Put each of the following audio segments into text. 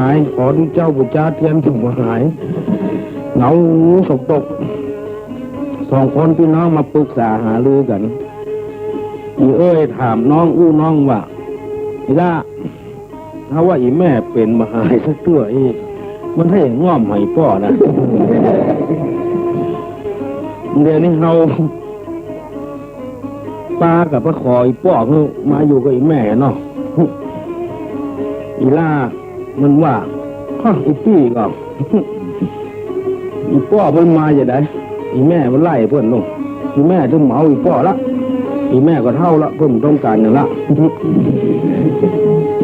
ายขอดูเจ้าบุญจ้าเทียนถึงบ่หายเหงาสกตกสองคนพี่น้องมาปรึกษาหารือกันอีเอ้ยถามน้องอู้น้องว่าอีล่าถ้าว่าอีแม่เป็นบ่หายสักตัวอีมันให้ง่อมให้พ่อนะเดี๋ยวนี้เราป้ากับป้าขออีป้อคือมาอยู่กับอีแม่เนาะอีล่ามันว่าอีพี่ก็อีป้อเพิ่นมาจะได้อีแม่มันไล่เพิ่นลงอีแม่ถึงเหมาอีป้อละอีแม่ก็เท่าละเพิ่นต้องการอย่างละ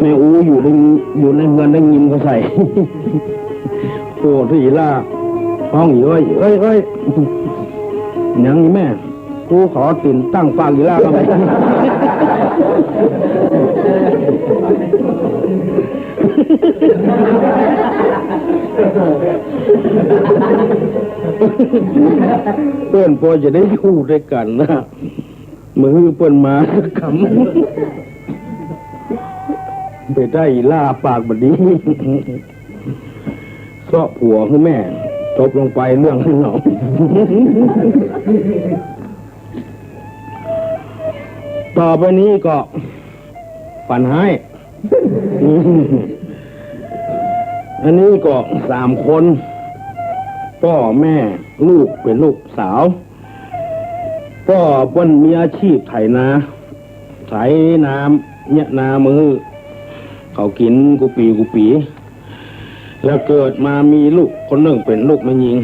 แม่อูอยู่ในเงินได้ยินเขาใส่โอ้ที่อีล่าห้องอีเอ้ยยังอีแม่กูขอติ่นตั้งปากอีล่าเข้าไปเพื่อนพอจะได้อยู่ด้วยกันนะมือเพื่อนมาขำไปได้ล่าปากแบบนี้ซาะผัวคือแม่จบลงไปเรื่องให้หนอต่อไปนี้ก็ฝันให้อันนี้ก็3 คนพ่อแม่ลูกเป็นลูกสาวพ่อเพิ่นมีอาชีพไถนาไถน้ำเนี่ยนามือเขากินกูปีแล้วเกิดมามีลูกคนหนึ่งเป็นลูกแม่ยิง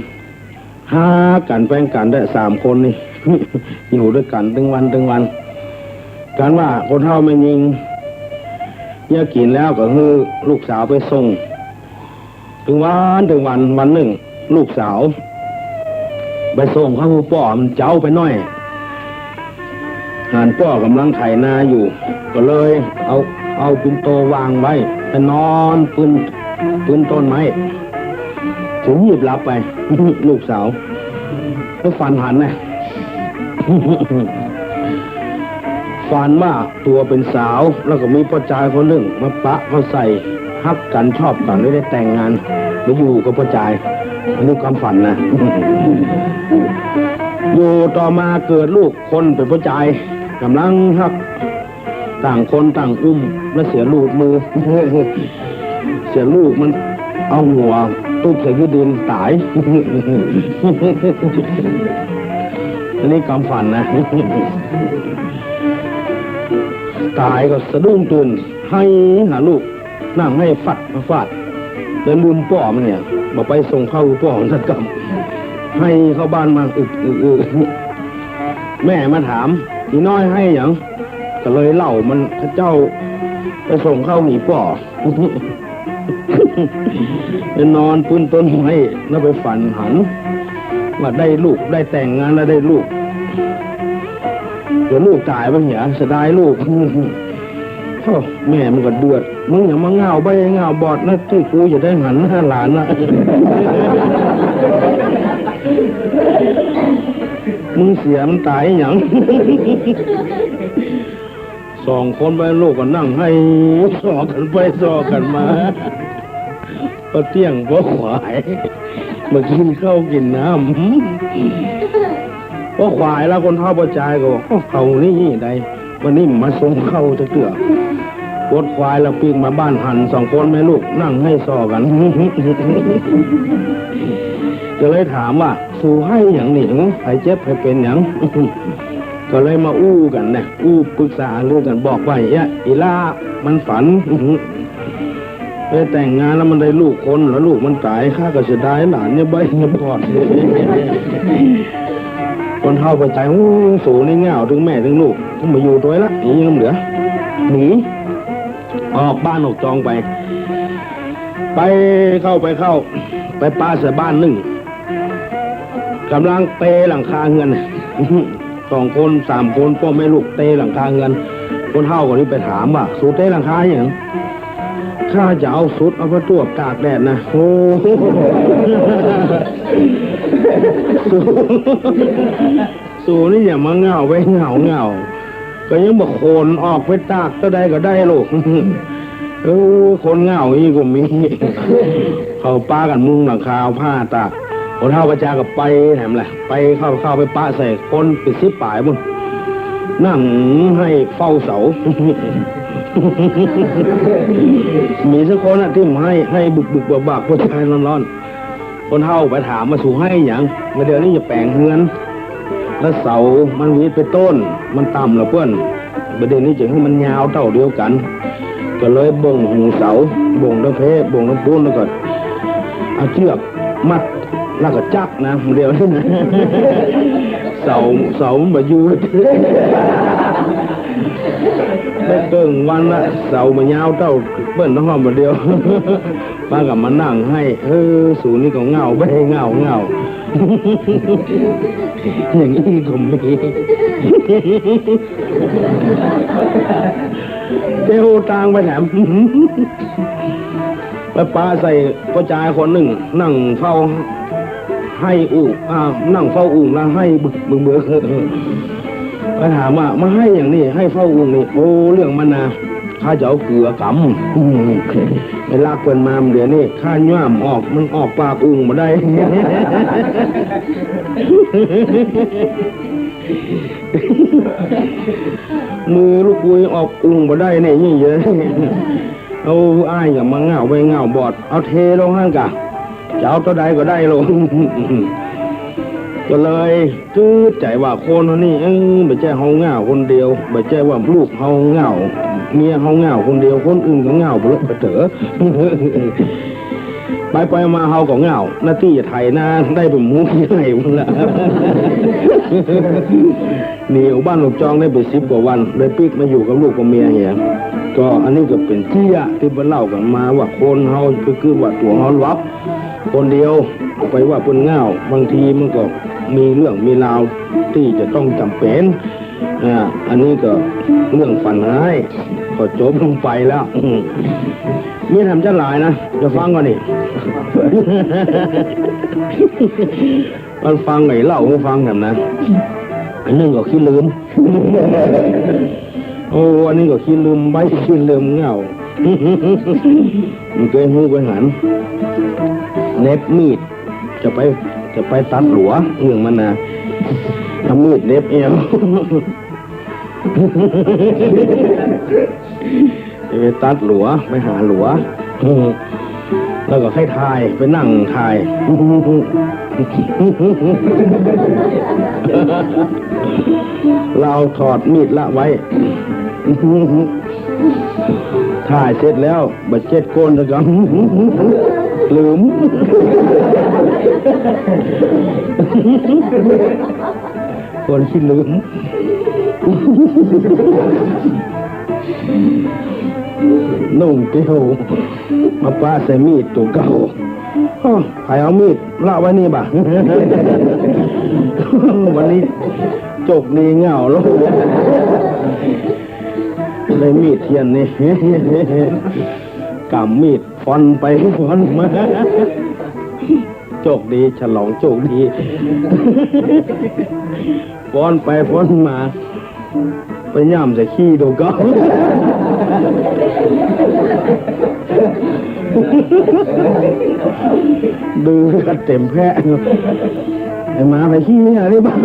หากันแฟนกันได้3 คนนี่ อยู่ด้วยกันถึงวันการว่าคนเฒ่าแม่ยิงเนี่ยกินแล้วก็คือลูกสาวไปส่งถึงวันหนึ่งลูกสาวไปส่งเขาป้อมันเจ้าไปน้อยงานป้อกำลังไถนาอยู่ก็เลยเอาปิ่นโตวางไว้ไปนอนปืนต้นไม้ถึงหยิบรับไป ลูกสาวก็ฝันหันนะฝันว่าตัวเป็นสาวแล้วก็มีพ่อชายคนหนึ่งมาปะเขาใส่ฮักกันชอบกันไม่ได้แต่งงานไปอยู่กับพ่อชายอันนี้ความฝันนะ อยู่ต่อมาเกิดลูกคนเป็นพ่อชายกำลังฮักต่างคนต่างอุ้มแล้วเสียลูกมือ เสียลูกมันเอาหัวตุ๊บใส่ที่ดินตาย อันนี้ความฝันนะ ตายก็สะดุ้งตื่นให้หาลูกนั่งให้ฟัดมาฟาดแล้วลืมป้อมันเนี่ยบอกไปส่งเข้าป้อของสักกรรมให้เข้าบ้านมาแม่มาถามอีน้อยให้อย่างก็เลยเล่ามันพระเจ้าไปส่งเข้าหนีป้อ ไปนอนปืนต้นไม้แล้วไปฝันหันว่าได้ลูกได้แต่งงานแล้วได้ลูกเดี๋ยวลูกตายไปเหี้ยเสียดายลูก แม่มันก็เดือดมึงอย่ามาเงาใบเงาบอดนะที่กูจะได้หันหน้าหลานนะ มึงเสียมันตายอย่าง 2 คนไปลูกก็นั่งให้สอกันไปสอกันมาพอเที่ยงพอขวายมากินข้าวกินน้ำพอขวายแล้วคนเฒ่าประจายก็บอกเขานี่ใดวันนี้มาส่งเข้าจะเกือบปดควายแล้วปีกมาบ้านหัน2 คนแม่ลูกนั่งให้สอกัน ก็เลยถามว่าสู่ให้อย่างนี้ใครเจ็บใครเป็นอย่าง ก็เลยมาอู้กันเนี่ยอู้ปรึกษาเรื่องกันบอกว่าอีล่ามันฝัน ไปแต่งงานแล้วมันได้ลูกคนแล้วลูกมันตายข้าก็จะได้หลานเนี่ยใบเนี่ยบอด คนเฒ่าไปใจสูนี่เงาถึงแม่ถึงลูกต้องมาอยู่ตัวละหนียังเหลือหนีออกบ้านออกจองไปเข้าไปป้าเสียบ้าน1กำลังเตะหลังคาเงิน 2 คน3 คนพ่อแม่ลูกเตะหลังคาเงินคนเฒ่าคนนี้ไปถามว่าสูเตะหลังคาอย่างข้าจะเอาสุดเอาพระตัวกากแดดนะโอ้ สูนี่อย่ามาเงาไว้เงาก็ยังบอกโคนออกไปตากก็ได้ลูก คนเหงาอีกก็มี เขาป้ากันมุงหลังคาผ้าตากคนเท่าประจากัไปแถมแหละไปเข้าไปป้าใส่คนไปซิบป่ายบุญนั่งให้เฝ้าเสา มีสักคนอะที่ให้บึกบักผู้ชายร้อนๆคนเท่าไปถามมาสู่ให้อย่างมาเดี๋ยวนี้จะแปลงเฮือนแล้วเสามันวิดไปต้นมันต่ำละเพื่อนประเด็นนี้จะให้มันยาวเท่าเดียวกันก็เลยบ่งหูเสาบ่งน้ำเพบ่งน้ำปูนแล้วก็เอาเชือกมัดแล้วก็จักนะเดี๋ยวนี้นะเสามันมาอยู่ได้เกิงวันละเสามันยาวเท่าเปิ้นต้องห้อมมาเดียวป้ากับมานั่งให้สูนี่ก็เงาไม่ให้เงาอย่างนี้ก็มีเจ้าตางไปแถมไปป้าใส่กระจายคนหนึ่งนั่งเฝ้าให้นั่งเฝ้าอุ่งแล้วให้บึกเบือไปถามว่ามาให้อย่างนี้ให้เฝ้าอุ่งนี่โอ้เรื่องมันนะข้าจะเอาเกลือกำไปลากเปินมาเดี๋ยวนี้ข้าย่ามออกมันออกปากอุ่งมาได้ มือลูกปุยออกอุ่งมาได้เนี่ยยิ่งเยอะเอาอ้ายอย่ามาเงาไปเงาบอดเอาเทลงห้างกะจะเอาตัวใดก็ได้ลง ก็เลยจื้อใจว่าคนนี่ไม่ใช่เฮาเงาคนเดียวไม่ใช่ว่าลูกเฮาเงาเมียเฮาเงาคนเดียวคนอื่นก็เงาไปเลยไปเถอะ ไปมาเฮาก็เงาหน้าที่ไทยนะได้เป็นมูขี้ไหนมึงละ หนีอยู่บ้านหลวงจองได้ไป10 กว่าวันเลยปิ๊กมาอยู่กับลูกกับเมียเฮียก็อันนี้ก็เป็นเจี้ยที่เพิ่นเล่ากันมาว่าคนเฮาคือว่าตัวเฮาวับคนเดียวไปว่าเพิ่นเงาบางทีมันก็มีเรื่องมีราวที่จะต้องจำเป็นอันนี้ก็เรื่องฝันร้ายก็จบลงไปแล้วมีทำจะหลายนะจะฟังก่อนนี่ มันฟังไงเล่าให้ฟังกันนะอันนึงก็ขี้ลืม โอ้อันนี้ก็ขี้ลืมใบขี้ลืมเงา มันเกยหูไปหันเน็บมีดจะไปตัดหลัวเรื่องมันนะทำมีดเน็บเอว จะไปตัดหลัวไปหาหลัว แล้วก็ให้ทายไปนั่งทาย เราถอดมีดละไว้ ถ่ายเสร็จแล้วบัดเจ็ดโกนแล้วก็ ลืม คนที่ลืม นุ่งเตี้ยวมาป้าใส่มีดตัวเก่าใครเอามีดละไว้นี่บ่ะ วันนี้จบดีเงาแล้วเลยมีดเทียนนี่ กำมีดฟันไปฟันมาโชคดีฉลองโชคดีฟ้อนไปฟ้อนมาไปย่ำใส่ขี้ดูก็ดูกันเต็มแพะไอ้หมาไปขี้อะไรบ้าง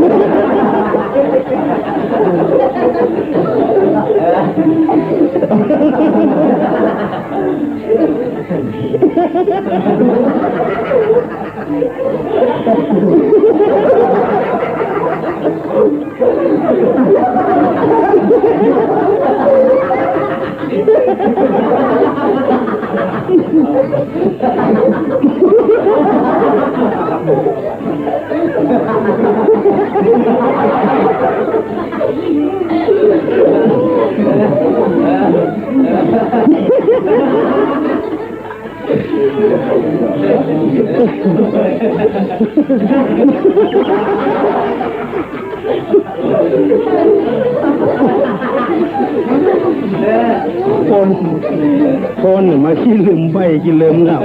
คนมาขี้ลืมใบขี้ลืมเงา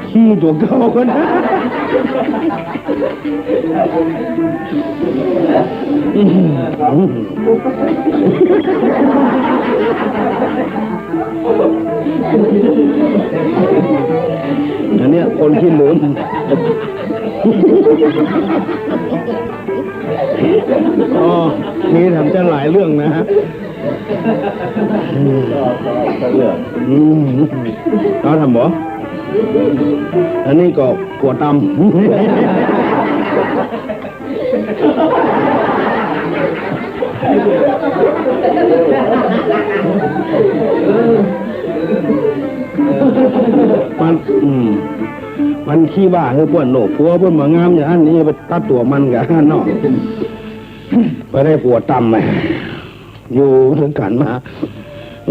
ขี้ตัวเก่าก็นะ อันเนี้ยคนที่ลืมอ๋อนี่ทำจะหลายเรื่องนะฮะเราทำบ่อันนี้ก็ปวดตำมันขี้บ้าคือปวดโหนกพัวปวดหมางามอย่างนั้นนี่ไปตัดตัวมันกับนอกไปได้ปวดตำไหมอยู่ถึงกันมา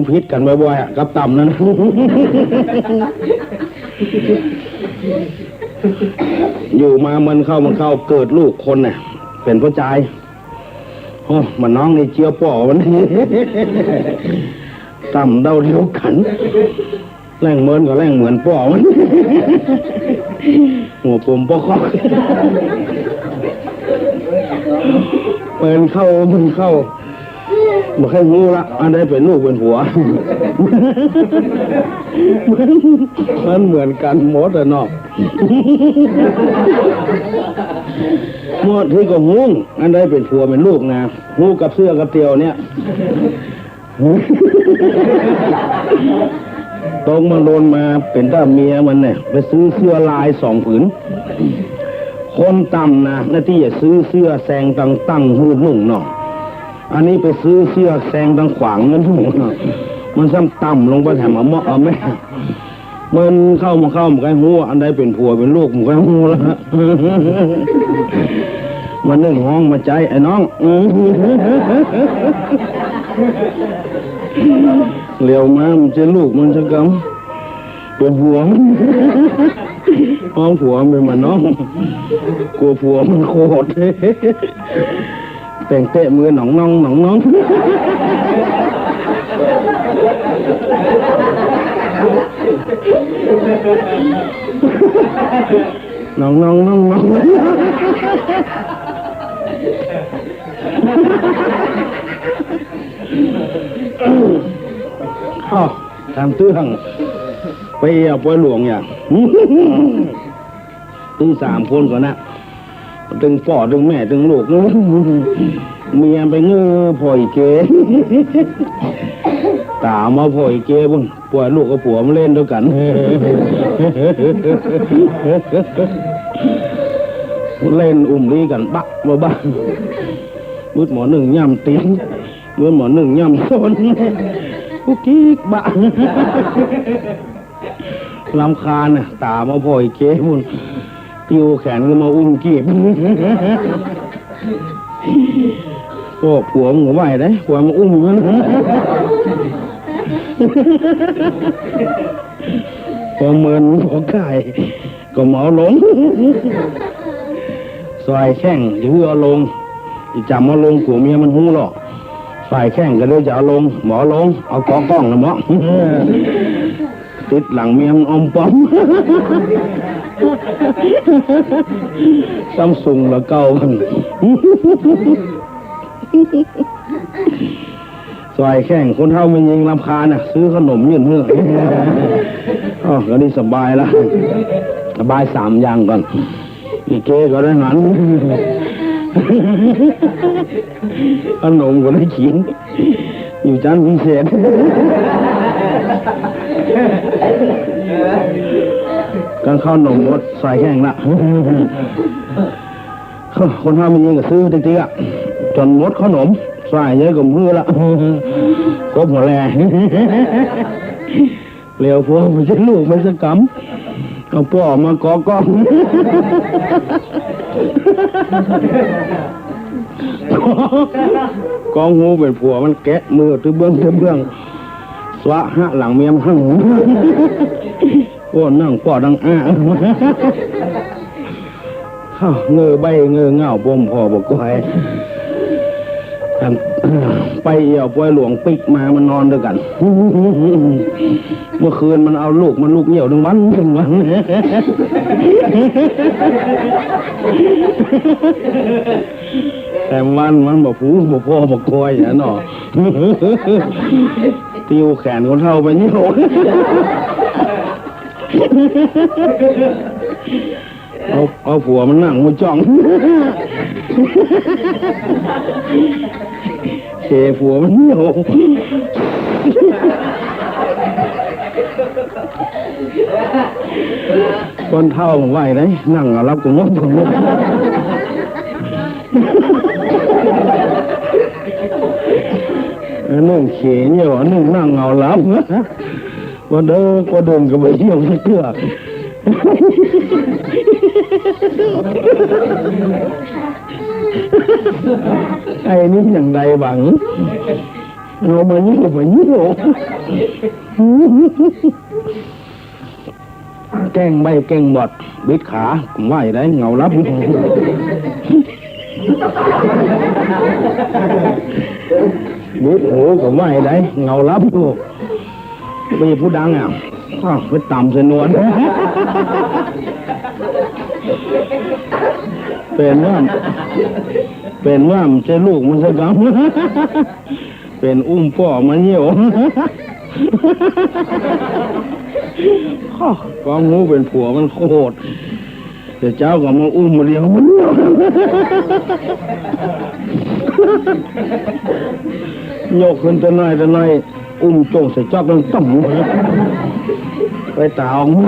พิษกันบ่อยๆกับตำนั้นอยู่มามันเข้าเกิดลูกคนเนี่ยเป็นพ่อใจโอ้มันน้องนี่เจียวป่อวันนี้ตำเดาเดียวกันแรงเหมือนกับแรงเหมือนป่อมันหัวปุ่มป่อคอกมันเข้ามาแค่งูละอันใดเป็นลูกเป็นผัวมันเหมือนกันหมดแต่นอกหมดที่ก็งูอันใดเป็นผัวเป็นลูกนะงูกับเสื้อกับเตียวเนี่ยตรงมาโดนมาเป็นต้าเมียมันเนี่ยไปซื้อเสื้อลาย2 ผืนคนต่ำนะหน้าที่จะซื้อเสื้อแซงตั้งหูนุ่งเนาะอันนี้ไปซื้อเสื้อแซงตั้งขวางเงินหูมันซ้ำต่ำลงไปแถมเอาแม่มันเข้ามาใกล้หูอันใดเป็นผัวเป็นลูกมันใกล้หูแล้วมันนึ่งห้องมาใจไอ้น้องเลี้ยวมามันจะลูกมันจะกำเป็นผัวห้องผัวเป็นมันน้องกลัวผัวมันโคตรแต่งเตะมือหนองน้องน้องน้องทำตื้อหังไปเอาไปหลวงอย่างตึง3 คนก่อนนะตึงพ่อตึงแม่ตึงลูกเมียไปเงื้อพ่อยเกตามาพ่อยเกบุ้งปล่อยลูกกับผัวมาเล่นด้วยกันเล่นลีกันบักมาบ้างมืดหมอ1ย่ำตีนมืดหมอ1ย่ำโซนกุ๊กกิ๊กบ้าลำคาญน่ะตามาพ่อยเกบุ้งติวแขนก็มาอุ้มกีบโอ้ผัวมึงไหวได้ผัวมาอุ้มมันพอเมินพอไก่ก็หมอลงซอยแข้งจะเพื่อเอาลงจำเอาลงผัวเมียมันหูหรอกฝ่ายแข้งก็เลยจะเอาลงหมอลงเอากล้องนะหมอติดหลังเมียมันอมป้อมซัมซุงละเก่ามันซอยแข้งคนเท่ามันยิงรำคาญน่ะซื้อขนมยื่นเพื่ออ๋อก็นี่สบายละสบาย3 อย่างก่อนอีเก้ก็ได้หันขนมก็ได้ขิงอยู่จานพิเศษกันข้าวหนมหมดใส่แข้งละคนทำมันยิงก็ซื้อติ๊กๆอ่ะจนหมดขนมใส่เยอะกับมือละครบหัวแรงเลี้ยวพวกมันจะลูกมันจะกำเอาพ่อมากอกล้องกองหูเป็นผัวมันแกะมือตื้อเบื้องสวะหะหลังเมียมหั่งโอ้นั่งปอดังเงยใบเงยเงาปมพอบอกไว้ ไปเอี่ยวปวยหลวงปิกมามันนอนด้วยกัน เมื่อคืนมันเอาลูกเหี่ยวทั้งวันแต่มันบอกผูบอกพ่อบอกคอยอย่างนั้นหรอติวแขนคนเท่าไปนี่โหเอาผัวมันนั่งมาจ้องเชผัวมันเหี่ยวคนเท่าไหวเลยนั่งรับกูงดกูงดนึ่งเขียนอยู่นึ่งนั่งเงาลับว่าเดินก็ไปเที่ยวเกลือไอ้นี่อย่างใดบังเรามายิ่งกว่ายิ่งแกงใบแกงบดบิดขาผมว่าอย่างไรเงาลับบิดหูผมว่าอย่างไรเงาลับอยู่ไม่พูดดังอ่ะไปต่ำเสนวนเป็นว่ามันจะลูกมันจะกำเป็นอุ้มพ่อมันเหี่ยวกองงูเป็นผัวมันโคตรแต่เจ้าก็มาอุ้มมาเลี้ยงมันโยกขึ้นตัวน้อยอุ้มโจงใส่จอกต้องต่ำไปตาออกมา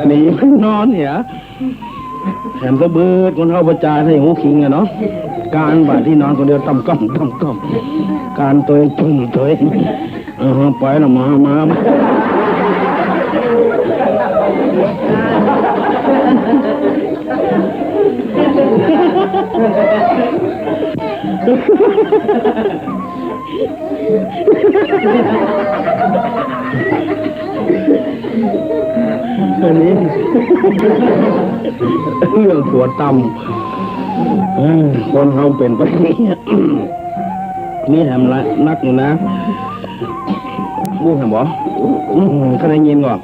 หนีไม่นอนเนี่ยแถมตะเบิดคนเข้าประจานให้หูคิงอะเนาะการบ่าที่นอนคนเดียวต่ำก้อมการตัวจุ่มตัวไปแล้วมาอันนี้เรื่องปวดต่ำคนเขาเป็นไปนี่ทำไรนักอยู่นะบู๊ทำบ่ก็ได้ยินก่อน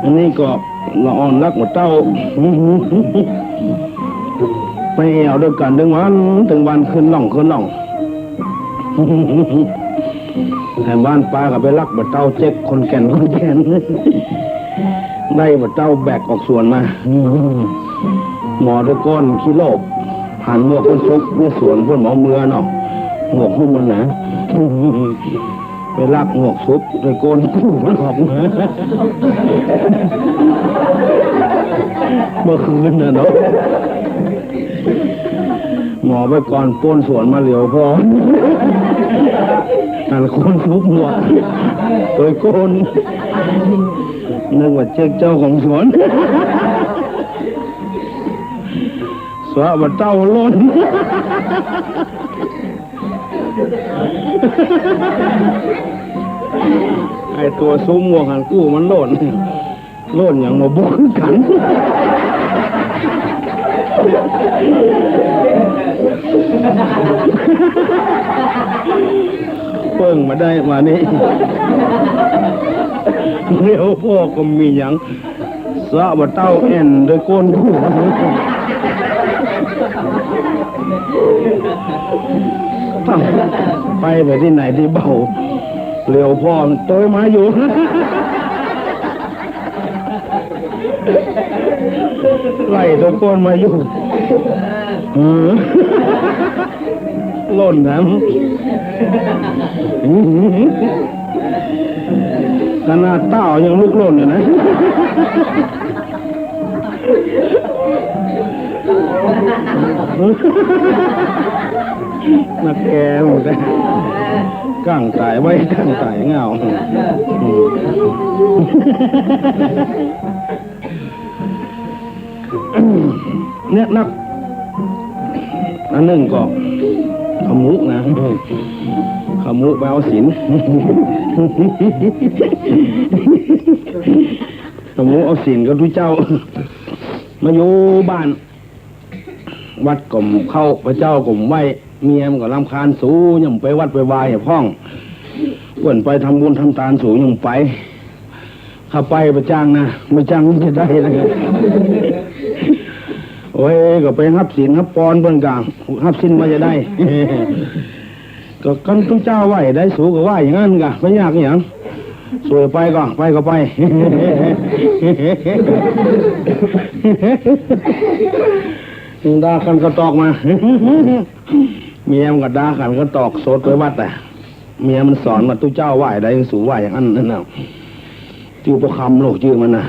อันนี้ก็ละอ่อนรักหมดเต้าไปเอาด้วยกันถึงวันขึ้นล่องแต่บ้านป้าก็ไปรักหมดเต้าเจ๊กคนแก่นได้หมดเต้าแบกออกสวนมาหมอด้วยก้อนขี้โลกผ่านหมวกคนซุกเนี่ยสวนพวกหมอเมือเนาะหมวกหุ้มมันนะไปลากหมวกซุปโดยโกนคู่มันออกมาเมื่อคืนน่ะเนาะหมอไปก่อนป้นสวนมาเหลียวพอแต่ละคนซุปหมวกโดยโกนนึกว่าเจ๊กเจ้าของสวนสวะบัดเต้าล้นไอตัวซุ้มหมวกหันกู้มันโล่นอย่างมาบุกกันเพิ่งมาได้มานี่เรียวพ่อก็มีอย่างสะบัดเต้าแอนโดยก้นคู่ไปที่ไหนที่เบาเร็วพ่อโตมาอยู่ไล่ตะโกนมาอยู่ล่นน้ำขนาดเต้ายังลุกล่นอยู่นะนักแกหมดเลยก้างตายไว้ก้างตายเงาเนี่ยนักอันหนึ่งก็ ขมุกนะขมุกไปเอาศีลขมุกเอาศีลก็ทุกเจ้ามาอยู่บ้านวัดก่มเข้าพระเจ้าก่มไหวเมียมันก็รำคาญสูยังไปวัดไปวายอย่าพ้องเปิ่นไปทำบุญทำทานสูยังไปข้าไปประจ้างนะไม่จ้างจะได้เลยโอ้ยก็ไปฮับศีลฮับปอนเพิ่นกลางฮับศีลมาจะได้ก็กันทุกเจ้าไหวได้สูก็ไหวอย่างนั้นกะไม่ยากอย่างสวยไปก็ไปก็ไปด่ากันก็ตอกมาเมียมันก็ด่ากันก็ตอกโซดไปวัดแต่เมียมันสอนว่าทุกเจ้าไหวได้สูไหวอย่างนั้นนั่นน่ะชื่อประคำโลกชื่อมันน่ะ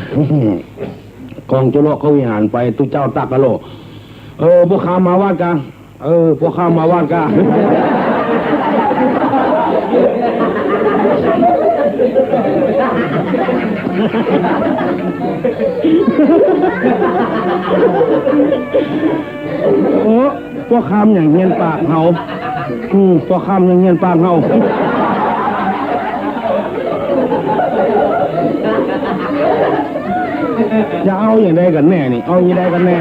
กองจุลเขาวิหารไปทุกเจ้าตักกะโลพวกข้ามาวัดกันพวกข้ามาวัดกันพวกข้ามอย่างเงียนปากเฮาพวกข้ามอย่างเงียนปากเฮาจะเอาอย่างใดกันแน่นี่เอาอย่างใดกันแน่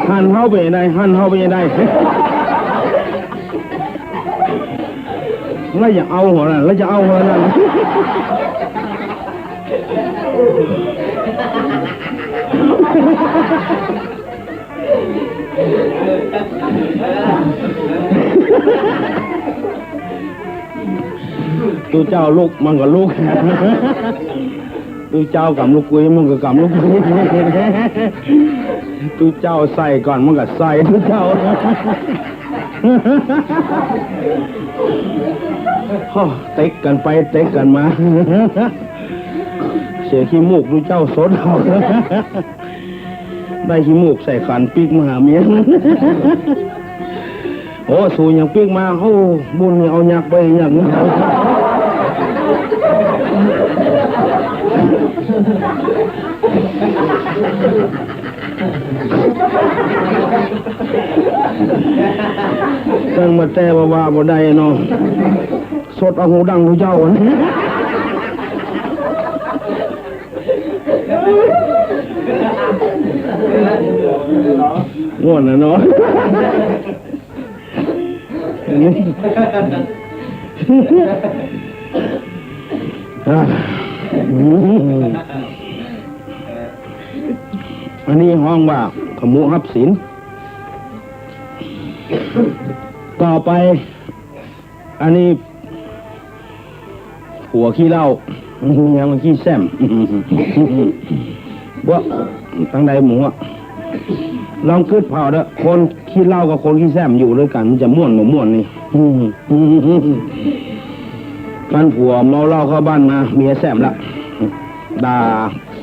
หันเข้าไปยังไงหันเข้าไปยังไงแล้วอย่าเอาหัวนั่นแล้วจะเอาหัวนั่นตัวเจ้าลูกมันก็ลูกตัวเจ้ากับลูกกุยมันก็กับลูกกุยตัวเจ้าใส่ก่อนมันก็ใส่ตัวเจ้าเต็กกันไปเต็กกันมาเสียขี้มูกตัวเจ้าสดเอาได้ขี้มูกใส่ขันปีกมาหาเมียโอ้สูยังปีกมาเขาบุญเอาหยักไปหยักเอาตั้งมาแต่ว่าบ่ได้เนาะสดเอาหูดังหูเจ้าง่วนนะเนาะอันนี้ห้องว่าขมุฮับศีลต่อไปอันนี้หัวขี้เหล้ายังมันขี้แซมว่าตั้งใดหมูอ่ะลองคืดเผาเด้อคนขี้เหล้ากับคนขี้แซมอยู่ด้วยกันมันจะม่วนหรือม่วนนี่กันผัวเมาเหล้าเข้าบ้านมาเมียแซมละด่า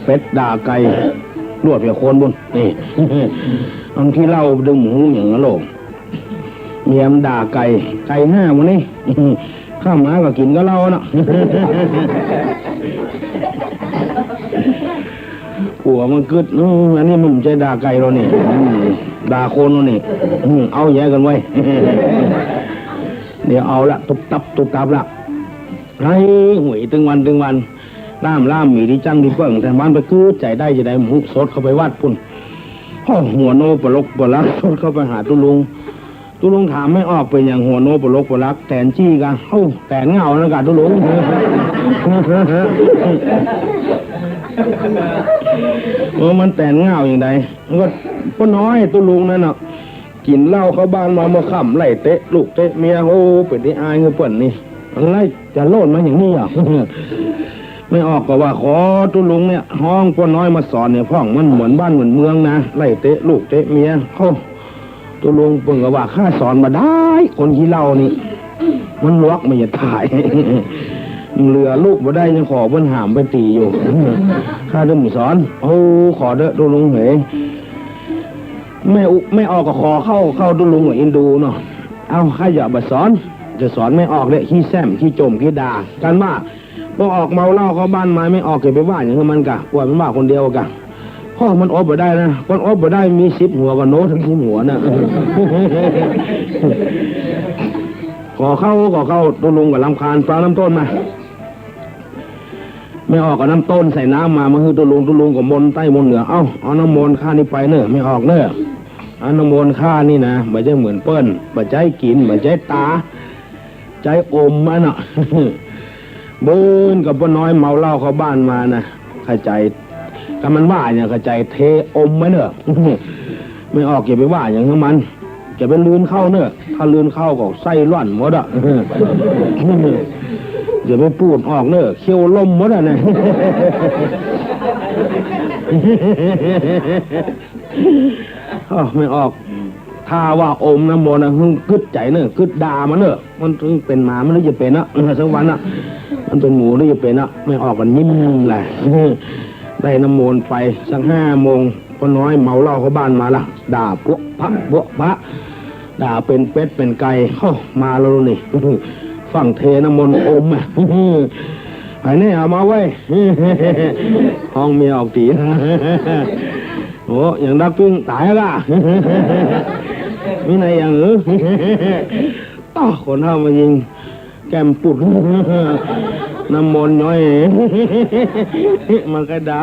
เป็ดด่าไก่รวดไปโคนบุญนี่อันที่เล่าดึงหมูอย่างนั้นโลกเมียมด่าไก่ห้าวันนี้ข้าวหมาก็กินก็เล่าเนาะผัวมันกึดอันนี้มันใจด่าไก่เราเนี่ยด่าโคนเราเนี่ยเอาแย่กันไว้เดี๋ยวเอาละตุบตับละไรหวยตึงวันล่ามมีที่จังที่เปิ่งแต่มันไปคือใจได้จะได้หมูสดเข้าไปวัดพุ่นหัวโนปลกปลักสดเข้าไปหาตุลุงถามไม่ออกเป็นอย่างหัวโนปลกปลักแตนจี้กันแตนเงาแล้วกันตุลุงมันแตนเงาอย่างไรมันก็ป้าน้อยตุลุงนั่นน่ะกินเหล้าเข้าบ้านมาเมื่อค่ำไล่เตะลูกเตะเมียเป็นที่อายเงี้ยเปิ่นนี่อะไรจะโลดมาอย่างนี้อ่ะไม่ออกก็ว่าขอตุลุงเนี่ยห้องป้าน้อยมาสอนเนี่ยพ่องมันเหมือนบ้านเหมือนเมืองนะไล่เตะลูกเตะเมียตุลุงเปิ่งก็ว่าข้าสอนมาได้คนขี้เหล้านี่มันลวกไม่อย่าถ่ายเหลือลูกมาได้ยังขอเพิ่นหามไปตีอยู่ข้าเดิมสอนขอเด้อตุลุงเหยไม่ออกก็ขอเข้าตุลุงกับอินดูเนาะเอาข้าอย่ามาสอนจะสอนไม่ออกเลยขี้แซมขี้จมขี้ด่ากันว่าพอออกเมาเหล้าเข้าบ้านมาไม่ออกเก็บไปว่าอย่างนั้นมันกะปล่อยมันว่าคนเดียวกะ พ่อมันอบบ่ได้นะคนอบบ่ได้มี10 หัวกับโน้ถึง10 หัวนะขอเข้าตัวลุงกับลำคาญปลาน้ำต้นมาไม่ออกกับน้ำต้นใส่น้ำมามาคือตัวลุงกับมนใต้มนเหนือเอาน้ำมนข้านี่ไปเนอะไม่ออกเนอะเอาน้ำมนข้านี่นะไม่ใช่เหมือนเปิ้ลไม่ใช่กินไม่ใช่ตาใจอมมันอ่ะเบิ้นกับป้าน้อยเมาเหล้าเข้าบ้านมานะเข้าใจก็มันว่าอย่างเข้าใจเทอมไว้เนอะไม่ออกอย่าไปว่าอย่างนั้นมันจะเป็นลืนเข้าเนอะถ้าลืนเข้าก็ไส้ร่อนหมดอ่ะอย่าไปพูดออกเนอะเขี้ยวลมหมดอ่ะเนี่ยไม่ออกถ้าว่าอมน้ำมนต์นะกึดใจเนอะกึดด่ามันเนอะมันถึงเป็นหมามันหรือจะเป็นนะสักวันอ่ะมันเป็นหมูหรือจะเป็นนะไม่ออกกันยิ้มแหละได้น้ำมนต์ไปสัก5 โมงพอน้อยเมาเหล้าเขาบ้านมาละด่าพวกพระด่าเป็นเป็ดเป็นไก่เข้ามาแล้วนี่ฝั่งเทน้ำมนต์อมอ่ะไอ้นี่เอามาไว้ห้องเมียออกตีโอ้อย่างดักปิ้งตายละมีไหนอย่างต่อคนเข้ามายิงแก้มปุดน้ำมนต์น้อยมันก็ด่า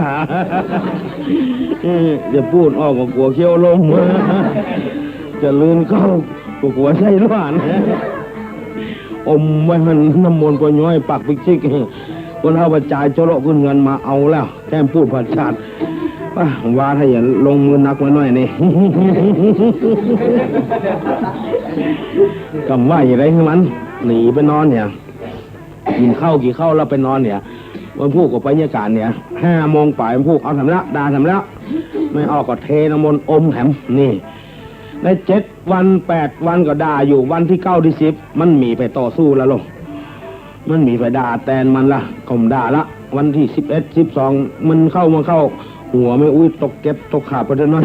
จะพูดออกก็กลัวเขี้ยวลมจะลื่นเข้าก็กลัวใส่ร้อนอมไว้มันน้ำมนต์ก็ย้อยปักปิกชิกคนเข้าประจายโจโลขึ้นเงินมาเอาแล้วแก้มพูดผัดชาติว่าถ้าอย่าลงมือนักไว้หน่อยนี่กำว่าอย่างไรคือมันหนีไปนอนเนี่ยกินข้าวกี่ข้าวแล้วไปนอนเนี่ยวันพูดกับไปบรรยากาศเนี่ย5 โมงป่ายวันพูดเอาทำแล้วด่าทำแล้วไม่ออกก็เทน้ำมนต์อมแถมนี่ใน7 วัน 8 วันก็ด่าอยู่วันที่9 ที่ 10มันมีไปต่อสู้แล้วลงมันมีไปด่าแตนมันละข่มด่าละวันที่11 12มันเข้าหัวไม่อุ้ยตกเก็บตกขาดไปเท่าน้อย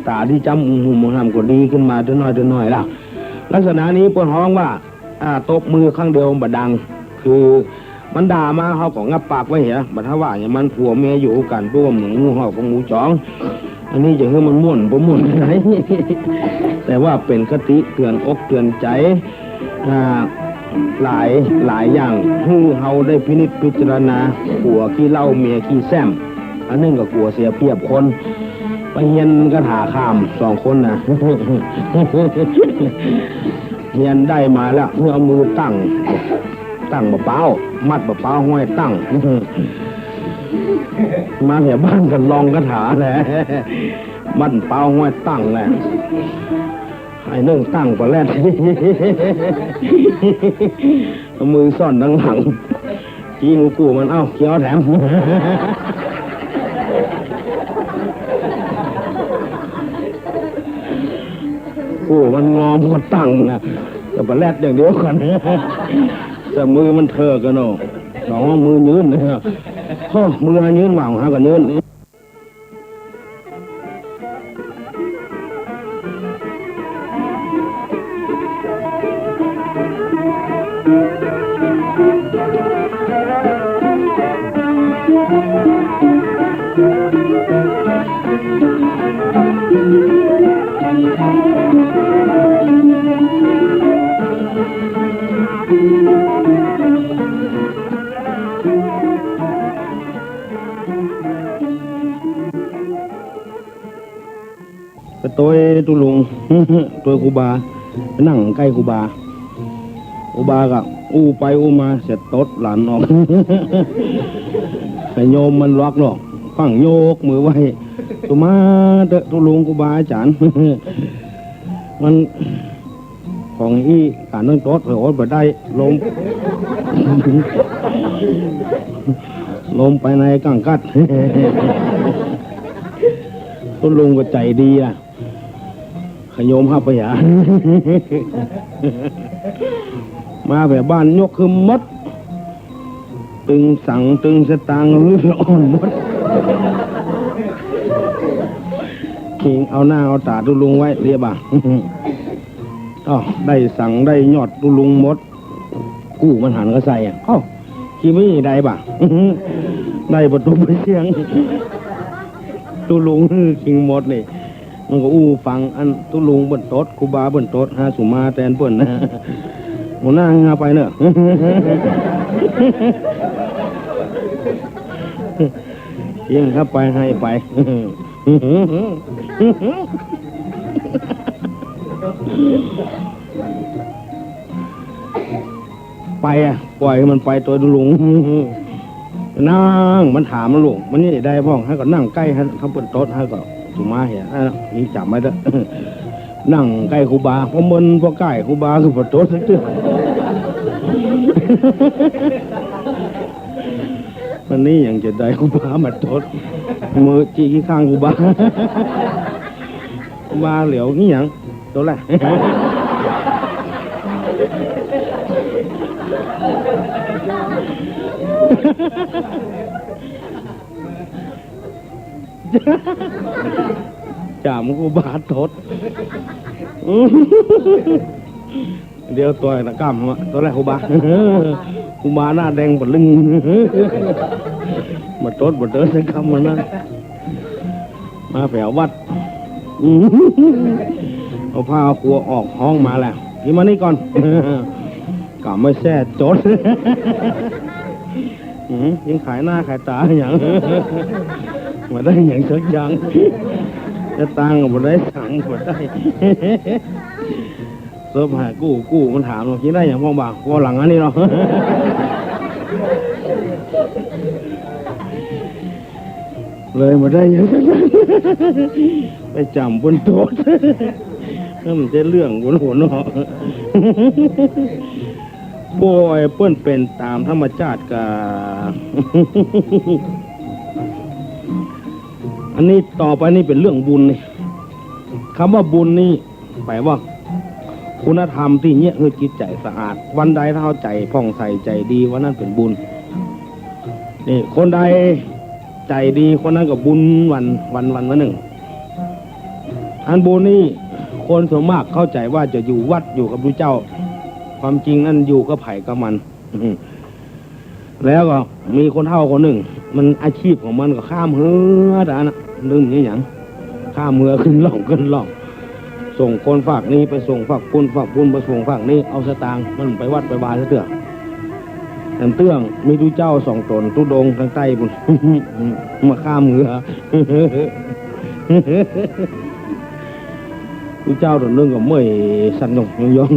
ตาที่จำหูมันทำก็ดีขึ้นมาเท่าน้อยละลักษณะนี้ปวดท้องว่าตบมือข้างเดียวบดดังคือมันด่ามาเขาก็งับปากไว้เหรอบัดถ้าว่าอย่างมันผัวเมียอยู่กันพวกหมูห่อของหมูจ้องอันนี้จะให้มันม่วนไหนแต่ว่าเป็นคติเตือนอกเตือนใจหลายอย่างให้เฮาได้พินิจพิจารณาผัวขี้เหล้าเมียขี้แซมอันนึงก็กลัวเสียเปรียบคนไปเฮียนกระถาข้าม2 คนนะเฮียนได้มาแล้วเพื่อเอามือตั้งบะเป้ามัดบะเป้าห้อยตั้งมาแถวบ้านกันลองกระถาแหละมัดเป้าห้อยตั้งแหละไอ้นึ่งตั้งกว่าแรกเอามือซ่อนดังหลังกี้งูกูมันเคี้ยวแถมกูมันงอมก็ตั้งนะแต่ปลาแรดอย่างเดียวกันแต่มือมันเถอะกันเนาะ2 มือยืนเลยมือยืนหว่างหากันยืนก็ตัวตุลุงตัวครูบานั่งใกล้ครูบากับอู้ไปอู้มาเสร็จตดหลานออกไอ้โยมมันล็อกหรอกฟังโยกมือไว้ตุมาเตตุลุงครูบาอาจารย์มันของการนั่งโต๊ะโอ้ยบ่ได้ลมไปในกังกัดตุลุงก็ใจดีอ่ะขยมห้าไปหามาแบบบ้านยกคือมดตึงสั่งตึงสตางค์อ่อนมดคิงเอาหน้าเอาตาตุลุงไว้เรียบอ่ะได้สั่งได้ยอดตุลุงมดกู้มันหันก็ใส่อ่ะขี้ไม่ได้ป่ะได้ประตูไปเสียง ตุลุงคิงหมดนี่มันก็อู้ฟังอันตุลุงเบิ่นโต๊ดครูบาเบิ่นโต๊ดหาสุมาแตนเพิ่นนะหัวหน้าหาไปเนอะยังครับไปให้ไปไปอ่ะปล่อยให้มันไปตัวลุงนั่งมันถามมันลุงมันนี่ได้พ่องให้ก็นั่งใกล้ให้เขาเปิดโต๊ะให้ก็สุมาเหี้ยนี่จับไว้เด้อนั่งใกล้ครูบาเพราะมันพอใกล้ครูบาคือเปิดโต๊ะซื่อวันนี้ยังจะได้ครูบามาโต๊ะมือจี้ขี้ข้างครูบาครูบาเหลียวงี้ยังตัวแรกจามกูบาดทดเดี๋ยวตัวตะกร้ามตัวแรกกูบาหน้าแดงบดลึงมาทดบดเดินตะกร้ามมันนั่นมาแผววัดเอาผ้าครัวออกห้องมาแล้วนี่มานี่ก่อนกลับไม่แซ่จดยังขายหน้าขายตาอย่างมาได้อย่างสักอย่างจะตังมาได้สั่งมาได้เสิร์ฟหากู้มันถามเราคิดได้อย่างพ่อบากว่าหลังอันนี้เนาะเลยมาได้อย่างสักอย่างไปจำบนโต๊ะนั่นมันจะเรื่องบนหัวเนาะป่วยเปิ้นเป็นตามธรรมชาติกะอันนี้ต่อไปนี่เป็นเรื่องบุญนี่คำว่าบุญนี่แปลว่าคุณธรรมที่เนี่ยคือจิตใจสะอาดวันใดถ้าเอาใจผ่องใสใจดีวันนั้นเป็นบุญนี่คนใดใจดีคนนั้นก็บุญวันละหนึ่งอันบุญนี่คนส่วนมากเข้าใจว่าจะอยู่วัดอยู่กับพระเจ้าความจริงนั่นอยู่ก็ไผ่กับมันแล้วก็มีคนเฒ่าคนหนึ่งมันอาชีพของมันก็ข้ามเฮือดานะลืมนี่อย่างข้ามเฮือขึ้นล่องส่งคนฝากนี้ไปส่งฝากปุ้นไปส่งฝากนี้เอาสตางค์มันไปวัดไปบาซะเถอะแต่เตื้องมีดูเจ้าสองตนตุดงทางใต้บุญมาข้ามเฮือดูเจ้าตัวนึงก็เมื่อยสั่นหนกย่อง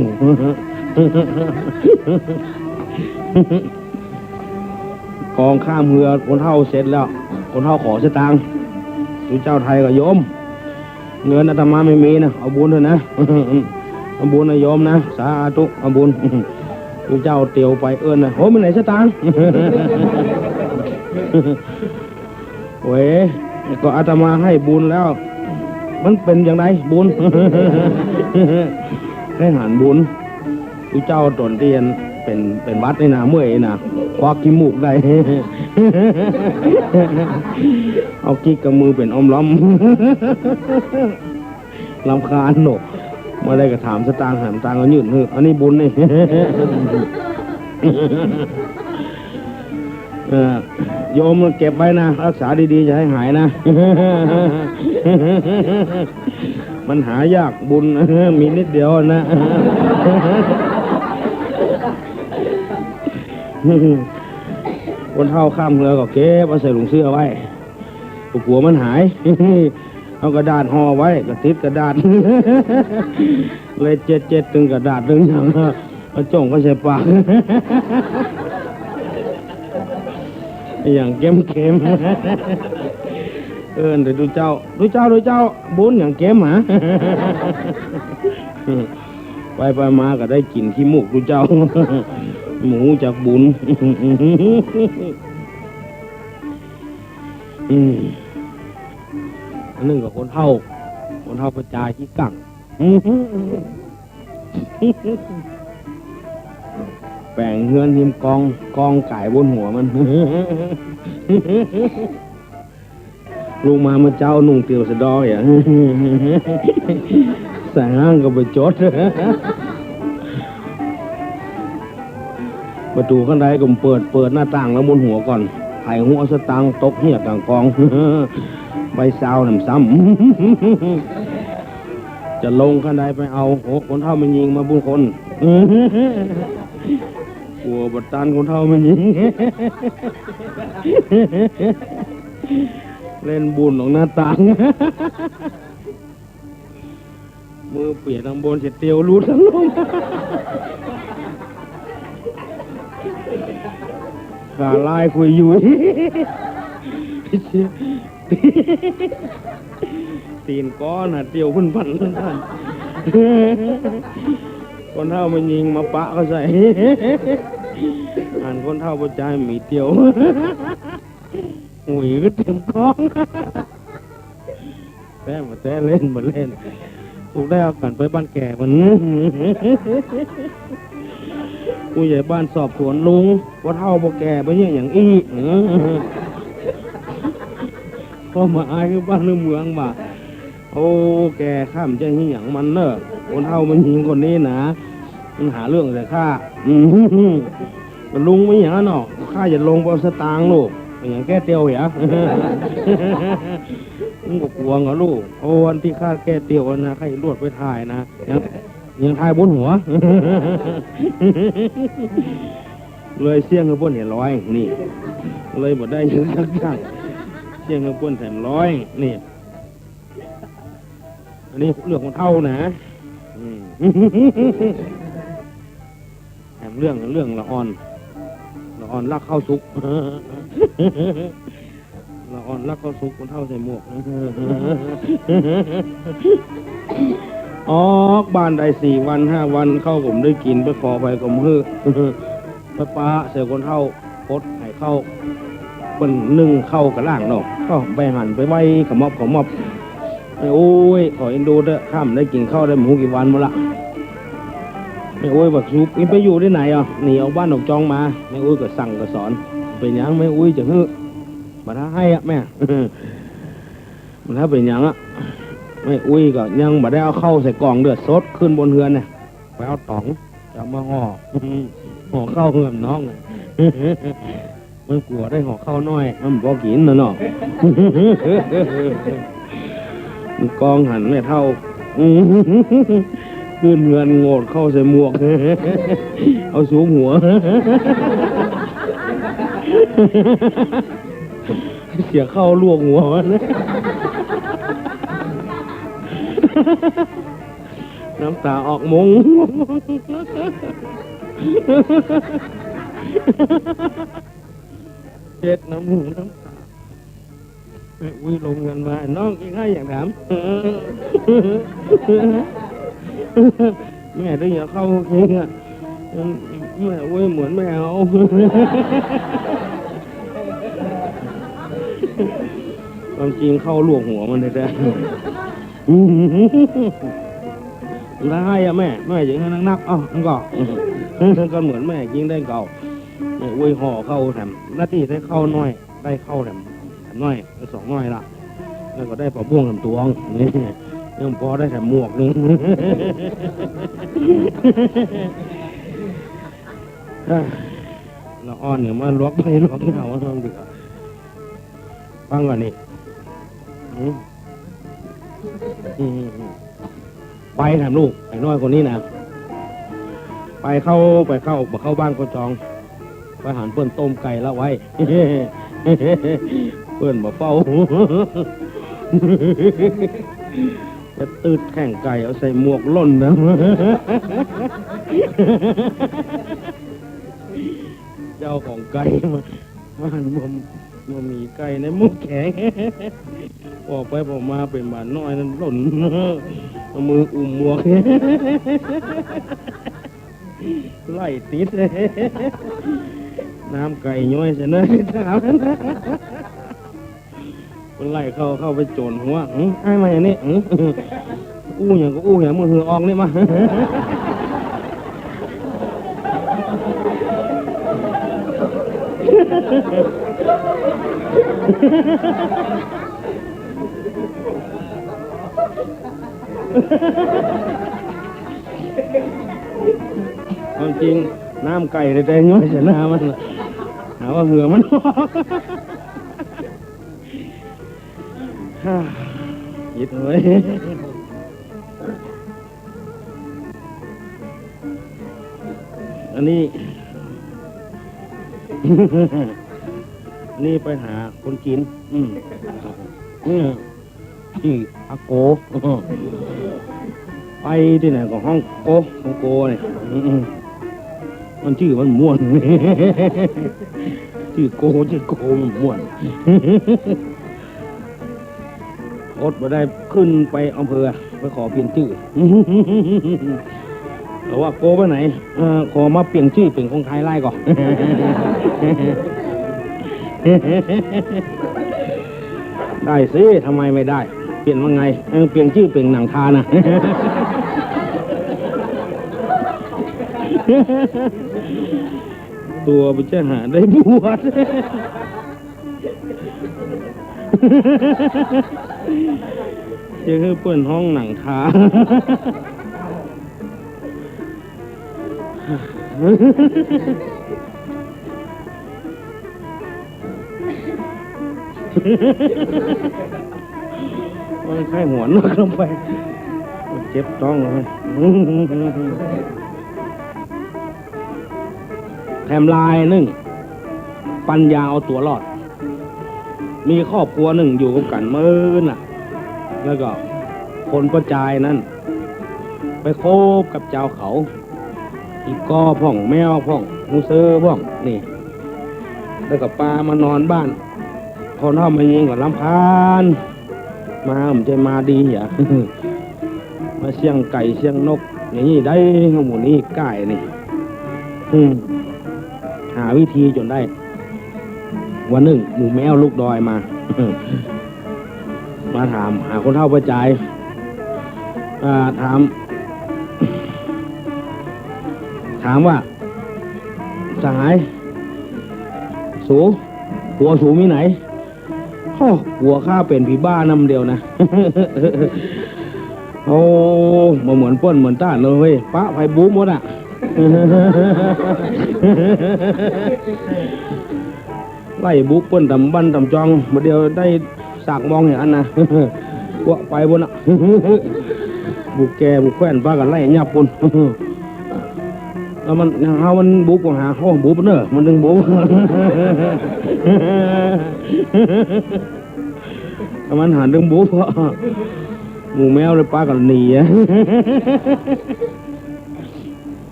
กองข้ามเรือคนเฒ่าเสร็จแล้วคนเฒ่าขอสตางค์ดูเจ้าไทยก็โยมเงินอาตมาไม่มีนะเอาบุญเลยนะเอาบุญนะโยมนะสาธุเอาบุญดูเจ้าเตียวไปเอิญนะโอ้มันไหนสตางค์เว้ยก็อาตมาให้บุญแล้วมันเป็นอย่างไรบุญให้หันบุญดูเจ้าตนเตียนเป็นวัดนี่นะเมื่อยนะควักขี้มูกได้เอากิ๊กกับมือเป็นอมล้อมลำคาญหนกมาได้ก็ถามสตางค์ก็ยืดอันนี้บุญนี่โยมเก็บไว้นะรักษาดีๆจะให้หายนะมันหายากบุญมีนิดเดียวนะคนเฒ่าข้ามเรือก็เก็บเอาใส่ถุงเสื้อไว้กลัวมันหายเอากระดาษห่อไว้กระติดกระดาษเลยเจ็ดตึงกระดาษตึงอย่างเอาจ้องก็ใส่ปากอย่างเกมเดี๋ยวดูเจ้าบุญอย่างเกมหะไปมาก็ได้กินขี้มูกดูเจ้าหมูจากบุญอันนึงกับคนเฒ่าประจายขี้กังแป่งเฮือนหิมกองไก่บนหัวมันลงมาเจ้านุ่งเตียวสะดออย่างใส่ห้างก็ไปจดประตูข้างในก็เปิดหน้าต่างแล้วบนหัวก่อนไถ่หัวสตางค์ตกเหี้ยกลางกอง ใบซาวน้ำซ้ำจะลงขันใดไปเอาโอ้คนเท่ามันยิงมาบุญคนกลัวบัดตันคนเท่ามันยิงเล่นบุญของหน้าต่างมือเปียกทางบนเสร็จเตียวรูดทั้งลมขาลายคุยอยู่ตีนก้อนเตียวพุ่นพันท่านคนเท่ามันยิงมาปะเขาใส่อ่านคนเท่าประจายมีเตียวหุยก็เต็มกองแต่มาแต่เล่นมาเล่นถูกได้เอากันไปบ้านแก่มันผู้ใหญ่บ้านสอบสวนลุงว่าเท่าบ่แก่ไปเนี่ยอย่างอี้พอมาอายคือบ้านเรื่องเมืองบ่าโอ้แก่ข้ามใจหิ้งอย่างมันเนอะคนเท่ามันยิงคนนี้นะมันหาเรื่องแต่ข้ามันลุงไม่อย่างนั้นหรอกข้าจะลงบนสตางค์ลูกอย่างแก้เตียวเหรอมึงก็กลัวเหรอลูกโอ้วันที่ข้าแก้เตียวนะข้าจะรวดไปถ่ายนะยังถ่ายบนหัวเลยเสี่ยงกับบนเห็นร้อยนี่เลยหมดได้ยังสักอย่างเสี่ยงกับบนแถมร้อยนี่อันนี้เรื่องของเท่านะแถมเรื่องละอ่อนรักเข้าสุกละอ่อนรักเข้าสุกคนเท่าใส่หมวกออกบ้านได้4 วัน 5 วันเข้าผมได้กินไปขอไปกับมือไปป้าเสียคนเท่าพดให้เข้าเป็นนึ่งเข้ากับล่างเนาะก็ไปหั่นไปไว้ขมอบโอ้ยขอเอ็นดูเด้อข้ามได้กินข้าวได้หมูกี่วันหมดละไม่โอ้ยบักซุปอินไปอยู่ที่ไหนอ่ะหนีออกบ้านออกจองมาไม่โอ้ยก็สั่งก็สอนเป็นยังไม่โอ้ยจะฮึมาท้าให้อ่ะแม่มันถ้าเป็นยังอ่ะไม่โอ้ยก็ยังมาได้เอาเข้าใส่กล่องเดือดสดขึ้นบนเฮือนเนี่ยไปเอาต๋องจะมาห่อเข้าเฮือนน้องมันกลัวได้ห่อเข้าน้อยมันบอกกินนะเนาะมันกองหันไม่เท่าขึ้นเงินโงดเข้าใส่หมวกเอาสูงหัวเสียเข้าลวกหัวน้ำตาออกมงเจ็ดน้ำหูน้ำตาอุ้ยลงเงินมาน้องกินให้อย่างถามแม่ได้อย่าเข้าจริงอ่ะแม่อุ้ยเหมือนแม่เอาความจริงเข้าลวกหัวมันเลยแต่ได้อะแม่อย่างนั้นนักนั่นก็เหมือนแม่ยิงได้เก่าอุ้ยห่อเข้าแถมหน้าที่ได้เข้าน้อยได้เข้าแถมน้อย2 น้อยละแล้วก็ได้ปลาบ้วงทำตัวนี่ยังพอได้แถมหมวกนึงเราอ่อนเนี่ยมันล็อกไปล็อกเขาทำเดือดฟังก่อนนี่ไปถามลูกไอ้น้อยคนนี้นะไปเข้าบ้านคนจองไปหันเปิ้นต้มไก่แล้วไว้เปิ้นมาเฝ้าจะตืดแข่งไก่เอาใส่หมวกล่นนะเจ้าของไก่มาหันมันมีไก่ในมุกแข็งออกไปบอกมาเป็นหมาน้อยนั้นหล่นมืออุ้มหมวกไล่ติดน้ำไก่ย้อยเสียเลยถามมันไล่เข้าไปโจรหัวไอ้มาอย่างนี้อู้อย่างมือหือออกนี่มาความจริงน้ำไก่ในใจย้อยเสียหน้ามันหาว่าเหงื่อมัน ยิดเลยอันนี้ นี่ไปหาคนกินที่อาโกไปที่ไหนก็ห้องโกเนี่ยมันชื่อมันม่วนชื่อโกมันม่วนอดมาได้ขึ้นไปอำเภอไปขอเปลี่ยนชื่อแต่ว่าโกไปไหนขอมาเปลี่ยนชื่อเป็นของไทยไล่ก่อนได้สิทำไมไม่ได้เปลี่ยนว่าไงเปลี่ยนชื่อเป็นหนังทานะตัวไปเจ้าหาได้บวชเจอเปิดห้องหนังทามันไข้หัวนักลงไปเจ็บท้องเลยแถมลายหนึ่งปัญญาเอาตัวรอดมีครอบครัวหนึ่งอยู่กับกันเมื่อน่ะแล้วก็คนประจายนั้นไปคบกับเจ้าเขาอีกก็พ่องแมวพ่องมูเซอร์พ่องนี่แล้วก็ปลามานอนบ้านคนเข้ามายิงกับลำพานมาผมจะมาดีเหรอ มาเชียงไก่เชียงนกอย่างนี้ได้ข้างหมู่นี้ใกล้นี่หาวิธีจนได้วันหนึ่งหมู่แมวลูกดอยมา มาถามหาคนเท่าประจายถามว่าสหายสูหัวสูมีไหนหัวข้าเป็นผีบ้านำเดียวนะ โอ้มาเหมือนป้นเหมือนต้านเลยป้าไฟบู๊หมดอ่ะ ไล่บุกป้นตำบันตำจองมาเดียวได้สากมองอย่างนั้นนะ พวกไปบนอ่ะ บุกแกบุกแขวนป้ากันไล่ยับปน แล้วมันหามันบุกหาบุกเนอะมันดึงบุก มันหาดึงบุกเพราะหมูแมวเลยป้ากันหนีอ่ะ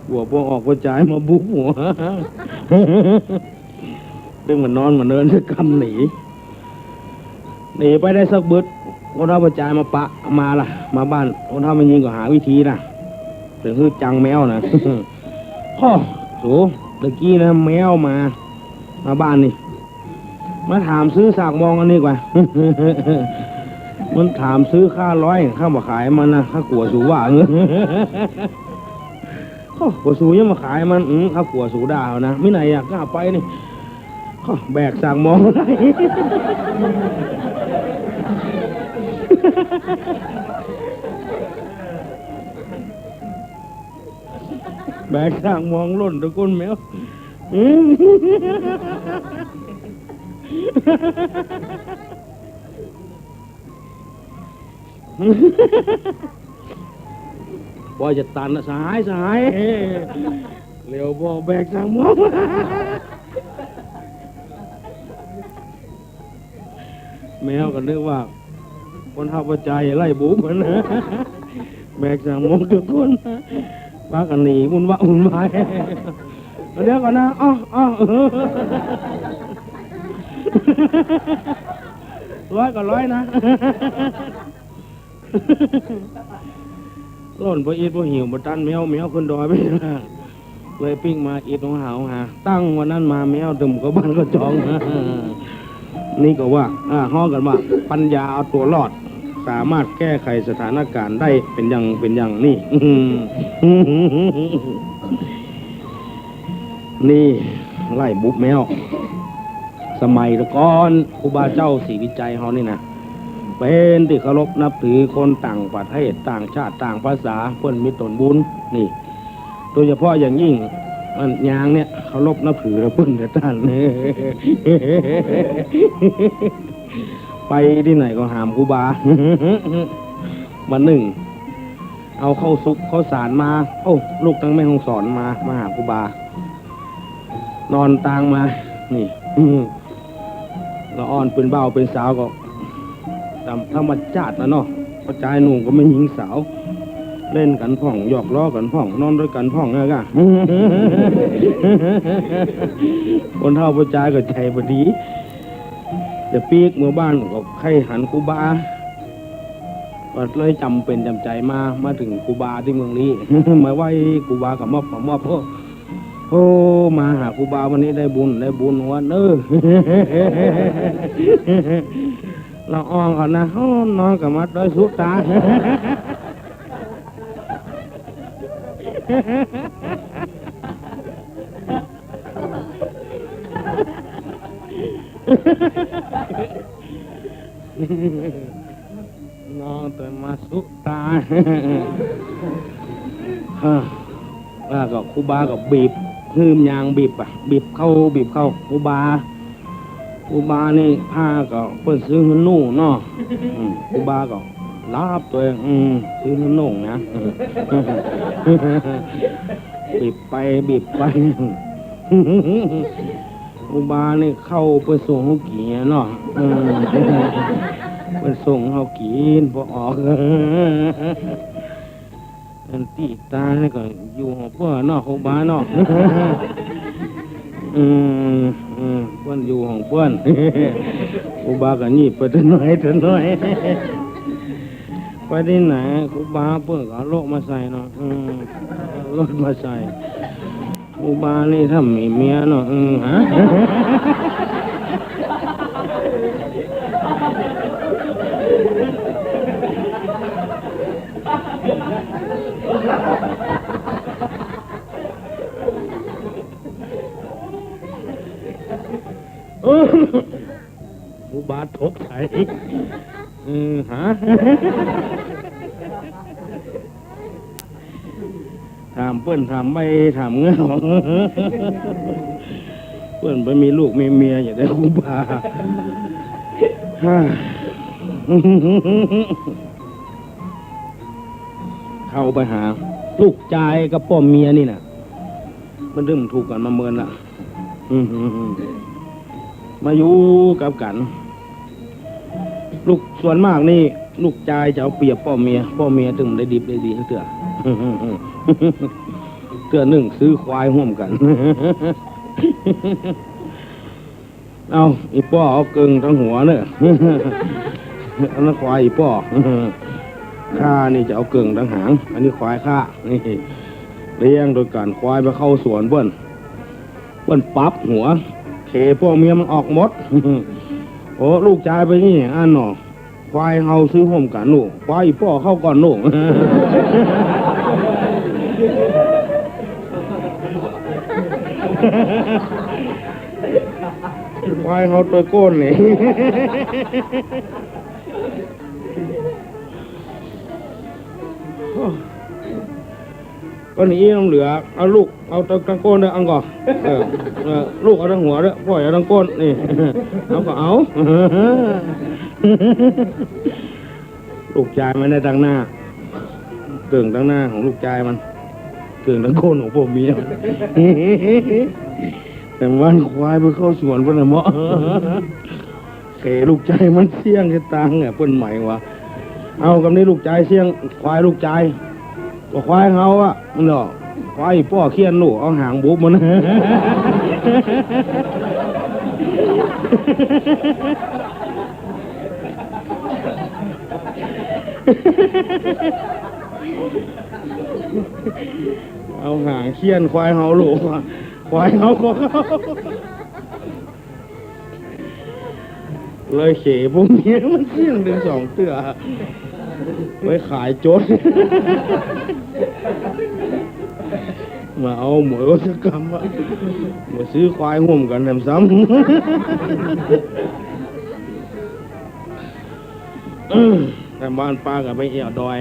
หัวพวกออกกระจายมาบุกหัว ดึงมันนอนมันเดินกำหนีไปได้สักบึดคนเท่ากระจายมาปะมาล่ะมาบ้านคนเท่ามันยิงก็หาวิธีนะถึงคือจังแมวนะ พ่อสูตะกี้นะแมวมาบ้านนี่มาถามซื้อสากมองอันนี้กว่า มันถามซื้อค่า100ข้ามาขายมันนะข้ากลัวสูว่าเงี้ย กลัวสูยังมาขายมันข้ากลัวสูดาวนะไม่ไหนอยากกล้าไปนี่แบกสากมองได้ แบกสากมองล่นตะก้นแมวพอจะตันสายเร็วพอแบกสากมองแมวก็นึกว่าคนเท่าประจายไล่บุ้มมันนะแบกสากมองทุกคนป้ากันหนีมุ่นวะมุ่นวายเดี๋ยวก่อนนะ100 ก็ 100นะหล่นพออีทพอหิวมาตันแมวขึ้นดอยไปเลยปิ้งมาอีทของหาตั้งวันนั้นมาแมวตึมก็บ้านก็จองนี่ก็ว่าห้องกันว่าปัญญาเอาตัวรอดสามารถแก้ไขสถานการณ์ได้เป็นอย่างนี่ นี่ไล่บุกแมวสมัยตะก่อนครูบาเจ้าศรีวิจัยเขานี่นะเป็นที่เคารพนับถือคนต่างประเทศต่างชาติต่างภาษาเพิ่นมีตนบุญนี่โดยเฉพาะอย่างยิ่งมันยางเนี่ยเคารพนับถือเพิ่นแต่ท่าน พ ไปที่ไหนก็หามครูบา มาหนึ่งเอาเข้าซุกเข้าสารมาโอ้ลูกตั้งแม่ห้องสอนมาหาครูบานอนตางมานี่ ละอ่อนเป็นเบาเป็นสาวก็ตามธรรมชาตินะเนาะกระจายหนุ่มก็ไม่หญิงสาวเล่นกันพ่องหยอกล้อกันพ่องนอนด้วยกันพ่องนะกะ คนเท่าประจายก็ใจพอดีเดี๋ยวปีกเมื่อบ้านก็ใครหันครูบาก็เลยจำเป็นจำใจมาถึงครูบาที่เมืองนี้ มาไหว้ครูบากับมอบโอ้มาหาครูบาวันนี้ได้บุญวันเราอ้องก่อนนะนอนกับมัดด้วยสุดตา นอนแต่มาสุดตา แล้วก็ครูบาก็บีบหืมยางบีบเข้าครูบานี่ผ้าก็เปิดซื้อเงินนุ่งเนาะครูบาก็รับตัวเองซื้อเงินนุ่งนะ บีบไปครูบานี่เข้าไปส่งเขากี่เนาะไปส่งเขากินพอออกอันตีตาเนี่ยก็อยู่ของเพื่อนเนาะครูบาเนาะ เพื่อนอยู่ของเพื่อน ครูบาก็หยิบไปเถอะหน่อย ไปที่ไหนครูบาเพื่อนก็เอาโลกมาใส่เนาะรถมาใส่ครูบานี่ถ้ามีเมียเนาะฮะ ครูบาทกใส่ฮะ ถามเปิ้นถามไม่ถามเงี้ย เปิ้นไปมีลูกมีเมียอย่างได้ครูบา เข้าไปหาลูกชายกับพ่อเมียนี่น่ะมันเริ่มถูกกันมาเมินละมาอยู่กับกันลูกส่วนมากนี่ลูกชายจะเอาเปรียบพ่อเมียถึงได้ดิบได้ดีเตือ เตือหนึ่งซื้อควายห่วมกัน เอาอีป้อเอาเกิงทั้งหัวเนี่ย อันนั้นควายอีป้อ ข้านี่จะเอาเกิงทั้งหางอันนี้ควายข้านี่เลี้ยงโดยการควายไปเข้าสวนเบิ้นปั๊บหัวเขพ่อเมียมันออกหมด โอ้ลูกชายไปนี่อันหนอควายเฮาซื้อห่มกันหนูควายอีป้อเข้าก่อนหนู ควายเฮาตัวโก้นนี่ ก็หนีน้ำเหลือเอาลูกเอาตั้งก้นเด้ออังก่อนลูกเอาตั้งหัวเด้อพ่อยเอาตั้งก้นนี่ เอาก็เอา ลูกชายมันได้ตั้งหน้าเกิ่งตั้งหน้าของลูกชายมันเกิ่งตั้งก้นของผมเมีย แต่วันควายไปเข้าสวนเพิ่นน่ะเหมาะ เขลูกชายมันเสี่ยงจะตังเนี่ยเพิ่นใหม่ว่าเอากับนี้ลูกชายเสี่ยงควายลูกชายก็ควายเฮาอ่ะมันเนาะควายป้อเคียนลูกเอาหางบุบมัน เอาหางเคียนควายเฮาลูกควายเฮาก็เลยเขพวกนี้มันเสี่ยงถึง2 เตื้อไว้ขายโจร มาเอาหมวยวัฒกรรมอะมาซื้อควายห่วมกันแถมซ้ำ แต่บ้านป้ากับไปเอี่ยวดอย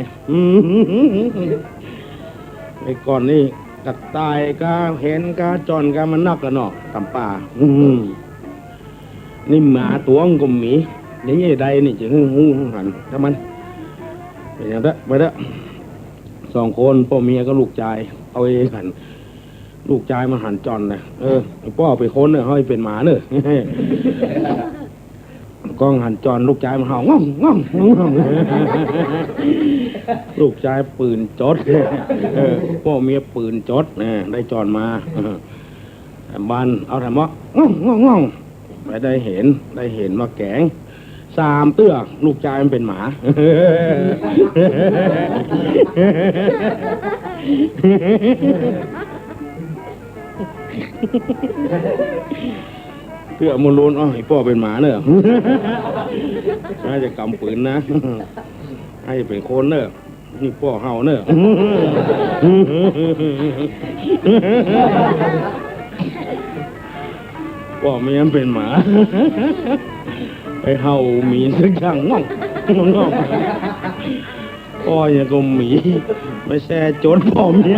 ไอ้ก่อนนี่กัดตายก็เห็นก็จอนก็มันนักกันเนาะตำป่า นี่หมาตัวงก็มี นี่ใดนี่จะหูหันถ้ามันเป็นอย่างนั้นไปเด้อ2 คนพ่อเมียก็ลูกชายเอาเองหันลูกชายมาหันจอนนะพ่อไปค้นเนอะให้เป็นหมาเนอะกล้องหันจอนลูกชายมันเห่าง่องง่องง่องลูกชายปืนจดพ่อเมียปืนจดได้จอนมาบ้านเอาทำว่าง่องง่องง่องไปได้เห็นมาแกง3 เตื้อลูกชายมันเป็นหมาเตื้อมูลูนให้พ่อเป็นหมาเนอะน่าจะกำปืนนะให้เป็นคนเนอะนี่พ่อเห่าเนอะพ่อไม่ยังเป็นหมาไอ้เห่ามีสักอย่างง่องง่องพ่อยังก็หมีไม่แช่จนพ่อเมีย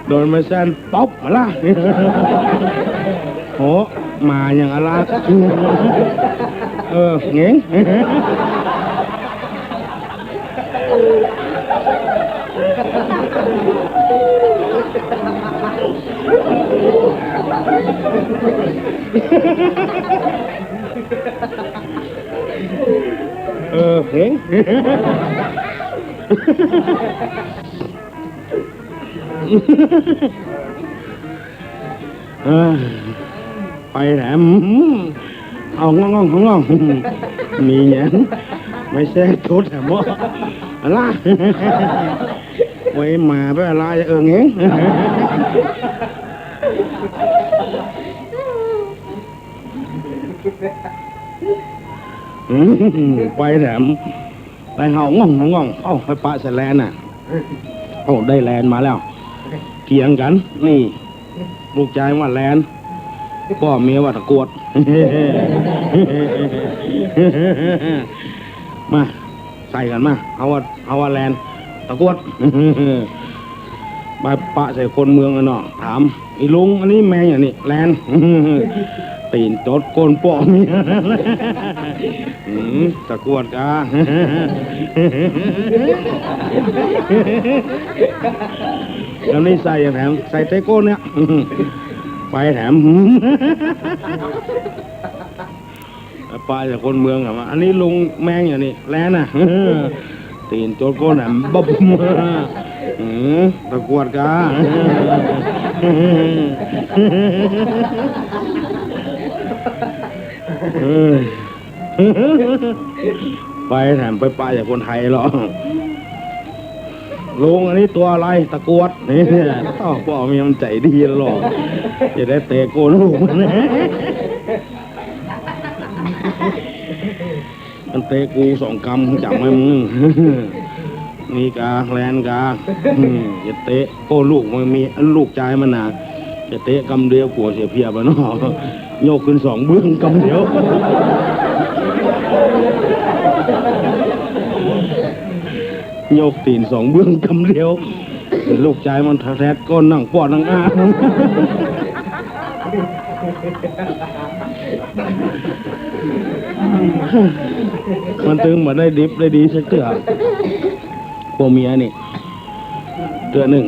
โดนมาแซ่ป๊อบมาละโหมาอย่างอะไรเงี้ยเฮ้ยไปแถมเอาง่องมีเงี้ยไม่ใช่ชุดแถมว่าอะไรไว้มาไปอะไรเงี้ยไปแถมไปเห่าง่องไปปะใส่แลนน่ะได้แลนมาแล้วเกี่ยงกันนี่ลูกชายว่าแลนพ่อเมียว่าตะกวดมาใส่กันมาเอาว่าแลนตะกวดไปปะใส่คนเมืองเนาะถามอีลุงอันนี้แม่อย่างนี้แลนตีนจดโกนป่อมีตะกวดกาแล้วนี่ใส่อย่างแถมใส่เตโก้เนี่ยไปแถมไปจากคนเมืองอะอันนี้ลุงแมงอย่างนี้แลนน่ะตีนจดโกนแหมบ๊อบตะกวดกาไปแถมไปปลาจากคนไทยหรอลุงอันนี้ตัวอะไรตะกวดนี่พ่อมีมันใจดีหรอกจะได้เตะโกนลูกมันเตะกู2 กำจับไม่มึงนี่กาแลนกาจะเตะโกนลูกมันมีลูกใจมันน่ะจะเตะกำเดียวกลัวเสียเพียบแล้วเนาะโยกขึ้น2 เบื้องกำเดียวโยกตีน2 เบื้องกำเดียวลูกชายมันแท้ก้นนั่งปอดนั่งอ้ามันตึงมาได้ดิบได้ดีสักเถื่อพวกเมียนี่เถื่อ 1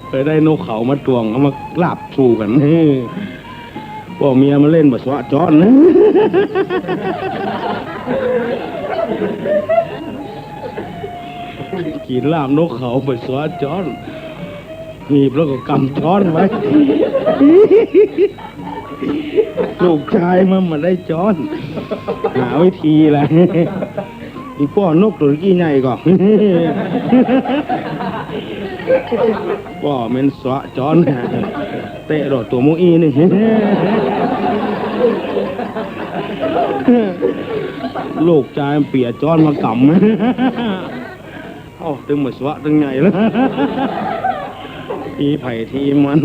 เคยได้นกเขามาตวงเอามาลาบสู้กันพวกเมียมาเล่นแบบสวะจอนนะกินลาบนกเขาแบบสวะจอนหนีบแล้วก็กำช้อนไว้ลูกชายมันมาได้ช้อนหาวิธีแหละอีป้อนกตัวกี้ใหญ่ก่อนป้อเป็นสวะจอนเตะโดดตัวมุอีนี่ลูกชายเปียจอนมากำตึงมาสวะตึงใหญ่แล้วทีไผ่ทีมัน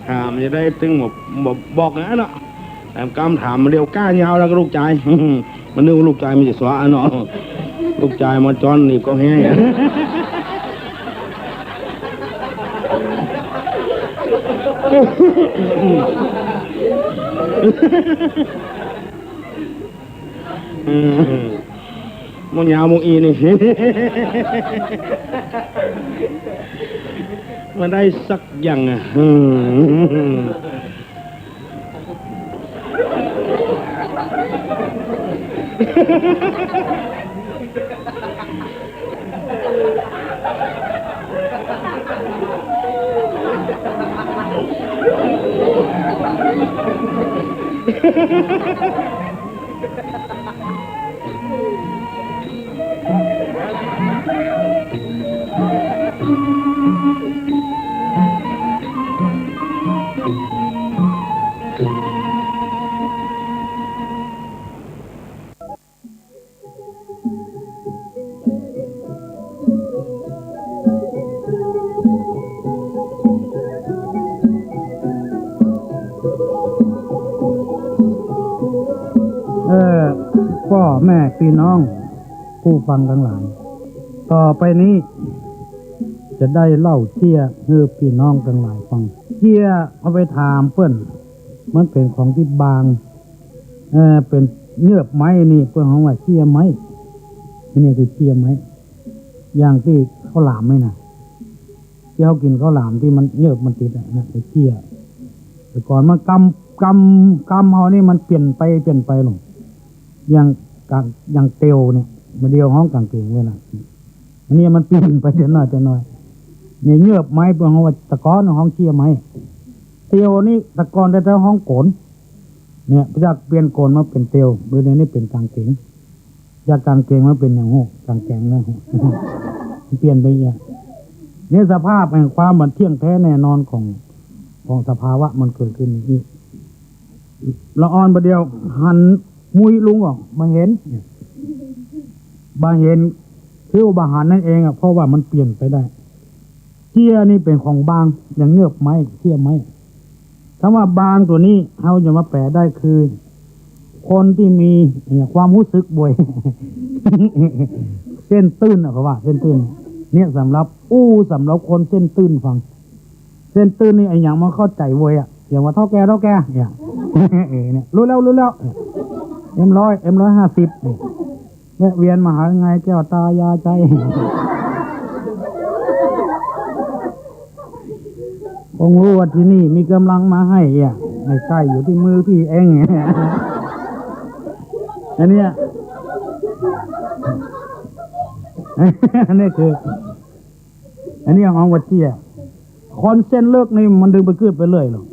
หามจะได้ตึงบอกนะเนาะ แอมกำถามมาเร็วก้ายาวแล้วก็ลูกใจ มันนึกว่าลูกใจมันจะสวะเนาะลูกใจมาจอนนี่ก็แห้งมองยาวมองอีนี่ มันได้สักอย่างอ่ะพ่อแม่พี่น้องผู้ฟังทั้งหลายต่อไปนี้จะได้เล่าเชี่ยให้พี่น้องทั้งหลายฟังเชี่ยเอาไปถามเปิ้นมันเป็นของที่บางเป็นเยือบไม้นี่เปิ้นของว่าเชี่ยไม้นี่คือเชี่ยไม้อย่างที่ข้าวหลามไหมนะที่เขากินข้าวหลามที่มันเยือบมันติดนะไอ้เชี่ยแต่ก่อนมันกำเขานี่มันเปลี่ยนไปลงอย่างเตียวเนี่ยมาเดียวห้องกางเกงไว้นะอันนี้มันเปลี่ยนไปจะน้อยเนี่ยเยือบไม้เป็นห้องว่าตะกอนห้องเชี่ยไม้เตียวนี่ตะกอนแต่ห้องโกนเนี่ยจากเปลี่ยนโกนมาเป็นเตียวโดยในนี้เป็นกางเกงจากกางเกงมาเป็นอย่างโหกางแกงนะเปลี่ยนไปเนี่ยสภาพแห่งความมันเที่ยงแท้แน่นอนของสภาวะมันเกิดขึ้นอย่างนี้ละอ่อนประเดียวหันมุยลุงออกมาเห็นคือว่าหันนั่นเองเพราะว่ามันเปลี่ยนไปได้เชี่ยนี่เป็นของบางอย่างเงือบไม้เชี่ยไม้คำว่าบางตัวนี้เราจะมาแปลได้คือคนที่มีความรู้สึกบ่อย เส้นตื้นเพราะว่าเส้นตื้นเนี่ยสำหรับคนเส้นตื้นฟังเส้นตื้นนี่ไอ้อย่างมาเข้าใจบ่อยอย่างว่าเท่าแก่เนี่ย เนี่ยรู้แล้วM150นี่แวะเวียนมาหาไงแก้วตายาใจ คงรู้ว่าที่นี่มีกำลังมาให้ไม่ใช่อยู่ที่มือพี่เองอันนี้อันนี้คืออันนี้ของวัดเจียคนเส้นเลิกนี่มันดึงไปขึ้นไปเลยหรอก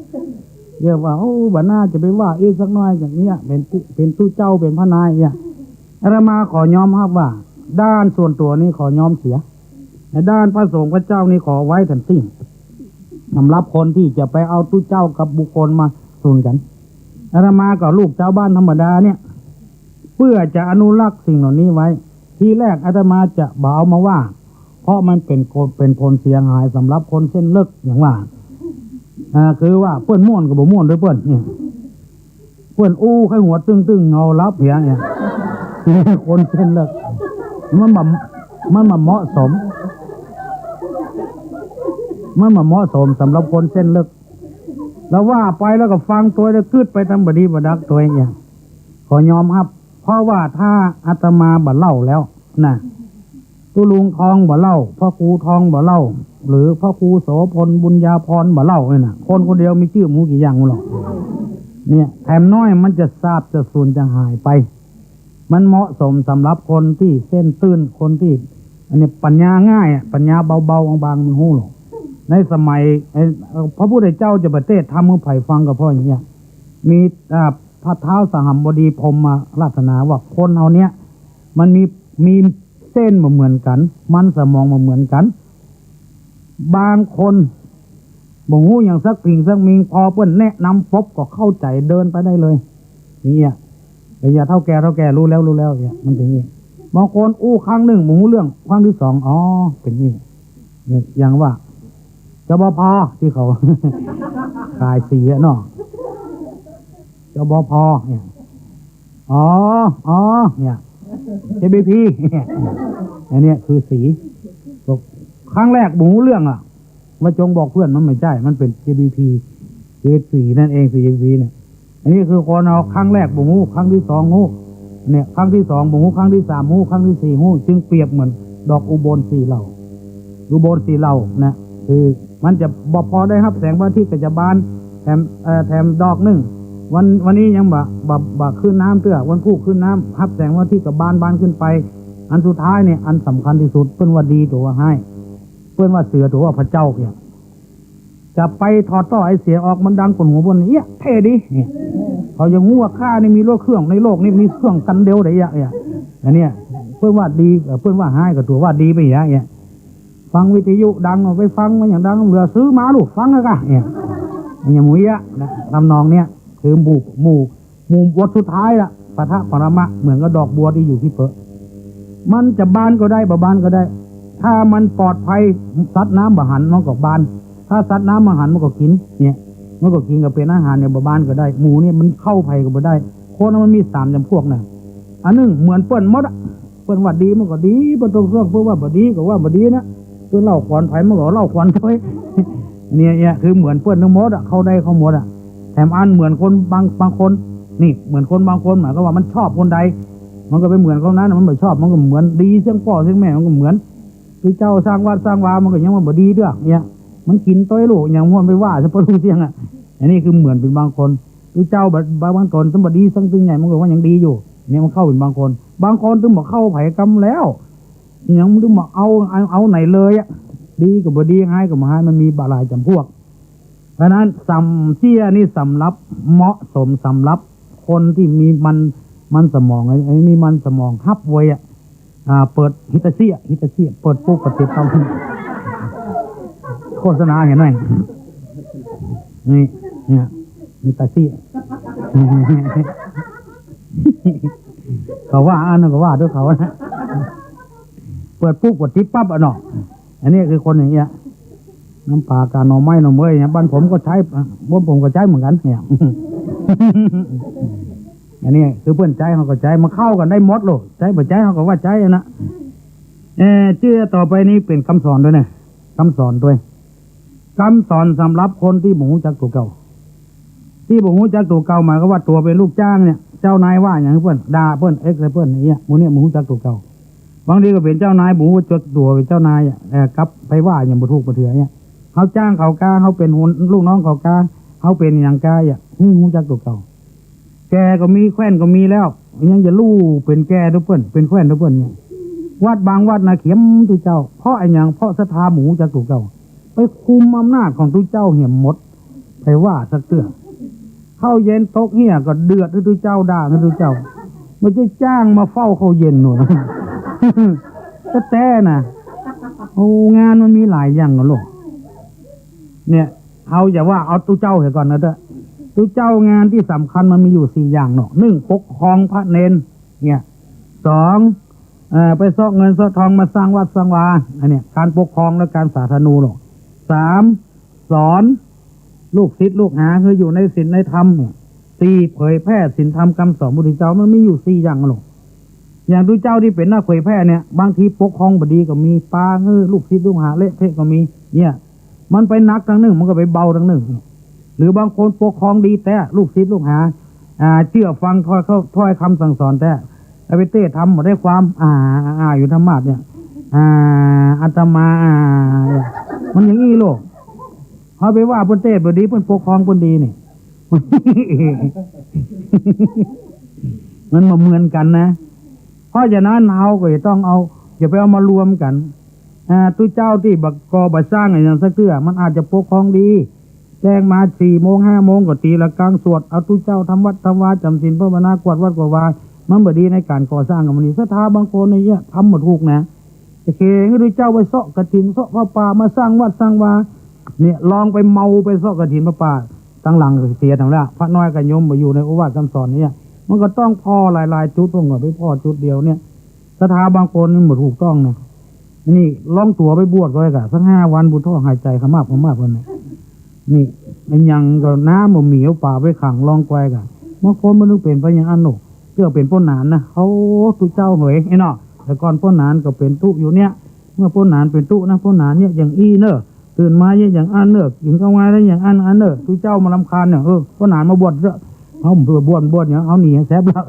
เรียกว่าโอ้บ้าน่าจะไปว่าอีกสักน้อยอย่างเนี้ยเป็นตู้เจ้าเป็นพระนายอาตมาขอยอมรับว่าด้านส่วนตัวนี้ขอยอมเสียในด้านพระสงฆ์พระเจ้านี่ขอไว้ทันสิ้นสำหรับคนที่จะไปเอาตู้เจ้ากับบุคคลมาสูนกันอาตมากับลูกเจ้าบ้านธรรมดาเนี่ยเพื่อจะอนุรักษ์สิ่งเหล่านี้ไว้ทีแรกอาตมาจะบ่เอามาว่าเพราะมันเป็นผลเสียหายสำหรับคนเส้นเลิกอย่างว่าคือว่าเพื่อนม่วนกับบ่ม่วนด้วยเพื่อนเนี่ยเพื่อนอู้ไข้หัวตึงเงาลับเนี่ยคนเส้นเลิกมันมาเหมาะสมสำหรับคนเส้นเลิกแล้วว่าไปแล้วก็ฟังตัวแล้วคืดไปทำบดีบดักตัวเนี่ยขอยอมครับเพราะว่าถ้าอาตมาบ่เล่าแล้วนะตุลุงทองบ่เล่าพ่อครูทองบ่เล่าหรือพ่อครูโสพลบุญญาพรบ่เล่าเนี่ยนะคนคนเดียวมีชื่อหมูกี่อย่างหรอกเนี่ยแถมน้อยมันจะทราบจะสูญจะหายไปมันเหมาะสมสำหรับคนที่เส้นตื้นคนที่อันนี้ปัญญาง่ายปัญญาเบาๆบางๆมันหู้หรอกในสมัยพระพุทธเจ้าจะประเทศทำมือไผ่ฟังกับพ่ออย่างเงี้ยมีพระเท้าสหัมบดีพรหมมาราธนาว่าคนเอาเนี้ยมันมีเส้นมาเหมือนกันมันสมองมาเหมือนกันบางคนบ่ฮู้อย่างสักสิ่งสักมิงพอเปิ้นแนะนำปุ๊บก็เข้าใจเดินไปได้เลยอย่างเงี้ยแต่อย่าเท่าแก่รู้แล้วเนี่ยมันเป็นอย่างนี้บางคนอู้ครั้งหนึ่งบ่ฮู้เรื่องครั้งที่สองอ๋อเป็นนี่เนี่ยอย่างว่าจบพที่เขา ขายสีเนาะ จบพเนี่ยอ๋อเนี่ย JBP อันนี้คือสีครั้งแรกหมูเรื่องว่าจงบอกเพื่อนมันไม่ใช่มันเป็น JBP คือสีนั่นเองสี JBP เนี่ยอันนี้คือคนเอาครั้งแรกหมูครั้งที่สองหูเนี่ยครั้งที่สองหมูครั้งที่สามหูครั้งที่สี่หูจึงเปรียบเหมือนดอกอุบลสีเหล่าอุบลสีเหล่านะคือมันจะบอกพอได้ครับแสงพระอาทิตย์ก็จะบานแถมดอกหนึ่งวันนี้ยังบ่ขึ้นน้ำเตื้อวันพุธขึ้นน้ำรับแสงพระอาทิตย์กับบานขึ้นไปอันสุดท้ายเนี่ยอันสำคัญที่สุดเพื่อนว่าดีตัวว่าให้เพื่อนว่าเสือตัวว่าพระเจ้าเนี่ยจะไปถอดต่อไอเสียออกมันดังกว่าหัวบนเนี่ยเท่ดิเนี่ยเขายังงูว่าข้านี่มีรถเครื่องในโลกนี่มีเครื่องกันเดียวได้ยังเนี่ยอันเนี้ยเพื่อนว่าดีเพื่อนว่าให้กับตัวว่าดีไปอย่างเงี้ยฟังวิทยุดังไปฟังมันอย่างดังเหลือซื้อมาลูกฟังแล้วกันเนี่ยอย่างหมูยะนะทำนองเนี้ยคือหมู่บทสุดท้ายละปะทะปรมะเหมือนกับดอกบัวที่อยู่ที่เปอะมันจะบานก็ได้บานก็ได้ถ้ามันปลอดภัยซัดน้ำบะหันมันก็บานถ้าซัดน้ำบะหันมันก็กินเนี่ยมันก็กินกับเป็นอาหารเนี่ยบานก็ได้หมูเนี่ยมันเข้าไผ่ก็บ่ได้โคนมันมี3จำพวกน่ะอันนึงเหมือนเปิ้นมดเปิ้นว่าดีมันก็ดีบ่ต้องเรื่องเพิ่นว่าบ่ดีก็ว่าบ่ดีนะเปิ้นเล่าขวัญไผ่มันก็เล่าขวัญด้วยเนี่ยคือเหมือนเปิ้นทั้งหมดเข้าได้เข้าหมดแถมอันเหมือนคนบางคนนี่เหมือนคนบางคนหมายก็ว่ามันชอบคนใดมันก็ไปเหมือนคนนั้นมันไม่ชอบมันก็เหมือนดีเสียงพ่อเสียงแม่มันก็เหมือนที่เจ้าสร้างวัดสร้างวามันก็ยังว่าบ่ดีด้วยเนี่ยมันกินต้อยลูกอย่างมันไปว่าจะประตูเสียงอันนี้คือเหมือนเป็นบางคนที่เจ้าบางตนสมบัติดีสังตึงใหญ่มันก็ว่ายังดีอยู่เนี่ยมันเข้าเป็นบางคนถึงบอกเข้าไผ่กรรมแล้วยังมันถึงบอกเอาไหนเลยดีกับบ่ดีให้กับบ่ให้มันมีบาลายจำพวกเพราะนั้นสำเชี่ยนี่สำหรับเหมาะสมสำหรับคนที่มีมันสมองมีมันสมองฮับไว้เปิดฮิตาเซียเปิดปุ๊บก็ติดตามโฆษณาเห็นไหมนี่เนี่ยฮิตาเซียเขาว่าอันนั้นก็ว่าด้วยเขานะเปิดปุ๊บกดติดปั๊บเนาะอันนี้คือคนอย่างเงี้ยน้ำปลากาหน่อไม้หน่อเมยเนี่ยบ้านผมก็ใช้ผมก็ใช้เหมือนกันเนี่ยอันนี้คือเพื่อนใจเขาก็ใจมาเข้ากันได้หมดโลกใจบ่ใจเขาก็ว่าใจนะเชื่อต่อไปนี้เป็นคำสอนด้วยนะคำสอนด้วยคำสอนสำหรับคนที่บ่ฮู้จักตัวเก่าที่บ่ฮู้จักตัวเก่าหมายก็ว่าตัวเป็นลูกจ้างเนี่ยเจ้านายว่าอย่างเพื่อนด่าเพื่อนเพื่อนอย่างเงี้ยหมู่เนี่ยบ่ฮู้จักตัวเก่าบางทีก็เป็นเจ้านายบ่ฮู้จักตัวเป็นเจ้านายกลับไปว่าอย่างบ่ถูกบ่เถื่อเนี่ยเขาจ้างเขากาเขาเป็นลูกน้องเขากาเขาเป็นอย่างกาฮู้จักตัวเก่าแกก็มีแคว้นก็มีแล้วยังจะลู่เป็นแกทุกเปิ้นเป็นแคว้นทุกเปิ้นเนี่ยวัดบางวัดนาเข็มตุเจ้าเพราะไอ้หยังเพราะศรัทธาหมูจากตุเก่าไปคุมอำนาจของตุเจ้าเหี่ยมหมดไปว่าสักเตื้อเข้าเย็นตกเหี้ยก็เดือดตุเจ้าด่าตุเจ้ามันจะจ้างมาเฝ้าเข้าเย็นหนูก็แต่น่ะโอ้งานมันมีหลายอย่างนะลูกเนี่ยเอาอย่าว่าเอาตุเจ้าเห็นก่อนนะเด้อตุเจ้างานที่สำคัญมันมีอยู่4อย่างเนาะ1ปกครองพระเนนเนี่ย2ไปซอกเงินซอกทองมาสร้างวัดสร้างวาอันเนี้ยการปกครองและการสาธนูหรอก3สอนลูกศิษย์ลูกหาคืออยู่ในศีลในธรรมเนี่ย4เผยแพร่ศีลธรรมคำสอนพระพุทธเจ้ามันมีอยู่4อย่างหรอกอย่างตุเจ้าที่เป็นหน้าเผยแพร่เนี่ยบางทีปกครองบดีก็มีปาลูกศิษย์ลูกหาเละเทะก็มีเนี่ยมันไปนักทางหนึ่งมันก็ไปเบาทางหนึ่งหรือบางคนปกครองดีแต่ลูกศิษย์ลูกหาเชื่อฟังถ้อยคำสั่งสอนแต่ไปเต้ทำหมดได้ความอยู่ธรรมะเนี่ยอาตมามันอย่างนี้โลกเขาไปว่าเพิ่นเต้บ่ดีเพิ่นปกครองเพิ่นดีนี่ มันมาเหมือนกันนะเพราะฉะนั้นเราก็ต้องเอาอย่าไปเอามารวมกันตุเจ้าที่บักกอบัสร้างอย่างสักเตื้อมันอาจจะปกครองดีแจ้งมา4 โมง 5 โมงก็ตีละกลางสวดเอาตุเจ้าทำวัดทำวาจำศีลภาวนา กวดวัดกวดวามันบ่ดีในการก่อสร้างกับมันนี่ศรัทธาบางคนเนี่ยทำหมดถูกนะโอเคให้ตุเจ้าไปเสาะกฐินเสาะพระป่ามาสร้างวัดสร้างวาเนี่ยลองไปเมาไปเสาะกฐินพระป่าตั้งหลังเสียทั้งแล้วพระน้อยกับโยมมาอยู่ในโอวาทคำสอนเนี่ยมันก็ต้องพอหลายๆจุดต้องไปพอจุดเดียวเนี่ยศรัทธาบางคนมันหมดถูกต้องนะนี่ล่องตัวไปบวชก็ได้กะสัก5 วันบุญท่อหายใจขมาบคนนะนี่มันยังก็น้ำบ่เหมียวป่าไปขังล่องแควกะ บางคนมันนึกเป็นไปอย่างอันหนูเพื่อเป็นป้นหนานนะเขาตุเจ้าเหยไอ้เนาะแต่ก่อนป้นหนานก็เป็นตุอยู่เนี่ยเมื่อป้นหนานเป็นตุนะป้นหนานเนี่ยอย่างอีเนอะตื่นมาเนี่ยอย่างอันเนอะกินข้าวงานแล้วอย่างอันเนอะตุเจ้ามาลำคาญเนี่ยป้นหนานมาบวชเถอะเขาเบื่อบวชเนี่ยเอาหนีแซบแล้ว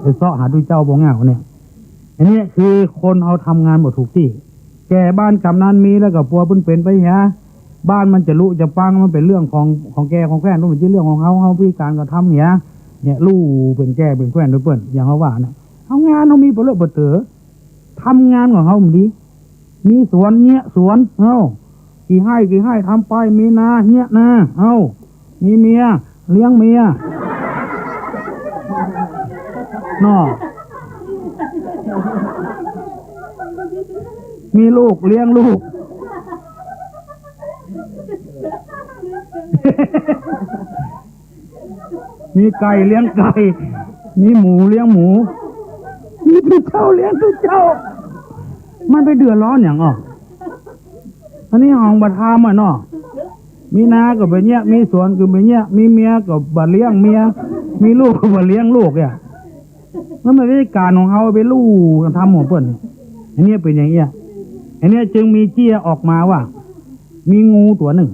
ไปเสาะหาตุเจ้าบ่งเหงาเนี่ยอันนี้คือคนเอาทำงานหมดถูกที่แก่บ้านกำนันมีแล้วก็ปัวเพิ่นเป็นไปฮะบ้านมันจะลุจะปังมันเป็นเรื่องของแกของแฟนมันเป็นเรื่องของเขาพิการก็ทำเนี่ยลู่เป็นแก่เป็นแฟนด้วยเปิ้นอย่างเขาว่านะเอางานเขามีเปลือกเปลือทำงานของเขามีสวนเนี่ยสวนกี่ให้ทำไปมีนาเนี่ยนามีเมียเลี้ยงเมียนอมีลูกเลี้ยงลูก มีไก่เลี้ยงไก่มีหมูเลี้ยงหมูมีตุเจ้าเลี้ยงตุเจ้ามันไปเดือดร้อนอย่างอันนี้ห้องบัตรทามันมีนาก็เป็นเนี้ยมีสวนก็เป็นเนี้ยมีเมียก็บัตรเลี้ยงเมียมีลูกก็บัตรเลี้ยงลูกเนี่ยแล้วมันเป็นการของเขาไปลูกทำของเปิ้ลอันนี้เป็นอย่างเงี้ยอันนี้จึงมีเจี้ยออกมาว่ามีงูตัวหนึ่ง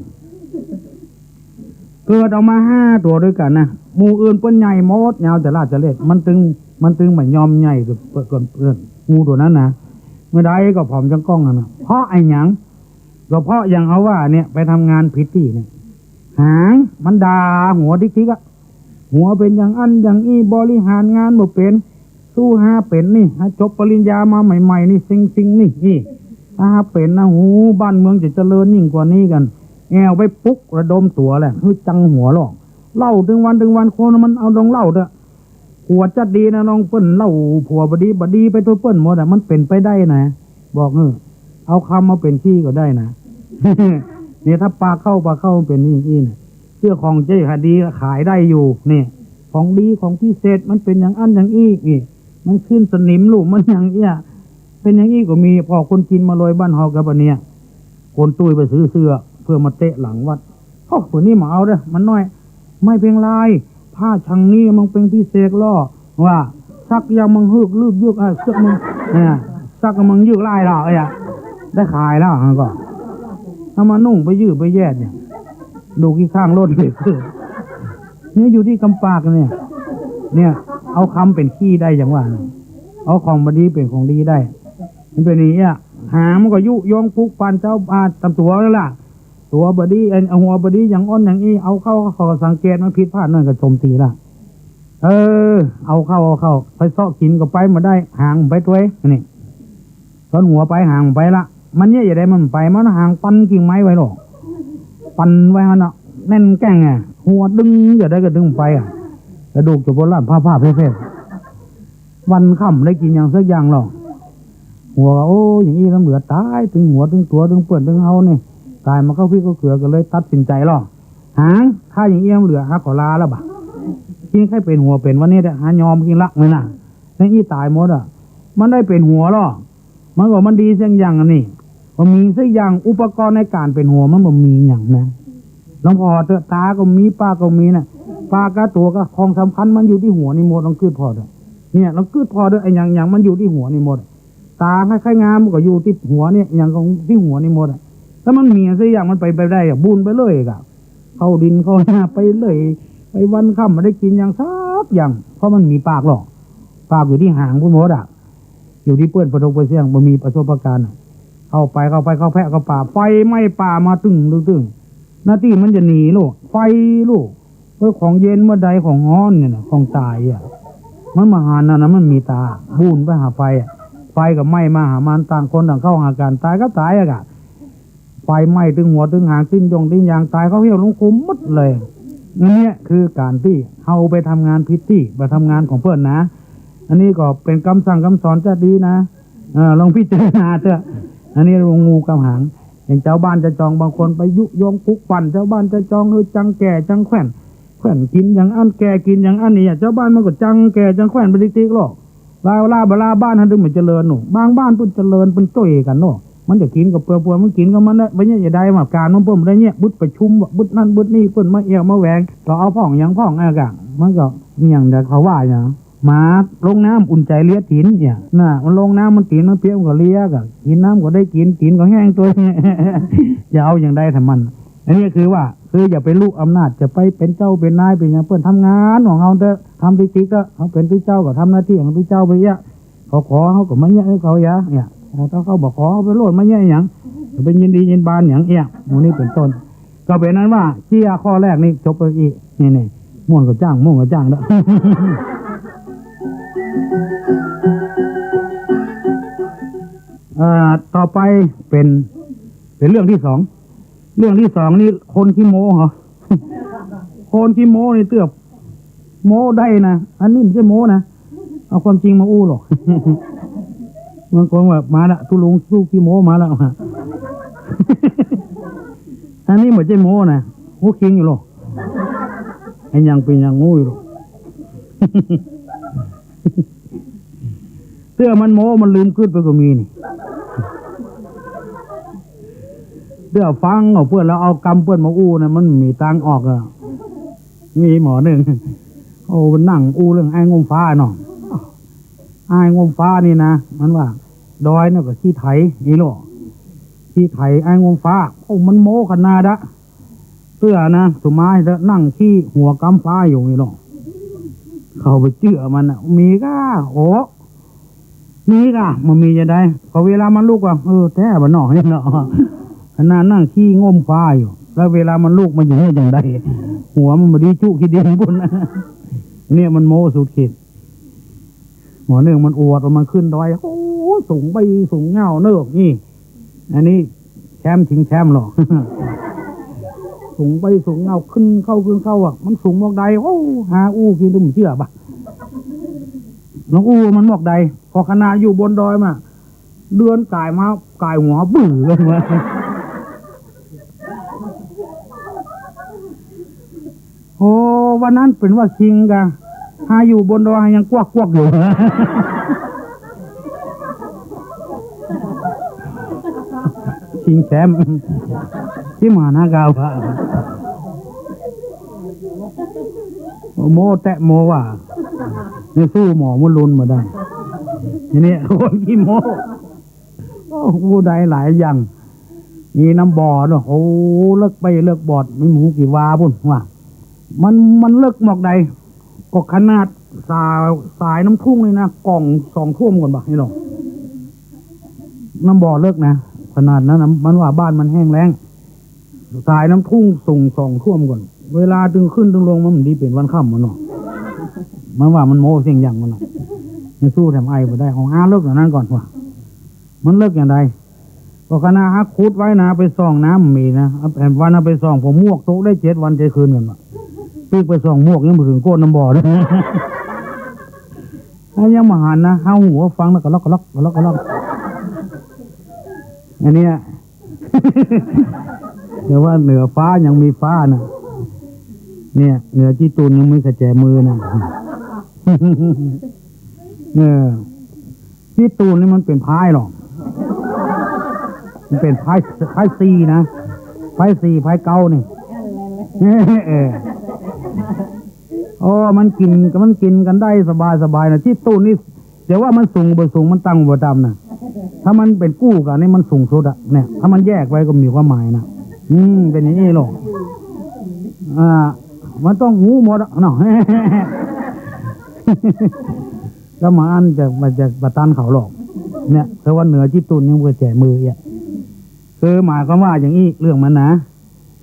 เกิดออกมา5 ตัวด้วยกันนะหมู่อื่นเปิ้นใหญ่มดยาวแต่ลาดจะเล็ดมันตึงเหมือนยอมใหญ่กับเปิ้นงูตัวนั้นนะเมื่อใดก็ผอมจังก้องนะเพราะไอ้หยังก็เพราะอย่างเขาว่าเนี่ยไปทำงานพิธีเนี่ยหางมันด่าหัวดิ๊กๆอะหัวเป็นอย่างอันอย่างอี้บริหารงานบ่เป็นสู้หาเป็นนี่จบปริญญามาใหม่ๆนี่ซิงนี่ถ้าเป็นนะหูบ้านเมืองจะเจริญยิ่งกว่านี้กันแอวไปปุ๊กระดมตัวแหละคือจังหัวหรอกเล่าถึงวันคนมันเอาดองเล่าเด้อหัวจัดดีนะน้องเปิ้นเล่าผัวบดีไปตัวเปิ้นหมดอ่ะมันเป็นไปได้นะบอกเอาคำมาเป็นขี้ก็ได้นะ เนี่ยถ้าปลาเข้าเป็นนี่นะเสื้อของเจ๊คดีขายได้อยู่นี่ของดีของพิเศษมันเป็นอย่างอันอย่างอี้นี่มันขึ้นสนิมลูกมันอย่างเอี้ยเป็นอย่างอี้ก็มีพอคนกินมาลอยบ้านเฮากับอันเนี้ยคนตุ้ยไปซื้อเสื้อเพื่อมาเตะหลังวัดตัวนี้มาเอาเด้อมันน้อยไม่เพียงลายผ้าชังนี้มันเป็นพิเศษล่อว่าซักยังมึงฮึกลึกยึกเสื้อมึงเนี่ยซักมึงยึกลายล่ะได้ขายแล้วก็ถ้ามานุ่งไปยืดไปแย่เนี่ยดูที่ข้างรถเลยเนี่ยอยู่ที่กำปากเนี่ยเอาคำเป็นขี้ได้อย่างว่าเอาของบดีเป็นของดีได้มันเป็นอย่างนี้หามันก็ยุยงพุกปันเจ้าตำตัวแล้วล่ะตัวบดีเอาหัวบดีอย่างอ้อนอย่างอี้เอาเข้าสังเกตมันผิดพลาดนั่นก็โจมตีละเอาเข้าไปซอกกินก็ไปมาได้ห่างไปตัวนี่ตอนหัวไปห่างไปละมันเนี่ยอย่าได้มันไปมันห่างปันกิ่งไม้ไว้หรอกปันไว้ฮะเนาะแน่นแก้งหัวดึงอย่าได้ก็ดึงไปกระดูกจะโบราณผ้าเพ่วันค่ำได้กินอย่างสักอย่างหรอกหัวอย่างนี้ต้องเหลือตายถึงหัวถึงตัวถึงเปื่อนถึงเฮานี่ตายมาเข้าพี่ก็เกลือกันเลยตัดสินใจหรอหางถ้าอย่างเอี้ยมเหลือขอลาแล้วบ่กินแค่เป็นหัวเป็นวันนี้หายอมกินลักเลยนะทั้งอี้ตายหมดมันได้เป็นหัวหรอมันบอกมันดีเสียงอย่างนี่มันมีสักอย่างอุปกรณ์ในการเป็นหัวมันบ่มีอย่างนะหลวงพ่อตาก็มีป้าก็มีนะป้าก็ตัวก็ของสำคัญมันอยู่ที่หัวนี่หมดต้องคืดพอด้วยเนี่ยเราคืดพอด้วยไอ้อย่างมันอยู่ที่หัวนี่หมดตาคล้ายๆงามก็อยู่ที่หัวเนี่ยอย่างของที่หัวนี่หมดถ้ามันมีสักอย่างมันไปได้บุญไปเลยเข้าดินเข้าหน้าไปเลยไปวันค่ำมาได้กินอย่างซักอย่างเพราะมันมีปากหรอกปากอยู่ที่หางพุ่นหมดอยู่ที่เปื้อนประทงประเสียงมันมีประสบการณ์เข้าแพะเข้าป่าไฟไหม้ป่ามาตึงหน้าที่มันจะหนีลูกไฟลูกเมื่อของเย็นเมื่อใดของฮ้อนเนี่ยของตายมันมาหานะมันมีตาบุญไปหาไฟกับไหม้มาหามันต่างคนต่างเข้าหากันตายก็ตายไฟไหม้ถึงหัวถึงหางสิ้นยางตายเขาเหี่ยวลงคุมหมดเลยนี่คือการที่เอาไปทำงานพิธีไปทำงานของเพื่อนนะอันนี้ก็เป็นคำสั่งคำสอนจะดีนะลองพิจารณาเถอะอันนี้งูกำหางอย่างเจ้าบ้านจะจองบางคนไปยุยงปุกปั่นเจ้าบ้านจะจองจังแก่จังแขวนกินอย่างอันแก่กินอย่างอันนี่เจ้าบ้านมันก็จังแก่จังแขวนไปติ๊กหรอกลาบลาบ้านท่านดึงเหมือนเจริญหนูบางบ้านเพิ่นเจริญเป็นตัวเอกันเนาะมันจะกินกับเปลือกมันกินกับมันได้ไม่เนี่ยอย่าได้มาการมันเพิ่มได้เนี่ยบุดประชุมบุดนั่นบุดนี่เพิ่นมาเอี่ยวมาแหวงก็เอาพ่องอย่างพ่อง มันก็เมี่ยงแต่เขาว่าอย่างหมาลงน้ำอุ่นใจเลียตีนเนี่ยน่ะมันลงน้ำมันตีนมันเปรี้ยวก็เลียก็กินน้ำก็ได้กินตีนก็แห้งตัว อย่าเอาอย่างใดแต่มัน อันนี้คือว่าคืออย่าไปลูกอำนาจจะไปเป็นเจ้าเป็นนายเป็นอย่างเพื่อนทำงานของเขาเถอะทำติ๊กๆก็เขาเป็นผู้เจ้าก็ทำหน้าที่ของผู้เจ้าไปเยอะเขาขอเขาก็มาเยอะให้เขาเยอะเนี่ยถ้าเขาบอกขอเขาไปโลดมาเยอะอย่างจะเป็นยินดียินบานอย่างหมูนี่เป็นต้นก็เป็นนั้นว่าเชี่ยข้อแรกนี่จบไปอีกนี่ม่วนก็จ้างม่วนก็จ้างแล้ว ต่อไปเป็นเรื่องที่สองเรื่องที่สองนี่คนขี้โม้เหรอ คนขี้โม้นี่เตือบโม้ได้นะอันนี้ไม่ใช่โม้นะเอาความจริงมาอู้หรอก บางคนแบบมาละทุลุงสู้ขี้โม้มาแล้ว อันนี้ไม่ใช่โม้นะโม้คิงอยู่หรอกไอ้ยังเป็นยังงูอยู่หรอก เสื้อมันโม้มันลืมขึ้นไปก็มีนี่เสื้อฟังเอาเพื่อนแล้วเอากำเพื่อนมาอู้นะมันมีตังออกอ่ะมีหมอหนึ่งโอ้มันนั่งอู้เรื่องไอ้งมฟ้าเนาะไอ้งมฟ้านี่นะมันว่าดอยเนี่ยก็ขี้ไถนี่หรอขี้ไถไอ้งมฟ้าโอ้มันโม้ขนาดะเสื้อนะสุไม้แล้วนั่งขี้หัวกำฟ้าอยู่นี่หรอเข้าไปเจือมันอ่ะมีก้าโอ้มีก้ามันมีจะได้พอเวลามันลูกว่าแท้บ้านนอกนี่เนาะขนาดนั่งขี้งมฟ้าอยู่แล้วเวลามันลูกมันอยู่อย่างไรหัวมันบดีจุขี้ดินบนเนี่ยมันโม้สุดขีดหัวหนึ่งมันอวดว่ามันขึ้นดอยโอ้สูงไปสูงเงาเนิกนี่อันนี้แชมป์ชิงแชมป์หรอก สูงไปสูงเงาขึ้นเข้าอ่ะมันสูงมอกใดโอ้หาอู้กินดุมเชื่อปะน้องอู้มันมอกใดพอขณะอยู่บนดอยมาเดือนกายหัวบื้อเลยมา โอ้วันนั้นเป็นว่าคิงกะหาอยู่บนดอยยังกวักอยู่ ชิงแชมป์ที่มหานากาวพระโมแตะโมว่าเนี่ยสู้หมอมุลุนมาได้ทีนี้คนขี้โมโอ้ผู้ใดหลายอย่างมีน้ำบ่อเนาะโอ้เลิกไปเลิกบอดมีหมูกี่วาพุ่นว่ามันเลิกหมอกใดก็ขนาดสายน้ำทุ่งเลยนะกล่อง2 ท่วมก่อนบ่ให้หรอกน้ำบ่อเลิกนะขนาดนั้นนะมันว่าบ้านมันแห้งแล้งสายน้ำทุ่งส่ง2 ท่วมก่อนเวลาดึงขึ้นดึงลงมันดีเป็นวันค่ำมันเนาะมันว่ามันโม้เสียงอย่างมันเนาะมันสู้แถมไอ้ไปได้ของเลิกอย่างนั้นก่อนว่ามันเลิกอย่างไรก็คณะฮักคูดไว้นะไปส่องน้ำมีนะวันไปส่องผมมวกโต๊ะได้7 วัน7 คืนกันวะปีกไปส่องมวกยังมาถึงโก้น้ำบ่อเลยถ้ายังมาหันนะห้าหัวฟังแล้วก็ล็อกอันนี้ เดี๋ยวว่าเหนือฟ้ายังมีฟ้านะเนี่ยเหนือจีตูนยังมีกระแจมือนะ จีตูนนี่มันเป็นพายหรอกมันเป็นพายซีนะพายซีพายเก้านี่ โอ้มันกินกันได้สบายนะที่ตู้นี่เดี๋ยวว่ามันสูงบนสูงมันตั้งบนดำนะถ้ามันเป็นกู้กันนี่มันสูงสุดอะเนี่ยถ้ามันแยกไว้ก็มีความหมายนะเป็นอย่างนี้หรอกมันต้องหูหมดเนาะ ก็มาอันจะประตันเขาหรอกเนี่ยแต่ว่าเหนือที่ตุนยังก็แจมืออ่ะคือหมายความว่าอย่างนี้เรื่องมันนะ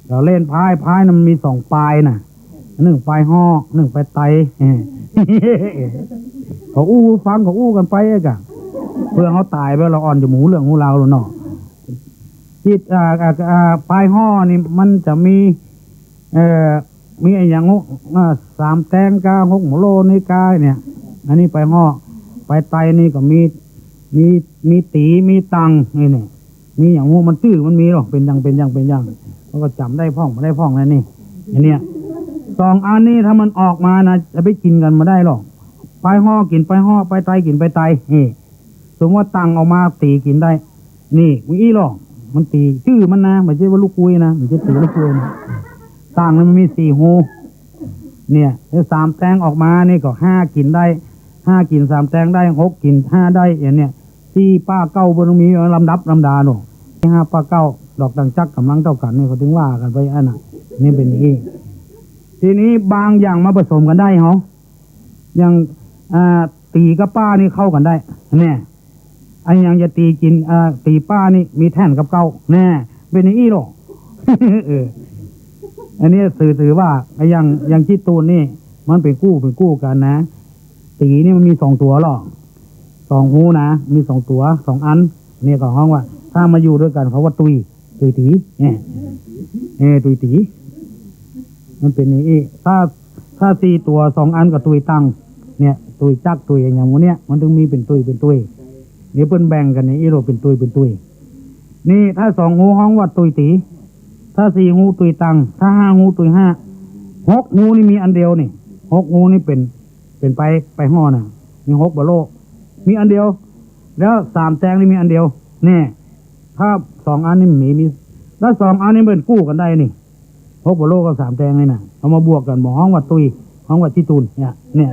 เราเล่นพายนั้นมันมี2 ปลายนะ1 ปลายห่อ1 ปลายไต เขาอู้ฟังเขาอู้กันไปไอ้กะเพื่อเขาตายไปเราอ่อนจะหมูเรื่องของเราหรือเนาะจิตปลายห่อนี่มันจะมีไอ้อย่าง3 แตนกา6 โมโลนี่กาเนี่ยอันนี้ปลายห่อปลายไตนี่ก็มีตีมีตังนี่มีอย่างงูมันตื้อมันมีหรอกเป็นยังเขาก็จำได้พ่องไม่ได้พ่องแล้วนี่อันเนี้ย2 อันนี้ถ้ามันออกมานะจะไปกินกันมาได้หรอกปลายห่อกินปลายห่อปลายไตกินปลายไตนี่สมมติว่าตังออกมาตีกินได้นี่วิหรอกมันตีชื่อมันนะไม่ใช่ว่าลูกกุยนะไม่ใช่ตีลูกกุยนะตังมันมี4 หู เนี่ยสามแตงออกมานี่ก็ห้ากินได้ห้ากินสามแตงได้หกกินห้าได้อย่างเนี้ยที่ป้าเก้าบนมีลำดับลำดาหนูห้าป้าเก้าดอกดังจักกำลังเท่ากันนี่เขาถึงว่ากันไปอันน่ะนี่เป็นอย่างนี้ทีนี้บางอย่างมาผสมกันได้เหรออย่างตีกับป้านี่เข้ากันได้เนี่ยไอ้ยังจะตีกินตีป้านี่มีแท่นกับเก้าแน่เป็นอย่างนี้หรอ อันนี้สื่อว่าไอ้ยังชิดตูนนี่มันเป็นกู้กันนะตีนี่มันมีสองตัวหรอกสองหูนะมีสองตัวสองอันเนี่ยก็ห้องว่าถ้ามาอยู่ด้วยกันเขาว่าตุยตีเนี่ยตุยตีมันเป็นอย่างนี้ถ้าสี่ตัวสองอันกับตุยตังเนี่ยตุยจักตุยอย่างวันเนี้ยมันต้องมีเป็นตุยนี่เปิ้นแบ่งกันนี่อีโรเป็นตุยนี่ถ้าสองหูห้องว่าตุยตีถ้าสี่งูตุยตังถ้าห้างูตุยห้าหกงูนี่มีอันเดียวนี่หกงูนี่เป็นไปห่อน่ะมีหกบะโลมีอันเดียวแล้วสามแตงนี่มีอันเดียวนี่ถ้าสองอันนี่มีแล้วสองอันนี่เป็นกู้กันได้นี่หกบะโลกับสามแตงนี่น่ะเอามาบวกกันหมอห้องวัดตุยห้องวัดชิตูนเนี่ย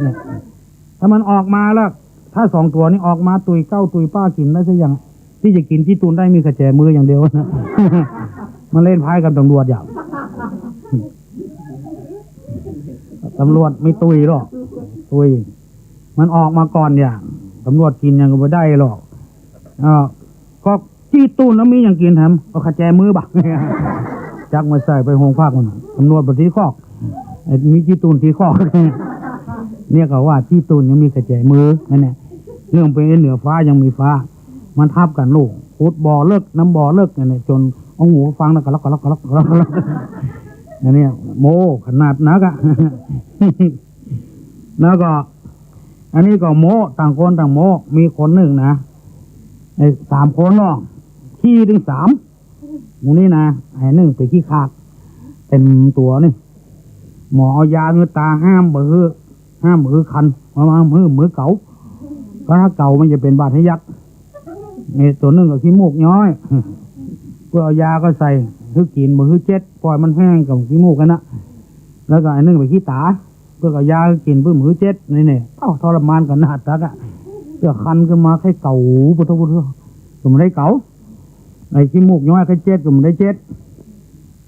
ถ้ามันออกมาแล้วถ้าสองตัวนี้ออกมาตุยเก้าตุยป้ากินได้สักอย่างที่จะกินชิตูนได้มีกระแจมืออย่างเดียวนะ มันเล่นพายกับตำรวจอย่างตำรวจไม่ตุยหรอกตุยมันออกมาก่อนอย่างตำรวจกินยังก็ไม่ได้หรอกก็จี้ตู้นแล้วมีอย่างกินทำก็ขแจมือบัก จักมาใส่ไปโรงพักมันตำรวจบทีคอกมีจี้ตูนทีคอก เนี่ยก็ว่าจี้ตูนยังมีขแจมือนั่นแหละเรื่องไปเหนือฟ้ายังมีฟ้ามันทับกันลูกขุดบ่อเลิกน้ำบ่อเลิกเนี่ยจนเอาหูฟังแล้วก็ล็อกอันนี้โมขนาดนักอะ แล้วก็อันนี้ก็โมต่างคนต่างโมมีคนหนึ่งนะไอ้สามคนหรอกขี้ถึงสามมูนี่นะไอ้หนึ่งไปขี้ขากเต็มตัวนี่หมอเอายาเงือตาห้ามมือคันมามือเก่าก็ถ้าเก่ามันจะเป็นบาดทะยักไอ้ตัวหนึ่งก็ขี้มูกย้อยเพื่อเอายาก็ใส่คือกินมือเจ็ดปล่อยมันแห้งกับขี้มูกกันนะแล้วก็ไอ้หนึ่งไปขี้ตาเพื่อเอายากินเพื่อมือเจ็ดนี่ทรมานกันหนาตักอะเพื่อคันขึ้นมาให้เก่าพุทธก็มันได้เก่าไอ้ขี้มูกย้อยให้เจ็ดก็มันได้เจ็ด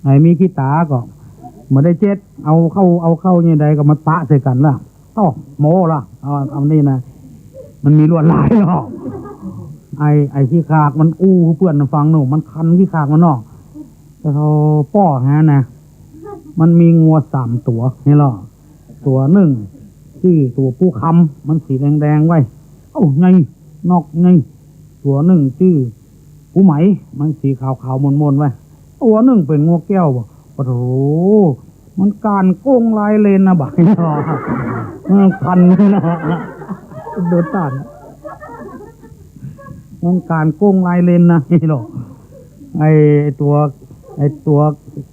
ไอ้มีขี้ตาก็มันได้เจ็ดเอาเข้าเนี่ยใดก็มันปะใส่กันละโมละเอานี่นะมันมีลวดลายหรอกไอ้ขี้ขากมันเพื่อนฟังหนูมันคันขี้ขากมันเนาะแต่เขาป้อฮะนะมันมีงัวสามตัวนี่หรอตัวหนึ่งที่ตัวผู้คำมันสีแดงไว้ไงนอกไงตัวหนึ่งที่ผู้ไหมมันสีขาวมนไว้ตัวหนึ่งเป็นงัวแก้วบ่โอ้โหมันการโก้งลายเลนนะบ่ายมันคันเลยนะเดินต้านมันการโก้งลายเลนนะนี่หรอไอตัว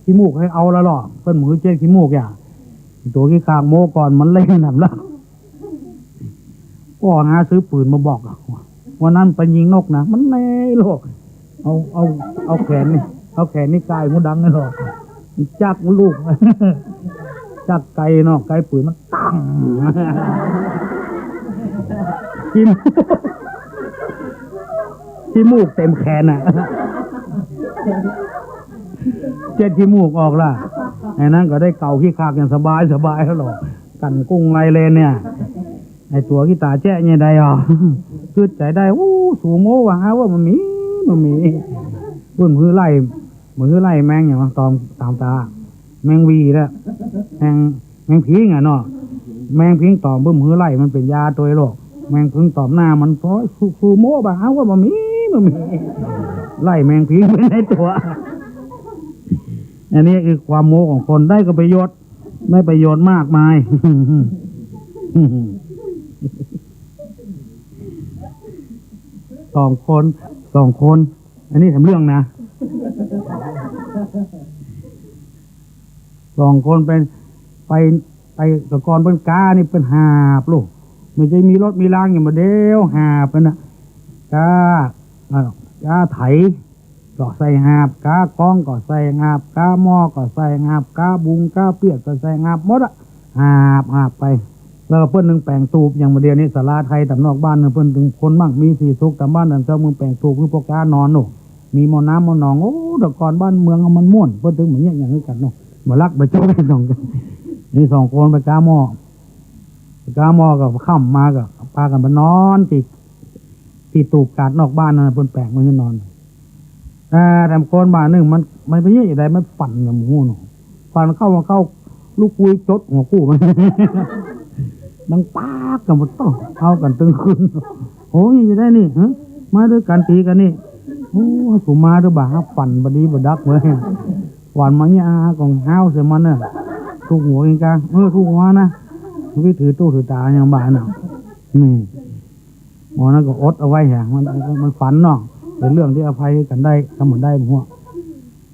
ขี้มูกให้เอาแล้วหรอเพิ่นมือเจ็ดขี้มูกอย่างตัวขี้คางโมก่อนมันเล่นหนำละก็หาซื้อปืนมาบอกวันนั้นไปยิงนกนะมันแน่โลกเอาแขนนี่กายมันดังเลยหรอจักลูก จักไก่เนาะไก่ปืนมันตั้งขี้มูกเต็มแขนอ่ะ เจ็ดขี้มูกออกล่ะไอ้นั้นก็ได้เก่าขี้คากอย่างสบายแล้วหรอกันกุ้งไรเลนเนี่ยไอ้ตัวขี้ตาแจ้เนี่ยได้อ่ะคือใจได้สูโมว่าว่ามันมีรุ่นมือไล่แมงอย่างตอมตามตาแมงวีแล้วแมงพิงอ่ะเนาะแมงพิงตอมเบิ่มมือไล่มันเป็นยาตัวโรคแมงพิงตอมหน้ามันเพราะสูโมว่าว่ามันมีไล่แมงพิงไปในตัวอันนี้คือความโม้ของคนได้ก็ประโยชน์ไม่ประโยชน์มากมาย สองคน อันนี้ทำเรื่องนะสองคนไปตะกอนเป็นกานี่เป็นหาบลูกไม่ใช่มีรถมีรางอย่างมาเดียวหาบเป็นนะกาไถก็ใส่หาบกากองก็ใส่หาบกาหม้อก็ใส่หาบกาบุงกาเปียกก็ใส่หาบหมดอะ หาบไปแล้วก็เพิ่นนึงแปลงตูบอย่างเดียวนี้ศาลาไทยตำนอกบ้านเพิ่นถึงคนมั่งมีสีสุขตำบ้านเจ้าเมืองแปลงตูบคือพวกกานอนโน่มีหม้อน้ำหม้อหนองโอ้แต่ก่อนบ้านเมืองมันม่วนเพิ่นถึงเหมือนอย่างนี้กันเนาะมาลักไปโจ้ไปสองกันนี่สองคนไปกาหม้อกับค่ำมากับพากันไปนอนที่ตูบกาดนอกบ้านนั่นเพิ่นแปลงมันก็นอนแต่คนบ้านนึงมันไปเยอะอะไรมันฝันอย่างหมูเนาะฝันเข้าลูกคุยจดหัวคู่มันดังปากกันหมดต้องเอากันตึงคืนโอ้ยจะได้นี่ฮะมาด้วยกันตีกันนี่โอ้สุมาด้วยบ่าฝันบดีบดักเลยฝันมาเนี่ยของห้าวเสียมันเนี่ยทุกหัวเองกันทุกหัวนะวิถือตู้ถือตาอย่างบ้านเนาะหมอนั่นก็อดเอาไว้ฮะมันฝันเนาะเป็นเรื่องที่อภัยกันได้ทำเหมือนได้หัว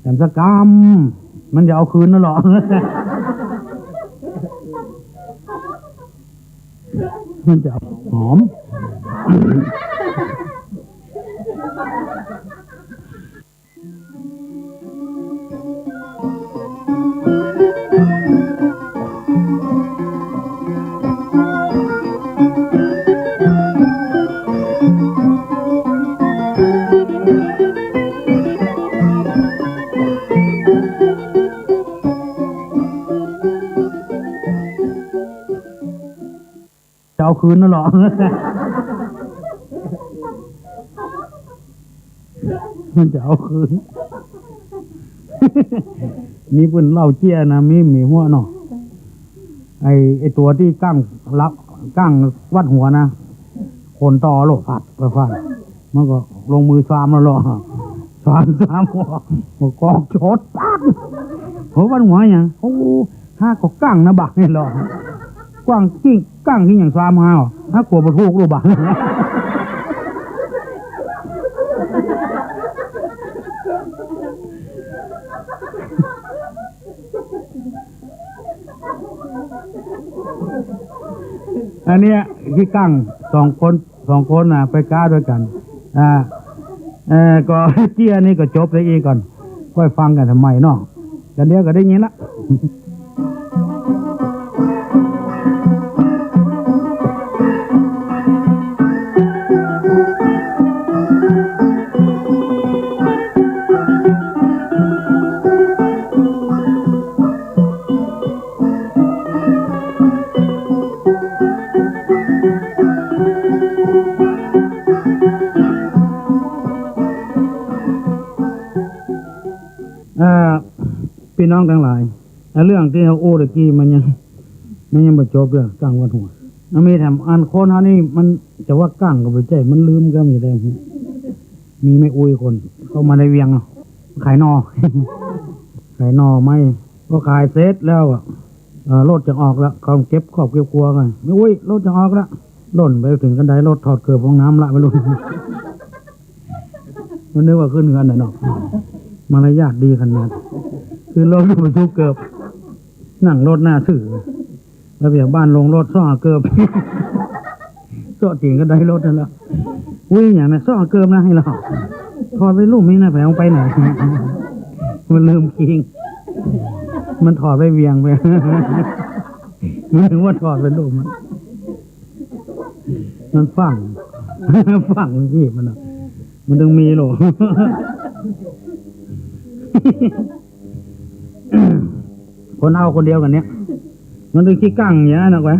แต่สกรรมมันจะเอาคืนนั่นหรอมันจะหอมจะเอาคืนนั่นหรอมันจะเอาคืนนี่เพิ่นเล่าเจี้ยนะมีหัวเนาะไอตัวที่กั้งวัดหัวนะคนต่อโลกอัดไปฟันมันก็ลงมือซ้ำแล้วหรอซ้ำหัวกอกโชดปั๊บโหวัดหัวอย่างโอ้ห้าก็กั้งนะบักนี่หรอกว้างกิ้งกั้งที่อย่างซ้ำห้าวถ้ากลัวประทุกรูบักอันเนี้ยที่กั้งสองคนน่ะไปก้าด้วยกันก็เจี้ยนี่ก็จบเลยอีกก่อนค่อยฟังกันทำไมเนาะกันเดียวก็ได้ยินละพี่น้องทั้งหลายเรื่องที่เขาโอ้ตะกี้มันยังไม่จบเรื่องกั้งวัดหัวมันมีแถมอันโคนเขานี่มันจะว่ากั้งก็ไปใจมันลืมก็มีได้มีไม่อุ้ยคนเข้ามาในเวียงขายนอ ขายนอไม่ก็ขายเสร็จแล้วรถจะออกแล้วเขาเก็บครอบเก็บครัวกันไม่อุ้ยรถจะออกแล้วล่นไปถึงกันไดรถถอดเกือบห้องน้ำละไปลุ้น มันนึกว่าขึ้นเงินน่ะเนาะมารยาทดีขนาดคือรถบรรทุกเกือบนั่งรถหน้าสื่อแล้วเบียบ้านลงรถซ่อเกือบซ่อจริงก็ได้รถนั่นแหละอุ้ยอย่างนั้นซ่อเกือบนะให้เราถอดไปลูกไม่น่าแผงไปไหนมันลืมคิงมันถอดไปเวียงไปไม่รู้ว่าถอดไปลูกมันฝังที่มันต้องมีหรอคนเอาคนเดียวกันเนี้ยมันต้องขี้กั้งอย่างนั้นนะวะ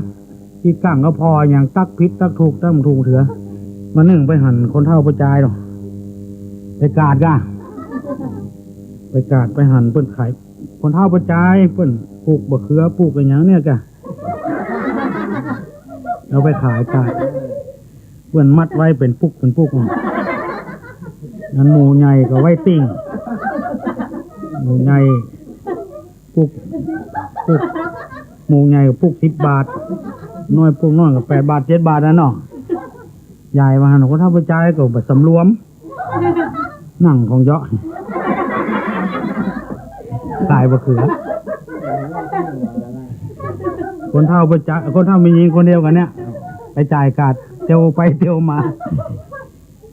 ขี้กั้งก็พออย่างตักพิษตักถูกเถื่อมันนึ่งไปหั่นคนเท่าประจายหรอไปกาดไปหั่นเปิ้นขายคนเท่าประจายเปิ้นปลูกบะเขือปลูกอะไรอย่างเนี้ยกะเอาไปขายกาดเปิ้นมัดไว้เป็นปุกนั้นหมูใหญ่ก็ไว้ติ้งหมูใหญ่ปุกหมูใหญ่กับปุก10 บาทน้อยปุกน้อยกับ8 บาท7 บาทนั่นเนาะใหญ่มาหนูก็เท่าไปใจก็แบบสำรวมนั่งของเยาะตายบะเขือคนเท่าไปจ่ายคนเท่ามีหญิงคนเดียวกันเนี้ยไปจ่ายกาดเตียวไปเตียวมา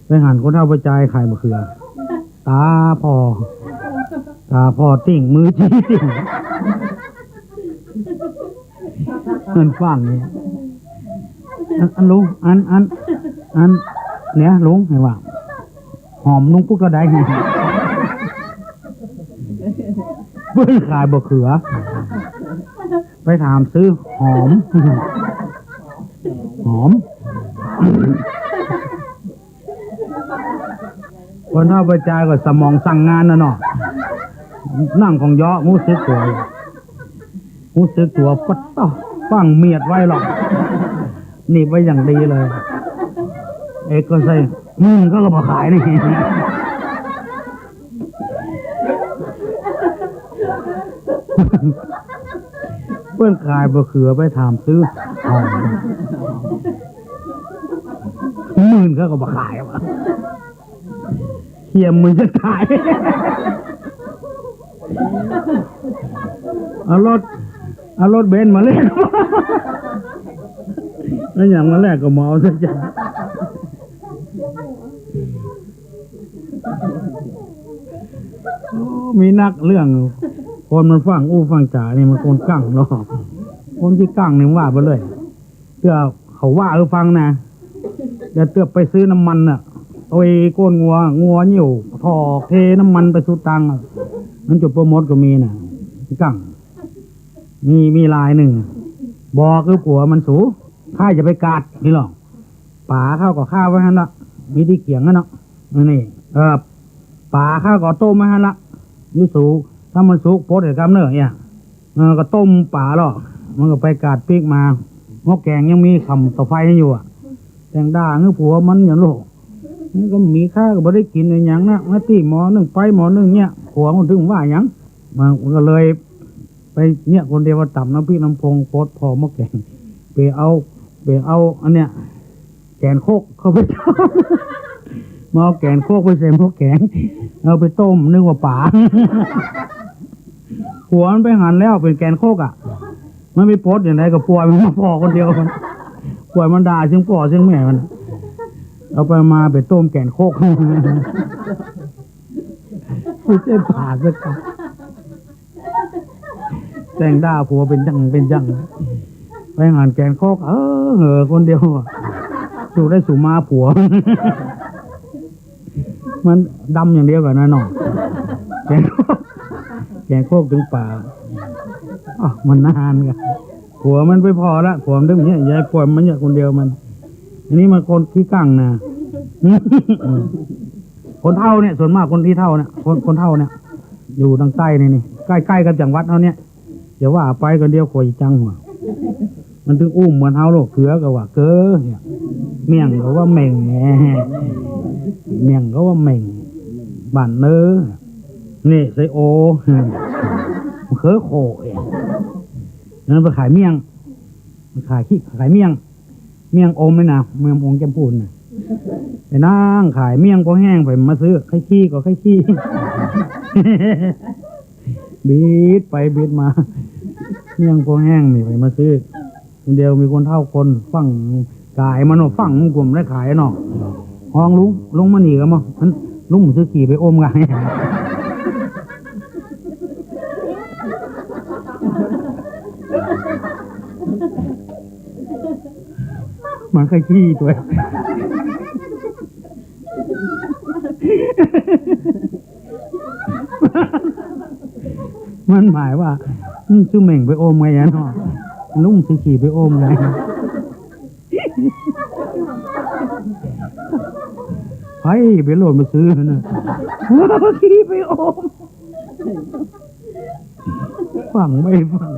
ไปหันคนเท่าไปจ่ายขายบะเขือตาพอติ่งมือจี้ติ่ง มันฟังนี่อันลุงอันเนี่ยลุงให้ว่าหอมลุงปุ๊กก็ได้ไงเพื่อนขายบะเขือไปถามซื้อหอมคนเท่าไปจ่ายก็สมองสั่งงานนะเนาะนั่งของย่อมู้สึกตัวปัดต่อฟังเมียดไว้หรอกนี่ไว้อย่างดีเลยเอกก็ใส่ก็มาขายนี่เพื่อนขายบะเขือไปถามซื้อหอมก็มาขายวะเขียมมึงจะขายเอารถเบนซ์มาเล่นแล้วอย่างมาแรกก็เมาซะจ้ะมีนักเรื่องคนมันฟังฟังจ๋านี่มันคนกั้งเนาะคนที่กั้งเนี่ยว่าไปเลยเพื่อเขาว่าฟังนะเดี๋ยวเตือบไปซื้อน้ำมันน่ะโอ้ยก้นงัวหิ้วถอเทน้ำมันไปสุดตังนั้นจุดโปรโมทก็มีน่ะกั้งมีลายหนึ่งบอกคือผัวมันสูข้าจะไปกัดนี่หรอกป่าข้าวก็ข้าวไว้ฮันละมีที่เกี่ยงกันเนาะนี่ป่าข้าวก็ต้มไว้ฮันละยูสูถ้ามันสุกโพดเดี๋ยวกำเนิดเนี่ยก็ต้มป่าหรอกมันก็ไปกัดปีกมาหม้อแกงยังมีคำต่อไฟอยู่อ่ะแตงด่าคือผัวมันอย่างโลกนี่ก็มีข้าก็ไม่ได้กินอะไรอย่างนะมาตีหมอหนึ่งไปหมอหนึ่งเนี่ยผัวมันถึงว่าอย่างมันก็เลยไปเนี่ยคนเดียวว่าต่ำน้ำพริกน้ำพงโพดพอหม้อแกงไปเอาอันเนี้ยแกนโคกเขาไปต้มมาเอาแกนโคกไปใส่หม้อแกงเอาไปต้มนึกว่าป่าผัวมันไปหันแล้วเป็นแกนโคกอ่ะมันไม่โพดอย่างไรก็ป่วยมันมาพอคนเดียวมันป่วยมันด่าซึ่งป่อซึ่งแม่มันเอาไปมาไปต้มแกนโคกไม่ใช่ป่าสักแต่งด่าผัวเป็นจังไปหันแกนโคกคนเดียวสูได้สูมาผัวมันดำอย่างเดียวกันนะน้องแกงโคกถึงป่ามันนานกันผัวมันไปพอละผัวมันดึงเนี่ยยายป่วยมันเนี่ยคนเดียวมันอันนี้มันคนที่กั้งนะคนเท่าเนี่ยส่วนมากคนที่เท่าเนี่ยคนเท่าเนี่ยอยู่ทางใต้นี่ใกล้ๆกับจังหวัดเท่านี้เดี๋ยวว่าไปกันเดียวข่อยจังหัวมันถึงอุ้มเหมือนเท่าโลกเขือก็ว่าเก้อเนี่ยเมี่ยงเขาว่าเหม่งเมี่ยงเขาว่าเหม่งบ้านเนื้อนี่ไซโอเคอโคนั่นไปขายเมี่ยงขายเมี่ยงอมเลยนะเมี่ยงอมแก้มพูนนะไปนั่งขายเมี่ยงก็แห้งไปมาซื้อไข่ขี้ก็ไข่ขี้บีดไปบีดมาเมี่ยงก็แห้งนี่ไปมาซื้อคนเดียวมีคนเท่าคนฟังกายมันฟังกลุ่มได้ขายเนาะห้องลุงมันหนีกันมั้งลุงซื้อขี่ไปอมกันมันเคยขี้ตัวมันหมายว่าชื่อเหม่งไปอมไงเนาะลุงซื้อขี่ไปอมไงไปโหลดมาซื้อนะขี่ไปอมฝังไม่ฝัง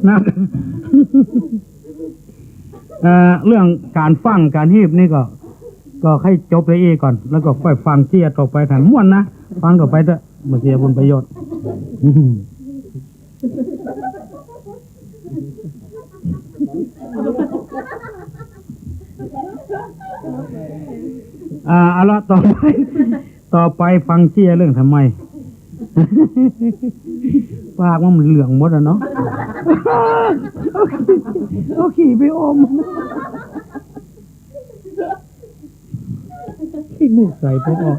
นะเรื่องการฟังการฮีบนี่ก็ให้จบเลยก่อนแล้วก็ค่อยฟังเจียต่อไปถันม่วนนะฟังต่อไปเถอะมาเสียผลประโยชน์เอาละต่อไปฟังเจียเรื่องทำไมปากมันเหลืองหมดอ่ะเนาะโอเคไปอม มูกใส่พวกออก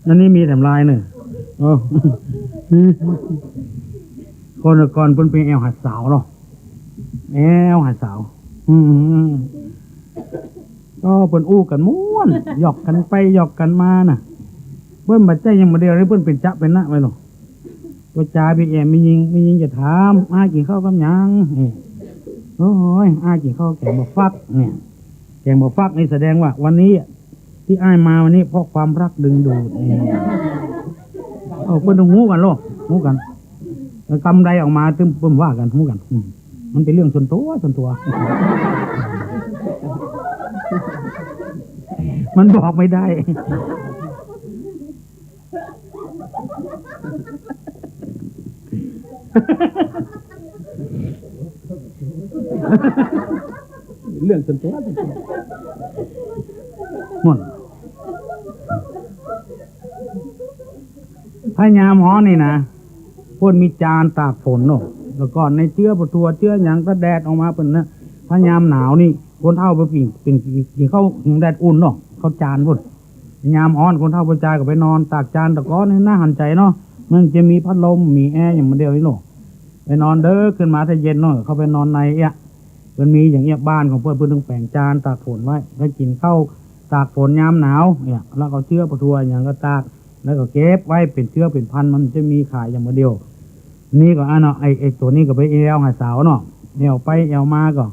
อันนี้มีแต่ลายเนี่ยโอ้คนก่อนเพิ่นเป็นแอวหัดสาวเนาะแอวหัดสาวก็เพิ่นอู้กันม่วนหยอกกันไปหยอกกันมาน่ะเพิ่นบัดใจยังบ่เดียวเลยเพิ่นเป็นจ๊ะเป็นนะไว้เนาะตัวจ่าพี่แอมมียิงจะถามอากินข้าวกับหยังโอ้ยอากินข้าวแกงบ่ฟักเนี่ยแกงบ่ฟักนี่แสดงว่าวันนี้ที่อ้ายมาวันนี้เพราะความรักดึงดูดเพิ่นต้องหูกันโลหูกันกำไรออกมาตึ้มเพิ่นว่ากันหูกันมันเป็นเรื่องส่วนตัวมันบอกไม่ได้เรื่องส่วนตัวหมดพญามฮ้อนี่นะพ่นมีจานตากฝนเนาะแล้วก่อนในเชื้อประทัวเชื้อหยังก็แดดออกมาเป็นนะพญามหนาวนี่คนเท่าไปเป็นเข้าแดดอุ่นเนาะเขาจานพ่นพญามฮ้อนคนเท่าประจายก็ไปนอนตากจานตะก้อนนี่น่าหันใจเนาะมันจะมีพัดลมมีแอร์อย่างมันเดียวนี่เนาะไปนอนเด้อขึ้นมาถ้าเย็นเนาะเขาไปนอนในมันมีอย่างเงี้ยบ้านของเพื่อนต้องแปลงจานตากฝนไว้ให้กินข้าวตากฝนยามหนาวเนี่ยแล้วก็เชื้อประทัวอย่างก็ตากแล้วก็เก็บไว้เป็นเชื้อเป็นพันธุ์มันจะมีขายอย่างเดียวนี่ก็เนาะไอตัวนี้ก็ไปเอวหาสาวเนาะเอวไปเอวมาก็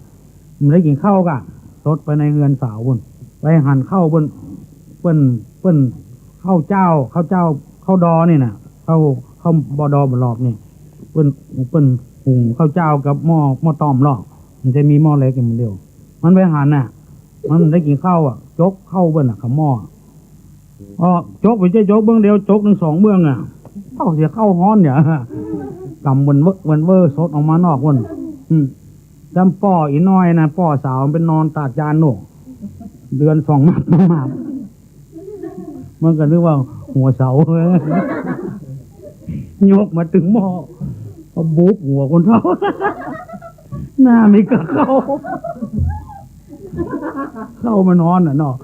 มันได้กินข้าวก็สดไปในเฮือนสาวบนไปหั่นข้าวบนเปิ้นข้าวเจ้าข้าวดอนี่น่ะข้าวบอดอบลอบนี่เปิ้นหุงข้าวเจ้ากับหม้อต้อมลอกมันจะมีหม้อเล็กอย่างเดียวมันไปหั่นน่ะมันได้กินข้าวจกข้าวเบิ้นกับหม้อจกไปเจ๊จกเบื้องเดียวจกหนึ่งสองเบื้องเข้าเสียเข้าฮ้อนเนี่ยกำวันเวอร์สดออกมานอกวันจำป่ออีน้อยนะป่อสาวเป็นนอนตากจานโหนเดือน2 มัดมามันก็นึกว่าหัวเสายกมาถึงหม้อก็บุบหัวคนเท่าหน้ามีกระเข้ามานอนเนาะ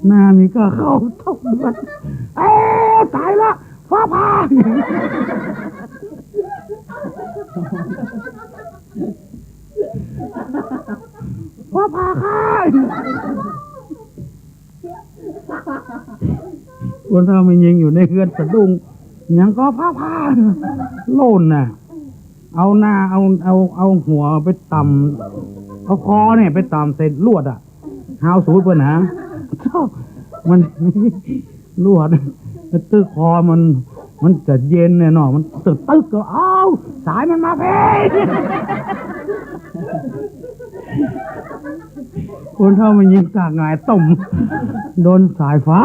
หน้ามีก็เข้าทุกเดือนตายละฟ้าผ่าค่ะคนถ้ามันยิงอยู่ในเฮือนสะดุ้งยังก็ฟ้าผ่าโล่นน่ะเอาหน้าเอาหัวไปต่ำเอาคอเนี่ยไปต่ำเสร็จลวดหาวสูดเพื่อนนะมันลวดตึกคอมันจะเย็นเนี่ยเนาะมันตึกก็สายมันมาเพคนเท่ามันยิงจากหงายต่มโดนสายฟ้า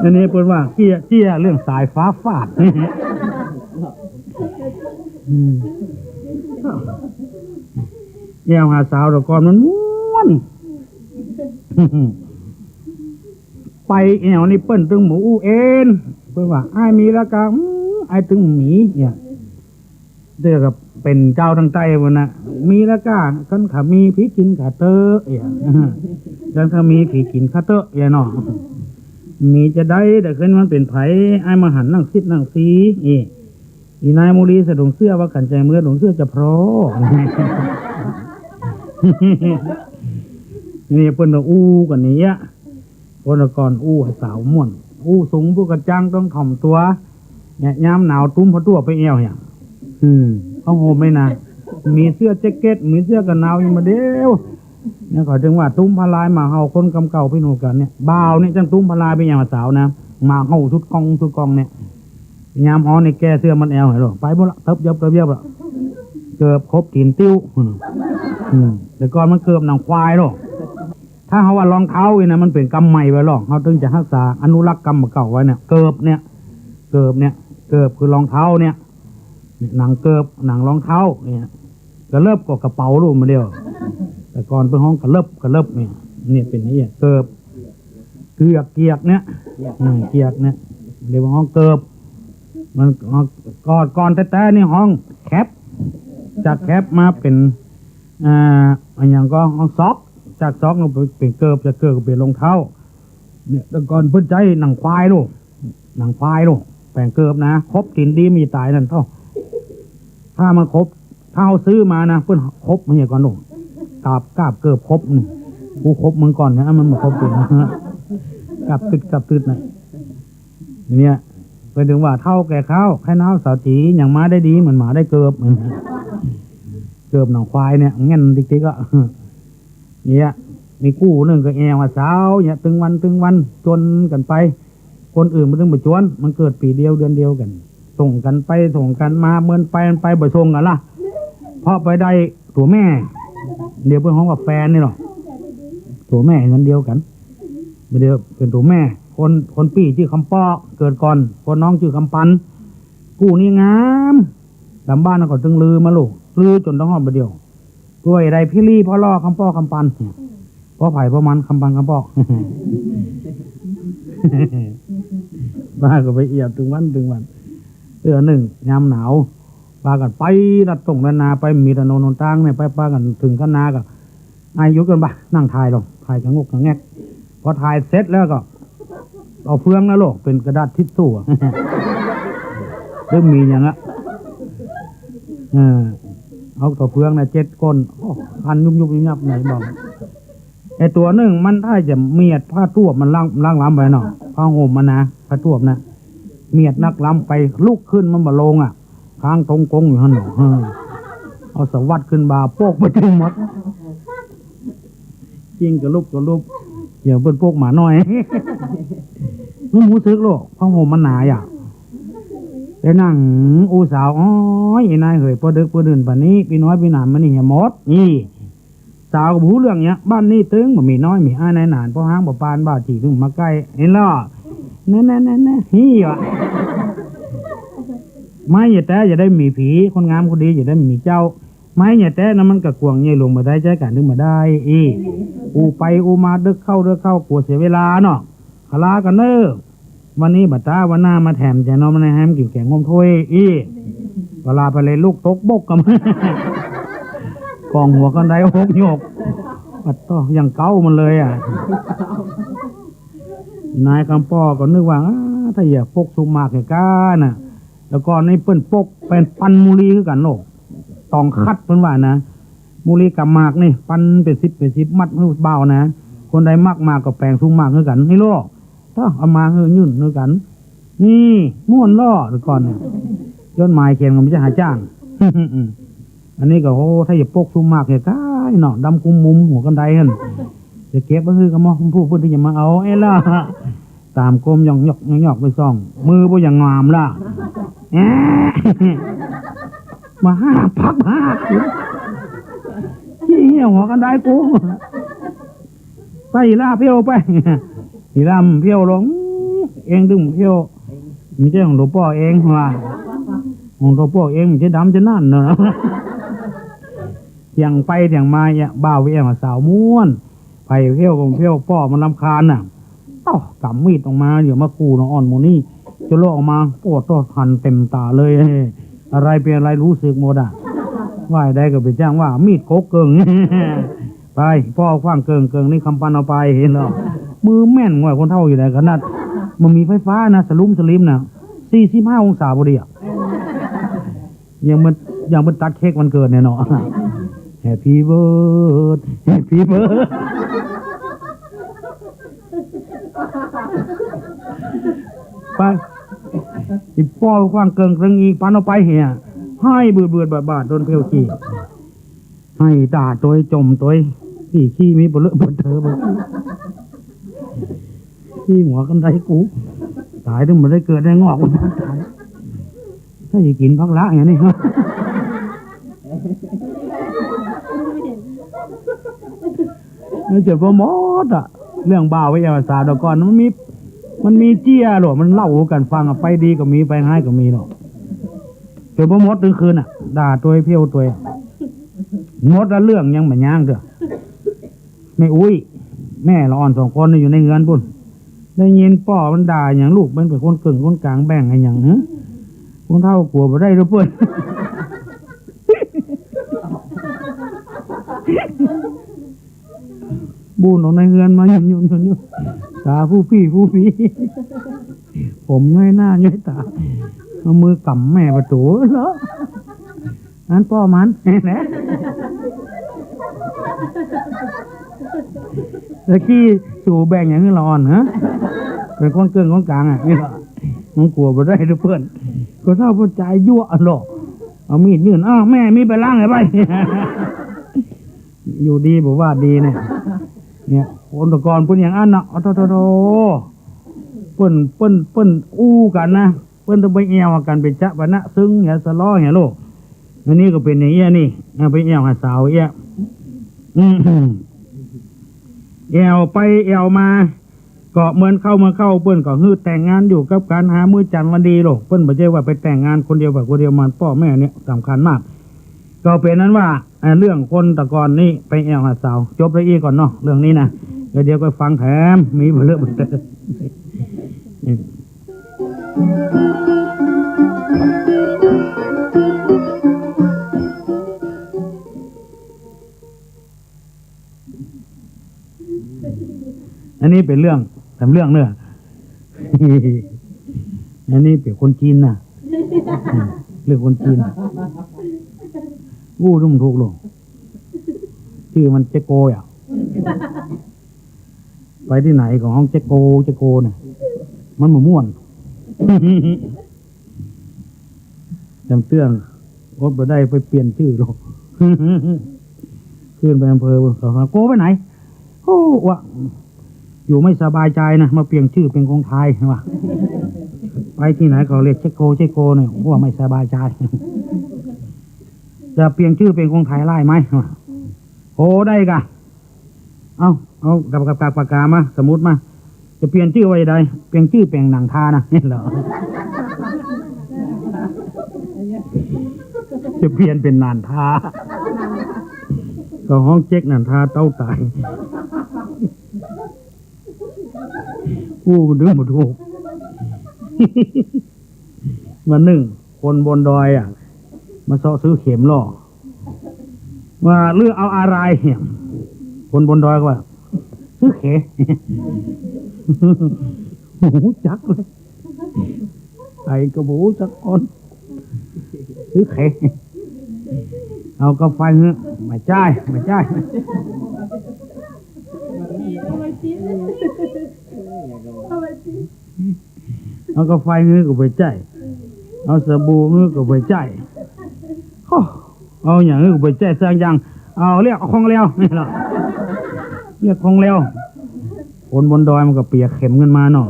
อันนี้เป็นว่าเกี้ยเรื่องสายฟ้าฟาดแย่หาสาวตะกอนมันม้วนไปแอวนี่เปิ้นตึงหมูเอ็นเปิ้นว่าไอ้มีละกะไอ้ตึงหมีเนี่ยเดี๋ยวกับเป็นเจ้าทางใต้วันน่ะมีละกะกันขามีผีกินขาเตอกันขามีผีกินขาเตอเนาะมีจะได้แต่ขึ้นมันเป็นไผไอ้มาหันนั่งซิดนั่งซีอีนายมูลีสะดงเสื้อว่ากันใจเมื่อดงเสื้อจะเพราะนี่เพิ่นอู้กันนี้คนก่อนอู้สาวม่วนอู้สูงผู้กระจังต้องถ่อมตัวเนี่ยยามหนาวตุ้มพอตัวไปเอวเนี่ยเขาโฮมเลยนะมีเสื้อแจ็คเก็ตมีเสื้อกันหนาวยังมาเดียวเนี่ยขอถึงว่าตุ้มพลายมาเฮาคนกำเก่าพี่หนูกันเนี่ยบ่าวเนี่ยจังตุ้มพลายเป็นอย่างสาวนะมาเฮาชุดกองเนี่ยยามฮ้อนในแก้เสื้อมันแอวเหรอไปบ่ละเย็บละเกือบครบตีนติ้วแต่ก่อนมันเกือบหนังควายหรอถ้าเขาว่ารองเท้าเนี่ยมันเป็นกำใหม่ไว้หรอกเขาถึงจะรักษาอนุรักษ์กำเก่าไว้เนี่ยเกือบคือรองเท้าเนี่ยหนังเกือบหนังรองเท้าเนี่ยกระเลิบกับกระเป๋าลูกมาเดียวแต่ก่อนเป็นห้องกระเลิบเนี่ยเป็นนี่เกือบ เกียกเนี่ยเกียกเนี่ยเรียกว่าห้องเกิบมันก่อนแต่นี่ห้องแคปจากแคปมาเป็นอันอย่างก็ห้องซอกจากซอกเราเป็นเกิบจากเกิบก็เป็นรองเท้าเนี่ยแต่ก่อนเพิ่นใจหนังควายลูกหนังควายลูกแปลงเกิบนะครบกินดีมีตายนั่นเท่าถ้ามันครบถ้าเอาซื้อมานะเพิ่นครบมันอย่างก่อนลูกกาบเกิบครบนี่กูครบมึงก่อนนะมันมาครบกินกลับตึดนะเนี่ยไปถึงว่าเท่าแก่ข้าวแค่น้าสาวจีอย่างม้าได้ดีเหมือนหมาได้เกิบหนังควายเนี่ยงั้นติ๊กก็เนี่ยมีกู้หนึ่งก็แอวสาวเนี่ยตึงวันจนกันไปคนอื่นมันต้องไปจวนมันเกิดปีเดียวเดือนเดียวกันส่งกันไปส่งกันมาเมื่อไปบ่ส่งกันล่ะเพราะไปได้ตัวแม่เดี๋ยวเป็นห้องกับแฟนนี่หรอตัวแม่เงินเดียวกันเดี๋ยวเป็นตัวแม่คนพี่ชื่อคำป้อเกิดก่อนคนน้องชื่อคำปันกู้นี่งามลำบ้านก็ตึงลือมาลูกลือจนต้องห้องไปเดียวด้วยใดพี่ลี่พ่อล่อคำป้อคำปันพ่อไผ่พ่อมันคำปันคำป้อ บ้าก็ไปเอียบถึงวันหนึ่งยามหนาวปากันไปรัดตรงนา ไปมีถนนต่างเนี่ยไปปากันถึงขนากับอายุกันบ้านั่งถ่ายลงถ่ายกังกกังแงกพอถ่ายเสร็จแล้วก็เอาเฟืองนะลูกเป็นกระดาษทิชชู่ เริ่มมีอย่างละเอาตัวเฟืองนะ7 ก้นพันยุบยับไหนบอกไอตัวหนึ่งมันถ้าจะเมียดผ้าตัวมันล่างล้ำไปเนาะผ้าห่มมันนะผ้าตัวนะเมียดนักล้ำไปลุกขึ้นมันมาลงค้างตรงกงอยู่หันหนอเอาสวัสดขึ้นบาโปกไปถึงหมดจริงกับลูกอย่าเป็นพวกหมาน้อยมึงรู้สึกโลกผ้าห่มมันหนาอ่ะไปนั่งอูสาวอ๋อนายเหยพอดึกพอดื่นป่านนี้พี่น้อยพี่หนานมันนี่เหี่ยมดนี่สาวกับผู้เรื่องเนี้ยบ้านนี้ตึงบ่มีน้อยมีอ้ายนายหนานเพราะห้างบ่ปานบ้าจีถึงมาใกล้เห็นล่ะนั่นฮี่วะไม่อย่าแต่อย่าได้มีผีคนงามคนดีอย่าได้มีเจ้าไม่อย่าแต่นั้นมันกะกวงใหญ่ลงมาได้ใจกันนึงมาได้อูไปอูมาดึกเข้ากลัวเสียเวลาเนาะคลากันเน้อวันนี้บัดตาวันหน้ามาแถมจะนอนมาในแฮมกินแกงงมถ้วยเวลาไปเลยลูกตกบกกันกองหัวกันได้หกโยกปัดต่ออย่างเก้ามันเลยนายคำป้อก็นึกว่าถ้าอย่าปกสุมากแก่ก้าน่ะแล้วก็ในเปิ้นปกเป็นปันมูลีคือกันโลกตองคัดเปิ้นว่านะมูลีกับมากนี่ปันเป็น10มัดมือเบานะคนใดมากก็แปลงสุมากคือกันให้โลกถ้าเอามายื่นคือกันนี่ม่วนล่อหรือก่อนเนี่ยย้อนไม้เขียนก็ไม่จะหาจ้าง อันนี้ก็โอ้ถ้าอย่าปกสุมากแก่ก้าเนาะดำคุมมุมหัวกันไดหั่นจะเก็บก็คือกับมอผู้พูดที่จะมาเอาล่ะตามกลมย่องไปซ่องมือบ่อย่างงามล่ะมาพักขี้เหี้ยหัวกันได้กูไปล่าเพี้ยวไปอีลำเพี้ยวลงเองดึงเพี้ยวไม่ใช่ของหลวงพ่อเองว่าของหลวงพ่อเองไม่ใช่ดำจะนั่นเนาะเถียงไปเถียงมาเนี่ยบ่าวเวียมาสาวม้วนไปเพี้ยวของเพี้ยวพ่อมันรำคาญน่ะกำมีดออกมาเดี๋ยวมากูน้องอ่อนโมนี่จะโลออกมาปวดตัวหันเต็มตาเลยอะไรเป็นอะไรรู้สึกหมดว่าได้ก็ไปจ้างว่ามีดโคกเกิงไปพ่อคว้างเกิงนี่คำปันเอาไปเห็นหรอมือแม่นกว่าคนเท่าอยู่ไหนขนาดมันมีไฟฟ้านะสลิมนะ45 องศาพอดียังมันตัดเค้กวันเกิดเนี่ยเนาะ Happy birthdayไปอีป้อคว้างเกิงอีปันเอาไปเหี่ยให้เบื่อบาดโดนเพียวขี้ให้ตาตัวจมตัวที่ขี้มีบ่เลอะบ่เธอบ่ขี้หัวกันได้กูตายถึงมันได้เกิดได้งอกมันตายถ้าจะกินพักละอย่างนี้ฮะนี่เจ็บบ่หมดเรื่องบ่าวไว้ภาษาดอกก่อนมันมีเจี้ยหรอมันเล่ากันฟังไปดีก็มีไปง่ายก็มีหรอกเจ็บบ่หมดถึงคืนด่าตัวเพี้ยวตัวหมดแล้วเรื่องยังไม่ย่างเด้อไม่อุ้ยแม่ละอ่อน2 คนอยู่ในเงินปุ่น ได้ยินป่อมันด่าอย่างลูกมันเป็นคนเก่งคนกลางแบ่งอะไรอย่างเนี้ยคนเท่ากลัวบ่ได้ด้วยเพื่อนบูนออกในเฮือนมายุ่นตาผู้พี่ผมย้อยหน้าย้อยตาเอามือกำแม่ประตูเหรอนั้นป่อมันแหละตะกี้สู่แบ่งอย่างนี้ร้อนฮะเป็นคนเกินคนกลางอ่ะนี่เหรอมันกลัวบ่ได้ด้วยเพื่อนก็เท่าพอใจยั่วหรอกเอามีดยื่นอ้าวแม่มีไปล้างไงไปอยู่ดีบอกว่าดีเนี่ยคนตะกอนเพิ่นอย่างอันเนาะโตเปิ้นอู้กันนะเปิ้นต้องไปแอวกันไปจะบะนะซึ้งอย่าสะล้ออย่าโลกอันนี้ก็เป็นอย่างเงี้ยนี่ไปแอวหาสาวเอี้ยแอวไปแอวมาก็เหมือนเข้าเปิ้นก็ฮื้อแต่งงานอยู่กับการหามื้อจันทร์วันดีโลกเปิ้นบ่ใช่ว่าไปแต่งงานคนเดียวแบบคนเดียวมันพ่อแม่เนี่ยสำคัญมากก็เป็นนั้นว่าเรื่องคนตะกอนนี่ไปแอวหาสาวจบเลยอีกก่อนเนาะเรื่องนี้นะเดี๋ยวก็ฟังแถมมีเรื่องเตอันนี้เป็นเรื่องทำเรื่องเนอะอันนี้เป็นคนจีนนะเรื่องคนจีนรุ่มถูกลงชื่อมันเจโกอ่ะไปที่ไหนของห้องเจโกเนี่ยมันหม่วนจำเตื้องรถไปได้ไปเปลี่ยนชื่อลงขึ้นไปอำเภอเขาโกไปไหนโอ้วะอยู่ไม่สบายใจนะมาเปลี่ยนชื่อเป็นของไทยว่ะไปที่ไหนก็เรียกเจโกเนี่ยว่าไม่สบายใจจะเปลี่ยนชื่อเป็นของไทยไล่ไหมโอ้ได้กะเอากับปากกามาสมมุติมาจะเปลี่ยนชื่อไว้ใดเปลี่ยนชื่อเป็นหนังทานะเหรอจะเปลี่ยนเป็นนันทาก็ห้องเจ๊กนันทาเต้าตายผู้ดึงหมดถูกมาหนึ่งคนบนดอยมาซ้อซื้อเข็มล่อว่าเลือกเอาอะไรคนบนดอยก็ว่าซื้อเขหูจักเลยไอ้กระบูจักคนซื้อเขเอากาแฟเงี้ยไม่จ่ายเอากาแฟเงี้ยก็ไปจ่ายเอาสบู่เงี้ยก็ไปจ่ายเอาอย่างนี้ก็ไปจ่ายสักอย่างเอาเรียกของเลี้ยวนี่หรอเรียกของเลี้ยวคนบนดอยมันก็เปียกเข็มกันมาเนาะ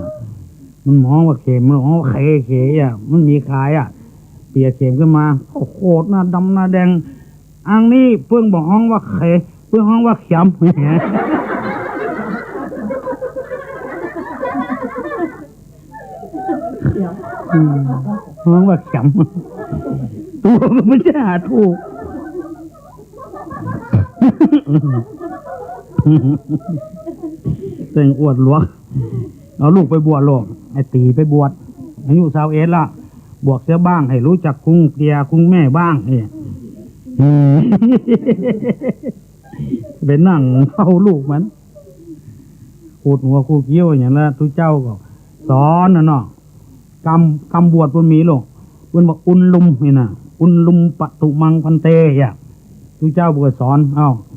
มันมองว่าเข็มมันมองว่าเขอ่ะมันมีขายเปียกเข็มขึ้นมาโคตรหน้าดำหน้าแดงอังนี้เพิ่งบอกห้องว่าเพิ่งห้องว่าเข็มห้องว่าเข็มตัวมันไม่ใช่หาถูกเต่งอวดหลวงเอาลูกไปบวชหลวงไอ้ตีไปบวชอายุ21ละบวกเสียบ้างให้รู้จักคุ้งเตียคุ้งแม่บ้างเป็นนั่งเฝ้าลูกมันขูดหัวขูดเกี้ยวอย่างนั้นทุกเจ้าก็สอนนะเนาะกำบวชมันมีหรอกมันบอกอุนลุมนี่นะอุนลุมปตุมังพันเตทุกเจ้าบอกสอน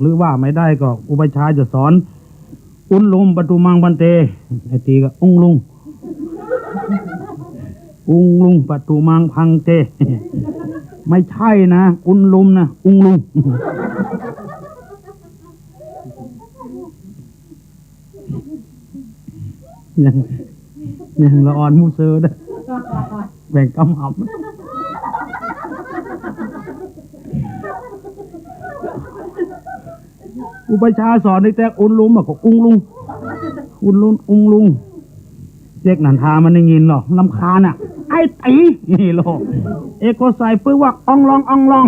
หรือว่าไม่ได้ก็อุปชาจะสอนอุนลุมปตุมังพันเตไอ้ตีก็องลุงปตุมังพังเตไม่ใช่นะอุนลุมนะอุงลุงยังละอ่อนมูเซอร์ได้แบ่งกำหำอุปชาสอนในแต่อุนลุมก็อุงลุงเจ๊กนันทามันได้ยินหรอลำคาญไอ้ตีนี่โลเอกใส่ปื้อว่าอ่องลอง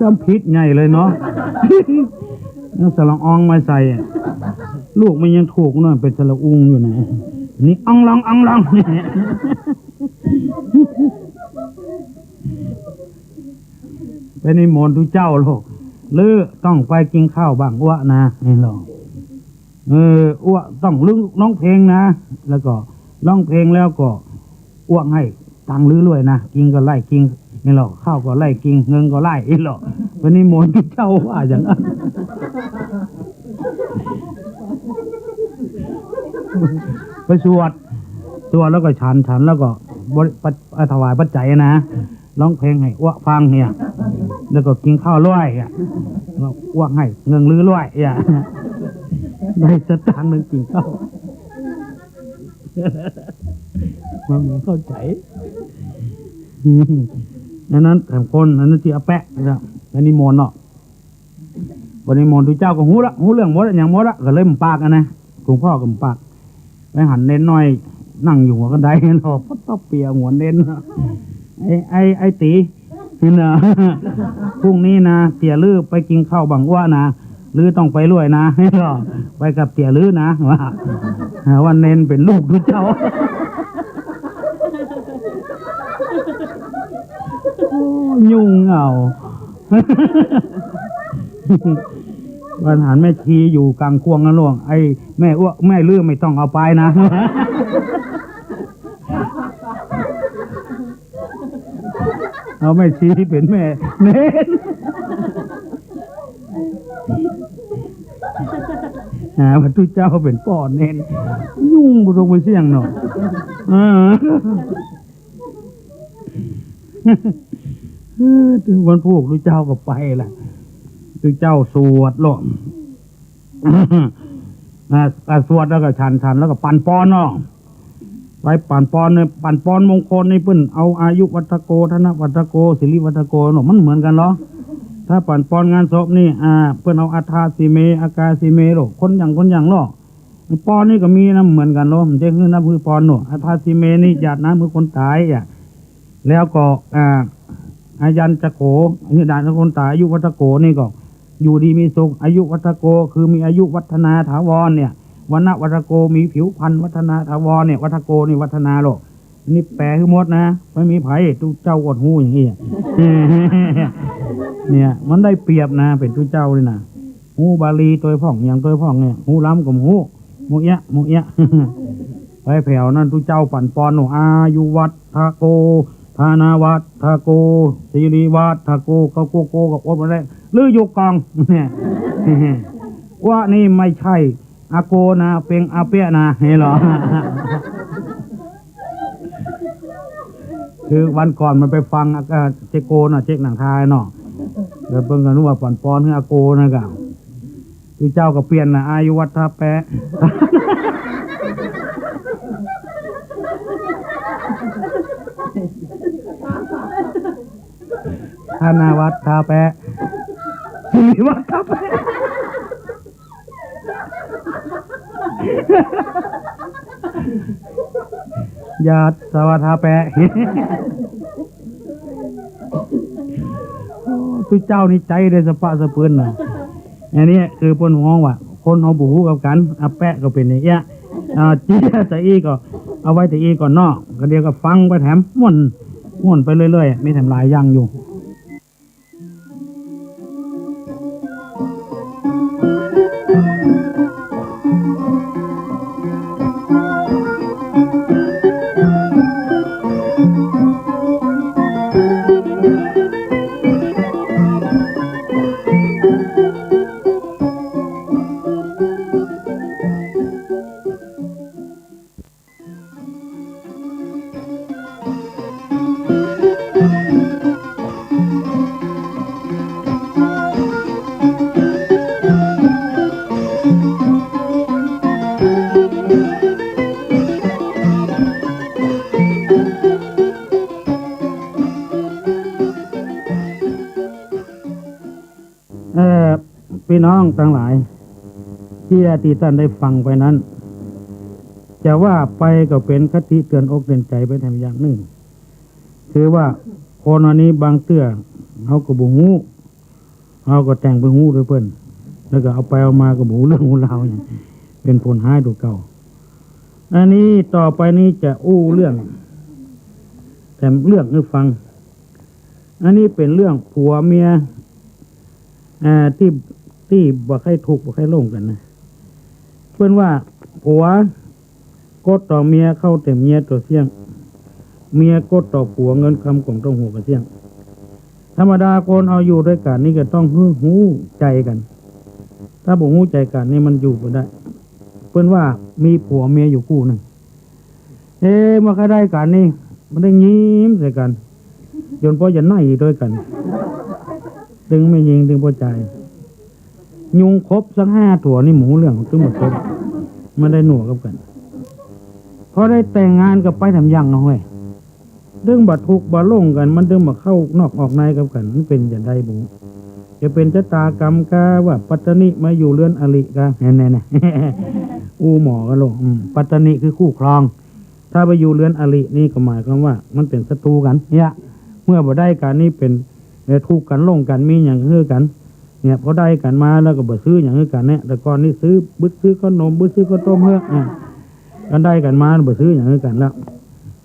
จำพิษใหญ่เลยเนาะ นั่นสระอองมาใส่อะลูกมันยังถูกหน่อยเป็นสระอุงอยู่ไหนนี่อองลองอองลองเนี่ยไปในมนต์ทุเจ้าโลกหรือต้องไปกินข้าวบ้างอ้วนะนี่หรอกอ้วต้องร้องเพลงนะแล้วก็ร้องเพลงแล้วก็อ้วให้ตังค์ลื้อๆนะกินก็ไล่กินนี่หรอกข้าวก็ไล่กินเงินก็ไล่นี่หรอกไปในมนต์ทุเจ้าว่าอย่างนั้น ไปสวดแล้วก็ฉันแล้วก็ถวายปัจจัยนะร้องเพลงให้อ้วฟังเนี่ยแล้วก็กินข้าวร้อยอ่ะอ้วให้เงินลื้อร้อยอ่ะได้สตางค์หนึ่งกินข้าวมันไม่เข้าใจนั้นแต่คนนั้นที่อาแปะนะอันนี้มนต์เนาะวันนี้มนต์ทุเจ้าก็หูเรื่องหมดอย่างหมดละก็เล่มปากนะหลวงพ่อก็ปากไปหันเน้นน้อยนั่งอยู่หัวกันไดเนาะพัดต้องเปียหัวเน้นไอ้ตีนี่นะพรุ่งนี้นะเตี่ยลื้อไปกินข้าวบังว่านะลื้อต้องไปรวยนะไปกับเตี่ยลื้อนะว่าวันเน้นเป็นลูกทุเจ้ายุ่งเอาวันหันแม่ชีอยู่กลางควงนั่นหลวงไอ้แม่อ้วแม่ลื้อไม่ต้องเอาไปนะเอาแม่ชีเป็นแม่เน้นพระทุเจ้าเป็นป่อเน้นยุ่งบุตรบุเสียงหน่อยวันพูกทุเจ้าก็ไปแหละทุเจ้าสวดหรอกสวดแล้วก็ฉันแล้วก็ปั่นปอนเนาะไปปั่นปอนเนี่ยปั่นปอนมงคลในเปิ้นเอาอายุวัฒโกธนวัฒโกศิริวัฒโกเนาะมันเหมือนกันเหรอถ้าปั่นปอนงานศพนี่เปิ้นเอาอัฏฐาสิเมอากาสิเมหรอกคนอย่างเนาะปอนนี่ก็มีนะเหมือนกันเนาะมันจะคือน้ำมือปอนเนาะอัฏฐาสิเมนี่ญาติน้ำมือคนตายอ่ะแล้วก็อายันจะโขอาญาติคนตายอายุวัฒโกนี่ก็อยู่ดีมีสุขอายุวัฒโกคือมีอายุวัฒนาถาวรเนี่ยวันณวัฒโกมีผิวพรรณวัฒนาถาวรเนี่ยวัฒโกนี่วัฒนาโลกนี่แปลคือหมดนะไม่มีไผ่ทุเจ้าอดหูอย่างนี้เนี่ยมันได้เปรียบนะเป็นทุเจ้าเลยนะหูบาลีตัวพ่องอย่างตัวพ่องเนี่ยหูล้ำกับหูมุยะไปแผ่วนั่นทุเจ้าปั่นปอนหนูอายุวัฒโกธานาวัฒโกศิริวัฒโกก็โกกับอดมาได้ลืออยู่กองเนี่ยว่านี่ไม่ใช่อาโกนะเป็นอาเปียนะเห็นหรอคือวันก่อนมันไปฟังเจโกนะเจ๊กหนังทายเนาะเดี๋ยวเพิ่งกันรู้ว่าปั่นปอนคืออาโกนะกะคือเจ้าก็เปลี่ยนนะอายุวัฒแปะธนาวัฒทาแปะศิริวัฒทาแปะญาติสวัสดิ์แปะทุกเจ้านี่ใจได้สะปะสะเปื้อนน่ะอันนี้คือปนห้องว่าคนเอาบูกับกันอาแปะก็เป็นอย่างเงี้ยจี้จะอีก็เอาไว้แต่อีก่อนนอกก็เดียวก็ฟังไปแถมม่วนไปเรื่อยๆมีแถมหลายอย่างอยู่พี่น้องทั้งหลายที่ท่านได้ฟังไปนั้นจะว่าไปก็เป็นคติเตือนอกเตือนใจไปแถมอย่างหนึ่งคือว่าคนวันนี้บางเตื้อเขาก็บ่ฮู้ เอาก็แต่งไปหูด้วยเพิ่นแล้วก็เอาไปเอามาก็หมูเรื่องหูเราอย่างเป็นผลหายตัวเก่าอันนี้ต่อไปนี้จะอู้เรื่องแต่เรื่องให้ฟังอันนี้เป็นเรื่องผัวเมียที่บ่ใครถูกบ่ใครลงกันนะเพื่อนว่าผัวกดต่อเมียเข้าแต่เมียตัวเสี่ยงเมียกดต่อผัวเงินคำของต้องหัวกระเสี่ยงธรรมดาคนเอาอยู่ด้วยกันนี่ก็ต้องหูใจกัน ถ้าบ่หูใจกันนี่มันอยู่บ่ได้เพื่อนว่ามีผัวเมียอยู่คู่หนึ่งมาใครได้กันนี่มันได้ยิ้มใส่กันจนพอจะไหนด้วยกันดึงไม่ยิงดึงพอใจยุงครบสัก5 ตัวนี่หมูเรื่องถึงหมดครบมันได้หนัวกับกันพอได้แต่งงานกับไปทำยังนะเว้ยเรื่องบัดทุกบัดลงกันมันเรื่องมาเข้านอกออกในกับกันมันเป็นอย่างใดบุจะเป็นชะตากรรมกาว่าปัตตนิมาอยู่เรือนอริกาแน่ๆอูหมอกันลงปัตตนิคือคู่ครองถ้าไปอยู่เรือนอรินี่ก็หมายความว่ามันเป็นศัตรูกันเนี่ยเมื่อบ่ได้กันนี่เป็นทุกข์กันลงกันมีอย่างคือกันเนี่ยพอได้กันมาแล้วก็บ่ซื้ออย่างคือกันเนี่ยแต่ก่อนนี่ซื้อบึ้ซื้อขนมบึ้ซื้อข้าวต้มเฮ้อกันได้กันมาบ่ซื้ออย่างคือกันแล้ว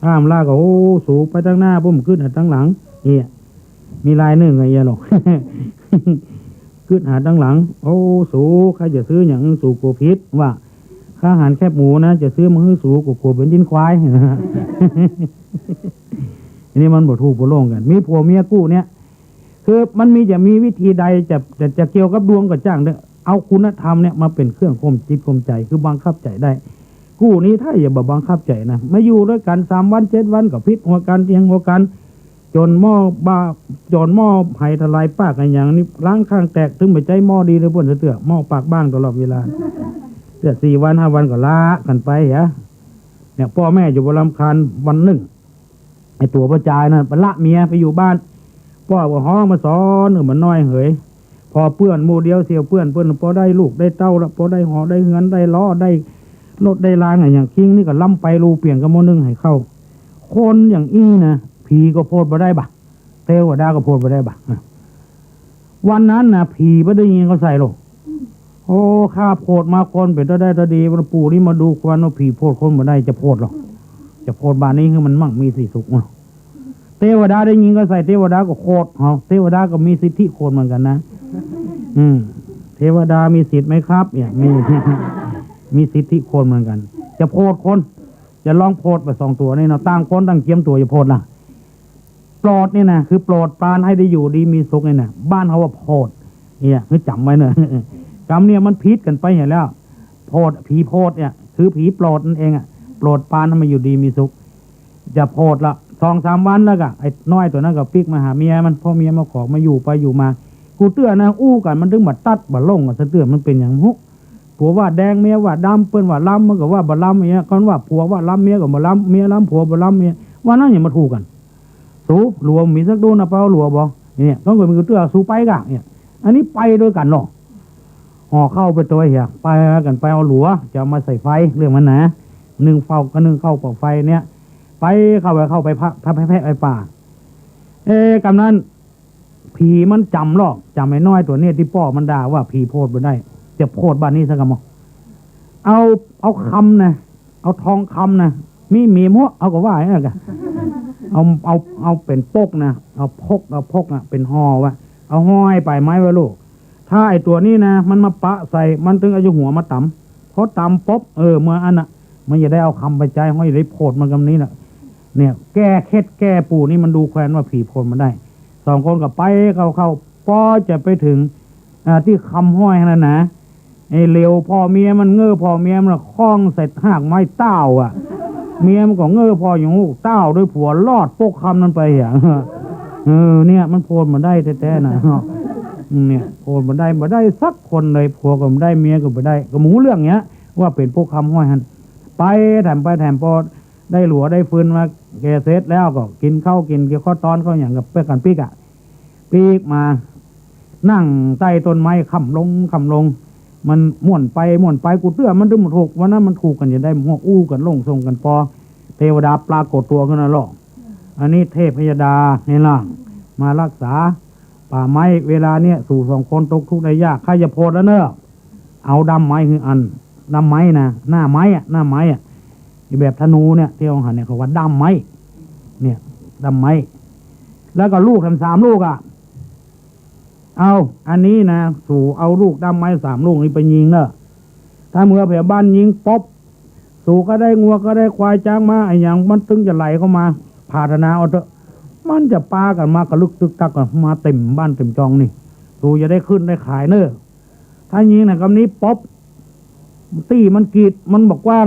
ห้ามล่าก็โอ้สูไปตั้งหน้าพุ่มขึ้นหาตั้งหลังเนี่ยมีลายหนึ่งไงหรอกขึ้นหาตั้งหลังโอ้สูใครจะซื้ออย่างสูโกพิษว่าข้าอาหารแคบหมูนะจะซื้อมาให้สูโกเป็นดินควายอันนี้มันบ่ถูกบ่ลงกันมีผัวเมียกู้เนี่ยคือมันจะมีวิธีใดจะเกี่ยวกับดวงกับจ้างเนี่ยเอาคุณธรรมเนี่ยมาเป็นเครื่องข่มจิตข่มใจคือบังคับใจได้กู้นี้ถ้าอย่าบังคับใจนะมาอยู่ด้วยกัน3 วัน7 วันกับพิษหัวกันเตียงหัวกันจนหม้อไผ่ทลายปากอะไรอย่างนี้ล้างข้างแตกถึงไปใจหม้อดีเลยพ่นเสือหม้อปากบ้างตลอดเวลาเสือ4 วัน5 วันก็ละกันไปเหรอเนี่ยพ่อแม่อยู่บนลำคาญวันหนึ่งไอตัวประจายนะไปละเมียไปอยู่บ้านพ่อก็ห้องมาสอนเหมือนน้อยเหยพอเปื้อนหมู่เดียวเสียวเปื้อนพอได้ลูกได้เต้าแล้วพอได้หอได้เงินได้ล้อได้รถได้รางอย่างคิงนี่ก็ล่ำไปรูเปลี่ยนกับโมนึงให้เข้าคนอย่างอี้นะผีก็โพดบ่ได้บะเทวดาก็โพดบ่ได้บะวันนั้นนะผีไม่ได้ยินเขาใส่หรอกโอ้ข้าโพดมาคนเป็นได้ดีวันปู่นี่มาดูควันว่าผีโพดคนบ่ได้จะโพดหรอกจะโพดบานนี้คือมันมั่งมีสีสุขเทวดาได้ยินก็ใส่เทวดาก็โคตรเทวดาก็มีสิทธิโคตรเหมือนกันนะเทวดามีสิทธิ์ไหมครับเนี่ยมีสิทธิโคตรเหมือนกันจะโพดคนจะลองโพดไป2 ตัวนี่เนาะตั้งคนตั้งเกียมตัวอย่าโพดนะโปรดนี่นะคือโปรดปรานให้ได้อยู่ดีมีสุขนี่นะบ้านเขาว่าโพดเนี่ยคือจำไว้เนอะกรรมเนี่ยมันพิษกันไปเห็นแล้วโพดผีโพดเนี่ยคือผีโปรดนั่นเองโปรดปรานให้มันอยู่ดีมีสุขจะโพดละ2-3 วันแล้วก็ไอ้น้อยตัวนั้นก็ปิกมาหาเมียมันพ่อเมียมาขอมาอยู่ไปอยู่มากูเตือนนะอู้กันมันถึงบัดตัดบัดลงกันเตือนมันเป็นอย่างฮุผัวว่าแดงเมียว่าดำเปิ้นว่าล้ำมันก็ว่าบ่ล้ำอย่างเงี้ยคนว่าผัวว่าล้ำเมียก็บ่ล้ำเมียล้ำผัวบ่ล้ำเมียว่านั่นอย่ามาถูกกันสู้หลวมมีสักดูนะเปล่าหลวบ่เนี่ยต้องก็มีกูเตือนสู้ไปกะเนี่ยอันนี้ไปด้วยกันเนาะห่อเข้าไปตัวเหี้ยไปกันไปเอาหลัวจะมาใส่ไฟเรื่องมันนะ1 เฝ้าก็1เข้าปอกไฟเนี่ยไปเข้าไปพระแพะไอ้ป่ากำนั้นผีมันจำหรอกจำไอ้น้อยตัวนี้ที่พ่อมันด่าว่าผีโพดบ่ได้จะโพดบ้านนี้สักกะมเอาคำนะเอาทองคำนะมีมั่วเอาก็ว่าอย่างนั้นกันเอาเป็นปกนะเอาพกนะเป็นห่อวะเอาห้อยไปไม้ไว้ลูกถ้าไอ้ตัวนี้นะมันมาปะใส่มันถึงเอาหัวมาต่ำเพราะต่ำป๊บเมื่ออันน่ะมันจะได้เอาคำไปใจห้อยได้โพดมันกำนี้น่ะเนี่ยแก้เคล็ดแก้ปู่นี่มันดูแควนว่าผีโพดมันได้2 คนกับไปเข้าพอจะไปถึงที่คำห้อยนั่นนะไอ้เลวพ่อเมียมันเงื้อพ่อเมียมันคล้องใส่หากไม้เต้าเมียมันก็เงื้อพ่ออย่างหูเต้าด้วยผัวลอดปกคำนั้นไปอย่างเนี่ยมันโพดมันได้แท้ๆนะเนี่ยโพดมันได้สักคนเลยผัวก็ไม่ได้เมียก็ไม่ได้ก็หมูเรื่องเนี้ยว่าเป็นพวกคำห้อยหันไปแถมพอได้หลัวได้ฟืนมาแกเสร็จแล้วก็กินข้าวกินข้าวตอนข้าวอย่างกับเพื่อกันปีกมานั่งใต้ต้นไม้ค่ำลงมันม่วนไปกูเตื้อมันดึงมันถูกวันนั้นมันถูกกันอย่าได้หัวอู้กันลงทรงกันพอเทวดาปรากฏตัวขึ้นมาหรอกอันนี้เทพพยดาในล่างมารักษา ป่าไม้เวลาเนี่ยสู่สองคนตกทุกข์ได้ยากใครจะโพดแล้วเนอะเอาดำไม้คืออันดำไม้นะหน้าไม้อะหน้าไม้อะแบบธนูเนี่ยที่เราหันเนี่ยเขาว่าดำไม้เนี่ยดำไม้แล้วก็ลูกทำ3 ลูกอ่ะเอาอันนี้นะสู่เอาลูกดำไม้3 ลูกนี้ไปยิงเนอะถ้าเมื่อแผ่บ้านยิงป๊อบสู่ก็ได้งัวก็ได้ควายจ้างมาไอ้อย่างมันตึงจะไหลเข้ามาพาธนาเอาเถอะมันจะปากันมากระลึกตึกตักกันมาเต็มบ้านเต็มจองนี่สู่จะได้ขึ้นได้ขายเนอะถ้ายิงนะคำนี้ป๊อบตีมันกีดมันบอกว่า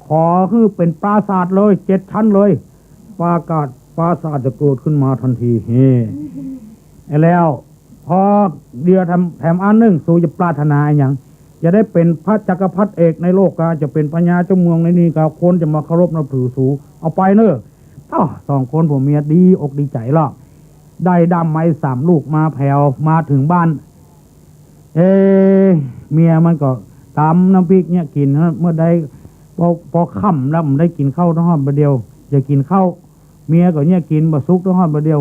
ขอคือเป็นปราสาทเลย7 ชั้นเลยปราสาทจะเกิดขึ้นมาทันทีเฮ้แล้วพอเดียวแถมอันหนึ่งสู่จะปรารถนาอย่างจะได้เป็นพระจักรพรรดิเอกในโลกกาจะเป็นปัญญาเจ้าเมืองในนี้ก็คนจะมาเคารพนับถือสู่เอาไปเนอะ2 คนผมเมียดีอกดีใจหรอกได้ดำไม้3 ลูกมาแผ่วมาถึงบ้านเมียมันก็ตำน้ำพริกเนี่ยกินเมื่อใดพอค่ำแล้วมันได้กินข้าวทั้งห้องประเดียวจะกินข้าวเมียก็เนี่ยกินบะซุกทั้งห้องประเดียว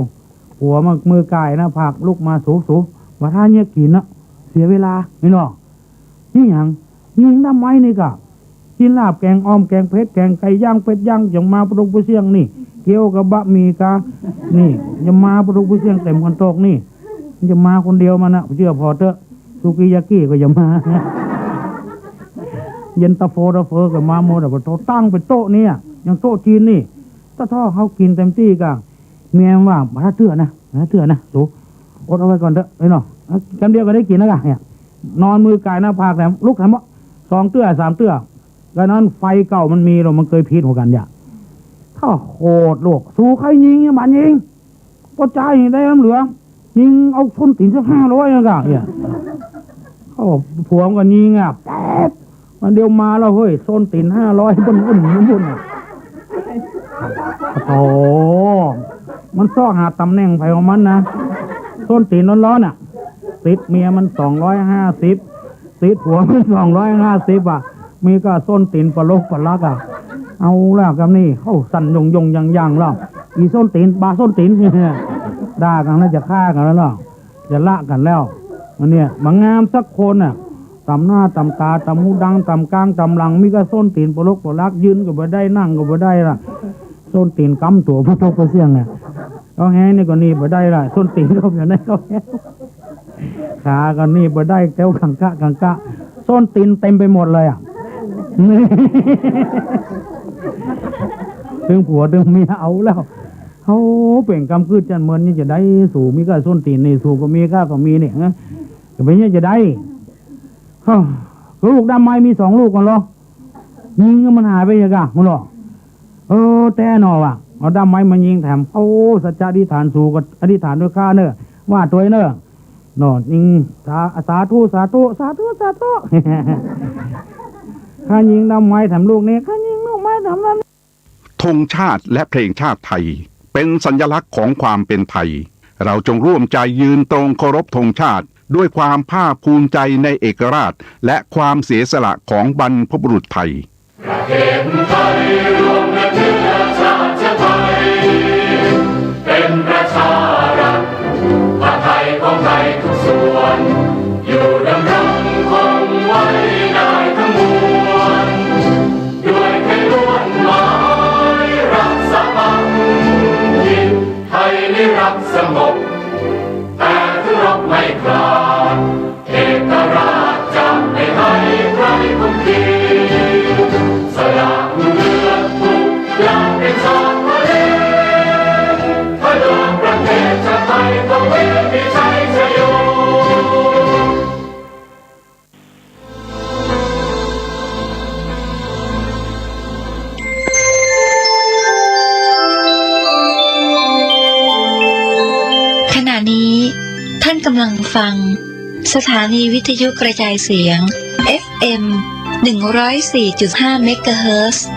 หัวมันมือกายนะผักลูกมาสูว่าถ้าเนี่ยกินนะเสียเวลาไม่หรอกนี่อย่างยิงน้ำไม้นี่ก็กินลาบแกงอ้อมแกงเพชรแกงไก่ย่างเป็ดย่างอย่างมาปรุงไปเสี่ยงนี่เกี๊ยวกับบะหมี่กานี่จะมาปรุงไปเสี่ยงเต็มกันโตกนี่จะมาคนเดียวมันนะเชื่อพอเถอะสุกิยากิก็อย่ามาเย็นตาโฟกับมาโมดแบบโตตั้งเป็นโต๊ะนี่อย่างโต๊ะจีนนี่ถ้าเขากินเต็มที่ก็เมียว่าถ้าเถื่อนะสูอดเอาไว้ก่อนเถอะไอ้เนาะคำเดียวก็ได้กินแล้วกันเนี่ยนอนมือกายหน้าผากแถมลุกแถม2 เตื้อ 3 เตื้อแล้วนั้นไฟเก่ามันมีเรามันเคยพิษหัวกันอย่างถ้าโคตรโลกสู้ใครยิงเนี่ยมันยิงพอใจได้น้ำเหลือยิงเอาส้นตีนสัก500นะกะเนี่ยเขาผัวกันยิงอ่ะแป๊บมันเดียวมาแล้วเฮ้ยส้นตีน500บุ่นอ่ะโอ้มันซ่อหาตำแหน่งไผของมันนะส้นตีนร้อนๆอ่ะติดเมียมัน250ติดหัวมัน250อ่ะมีก็ส้นตีนปลกปลักอ่ะเอาแล้วกับนี่เข้าสั่นยงยังแล้วอีส้นตีนบาส้นตีนด่ากันแล้วจะฆ่ากันแล้วเนาะจะละกันแล้วมันเนี่ยบางงามสักคนน่ะตำหน้าตำตาตำหูดังตำกลางตำหลังมีก็ส้นตีนปลกปลักยืนก็บ่ได้นั่งก็บ่ได้ล่ะส้นตีนกำตัวพระทกพระเสียงเนี่ยเขาแห้นี่ก็นี่บ่ได้ล่ะส้นตีนเขาอย่างนั้นเขาแห้ขาก็นี่บ่ได้แก้วขังกะส้นตีนเต็มไปหมดเลยอ่ะถึงผัวถึงเมียเอาแล้วเขาเปล่งกำคืดจันเมินนี่จะได้สู่มีก็ส้นตีนนี่สู่ก็มีข้าก็มีเนี่ยจะไปเนี่ยจะได้ลูกดำไม้มี2 ลูกกันหรอยิงมันหายไปยังไงมันหรอแต่หนอว่ะเอาดำไม้มายิงแถมสัจจะอธิษฐานสู่ก็อธิษฐานด้วยข้าเนอะว่าตัวเนอะนอนยิงสาธุข้ายิงดำไม้แถมลูกนี้ข้ายิงลูกไม้แถมนั้นธงชาติและเพลงชาติไทยเป็นสัญลักษณ์ของความเป็นไทยเราจงร่วมใจยืนตรงเคารพธงชาติด้วยความภาคภูมิใจในเอกราชและความเสียสละของบรรพบุรุษไทยประเทศไทยรวมและเชื้อชาติไทยเป็นประชารัฐผ้าไทยของไทยทุกส่วนอยู่ดำรงคงไว้ได้ทั้งมวลด้วยไทยล้วนหมายรักสมัครคิดไทยนิรักสงบแต่ถึงรบไม่กล้าเอกราชจะไม่ให้ใครคุมขีสละเลือดทุกอย่างเป็นชาติทะเลถ้าเดินประเทศชาติไทยต้องมีชัยชโยขณะนี้ท่านกำลังฟังสถานีวิทยุกระจายเสียง FM 104.5 เมกะเฮิรตซ์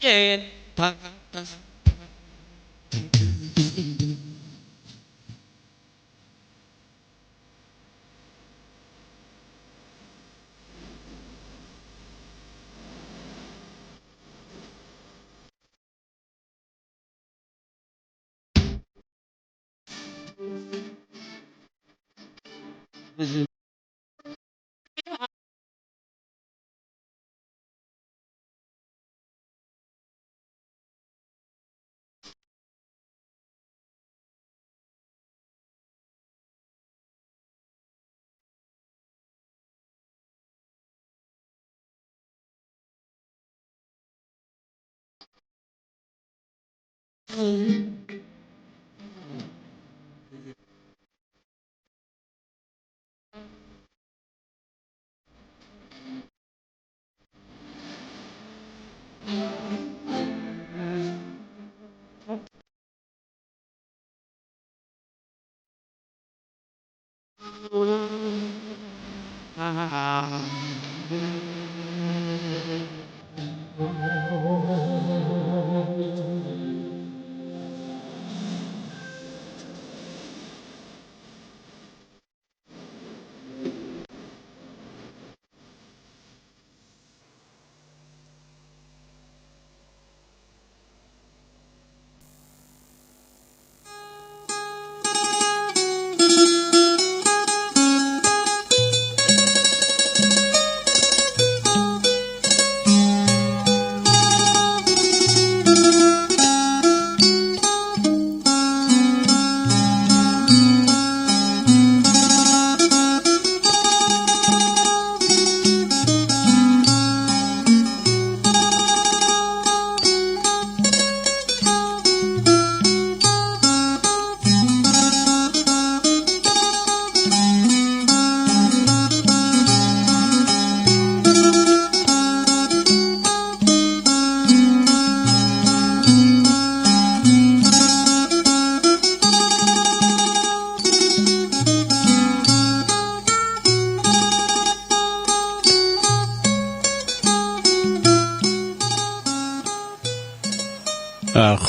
trên thằng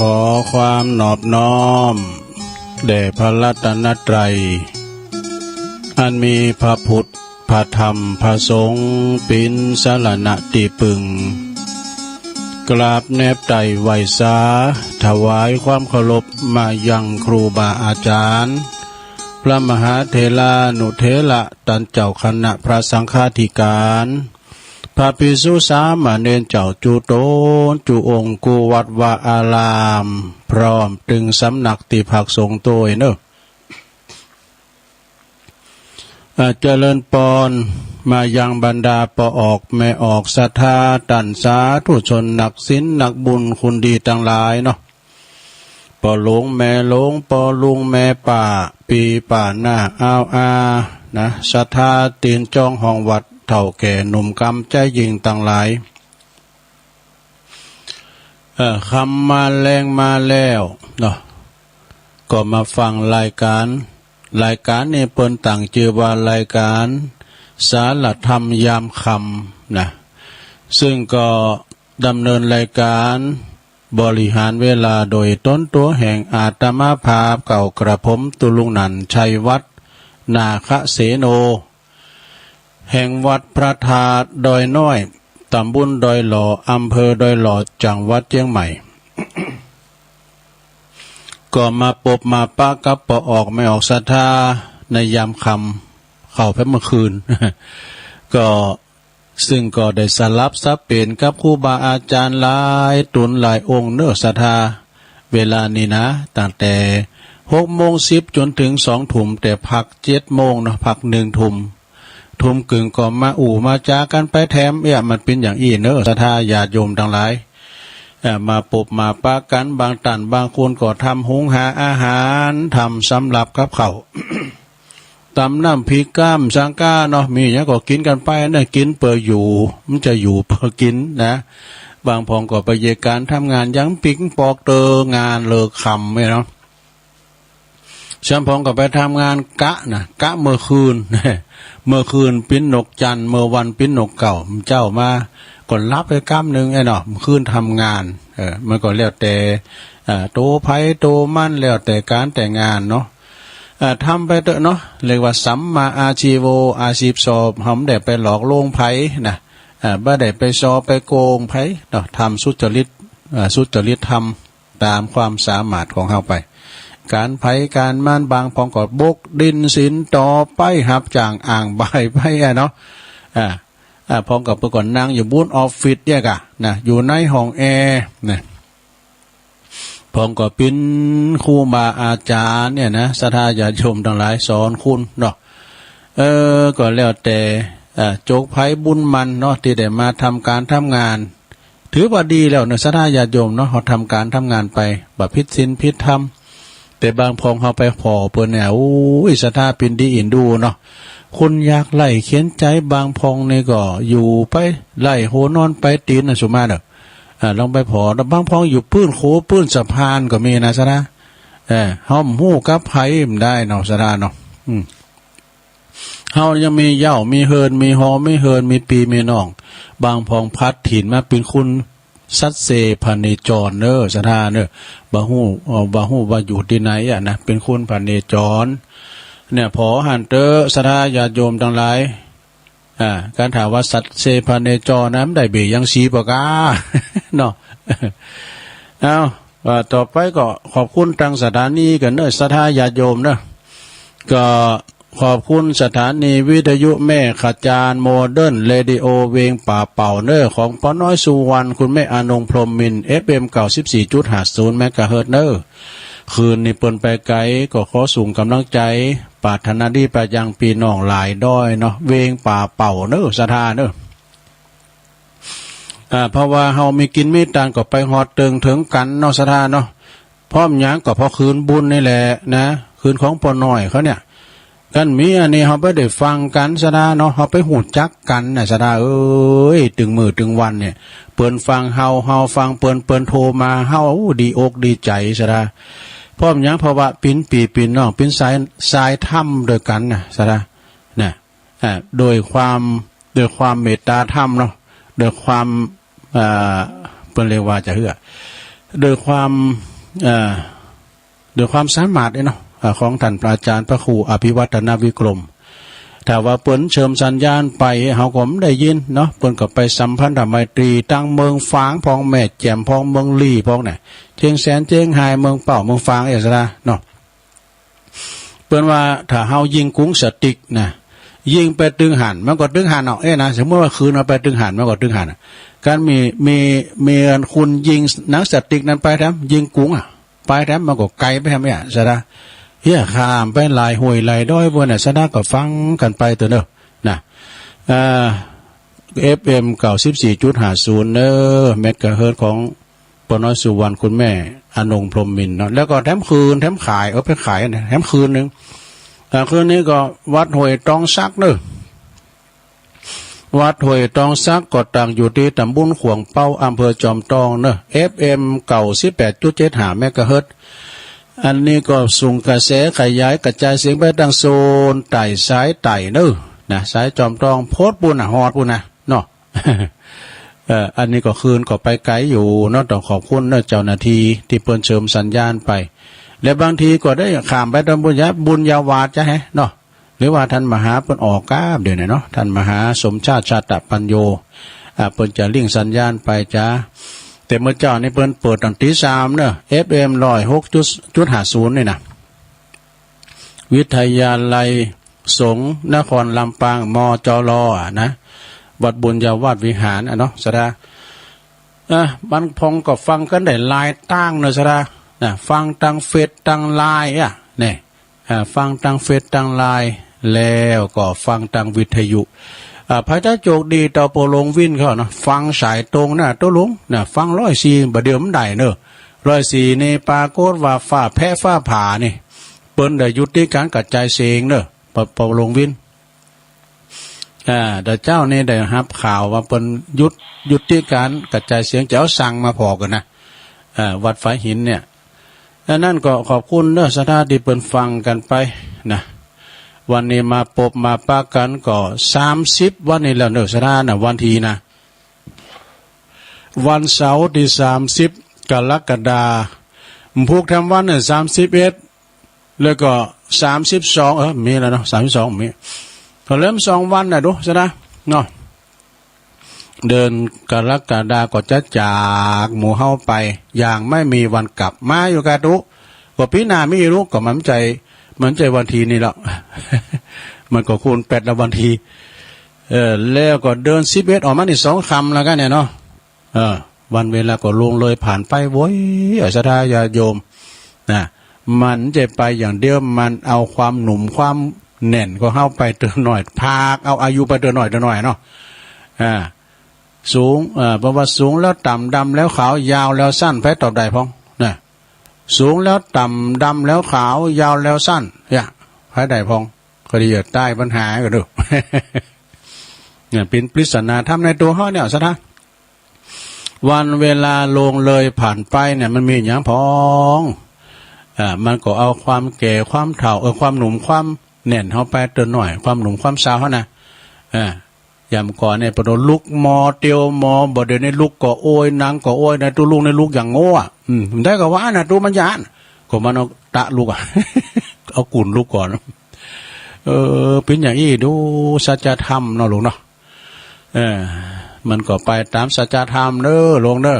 อความนอบน้อมแด่พระรัตนตรัยอันมีพระพุทธพระธรรมพระสงฆ์เป็นสรณะที่พึ่งกราบแนบไตไหวสาถวายความเคารพมายังครูบาอาจารย์พระมหาเถรานุเถระตันเจ้าคณะพระสังฆาธิการพระภิกษุสามเณรเจ้าจุโตนจุองค์กุวัดวาอารามพร้อมตึงสำนักติภักสงฆ์โตยเนอะเจริญปอนมายังบรรดาปอออกแม่ออกศรัทธาตันสาธุชนนักศีลนักบุญคุณดีทั้งหลายเนาะปอหลงแม่หลงปอลุงแม่ป่าปีป่าหน้าอ้าวนะศรัทธาตีนจ้องห้องวัดเฒ่าแก่หนุ่มกำใจยิงต่างหลายคำมาแรงมาแล้วเนาะก็มาฟังรายการนี้เปิ้นต่างชื่อว่ารายการสารธรรมยามคำนะซึ่งก็ดำเนินรายการบริหารเวลาโดยต้นตัวแห่งอาตมาภาพเก่ากระผมตุลุงนันชัยวัฒน์นาคเสโนแห่งวัดพระธาตุดอยน้อยตำบลดอยหล่ออำเภอดอยหล่อจังหวัดเชียงใหม่ ก็มาปบมาปะกับปอออกไม่ออกศรัทธาในยามคำเข้าไปเมื่อคืน ก็ซึ่งก็ได้สลับซับเปลี่ยนกับครูบาอาจารย์หลายตุนหลายองค์เนื้อศรัทธาเวลานี้นะตั้งแต่6:10จนถึง2 ทุ่มแต่พัก7 โมงเนาะพัก1 ทุ่มกึ่งก็มามาจากันไปแถมมันเป็นอย่างอี้เนอะศรัทธาญาติโยมทั้งหลายมาปบมาปะกันบางตันบางคนก็ทำหุงหาอาหารทำสำหรับกับเขา ตำน้ำพริกก้ามสังก้าเนาะมีอย่างก็กินกันไปนะกินเปื่ออยู่มันจะอยู่เพื่อกินนะบางพองก็ไปเยการทำงานยังปิงปอกเตองานเลิกคำไม่เนาะฉันพองก็ไปทำงานกะเมื่อคืน เมื่อคืนปิ้นนกจันเมื่อวันปิ้นนกเก่าเจ้ามาก็รับไปก้ามหนึ่งไอ้เนาะคืนทำงานมันก็แล้วแต่โตไผ่โตมั่นแล้วแต่การแต่งงานเนาะทำไปเถอะเนาะเรียกว่าสัมมาอาชีโวอาชีพสอบหำได้ไปหลอกลวงไผ่นะบ่ได้ไปสอบไปโกงไผ่เนาะทำสุจริตทำตามความสามารถของเฮาไปการไผ่การม่านบางพองก็บกดินสินต่อไปหับจ่างอ่างใบไปเนาะพร้อมกับเมื่อก่อนนั่งอยู่บูธออฟฟิศเนี่ยกะนะอยู่ในห้องแอร์นะพร้อมกับเป็นครูบาอาจารย์เนี่ยนะศรัทธาญาติโยมทั้งหลายสอนคุณเนาะก็แล้วแต่โจกไผ่บุญมันเนาะที่ได้มาทำการทำงานถือว่าดีแล้วเนาะศรัทธาญาติโยมเนาะเขาทำการทำงานไปแบบพิษศีลพิษธรรมแต่บางพองเขาไปพอเปิ้นเนี่ยโอ้ยศรัทธาเป็นดีอินดูเนาะคนอยากไล่เขียนใจบางพองนี่ก็อยู่ไปไล่โหนอนไปตีนสุมาเด้อลองไปพอบางพองอยู่ปื้นโคปื้นสะพานก็มีนะซะนะห้อมหู้กับไผมได้เนาะซะนะเนาะเฮายังมีเหย้ามีเฮินมีหอมีเฮินมีปีมีน้องบางพองพัดถิ่นมาเป็นคุณสัตเสพเนจรเนอซะนะเนอบาฮู้ว่าอยู่ที่ไหนนะเป็นคุณพเนจรเนี่ยพอหันเตอศรัทธาญาติโยมทั้งหลายการถามว่าสัตว์เซพเนจรนั้นได้เบยังสีปกาเนาะต่อไปก็ขอบคุณทางสถานีกันเนอะศรัทธาญาติโยมเนอะก็ขอบคุณสถานีวิทยุแม่ขจารโมเดิร์นเรดิโอเวงป่าเป่าเนอของป้าน้อยสุวรรณคุณแม่อนงพรหมมิน FM 94.50 เมกะเฮิรตซ์เนอคืนนี้เปิ้นไปไกลก็ขอส่งกำลังใจปรารถนาดีไปยังพี่น้องหลายด้อยเนาะเวงป่าเป่าเนอศรัทธาเนอเพราะว่าเฮามีกินมีตานก็ไปฮอดตึงถึงกันเนาะศรัทธาเนาะพร้อมหยังก็เพราะคืนบุญนี่แหละนะคืนของปอน้อยเขาเนี่ยกันมีอันนี้เฮาบ่ได้ฟังกันศรัทธาเนาะเฮาไปหูจักกันน่ะศรัทธาเอ้ยถึงมื้อถึงวันเนี่ยเปิ้นฟังเฮาฟังเปิ้นโทรมาเฮาดีอกดีใจศรัทธาพร้อมหยังเพราะว่าปิ่นปีปิ่นน้องปิ่นสายธรรมด้วยกันน่ะศรัทธานะโดยความเมตตาธรรมเนาะโดยความเปิ้นเรียกว่าจะโดยความ ด้วยความสามารถเนาะของท่านพระอาจารย์พระครูอภิวัฒนวิกรมถ้าว่าเปิ้นเชิมสัญญาณไปเฮาก็ได้ยินเนาะเปิ้นก็ไปสัมพันธไมตรีตั้งเมืองฝางพองแม่แจ่มพองเมืองลี่พองเนี่ยเชียงแสนเชียงไฮ้เมืองเป่าเมืองฝางอย่างนั้นเนาะเปิ้นว่าถ้าเฮายิงกุ้งสติ๊กนะยิงไปตึงหันมันก็ตึงหันเอานะสมมติว่าคืนเอาไปตึงหันมันก็ตึงหันการมีคุณยิงหนังสติ๊กนั้นไปแถมยิงกุ้งไปแถมมันก็ไกลไปแถมเนี่ยใช่ไหมเฮียข้ามไปหลายห้วยหลายด้อยบนน่ะสะดาก็ฟังกันไปตัวเนอะนะFM 94.50เนอะเมกะเฮิรตซ์ของปนสุวรรณคุณแม่อนงพรหมมินทร์เนาะแล้วก็แถมคืนแถมขายไปขายแถมคืนนึงคืนนี้ก็วัดห้วยตองซักเนอะวัดห้วยตองซักก็ตั้งอยู่ที่ตำบลขวงเป้าอำเภอจอมทองเนอะ FM 98.75เมกะเฮิรตซ์อันนี้ก็ส่งกระแสขยายกระจายเสียงไปทางโซนไต่สายไต่เนอะนะสายจอมทองโพดปุ่นฮอดปุ่นนะเนาะ อันนี้ก็คืนก็ไปไกลอยู่เนาะต้องขอบคุณเนาะเจ้าหน้าที่ที่เปิ้นเชิมสัญญาณไปและบางทีก็ได้ข้ามไปตำบลบุญญาวาดจะให้เนาะหรือว่าท่านมหาเปิ้นออกก้าเดี๋ยวนี้เนาะท่านมหาสมชาติชาตปัญโยเปิ้นจะเลี่ยงสัญญาณไปจ้าแต่เมื่อเจ้านี่เปิ้นเปิดตั้งตี3เนอะ FM 106.50นี่นะวิทยาลัยสงฆ์นครลำปางมจรนะวัดบุญญาวาสวิหารเนาะสระบ้านพองก็ฟังกันได้ลายตั้งเนอะสระฟังตังเฟซตังลายเนี่ยฟังตังเฟซตังลายแล้วก็ฟังตังวิทยุพระเจ้าโจกดีต่อโปลงวินเขาเนาะฟังสายตรงนะตัวลุงนะฟัง104บ่เดิมได้เนอะ104นี่ปรากฏว่าฟ้าแพ้ฟ้าผ่านี่เปิ้นได้ยุติการกระจายเสียงเนอะโปลงวินแต่เจ้านี่ได้รับข่าวว่าเปิ้นยุติการกระจายเสียงเจ้าสั่งมาพอกันนะวัดฝายหินเนี่ยนั่นก็ขอบคุณเนอะสถานที่เปิ้นฟังกันไปนะวันนี้มาปบมาปากันก็30วันนี้แล้วเนอะสถานนะวันทีนะวันเสาร์ที่30กรกฎาคมพวกทำวันเนี่ย31แล้วก็32มีแล้วเนาะ32มีก็เริ่ม2วันนะดูซะนะเนาะเดินกรกฎาคมก็จะจากหมู่เฮาไปอย่างไม่มีวันกลับมาอยู่กันดูก็ปีหน้าไม่รู้ก็มันใจวันทีนี่แหละ มันก็คูณ8ละวันทีแล้วก็เดิน11ออกมานี่2คำแล้วกันเนี่ยเนาะวันเวลาก็ลงเลยผ่านไปโว้ยศรัทธาญาติโยมนะมันจะไปอย่างเดียวมันเอาความหนุ่มความแน่นก็เข้าไปเตือนหน่อยพากเอาอายุไปเตือนหน่อยเนาะสูงเพราะว่าสูงแล้วต่ำดำแล้วขาวยาวแล้วสั้นแพ้ตอบได้พ้องนะสูงแล้วต่ำดำแล้วขาวยาวแล้วสั้นแพ้ได้พ้องก็ดีใต้ปัญหาก็ดู เนี่ยเป็นปริศนาธรรมในตัวเขาเนี่ยซะนะวันเวลาลงเลยผ่านไปเนี่ยมันมีอย่างพ้องมันก็เอาความแก่ความเฒ่าความหนุ่มความแน่นเข้าไปเตือนหน่อยความหนุ่มความสาวเขานะอย่างก่อนเนี่ยพอโดนลุกมอเตียวมอบ่เดี๋ยวนี้ลุกก็โอยนางก็โอยนะตัวลุกในลุกอย่างโง่ได้ก็ว่านะตัวมันยานก็มันเอาตะลุก เอากุ่นลุกก่อนเป็นอย่างนี้ดูสัจธรรมเนาะลุงเนาะมันก็ไปตามสัจธรรมเด้อลงเด้อ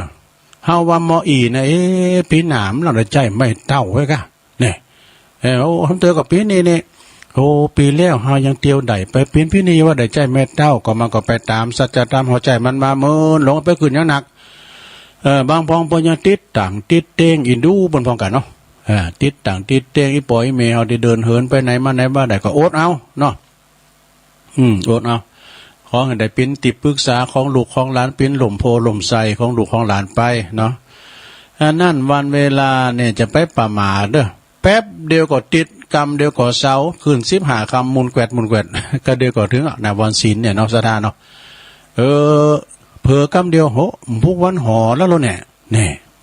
เฮาว่าหมออีนะปีหนามเราได้ใจไม่เต้าไว้กะเนี่ยโอ้ทำเตือกับปีนี้เนี่ยโอ้ปีแล้วเฮายังเตียวได้ไปปีนพี่นี่ว่าได้ใจแม่เต้าก็มันก็ไปตามสัจธรรมหัวใจมันมาเมินหลงไปขึ้นยังหนักบางพองปยังติดต่างติดเต้งอินดูบนพองกันเนาะติดต่างติดเต้งอีปล่อยเมย์เฮาได้เดินเหินไปไหนมาไหนบ้านได้ก็อดเอาเนาะอดเอาของได้ปิ้นติดปรึกษาของลูกของหลานปิ้นหล่มโพหล่มใสของลูกของหลานไปเนาะนั่นวันเวลาเนี่ยจะไปประมาทเด้อแป๊บเดียวก็ติดกรรมเดียวก็เสาคืน15คำมุนแกวดก็เดียวก็ถึงนะวันศีลเนี่ยเนาะสถานเนาะเผลอกรรมเดียวโหพวกวันหอแล้วเนี่ย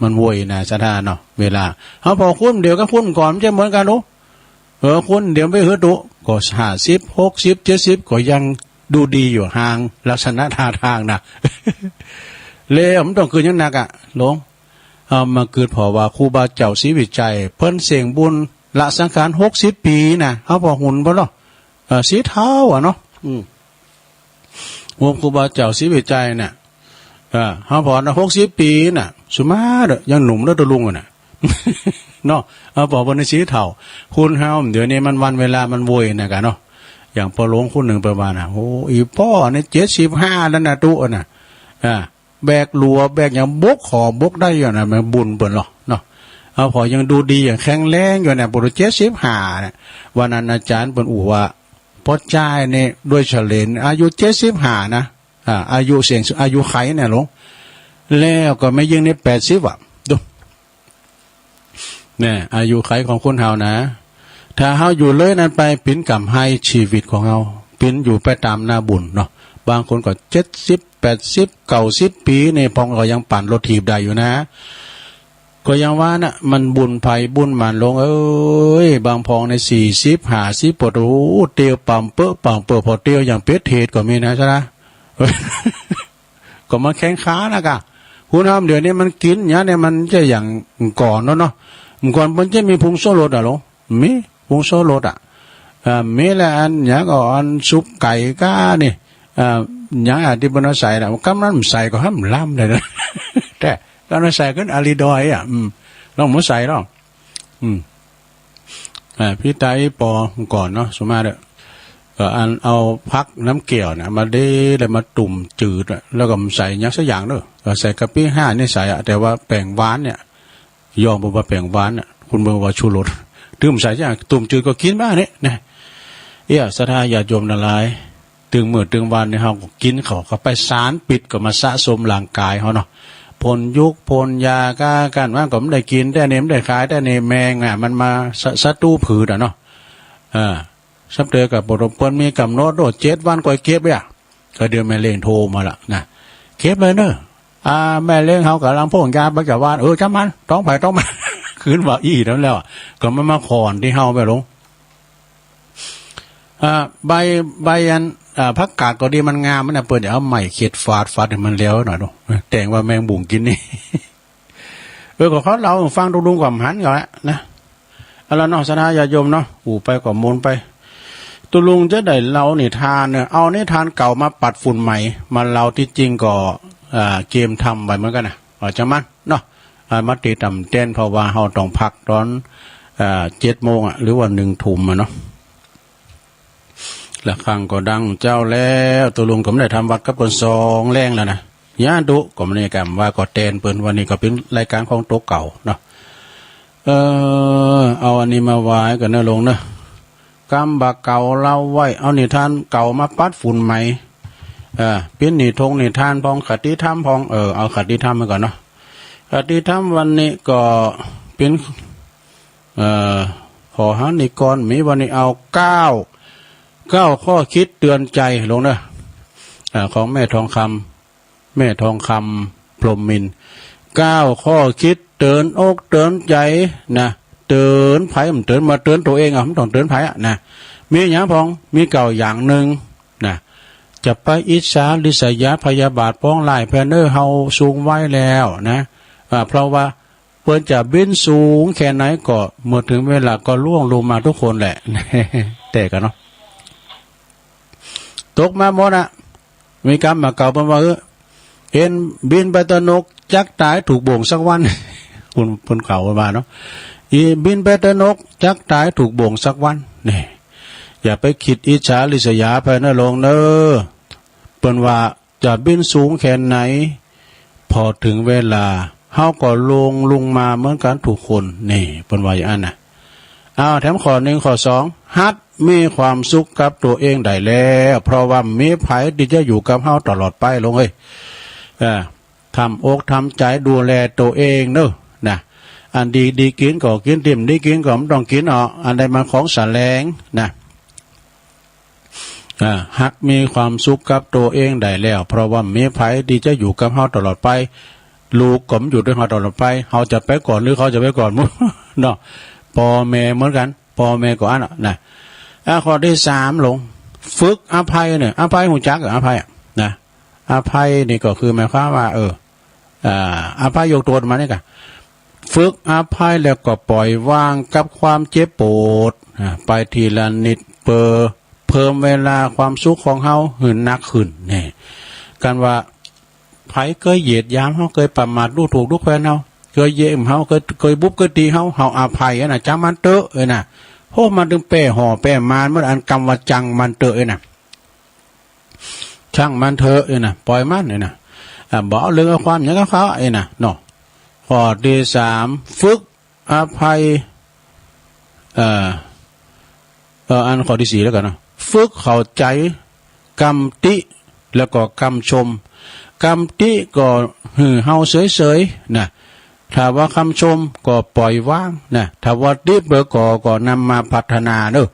มันโวยนะสถานเนาะเวลาเขาพอคุ้นเดี๋ยวก็คุ้นก่อนมันจะเหมือนกันรู้คุ้นเดี๋ยวไม่เหือดุก็50 60 70ก็ยังดูดีอยู่ห่างลักษณะท่าทางนะเลยผมต้องคืนยังหนักหลง เอามาเกิดเพราะว่าครูบาเจ้าศรีวิจัยเพิ่นเสียงบุญละสังขาร60 ปีนะเอาพอหุ่นบ่เนาะสีเท้าเนาะวงครูบาเจ้าศรีวิจัยเนี่ยเฮาพอนะ60 ปีน่ะสุมาเด้อยังหนุ่มเด้อตะลุงน่ะ เนาะเอาบอกว่าในสีเฒ่าคุณเฮาเดี๋ยวนี้มันวันเวลามันโวยนะกันเนาะอย่างพอหลวงคุณหนึ่งประมาณน่ะโอ้อีพ่อนี่75แล้วน่ะตุน่ะแบกหลัวแบกอย่างบกขอบกได้อยู่น่ะมันบุญเปิ้นหรอเนาะเอาพอยังดูดีอย่างแข็งแรงอยู่น่ะปุถุ75น่ะวันนั้นอาจารย์เปิ้นอู่ว่าพ่อจ้ายนี่ด้วยเฉลนอายุ75นะอายุเสียงอายุไขเนี่ยหลวงแล้วก็ไม่ยิ่งใน80อ่ะดูเนี่ยอายุไขของคนเฮานะถ้าเฮาอยู่เลยนั้นไปปิ้นกรรมให้ชีวิตของเฮาปิ้นอยู่ไปตามหน้าบุญเนาะบางคนก็70 80 90 ปีนี่พองก็ยังปั่นรถถีบได้อยู่นะก็ยังว่านะมันบุญภัยบุญมันลงเอ้ยบางพองใน40 50ปวดรู้เตียวปั่มเปื้อพอเตียวอย่างเป็ดเทศก็มีนะใช่มั้ยก็มาแข่งขานะกะคุณทำเดี๋ยวนี้มันกินเนี่ยมันจะอย่างก่อนเนาะก่อนมันจะมีพุงโซโลดอ่ะหรอมีพุงโซโลดอ่ะมีแหละอันอย่างก็อันซุปไก่ก้านี่อย่างที่บนใส่น่ะกำนั้นใส่ก็ห้ามล่ำเลยนะแต่กำนั้นใส่ก็อาลีดอยอ่ะลองมาใส่ลองพี่ไตปอก่อนเนาะสมาเด้ออันเอาพักน้ำเกี่ยวนะมาได้แล้วมาตุ่มจืดแล้วก็ใส่ยักษ์สักอย่างเด้อใส่กะปิ5นี่ใส่แต่ว่าแป้งหวานเนี่ยยอมบอกว่าแป้งหวานน่ะคุณบอกว่าชูรสตึมใส่อย่างตุ่มจืดก็กินบ้างเนี่ยนะศรัทธาญาติโยมทั้งหลายตึงมื้อตึงวันเนี่ยเฮาก็กินเข้าไปสารปิดก็มาสะสมร่างกายเฮาเนาะผลยุกผลยาก้ากันว่าก็ไม่ได้กินแต่เนี่ยไม่ได้ขายแต่เนี่ยแมงน่ะมันมาศัตรูผืดเนาะสัปเดือกับบรมเปิ้นมีกำหนดโดด7 วันก่อยเก็บอ่ะก็เดือนแม่เลี้ยงโทรมาละนะเก็บเลยเนอะแม่เลี้ยงเขากำลังพ่งยาไปกับว่าจ้ามันต้องไปต้องมา คืนว่าอีแล้วก็มาขอนที่เฮาไปลงใบอันผักกาดก็ดีมันงามมันน่ะเปิ้นเอาใหม่เข็ดฟาดให้มันแล้วหน่อยเนาะแต่งว่าแมงบุ๋งกินนี่ ก็เขาเราฟังดุงๆกับหันก่อนละนะแล้วเนาะสนาญาโยมเนาะไปก็มูลไปตุลุงจะได้เล่านิทานเนี่ยเอานิทานเก่ามาปัดฝุ่นใหม่มาเล่าที่จริงก็เกมทำไปเหมือนกันนะจะมันเนาะมาตีต่ำเต้นเพราะว่าเฮาต้องพักตอน7 โมงหรือว่า1 ทุ่มเนาะละครั้งก็ดังเจ้าแล้วตุลุงก็ไม่ได้ทำวัดกับคน2 แรงแล้วนะญาตุก็ไม่ได้กรรมว่าก็เต้นเปิ้นวันนี้ก็เป็นรายการของโต๊ะเก่าเนาะเอาอันนี้มาไว้กันนะลงนะกำบะเก่าเล่าไว้เอานิทานเก่ามาปัดฝุ่นใหม่เป็นนิทงนิทานพองคติธรรมพองเอาคติธรรมมาก่อนเนาะคติธรรมวันนี้ก็เป็นขอหานิกรมีวันนี้เอา9ข้อคิดเตือนใจลงนะของแม่ทองคำพรหมมินทร์9 ข้อคิดเตือนอกเตือนใจนะเตือนไผ่มันเตือนมาเตือนตัวเองมันต้องเตือนไผ่นะมีอย่างพองมีเก่าอย่างหนึ่งนะจะไปอิจฉาริษยาพยาบาทป้องไล่แพนเนอร์เฮาสูงไว้แล้วนะเพราะว่าเพิ่นจะบินสูงแค่ไหนก็เมื่อถึงเวลาก็ล่วงลงมาทุกคนแหละ แต่กันเนาะตกมาหมดมีกรรมมาเก่าเป็นว่าเอ็นบินไปตะนกจักตายถูกบ่งสักวัน คุณเก่ามาเนาะบินไปตะนกจักตายถูกบ่งสักวันนี่อย่าไปคิดอิจฉาริษยาภายในโลกเนอเปิ้นว่าจะบินสูงแค่ไหนพอถึงเวลาเฮาก็ลงมาเหมือนกันทุกคนนี่เปิ้นว่าอย่างนั้นน่ะแถมข้อ1ข้อ2ฮัดมีความสุขกับตัวเองได้แล้วเพราะว่ามีไผที่จะอยู่กับเฮาตลอดไปลงเอ้ยทำอกทำใจดูแลตัวเองเนอะนะอันดีกินก็กินเต็มดีกินก็ไม่ต้องกินอันใดมันของแสลงนะฮักมีความสุขกับตัวเองได้แล้วเพราะว่ามีไผที่จะอยู่กับเฮาตลอดไปลูกก็อยู่ด้วยเฮาตลอดไปเฮาจะไปก่อนหรือเขาจะไปก่อนมั้งเนาะพ่อแม่เหมือนกันพ่อแม่ก็อันนะข้อที่3ลงฝึกอภัยเนี่ยอภัยหูจักอภัยนะอภัยนี่ก็คือหมายความว่าอภัยยกตัวมาเนี่ยกัน ฝึกอภัยแล้วก็ปล่อยวางกับความเจ็บปวดไปทีละนิดเพิ่มเวลาความสุขของเฮาหืนนักขึ้นนี่กันว่าไผเคยเหยียดยามเฮาเคยประมาทดูถูกดูแคลนเฮาเคยเย่มเฮาเคยบุบเคยตีเฮาอภัยน่ะจังมันเตอะน่ะโหมันถึงแป้ห่อแป้มานมันอันกรรมว่าจังมันเตอะน่ะช่างมันเถอะน่ะปล่อยมันน่ะบ่เอาเรื่องความหยังกับเขาน่ะเนาะข้อที่3ฝึกอภัยอันข้อที่4แล้วกันเนาะฝึกเข้าใจกรรมติแล้วก็กรรมชมกรรมติก็เฮาเฉยๆนะถ้าว่าคำชมก็ปล่อยวางนะถ้าว่าติเบอก็นำมาพัฒนาเด้อ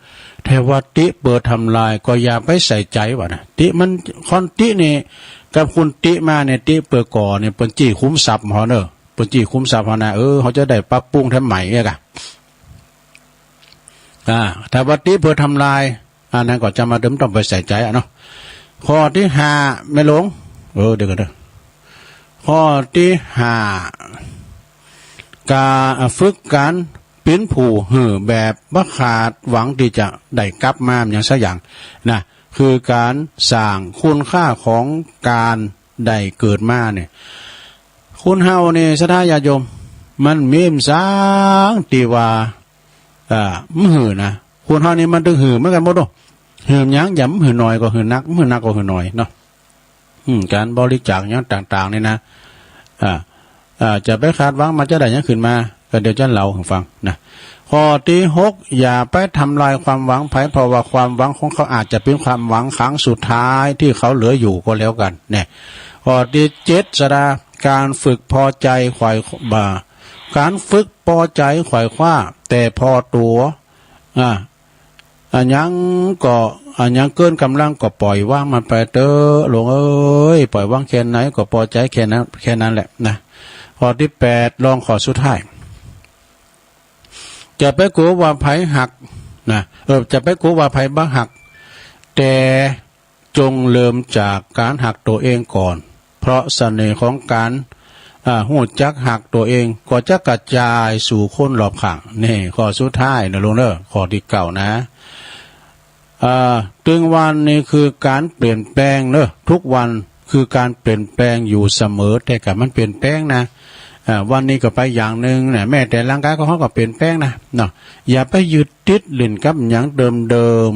ถ้าว่าติเบอทำลายก็อย่าไปใส่ใจว่านะติมันคอนตินี่กับคุณติมาเนี่ยติเบอก่อเนี่ยเปิ้นจี้คุ้มทรัพย์เฮาเด้อเปิ้นจี้คุ้มทรัพย์เฮานะเขาจะได้ปรับปรุงทำใหม่อ่ะถ้าว่าติเบอทำลายอันนั้นก็จะมาเดิมต้องไปใส่ใจเนาะข้อที่5ไม่หลงเดี๋ยวกันเด้อข้อที่5การฝึกการเป็นผู้แบบบ่ขาดหวังที่จะได้กลับมาอย่างสักอย่างนะคือการสร้างคุณค่าของการได้เกิดมาเนี่ยคุณเฮานี่ศรัทธาญาติโยมมันมีมสร้างที่ว่ามือนะคุณเฮานี่มันถึงหือเหมือนกันหมดบ่หือหยังย่ำหือน้อยก็หือนักหือนักก็หือน้อยเนาะการบริจาคอย่างต่างๆนี่นะจะไปคาดหวังมันจะได้ยังขึ้นมาก็เดี๋ยวจะเล่าให้ฟังนะข้อที่6อย่าไปทำลายความหวังไผเพราะว่าความหวังของเขาอาจจะเป็นความหวังครั้งสุดท้ายที่เขาเหลืออยู่ก็แล้วกันเนี่ยข้อที่7สดาการฝึกพอใจขวายการฝึกพอใจขวายคว้าแต่พอตัวอันยังเกินกำลังก็ปล่อยว่างมันไปเด้อหลวงเอ้ยปล่อยว่างแค่ไหนก็พอใจแค่นั้นแหละนะข้อที่8ลองข้อสุดท้ายจะไปกลัวว่าไผหักนะจะไปกลัวว่าไผบ้าหักแต่จงเริ่มจากการหักตัวเองก่อนเพราะเสน่ห์ของการหูจักหักตัวเองก็จะกระจายสู่คนรอบข้างนี่ข้อสุดท้ายนะลุงเด้อข้อที่9นะตึงวันนี้คือการเปลี่ยนแปลงเนอะทุกวันคือการเปลี่ยนแปลงอยู่เสมอแต่กับมันเปลี่ยนแปลงนะวันนี้ก็ไปอย่างหนึ่งเนี่ยแม้แต่ร่างกายของเขาก็เปลี่ยนแปลงนะเนาะอย่าไปยึดติดลิ่นกับอย่างเดิม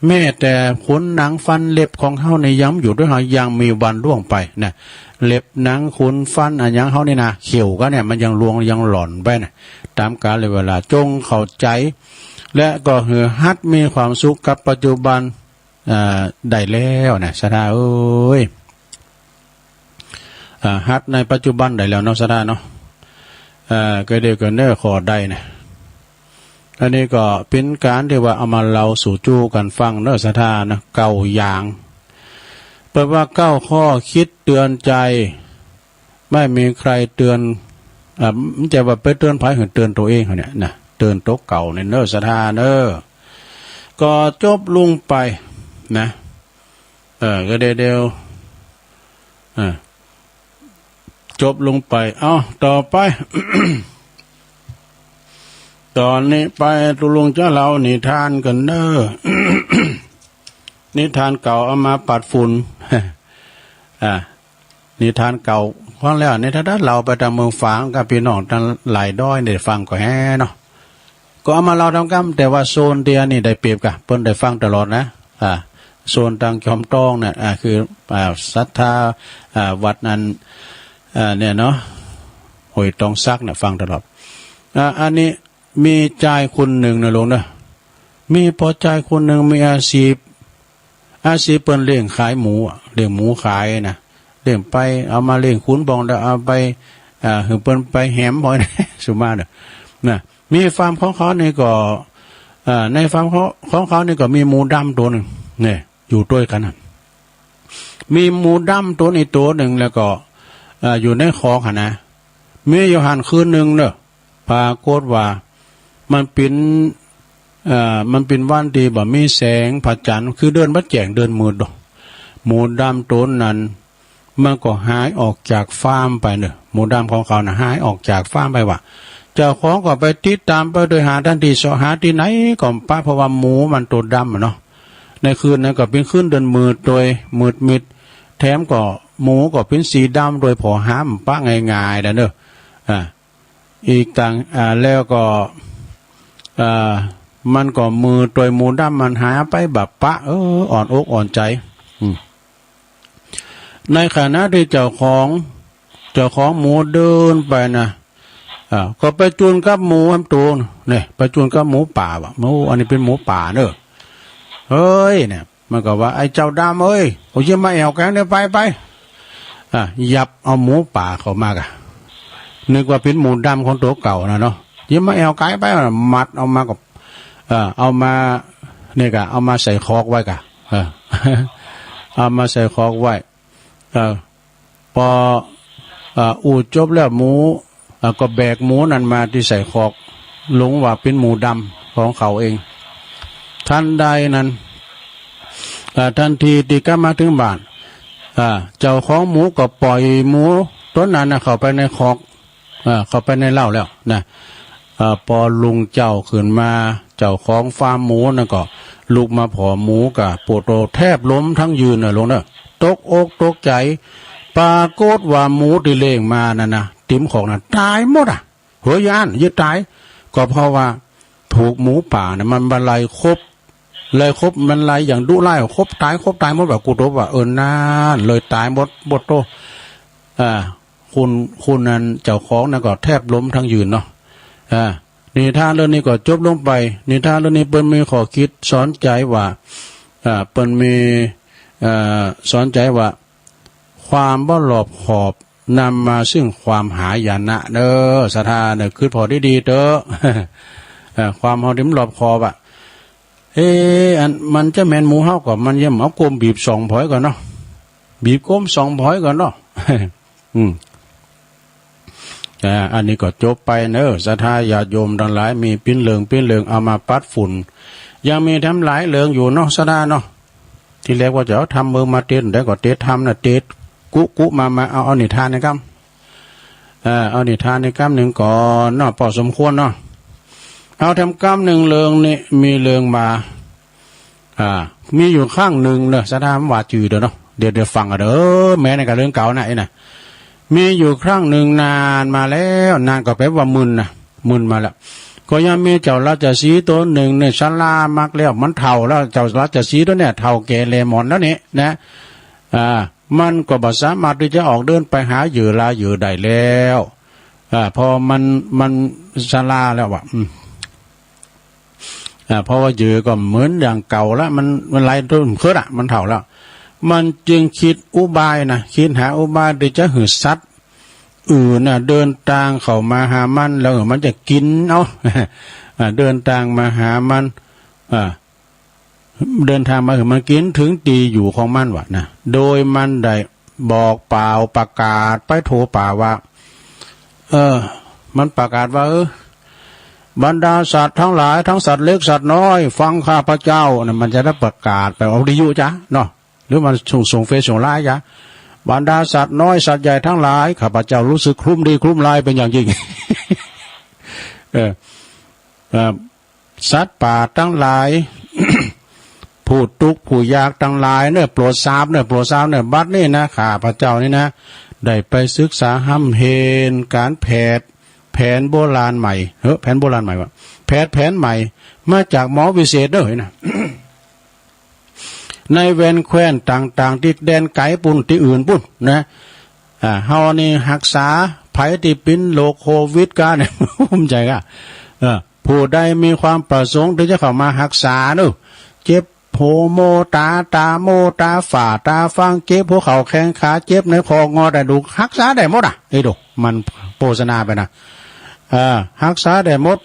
แม้แต่ขนหนังฟันเล็บของเขาในย้ำอยู่ด้วยเขายังมีวันล่วงไปนะเล็บหนังขนฟันอันยังเขานี่นะเขียวก็เนี่ยมันยังลวงยังหล่อนไปนะตามกาลเวลาจงเข้าใจและก็หัดมีความสุขกับปัจจุบันได้แล้วนะสดาเอ้ยฮัดในปัจจุบันได้แล้วเนาะสดาเนาะก็เดี๋ยวกันเด้อขอได้นะอันนี้ก็เป็นการที่ว่าเอามาเราสู่จู้กันฟังเนาะสดานะเก่าอย่างแปลว่า9ข้อคิดเตือนใจไม่มีใครเตือนมันจะว่าไปเตือนไผหรือเตือนตัวเองเนี่ยนะเตือนโต๊ะเก่าในเนอสถานเนอก็จบลงไปนะก็เดียวจบลงไปต่อไป ตอนนี้ไปตุลงเจ้าเรานิทานกันเนอ นิทานเก่าเอามาปัดฝุ่น นิทานเก่าฟังแล้วในถ้าเราไปทางเมืองฝางกับพี่น้องทางหลายด้อยได้ฟังก็แฮ่เนาะก็เอามาเราทำกรรมแต่ว่าโซนเดียนี่ได้เปรียบกับเพิ่นได้ฟังตลอดนะโซนทางจอมต้องเนี่ยคือศรัทธาวัดนั้นเนี่ยเนาะห้วยตองซักเนี่ยฟังตลอดอันนี้มีชายคนหนึ่งนะลงนะมีพอชายคนหนึ่งมีอาชีพเปิ้นเลี้ยงขายหมูเลี้ยงหมูขายนะเลี้ยงไปเอามาเลี้ยงขุนบองแล้วเอาไปหือเปิ้นไปแหมบ่อยสุมาเด้อนะมีฟาร์มของเขานี่ก็ในฟาร์มของเขานี่ก็มีหมูดำตัวหนึ่งเนี่ยอยู่ด้วยกันนะมีหมูดำตัวนี้ตัวหนึ่งแล้วก็อยู่ในคอกหั่นนะมีอยู่หันคืนหนึ่งเด้อปรากฏว่ามันเป็นวันที่บ่มีแสงพระจันทร์คือเดินบัดแจ้งเดินมืดดอกหมูดำตัวนั้นมันก็หายออกจากฟาร์มไปเด้อหมูดำของเขาน่ะหายออกจากฟาร์มไปว่า เจ้าของก็ไปติดตามไปโดยหาทันทีสหาที่ไหนก็ป้าเพราะว่าหมูมันตัวดำเนาะในคืนนั้นก็เป็นคืนเดินมืดโดยมืดมิดแถมก็หมูก็เป็นสีดำโดยพอห้ามป้าง่ายๆนะเด้ออีกต่างแล้วก็มันก็มือตัวหมูดำมันหายไปแบบปะอ่อนอกอ่อนใจในขณะที่เจ้าของหมูเดินไปนะก็ไปจูนกับหมูทำตัวเนี่ยไปจูนกับหมูป่าว่ะหมูอันนี้เป็นหมูป่าเนอะเฮ้ยเนี่ยมันก็ว่าไอ้เจ้าดำเอ้ยผมจะมาแอวแกงเนี่ยไปยับเอาหมูป่าเข้ามากะนึกว่าเป็นหมูดำของตัวเก่านะเนาะยิ่งมาแอวไกลไปมัดเอามากับเอามาเนี่ยกะเอามาใส่คอกไว้กะเอามาใส่คอกไว้พออูดจบแล้วหมูก็แบกหมูนั่นมาที่ใส่คอกหลงว่าเป็นหมูดำของเขาเองทันใดนั้นทันทีที่กลับมาถึงบ้านเจ้าของหมูก็ปล่อยหมูตัวนั้นเข้าไปในคอกเข้าไปในเหล้าแล้วนะพอลุงเจ้าขึ้นมาเจ้าของฟาร์มหมูนั่นก็ลุกมาผอหมูกับปวดโตแทบล้มทั้งยืนลงเนอะตกอกตกใจปรากฏว่าหมูที่เลี้ยงมานั่นนะติ๋มของน่ะตายหมดหัวยานยึดตายก็เพราะว่าถูกหมูป่าเนี่ยมันบรรลัยครบมันไล่อย่างดุไล่ครบตายหมดแบบกูรู้ว่าน่าเลยตายหมดโตคุณนั้นเจ้าของนั่นก็แทบล้มทั้งยืนเนาะนิทานเรื่องนี้ก็จบลงไปนิทานเรื่องนี้เปิ้นมีข้อคิดสอนใจว่าเปิ้นมีสอนใจว่าความบ่หลบขอบนำมาซึ่งความหายนะเด้อศรัทธาเนี่ยคือพอดีเด้อความเฮาดิ้มหลบขอบอันมันจะแม่นหมูเฮาก็มันย่ำเอากลมบีบ2 ผอยก่อนเนาะบีบกลม2 ผอยก่อนเนาะอันนี้ก็จบไปเนอะศรัทธาญาติโยมทั้งหลายมีปิ้นเหลืองเอามาปัดฝุ่นยังมีทำหลายเหลืองอยู่เนาะศรัทธาเนาะที่แรกว่าจะทำมือมาเต้นได้ก็เต้นทำนะเต้นกุมาเอานิทานนะครับเอานิทานในกรรมหนึ่งก่อนเนาะพอสมควรเนาะเอาทำกรรมหนึ่งเรืองนี่มีเรืองมามีอยู่ข้างหนึ่งเนอะศรัทธาว่าจืดเนาะเดี๋ยวฟังกันเด้อแม้ในการเรื่องเก่านะไอ้น่ะมีอยู่ครั้งหนึ่งนานมาแล้วนานก็แปลว่ามึนมาแล้วก็ยังมีเจ้าราชสีห์ตัวหนึ่งในศาลามักแล้วมันเฒ่าแล้วเจ้าราชสีห์ตัวเนี่ยเฒ่าแก่เลมอนแล้วนี่นะมันก็บ่สามารถที่จะออกเดินไปหาเหยื่อได้แล้วพอมันศาลาแล้วว่ะเพราะว่าเหยื่อก็เหมือนอย่างเก่าแล้วมันไล่ต้นเคิดมันเฒ่าแล้วมันจึงคิดอุบายคิดหาอุบายที่จะหือสัตว์อื่นเดินทางเข้ามาหามันแล้วมันจะกินเอาเดินทางมาหามันเดินทางมาถึงมันกินถึงตีอยู่ของมันวะนะโดยมันได้บอกเปล่าประกาศไปโทรป่าว่ามันประกาศว่าบรรดาสัตว์ทั้งหลายทั้งสัตว์เล็กสัตว์น้อยฟังข้าพเจ้านะมันจะได้ประกาศไปเอาดิยุจ้ะเนาะหรือมันส่งเฟซส่งไลน์จ้ะบรรดาสัตว์น้อยสัตว์ใหญ่ทั้งหลายข้าพเจ้ารู้สึกคลุ้มดีคลุ้มลายเป็นอย่างยิ่ง สัตว์ป่าทั้งหลาย ผู้ทุกข์ผู้ยากทั้งหลายเนี่ยโปรดทราบเนี่ยบัดนี้นะข้าพเจ้านี่นะได้ไปศึกษาห้ำเฮนการแผนโบราณใหม่แผนโบราณใหม่วะแผนใหม่มาจากหมอวิเศษเด้อนะ ในแว่นแคว้นต่างๆที่แดนไกลปุ่นที่อื่นปุ่นนะเฮานี่รักษาไผที่เป็นโรคโควิดกันเนี่ยภูมิใจก็ผู้ใดมีความประสงค์ที่จะเข้ามารักษาเด้อเจ็บโผโมตาโมตาฝ่าตาฟังเจ็บหัวเข่าแข้งขาเจ็บในคองอได้ดูรักษาได้หมดไอ้ดูมันโฆษณาไปนะรักษาได้หมด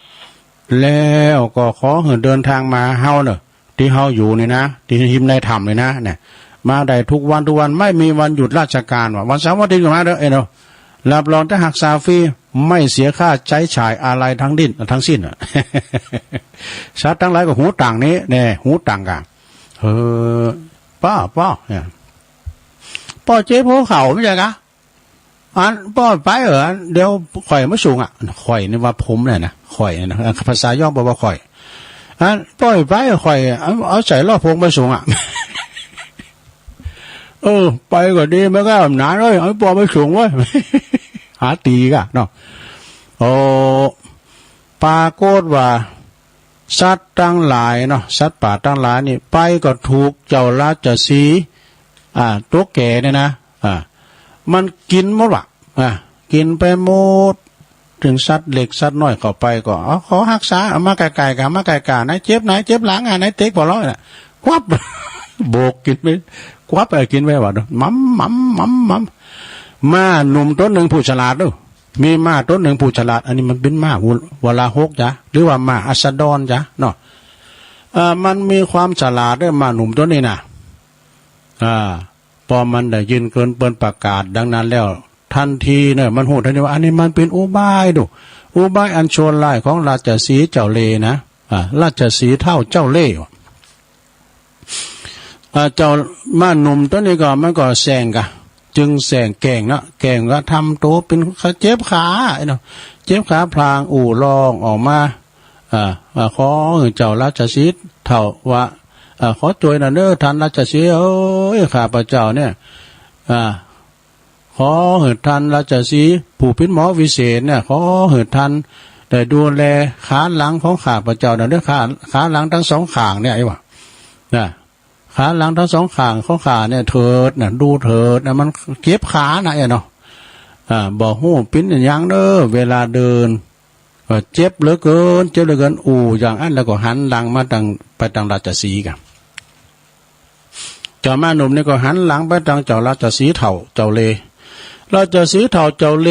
แล้วก็ขอให้เดินทางมาเฮาเนอะที่เฮาอยู่นี่นะที่หิมในถ้ำเลยนะเนี่ยมาได้ทุกวันไม่มีวันหยุดราชการว่ะวันเสาร์วันอาทิตย์ก็มาเด้อเนาะรับรองจะหักษาฟรีไม่เสียค่าใช้จ่ายอะไรทั้งสิ้นสัตว์ทั้งหลายก็หูต่างนี้เนี่ยหูต่างกันป้าเนี่ยป้าเจ๊พวกเขาไม่ใช่กะ อันป้อนไปเหรอเดี๋ยวข่อยมาสูงอ่ะข่อยนี่ว่าผมเนี่ยนะข่อยนะภาษาย่อบอกว่าข่อยอันป้อยไปข่อยเอาใส่ล่อพงไปสูงอ่ะ ไปก็ดีไม่ก็หนาเลยเอาปอไปสูงไว้ หาตีกะเนาะโอ้ปรากฏว่าสัตว์ตั้งหลายเนาะสัตว์ป่าตั้งหลายนี่ไปก็ถูกเจ้าราชสีห์ตัวแก่เนี่ยนะมันกินหมดว่ะกินไปหมดถึงสัตว์เล็กสัตว์น้อยเข้าไปก็ขอรักษาเอามาไกลๆกันมาไกลๆไหนเจ็บไหนเจ็บหลังไหนเต็กพอร้อยน่ะควับ โบกกินไปควับกินไปว่ามัมม้าหนุ่มต้นหนึ่งผู้ฉลาดด้วยมีม้าต้นหนึ่งผู้ฉลาดอันนี้มันเป็นม้าเวลาหกจ้ะหรือว่าม้าอัสดรจ้ะเนาะมันมีความฉลาดด้วยม้าหนุ่มต้นนี้นะพอมันได้ยินเกินเปิ้นประกาศดังนั้นแล้วทันทีเนี่ยมันโหดทันทีว่าอันนี้มันเป็นอุบายดูอุบายอันโชนลายของราชสีห์เจ้าเลนะราชสีห์เท่าเจ้าเล่เจ้าม้าหนุ่มตัวนี้ก็มันก็แซงกะจึงแซงแก่งเนาะแก่งก็ทำตัวเป็นเจ็บขาเนาะเจ็บขาพลางลองออกมาขอเจ้าราชสีห์เท่าว่าขอช่วยหน่อยเด้อท่านราชสีห์เอ้ยข้าพเจ้าเนี่ยขอเถิดท่านราชสีห์ผู้เป็นหมอวิเศษเนี่ยขอเถิดท่านได้ดูแลขาหลังของข้าพเจ้าเด้อขาหลังทั้งสองข้างเนี่ยไอ้วะขาหลังทั้งสองข้างของขาเนี่ยเถิดนะดูเถิดนะมันเก็บขานะเนาะบอกหูปิ้นอย่างเด้อเวลาเดินเจ็บเหลือเกินอย่างอันแล้วก็หันหลังมาไปทางราชสีห์กันเจ้าม้าหนุ่มนี่ก็หันหลังไปทางเจ้าราชสีห์เถ่าเจ้าเลราชสีห์เถ่าเจ้าเล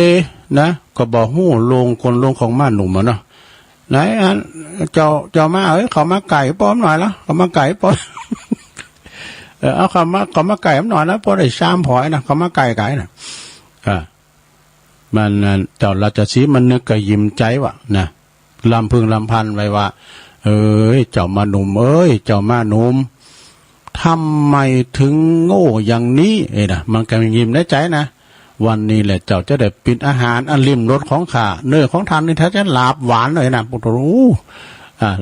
นะก็บอกหูลงของม้าหนุ่มเนาะไหนอันเจ้าม้าเขามาไก่ป้อมหน่อยละเขามาไก่ป้อมเอาเขามาไก่หน่อยแล้วพอได้ชามพอยนะเขามาไก่นะมันเจ้าราชสีห์มันนึกก็ยิ้มใจว่ะนะลำพึงลำพันไว้ว่าเจ้าม้าหนุ่มเจ้าม้าหนุ่มทำไมถึงโง่อย่างนี้นะมันก็ยิ้มในใจนะวันนี้แหละเจ้าจะได้ปิดอาหารอันริมรสของข้าเนื้อของท่านนี่ถ้าจะลาบหวานเลยนะปุตรู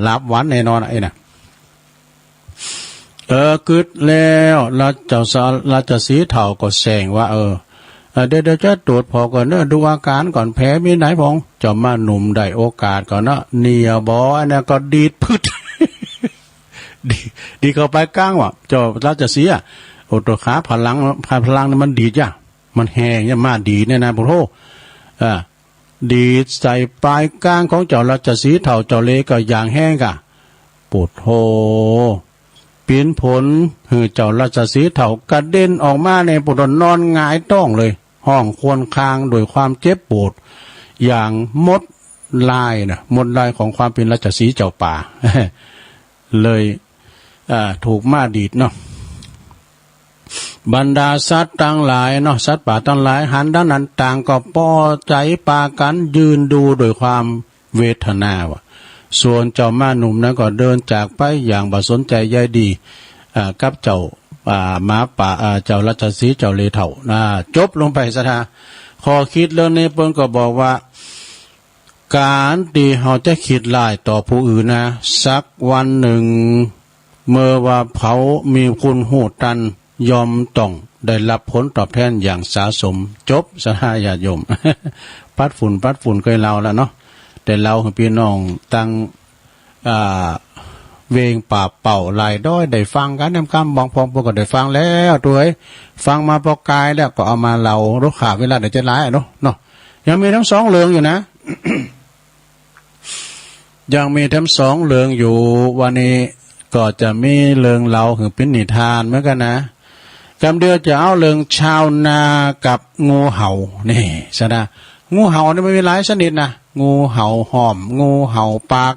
ลาบหวานแน่นอนนะกึดแล้วราชสีห์เถ่าก็แซงว่าเดี๋ยวจะตรวจพอก่อนเนอะดูอาการก่อนแผลมีไหนพองเจ้าม้าหนุ่มได้โอกาสก่อนเนอะเนียบออันนี้ก็ดีดพึด ดีเข้าไปกลางว่ะเจ้าราชสีห์ตัวขาพลังนี่มันดีจ้ะมันแห้งเนี่ยมาดีเนี่ยนะพุทโธดีใส่ปลายกลางของเจ้าราชสีห์เถ่าเจ้าเลก็อย่างแห้งกะพุทโธเปลี่ยนผลเจ้าราชสีห์เถ่ากระเด็นออกมาในปุตนอนหงายต้องเลยห้องครวญครางโดยความเจ็บปวดอย่างมดลายนะมดลายของความเป็นราชสีห์เจ้าป่า เลยถูกม้าดีดเนาะบรรดาสัตว์ต่างหลายเนาะสัตว์ป่าต่างหลายหันด้านนั้นต่างก็พอใจปากันยืนดูโดยความเวทนาว่ะส่วนเจ้าม้าหนุ่มนั้นก็เดินจากไปอย่างบ่สนใจใยดีกับเจ้าม้าป่าเจ้าราชสีห์เจ้าเลเถ่าจบลงไปซะท่าขอคิดเรื่องนี้เพิ่นก็บอกว่าการที่เราจะคิดร้ายต่อผู้อื่นนะสักวันหนึ่งเมื่อว่าเขามีคุณหูตันยอมต้องได้รับผลตอบแทนอย่างสะสมจบสหายาติโยม ปัดฝุ่นเคยเล่าแล้วเนาะแต่เราพี่น้องตั้งเวงป่าเป่าลายด้อยได้ฟังกันนำคำบองพองพวกก็ได้ฟังแล้วตัวฟังมาพอกายแล้วก็เอามาเล่าลูกขาเวลาเดี๋ยวจะร้ายเนาะยังมีทั้งสองเรื่องอยู่นะ ยังมีทั้งสองเรื่องอยู่วันนี้ก็จะมีเรื่องเล่าถึงเป็นนิทานเหมือนกันนะกำเดียวจะเอาเรื่องชาวนากับงูเห่านี่ใช่ไหมงูเห่านี่ไม่มีหลายชนิดนะงูเห่าหอมงูเห่าปาก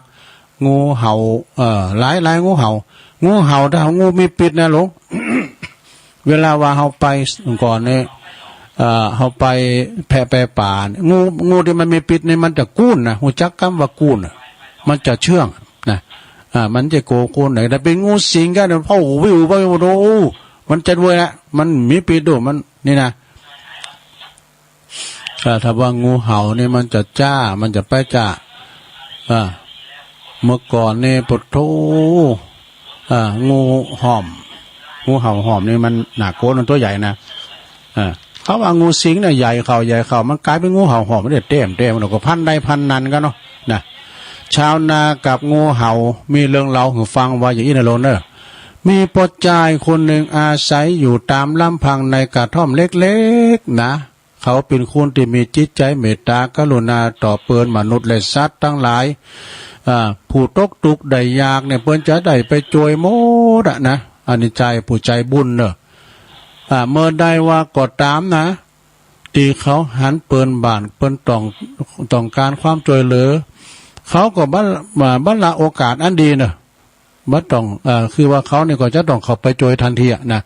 งูเห่าหลายงูเห่าถ้างูมีปิดนะลูก เวลาว่าเห่าไปก่อนเนี่ยเห่าไปแพะไปป่างูที่มันมีปิดเนี่ยมันจะกู้นนะหูจักคำว่ากู้นมันจะเชื่องนะมันจะโกโก้ไหนแต่เป็นงูสิงกันเนี่ยพ่อวิวไปโอ้มันจะด้วยนะมันมีปิดดูมันนี่นะ ถ้าว่างูเห่านี่มันจะจ้ามันจะไปจ้าเมื่อก่อนนี่ปดโถงูหอมงูเห่าหอมนี่มันหนาโกนมันตัวใหญ่นะเขาว่างูสิงเนี่ยใหญ่เข่ามันกลายเป็นงูเห่าหอมไม่ได้เต็มมันก็พันใดพันนั้นกันเนาะนะชาวนากับงูเห่ามีเรื่องเล่าให้ฟังว่าอย่างนี้นะโลนเนอร์มีปอจายคนหนึ่งอาศัยอยู่ตามลำพังในกระท่อมเล็กๆนะเขาเป็นคนที่มีจิตใจเมตตากรุณาต่อเปิ้นมนุษย์และสัตว์ทั้งหลายผู้ตกทุกข์ได้ยากเนี่ยเปิ้นจะได้ไปช่วยหมดนะอันนี้ใจผู้ใจบุญเนอะเมื่อได้ว่าก็ตามนะที่เขาหันเปิ้นบ้านเปิ้นต้องการความช่วยเหลือเขาก็บัลละโอกาสอันดีเนอะบัดต้องคือว่าเขาเนี่ยก็จะต้องเข้าไปช่วยทันทีนะ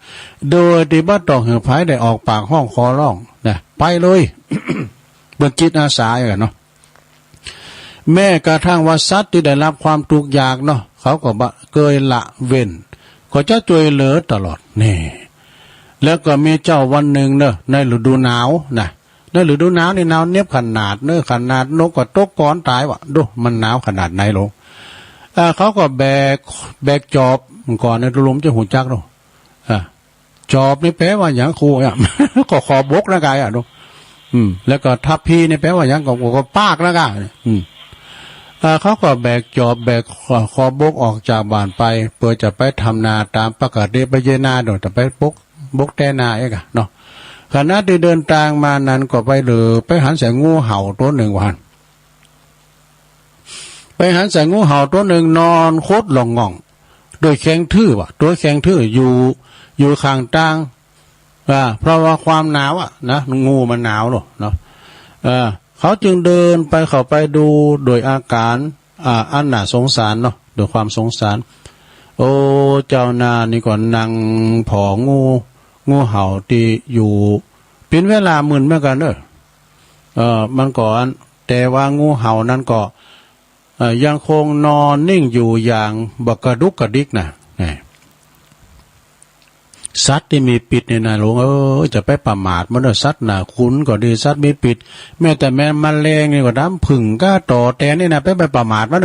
โดยที่บัดต้องเหือพายได้ออกปากห้องคอร้องนะไปเลย เบิ่งจิตอาสาอย่างเนาะแม้กระทั่งว่าสัตว์ที่ได้รับความทุกข์ยากเนาะเขาก็เกยละเว้นก็จะช่วยเหลือตลอดนี่แล้วก็มีเจ้าวันหนึ่งเนอะในฤดูหนาวนะในฤดูหนาวนี่หนาวเนียบขนาดขนาดนกก็ตกก้อนตายวะดูมันหนาวขนาดไหนลงเขาก็แบกจอบก่อนในตุลมจะหูจักดูจอบนี่แปลว่าอย่างครูอ่ะ ก็ขอบกนะกายอ่ะดูแล้วก็ทัพพีนี่แปลว่าอย่างก็ปากนะกายเขาก็แบกจอบแบกคอบกออกจากบ้านไปเพื่อจะไปทำนาตามปกติไปเยนาโดยจะไปบกแต่นาเองเนาะขณะที่เดินทางมานั้นก็ไปหันแสงงูเห่าตัวหนึ่งวันไปหันแสงงูเห่าตัวหนึ่งนอนโคตรหลงง่องโดยแข็งทื่อว่ะตัวแข็งทื่ออยู่ข้างต่างเพราะว่าความหนาวนะงูมันหนาวเนาะเขาจึงเดินไปเข้าไปดูโดยอาการอันน่าสงสารเนาะโดยความสงสารโอ้เจ้านานี่ก่อนนั่งผองูเห่าที่อยู่เป็นเวลามื่นเหมือนกันมันก่อนแต่ว่างูเห่านั้นก็ยังคงนอนนิ่งอยู่อย่างบักกระดุกกระดิกนะสัตว์ที่มีปิดเนี่ยนะหลวงจะไปประมาทมันสัตว์น่ะคุณก็ดีสัตว์มีปิดแม้แต่แม่มันแรงนี่ก็น้ำผึ่งก็ต่อแต่นี่นะไปประมาทมัน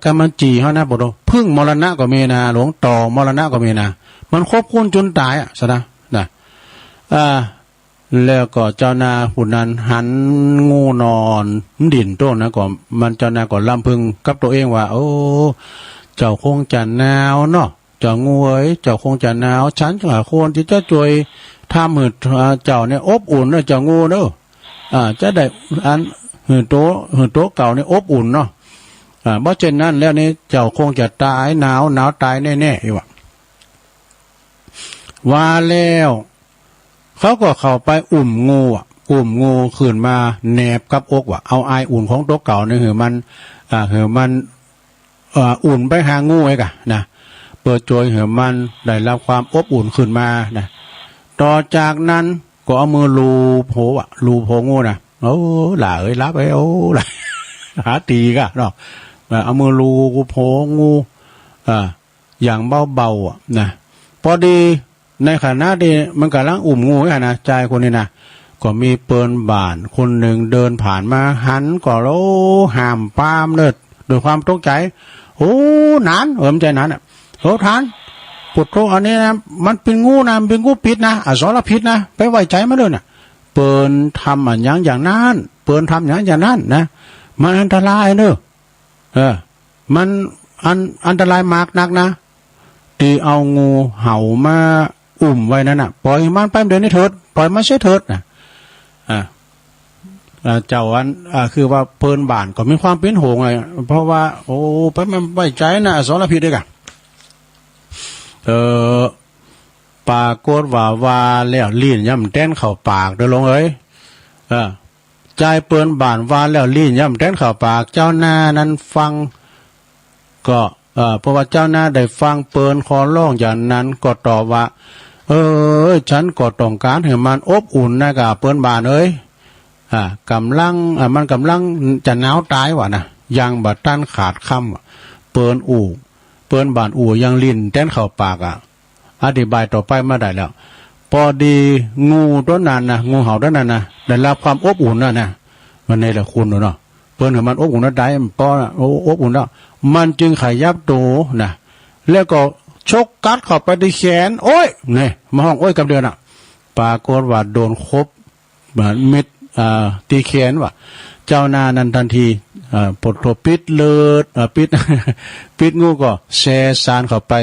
ก็มันจีเขานะบอกว่าพึ่งมรณะก็มีนะหลวงต่อมรณะก็มีนะมันครบคุณจนตายซะนะแล้วก็เจ้านาผู้นั้นหันงูนอนดินต้นนะก่อนมันเจ้านาก็ลำพึงกับตัวเองว่าโอ้เจ้าคงจะหนาวเนาะเจ้างูเอ้ยเจ้าคงจะหนาวฉันจะหาคนที่จะช่วยทำให้เจ้าเนี่ยอบอุ่นเนาะเจ้างูเนาะจะได้อันหื่นโตเก่าเนี่ยอบอุ่นเนาะเพราะเช่นนั้นแล้วนี่เจ้าคงจะตายหนาวตายแน่ๆอีกว่าแล้วเขาก็เข้าไปอุ้มงูขึ้นมาแนบกับอกเอาไออุ่นของโต๊ะเก่าเนี่ยมันอุ่นไปหางูไอ้กะนะเปิดโจยมันได้รับความอบอุ่นขึ้นมานะต่อจากนั้นก็เอามือลูโผงูนะโอ้หล่าเอ้ยรับไอ้โอ้หล่าหาตีกะเนาะเอามือลูโผงูอย่างเบาๆนะพอดีในขณะที่มันกำลังอุ้มงูนะใจคนนี้นะก็มีเปิ้นบ่านคนหนึ่งเดินผ่านมาหันก็โอ้ห้ามปามเนิดโดยความตกใจโอ้นานมันใจนั้นโอ้ทานปุดโตอันนี้นะมันเป็นงูนะมันเป็นงูพิษนะอสรพิษนะไปไว้ใจมาเลยนะเปิ้นทำอย่างนั้นเปิ้นทำอย่างนั้นนะมันอันตรายเนอะมันอันตรายมากนักนะที่เอางูเห่ามาอุ้มไว้นั่นน่ะปล่อยมันไปเดินให้เถิดปล่อยมันเสียเถิดนะเจ้าอันคือว่าเปิ้นบ้านก็มีความเป็นห่วงเลยเพราะว่าโอ้ไปมันไว้ใจนะอสรพิษด้วยกันปากดว่าแล้วลิ้นย่ำแต้นเข้าปากเด้อลงเอ้ยใจเปิ้นบ้านว่าแล้วลิ้นย่ำแต้นเข้าปากเจ้าหน้านั้นฟังก็เพราะว่าเจ้าหน้าได้ฟังเปิ้นขอร้องอย่างนั้นก็ตอบว่าฉันก็ต้องการให้มันอบอุ่นนะกับเปิ้นบ้านเอ้ยกำลังมันกำลังจะหนาวตายว่ะนะยังบัดตันขาดคำเปิ้นบ้านยังลิ้นแต้นเข้าปากอธิบายต่อไปมาได้แล้ว พอดีงูตัวนั้นนะงูเห่าตัวนั้นนะได้รับความอบอุ่นนะมันในละคุณเนาะเพิ่นมันอบอุ่นแล้วได้พออบอุ่นแล้วมันจึงขยับตัวนะแล้วก็ชกกัดเข้าไปที่แขนโอ้ยนี่มาห้องโอ้ยกับเดือนอ่ะปรากฏว่าโดนคบเหมือนเม็ดตีแขนว่ะเจ้านานั้นทันทีปลดตัวปิดเลิศปิดงูก็แช่สารเข้าไป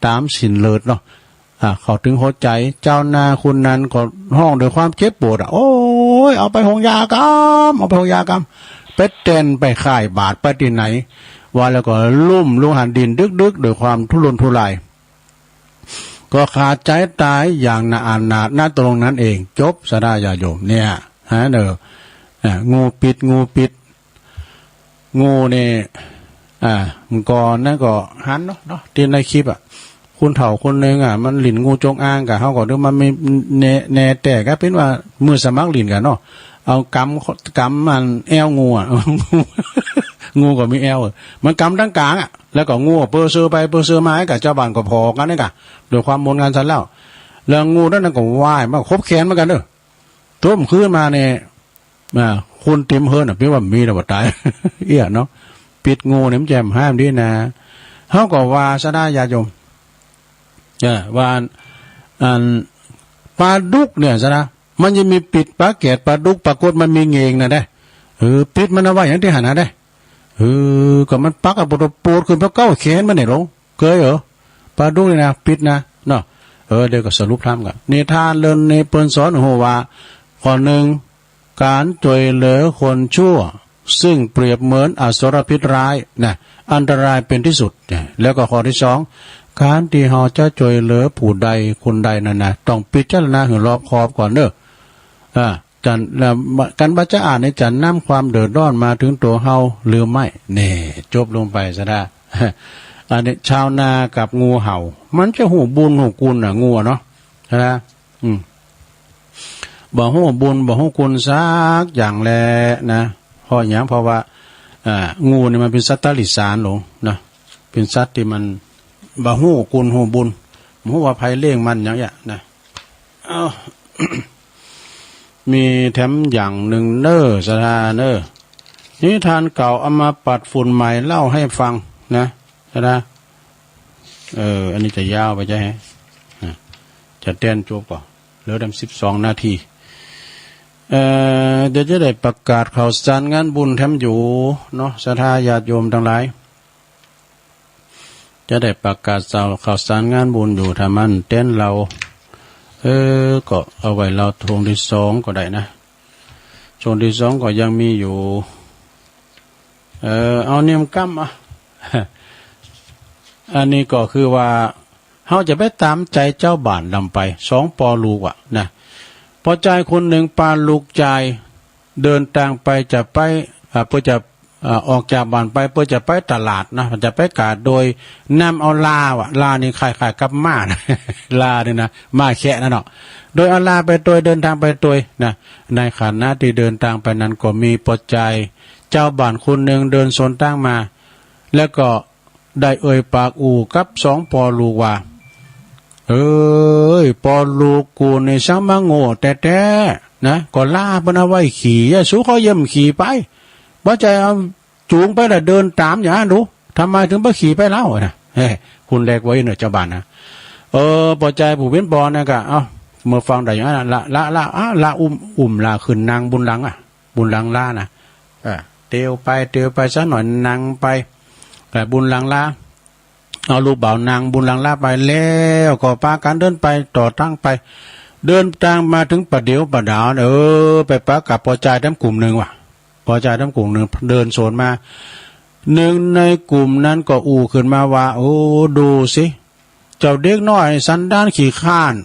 ตามสินเลิศเนาะเขาถึงหัวใจเจ้านาคุณนั้นก็ห้องด้วยความเจ็บปวดโอ้ยเอาไปหงยากรรมเอาไปหงยากรรมไปเต้นไปข่ายบาดไปที่ไหนว่าแล้วก็ลุ่มลงหันดินดึกๆด้วยความทุรนทุรายก็ขาดใจตายอย่างนาณตรงนั้นเองจบสดาญาโยมเนี่ยฮะงูปิดงูเนี่ยมันก่อนนั่นก็หันเนาะที่ในคลิปคุณเฒ่าคนหนึ่งมันหลินงูจงอางกับเขาก็เดี๋ยวมันไม่แน่แต่ก็เป็นว่ามือสมัครหลินกันเนาะเอากำมันแอวงูงูก็มีแอวมันกำทั้งกลางแล้วก็งูเปอร์เซอร์ไปเปอร์เซอร์มาให้กับเจ้าบ้านก็พอกันนี่กันโดยความมนงานสันแล้วแล้วงูนั่นก็ว่ายมาคบแขนเหมือนกันเด้อตัวมันขึ้นมาเนี่ยคุณเต็มเฮิร์นพี่ว่ามีแต่ว่าตายเอี้ยเนาะปิดงูเนี่ยมันแจมห้ามดีนะเขาก็ว่าสดาญาโยมว่าปลาดุกเนี่ยซะนะมันจะมีปิดปลาแกดปลาดุกปรากฏมันมีเงงนะได้ปิดมันเอาไว้อย่างที่หันนะได้ก็มันปักปวดขึ้นเพราะเก้าแขนมันเนี่ยหลงเคยเหรอปลาดุกเนี่ยนะปิดนะเนาะเดี๋ยวก็สรุปทำกันในทานเลินในเปิ้นสอนหัวว่าข้อหนึ่งการช่วยเหลือคนชั่วซึ่งเปรียบเหมือนอสรพิษร้ายนะอันตรายเป็นที่สุดแล้วก็ข้อที่สองการที่เราจะช่วยเหลือผู้ใดคนใดนั่นนะต้องพิจารณาให้รอบคอบก่อนเด้อจันกันบัจจะอ่านในจันนำความเดือดร้อนมาถึงตัวเฮาหรือไม่นี่จบลงไปซะได้อันนี้ชาวนากับงูเห่ามันจะหูบุญหูกุลงูเนาะนะบ่หูบุญบ่หูกุลซักอย่างแลนะเพราะอย่างเพราะว่างูนี่มันเป็นสัตว์ตาลิสานหลงนะเป็นสัตว์ที่มันบ่หูกุลหูบุญบ่ว่าภัยเลี้ยงมันอย่างเงี้ยนะมีแถมอย่างหนึ่งเน้อสถาเน้อนิทานเก่าเอามาปัดฝุ่นใหม่เล่าให้ฟังนะนะอันนี้จะยาวไปใช่ไหมจะเต้นจบก่อนเหลือ12 นาทีเดี๋ยวจะได้ประกาศข่าวสารงานบุญแถมอยู่เนาะศรัทธาญาติโยมทั้งหลายจะได้ประกาศข่าวสารงานบุญอยู่ถ้ามันเต้นเราก็เอาไว้เราทงที่2ก็ได้นะช่วงที่2ก็ยังมีอยู่เอาเนียมกั้มอันนี้ก็คือว่าเขาจะไปตามใจเจ้าบ้านลำไป2 ปอลูกนะพอใจคนหนึ่งปาลูกใจเดินทางไปจะไปเพื่อจะออกจากบ้านไปเพื่อจะไปตลาดนะจะไปกาดโดยนำเอาลานี่คล้ายๆกับม้านะลาเนี่ยนะม้าแคะนั่นเนาะโดยเอาลาไปตัวเดินทางไปตัวนะในขณะที่เดินทางไปนั้นก็มีพอใจเจ้าบ้านคนหนึ่งเดินสวนตั้งมาแล้วก็ได้เอ่ยปากอู่กับ2 ปอลูกว่าปอลูกกูในช่างมาโง่แต่นะก็ล่าเพิ่นเอาไว้ขี่สู้เขาเยี่ยมขี่ไปบ่ใจเอาจูงไปแล้วเดินตามอย่างนั้นดูทำไมถึงบ่ขี่ไปเล่านะคุณแลกไว้เนอะเจ้าบ้านนะพอใจผู้เป็นปอนะก็เมื่อฟังได้อย่างนั้นละอุ้มลาขึ้นนางบุญหลังบุญหลังล่านะเตียวไปซะหน่อยนางไปแต่บุญหลังล่าเอาลูกบ่าวนางบุญหลังล่าไปแล้วก็พากันเดินไปต่อตั้งไปเดินทางมาถึงประเดี๋ยวประดาวไปปะกับพอใจทั้งกลุ่มหนึ่งว่ะพอใจทั้งกลุ่มหนึ่งเดินสวนมาหนึ่งในกลุ่มนั้นก็อู่ขึ้นมาว่าโอ้ดูสิเจ้าเด็กน้อยสันดานขี้ข้าน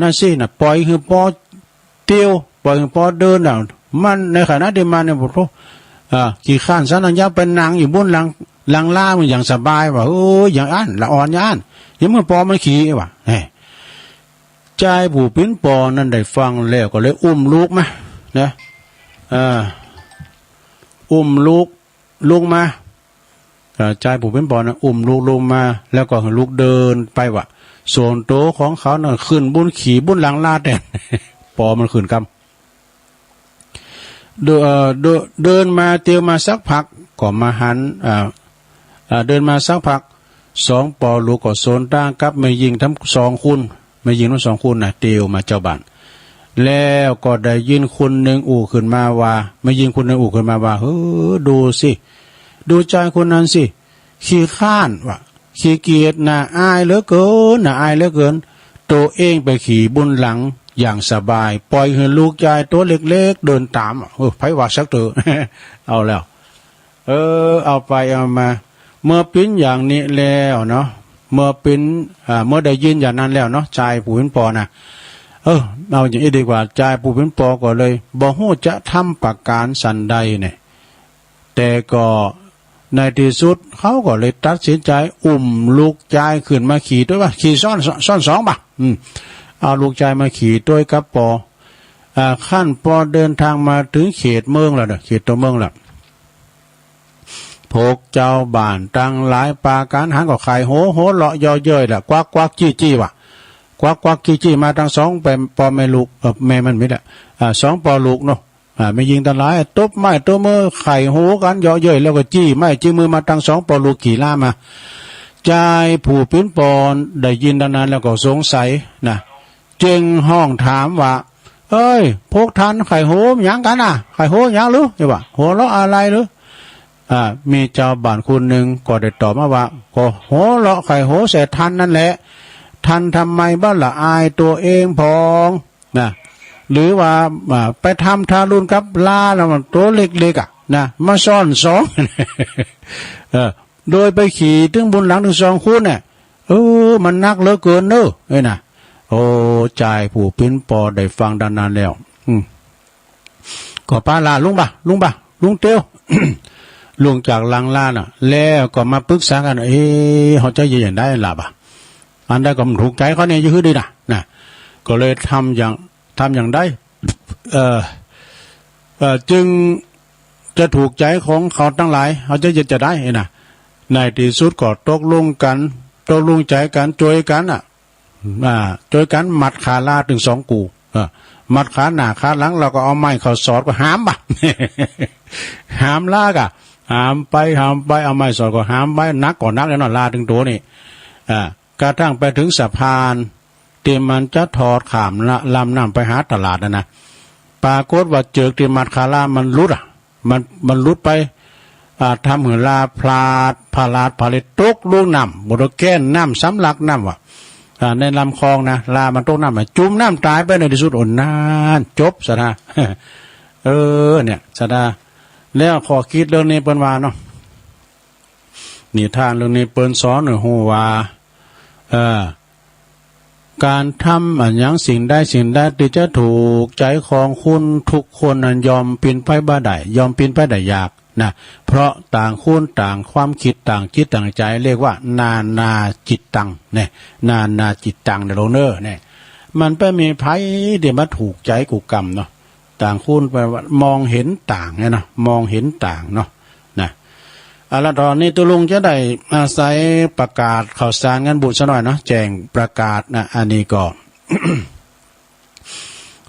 นั่นสิน่ะปล่อยคือปอเตียวปล่อยคือปอเดินมันในขณะที่มันเนี่ยบอกขี้ข้านสันนัญญาเป็นนางอยู่บนหลังล่ามันอย่างสบายว่ะอย่างอ่านละอ่อนย่านยังเมื่อปอมันขี่ว่ะใจผู้เป็นปอนั่นได้ฟังแล้วก็เลยอุ้มลูกมานะอุ้มลูกมาใจผู้เป็นปอนะอุ้มลูกมาแล้วก็ลูกเดินไปว่ะ ส่วนโตของเขาน่ะขึ้นบุญขี่บุญหลังลาดเนี่ย ปอมันขึ้นกำเดินมาเตียวมาสักพักก็มาหันเดินมาสักพักสองปอลูกก็โซนตั้งกับไม่ยิงทั้งสองคุณไม่ยิงทั้งสองคุณน่ะเตียวมาเจ้าบ้านแล้วก็ได้ยินคนหนึ่งอู่ขึ้นมาว่าไม่ยิงคนหนึ่งอู่ขึ้นมาว่าเฮ้อดูสิดูใจคนนั้นสิขี้ข้านว่ะขี้เกียจน่าอายเหลือเกินน่าอายเหลือเกินตัวเองไปขี่บุญหลังอย่างสบายปล่อยให้ลูกชายตัวเล็กๆเดินตามไผว่าสักเถอะ เอาแล้วเอาไปเอามาเมื่อปิ้นอย่างนี้แล้วเนาะเมื่อปิ้นเมื่อได้ยินอย่างนั้นแล้วเนาะชายผู้เป็นปอนะเอาอย่างนี้ดีกว่าชายผู้เป็นปอก็เลยบ่ฮู้จะทำประการสันใดเนี่ยแต่ก็ในที่สุดเขาก็เลยตัดสินใจอุ้มลูกชายขึ้นมาขี่ด้วยว่าขี่ซ้อนสองป่ะเอาลูกชายมาขี่ด้วยกับปอขั้นปอเดินทางมาถึงเขตเมืองแล้วเด้อเขตตัวเมืองแล้วพวกเจ้าบ้านตั้งหลายปาการหันก็ไข่โหเลาะย่อเย้ยล่ะกวักจี้ว่ะกวักจี้มาทั้งสองไปปอแม่ลูกแม่มันไม่ได้สองปอลูกเนาะไม่ยิงตะหลายตบไม้ตัวมือไข่โหกันย่อเย้ยแล้วก็จี้ไม้จี้มือมาทั้งสองปอลูกขี่ล่ามาใจผู้ปิ้นปอนได้ยินดังนั้นแล้วก็สงสัยนะจึงห้องถามว่าเอ้ยพวกท่านไข่โหยังกันอ่ะไข่โหยังหรือใช่ป่ะหัวเราะอะไรหรือมีเจ้าบ้านคนหนึ่งก็ได้ตอบมาว่าก็โหเราะไข่โหเสร็จทันนั่นแหละทันทำไมบ้านละอายตัวเองพองนะหรือว่าไปทำทารุณกับลาแล้วมันตัวเล็กๆนะมาซ่อนสอง โดยไปขี่ถึงบนหลังถึงสองคู่เนี่ยมันนักเหลือเกินเนอะนะโอ้ใจผู้ปิ้นปอได้ฟังดังนั้นแล้วก็ป้าลาลุงเตียว ลุงจากลังลาน่ะแล้วก็มาปรึกษากันเขาจะยังได้ล่ะบ่ะอันใดก็ถูกใจเขาเนี่ยยืดดีนะก็เลยทำอย่างได้จึงจะถูกใจของเขาทั้งหลายเขาจะได้นะในที่สุดก็ตกลงใจกันช่วยกันช่วยกันมัดขาลาถึงสองกูมัดขาหน้าขาหลังเราก็เอาไม้เขาสอดก็หามบ่ะ หามลากะหามไปเอาไม้สอดก็หามไปนักก่อนนักแล้วนอนลาถึงตัวนี่กระทั่งไปถึงสะพานเตรียมมันจะถอดขามลำน้ำไปหาตลาดนะปรากฏว่าเจอเตรียมมัดขาลามันรุดมันรุดไปทำหือลาพลาดตกลูกน้ำบดแก้นน้ำสำลักน้ำว่ะในลำคลองนะลามันตกน้ำจุ่มน้ำตายไปในที่สุดอ่อนนานจบสะนะเนี่ยสะนะแล้วขอคิดเรื่องนี้เปิ้นว่าเนาะนิทานเรื่องนี้เปิ้นสอนหน่อยฮู้ว่าการทำอย่างสิ่งใดที่จะถูกใจของคุณทุกคนนั้นยอมปีนไปบ่ได้ยอมปีนไปได้ยากนะเพราะต่างคุณต่างความคิดต่างจิตต่างใจเรียกว่านาจิตตังเนี่ยนาจิตตังเดโรเนอร์เนี่ยมันไปมีไผเดี๋ยวมาถูกใจกูกรรมเนาะต่างคุณไปมองเห็นต่างเนี่ยนะมองเห็นต่างเนาะนะแล้วตอนนี้ตุลุงจะได้อาศัยประกาศข่าวสารงานบุญซะหน่อยเนาะแจ้งประกาศนะอันนี้ก็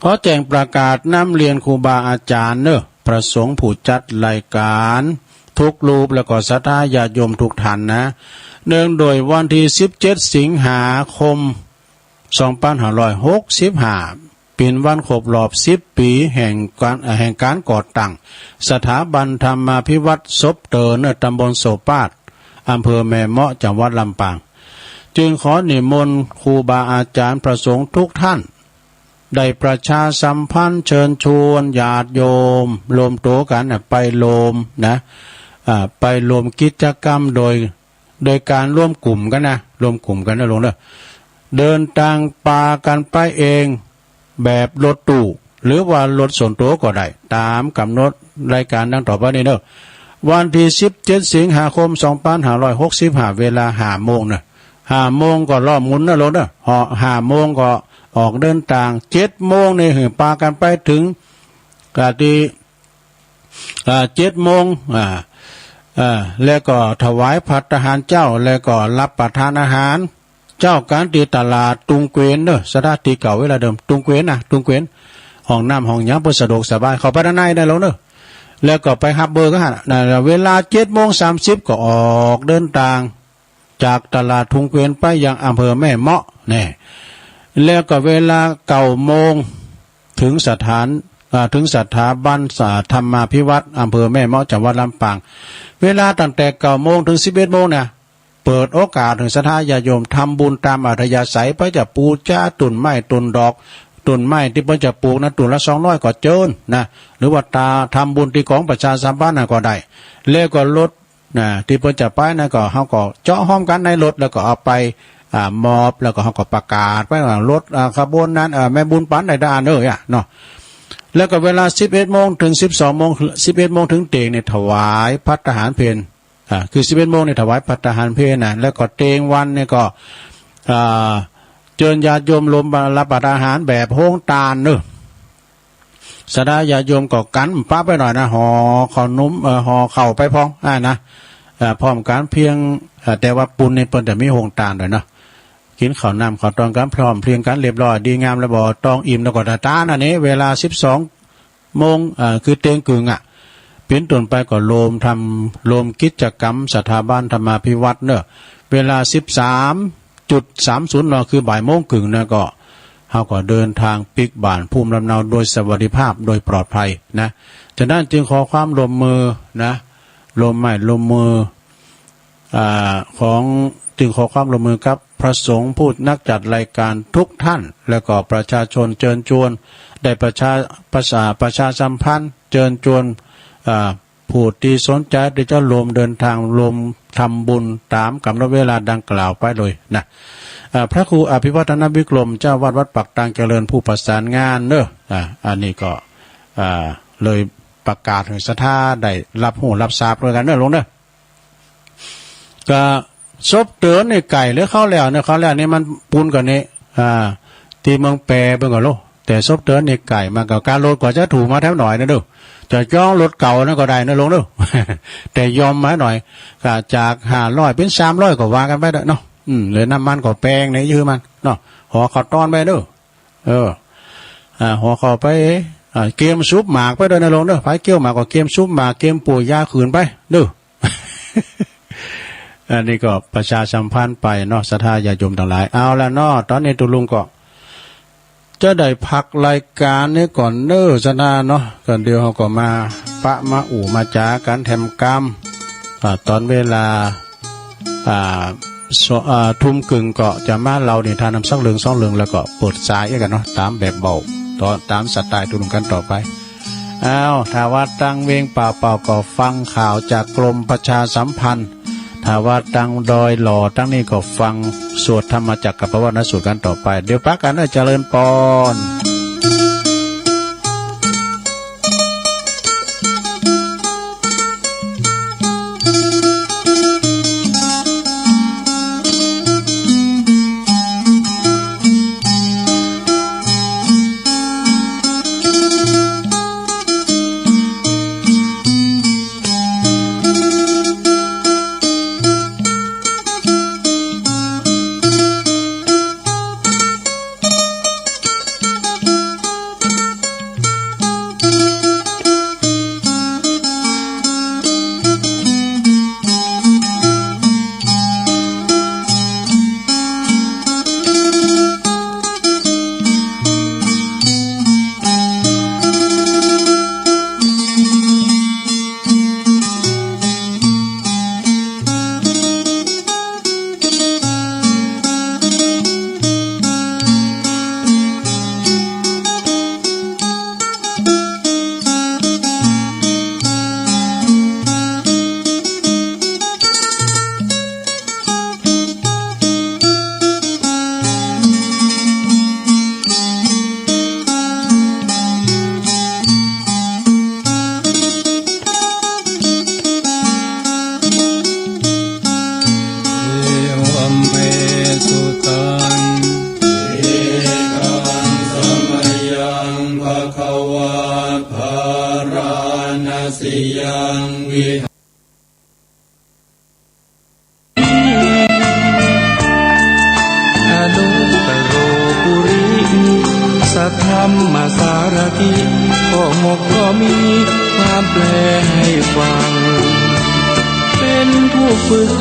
ขอแจ้งประกาศนำเรียนครูบาอาจารย์เนอะประสงค์ผู้จัดรายการทุกรูปแล้วก็ศรัทธาญาติโยมทุกท่านนะเนื่องโดยวันที่17สิงหาคม2565เป็นวันครบรอบ10ปีแห่งการก่อตั้งสถาบันธรรมาภิวัตน์ศพเตอเนตำบลโสปาดอำเภอแม่เมาะจังหวัดลำปางจึงขอนิมนต์ครูบาอาจารย์ประสงค์ทุกท่านได้ประชาสัมพันธ์เชิญชวนญาติโยมรวมตัวกันไปรวมนะไปรวมกิจกรรมโดยการร่วมกลุ่มกันนะลงเด้อเดินทางปากันไปเองแบบรถตู้หรือว่ารถส่วนตัวก็ได้ตามกำหนดรายการดังต่อไปนี้เด้อวันที่17สิงหาคม2565เวลา 5 โมงนะ5 โมงก็รอบหมุนนะรถเด้อ5 โมงก็ออกเดินทาง7 โมงนี่ปากันไปถึงกะที่7 โมงแล้วก็ถวายภัตตาหารเจ้าแล้วก็รับประทานอาหาร เจ้าการตีตลาดตุงเกวนเนอะสถานที่เก่าเวลาเดิมตุงเกวนนะตุงเกวนห้องน้ำห้องยามเพื่อสะดวกสบายเข้าไปด้านในได้แล้วเนอะแล้วก็ไปฮับเบอร์ก็ฮะเวลา7:30ก็ออกเดินทางจากตลาดตุงเกวนไปยังอำเภอแม่เมาะเนี่ยแล้วก็เวลา9:00 นถึงสถาบันธรรมาภิวัตรอำเภอแม่เมาะจังหวัดลำปางเวลาตั้งแต่9:00 นถึง11:00 นเนี่ยเปิดโอกาสถึงศรัทธาญาติโยมทำบุญตามอัธยาศัยไปจะปูจ้าตุ่นไม้ตุ่นดอกตุ่นไม้ที่เพิ่นจะปลูกนะตุ่นละ200ก็เจิญนะหรือว่าตาทำบุญที่ของประชาสัมพันธ์ก็ได้แล้วก็รถนะที่เพิ่นจะไปนะก็เฮาก็เจาะห้อมกันในรถแล้วก็เอาไปมอบแล้วก็เฮาก็ประกาศไปว่ารถขบวนนั้นแม่บุญปันได้ด่านเนาะแล้วก็เวลา11:00 นถึง12:00 น11:00 นถึงเตงเนี่ยถวายภัตตาหารเพลคือ11:00 นเนี่ยถวายภัตตาหารเพลนะแล้วก็เตงวันเนี่ยก็เชิญญาติโยมรวมรับประทานอาหารแบบโฮงตาลเนอะสดาญาติโยมก็กันป้าไปหน่อยนะห่อขนมห่อเข่าไปพร้อมนะพร้อมกันเพียงแต่ว่าปุณในเปิ้นจะมีโฮงตาลด้วยเนาะกินข้าวน้ำข้าวตองกันพร้อมเพรียงกันเรียบร้อยดีงามแล้วบ่ตองอิ่มแล้วก็ตาอันนี้เวลา12:00 นคือเตงกึ่งเป็นต้นไปก็โลมกิจกรรมสถาบันธรรมาภิวัตรเนอะเวลา13:30 นคือบ่ายโมงครึ่งนะก็เฮาก็เดินทางปิกบ้านภูมิลำเนาโดยสวัสดิภาพโดยปลอดภัยนะฉะนั้นจึงขอความร่วมมือนะร่วมมือของจึงขอความร่วมมือกับพระสงฆ์ผู้นักจัดรายการทุกท่านแล้วก็ประชาชนเชิญชวนได้ประชาสัมพันธ์เชิญชวนผู้ที่สนใจที่จะรวมเดินทางรวมทำบุญตามกำหนดเวลาดังกล่าวไปเลยนะพระครูอภิวัฒนวิกรมเจ้าวัดปักตางเจริญผู้ประสานงานเนอะอันนี้ก็เลยประกาศให้ศรัทธาได้รับหูรับทราบด้วยกันเนอะลงเนอะก็ซบเตือนในไก่หรือเขาแล้วเนี่ยเขาแล้วนี่มันปูนกว่านี้ที่เมืองแปรเบิ่งก่อนลูกแต่ซบเตือนในไก่มันก็การรถกว่าจะถูกมาแถวหน่อยนะดูจะย่องรถเก่านั่นก็ได้นะลงดู แต่ยอมมาหน่อยก็จาก500เป็น300ก็ว่ากันไปเนาะเหลือน้ำมันก็แปลงในยื้อมันเนาะห่อข้าวต้อนไปเด้อห่อข้าวไปเกมซุปหมากไปเด้อนะลงเด้อไผเกี่ยวหมากก็เกมซุปหมากเกมปู่ย่าขืนไปเด้อ อันนี้ก็ประชาสัมพันธ์ไปเนาะศรัทธาญาติโยมทั้งหลายเอาละเนาะตอนนี้ตุลุงก็จะได้พักรายการนี้ก่อนเน้อศรัทธาเนาะก่อนเดียวเขาก็มาปะมาอู่มาจากันแถมกรรมตอนเวลาทุ่มกึ่งก็จะมาเราเนี่ยทานน้ำสักเหลือง2เหลืองแล้วก็เปิดสายกันเนาะตามแบบเบาตามสไตล์ตุลุงกันต่อไปเอาถ้าว่าตั้งเวงเปล่าก็ฟังข่าวจากกรมประชาสัมพันธ์ถ้าว่าตั้งดอยหล่อตั้งนี้ก็ฟังสวดธรรมจักรกับพระวรรณสูตรกันต่อไปเดี๋ยวพักกันเจริญพร สัทธรรมสารถิข้อหกก็มีความแปลให้ฟังเป็นผู้ฝึก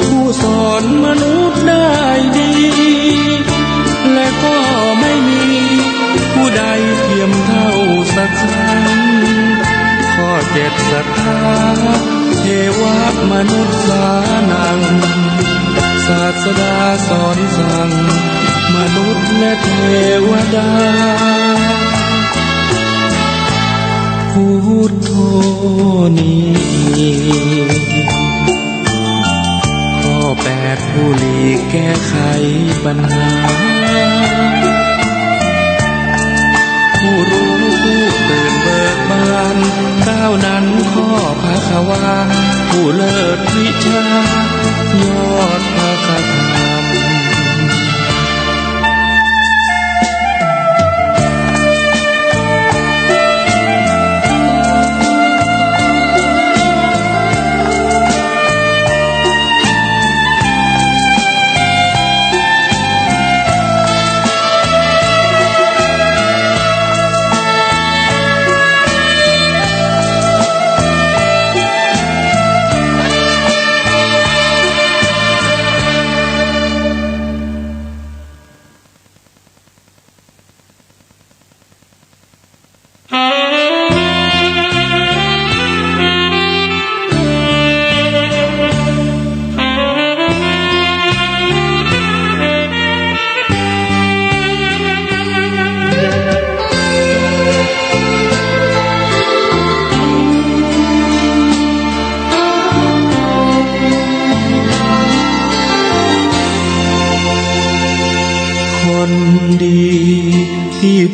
ผู้สอนมนุษย์ได้ดีและก็ไม่มีผู้ใดเทียมเท่าสักครั้งข้อเจ็ดศรัทธาเทวมนุษย์สานังศาสดาสอนสั่งมนุษย์และเทวดาพุทโธนี้ข้อแปดผู้หลีกแก้ไขปัญหาผู้รู้ผู้ตื่นเบิกบานก้าวนั้นข้อภควาผู้เลิศวิชายอดพระคธรรม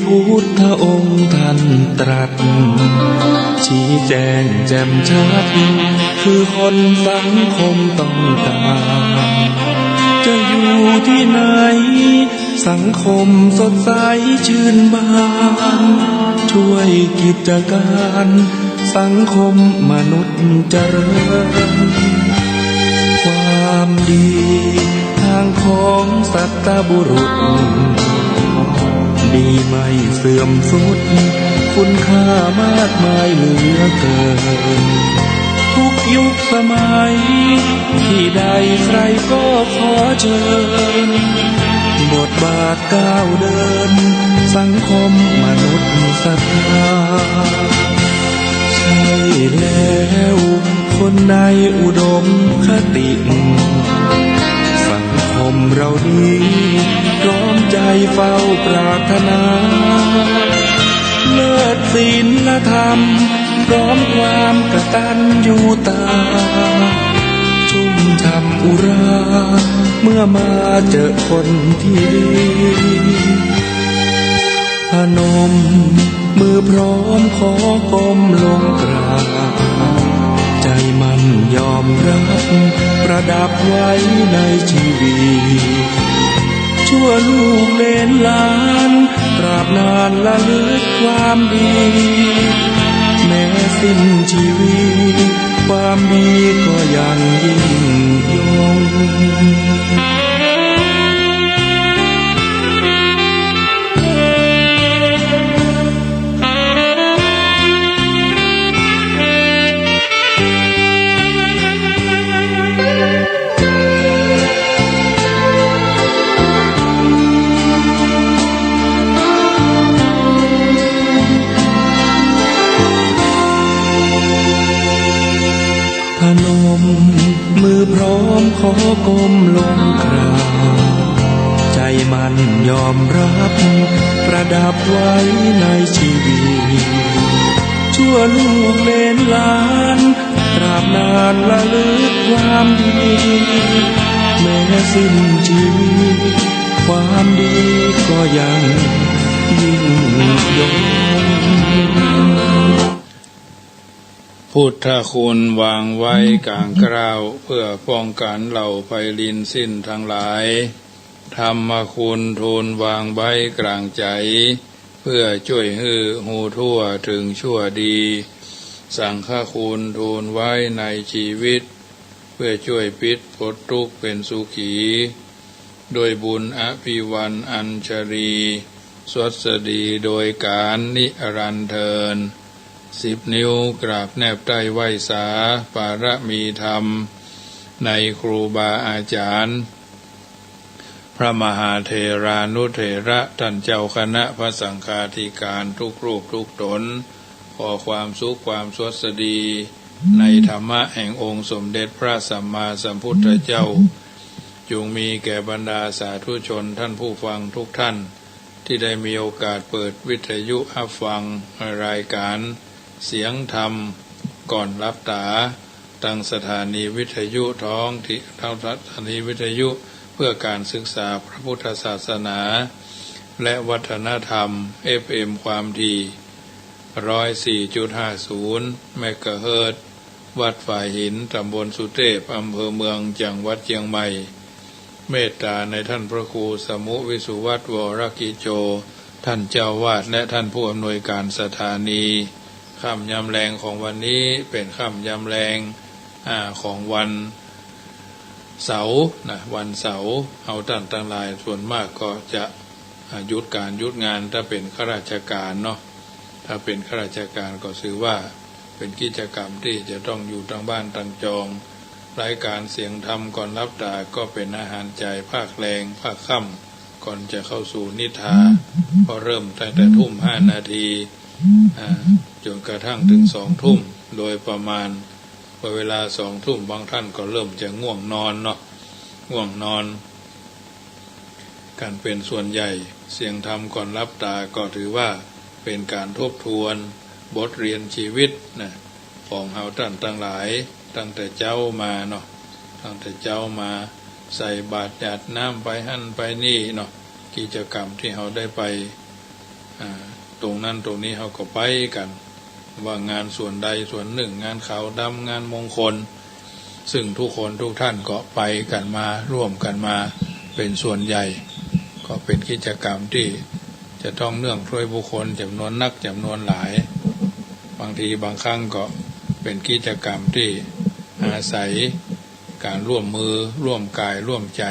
พุทธองค์ท่านตรัสชี้แจงแจ่มชัดคือคนสังคมต้องการจะอยู่ที่ไหนสังคมสดใสชื่นบานช่วยกิจการสังคมมนุษย์เจริญความดีทางของสัตบุรุษดีไม่เสื่อมสุดคุณค่ามากมายเหลือเกินทุกยุคสมัยที่ใดใครก็ขอเชิญบทบาทก้าวเดินสังคมมนุษย์ศรัทธาใช่แล้วคนในอุดมคติสังคมเรานี้พร้อมใจเฝ้าปรารถนาเลิศศีลธรรมพร้อมความกตัญญูตาชุ่มช่ำอุราเมื่อมาเจอคนที่ดีพนมมือพร้อมขอก้มลงกราบใจมันยอมรับประดับไว้ในชีวิตชั่วลูกเล่นหลานตราบนานละลึกความดีแม้สิ้นชีวิตความดีก็ยังยิ่งยงมือพร้อมขอก้มลงกราบใจมันยอมรับประดับไว้ในชีวิตชั่วลูกเล่นหลานตราบนานละลึกความดีแม้สิ้นชีวิตความดีก็ยังยิ่งยงพุทธคุณวางไว้กลางกล้าวเพื่อป้องกันเหล่าไพลินสิ้นทั้งหลายธรรมคุณทูลวางไว้กลางใจเพื่อช่วยให้หูทั่วถึงชั่วดีสังฆคุณทูลไว้ในชีวิตเพื่อช่วยปิดพ้นทุกข์เป็นสุขีโดยบุญอภิวันอัญชลี สวัสดีโดยการนิรันดร์เทิน10 นิ้วกราบแนบใต้ไหว้สาปารมีธรรมในครูบาอาจารย์พระมหาเถรานุเถระท่านเจ้าคณะพระสังฆาธิการทุกรูปทุกตนขอความสุขความสวัสดีในธรรมะแห่งองค์สมเด็จพระสัมมาสัมพุทธเจ้าจงมีแก่บรรดาสาธุชนท่านผู้ฟังทุกท่านที่ได้มีโอกาสเปิดวิทยุรับฟังรายการเสียงธรรมก่อนรับตาตั้งสถานีวิทยุท้องที่สถานีวิทยุเพื่อการศึกษาพระพุทธศาสนาและวัฒนธรรม FM ความถี่ 104.50 เมกะเฮิรตซ์วัดฝ่ายหินตำบลสุเทพอำเภอเมืองจังหวัดเชียงใหม่เมตตาในท่านพระครูสมุวิสุวัตรวรกิโจท่านเจ้าวาดและท่านผู้อำนวยการสถานีค่ำยามแรงของวันนี้เป็นค่ำยามแรงของวันเสาร์นะวันเสาร์เอาท่านทั้งหลายส่วนมากก็จะหยุดการหยุดงานถ้าเป็นข้าราชการเนาะถ้าเป็นข้าราชการก็ถือว่าเป็นกิจกรรมที่จะต้องอยู่ทางบ้านทางจองรายการเสียงธรรมก่อนรับตาก็เป็นอาหารใจภาคแรงภาคค่ำก่อนจะเข้าสู่นิทาก็เริ่มตั้งแต่ทุ่ม5 นาทีจนกระทั่งถึง2 ทุ่มโดยประมาณเวลา2 ทุ่มบางท่านก็เริ่มจะง่วงนอนเนาะง่วงนอนการเป็นส่วนใหญ่เสียงธรรมก่อนรับตาก็ถือว่าเป็นการทบทวนบทเรียนชีวิตนะของเฮาท่านทั้งหลายตั้งแต่เจ้ามาเนาะตั้งแต่เจ้ามาใส่บาตรหยาดน้ำไปหั่นไปนี่เนาะกิจกรรมที่เฮาได้ไปตรงนั้นตรงนี้เฮาก็ไปกันว่างานส่วนใดส่วนหนึ่งงานขาวดำงานมงคลซึ่งทุกคนทุกท่านก็ไปกันมาร่วมกันมาเป็นส่วนใหญ่ก็เป็นกิจกรรมที่จะต้องเนื่องด้วยบุคคลจำนวนนักจำนวนหลายบางทีบางครั้งก็เป็นกิจกรรมที่อาศัยการร่วมมือร่วมกายร่วมใจ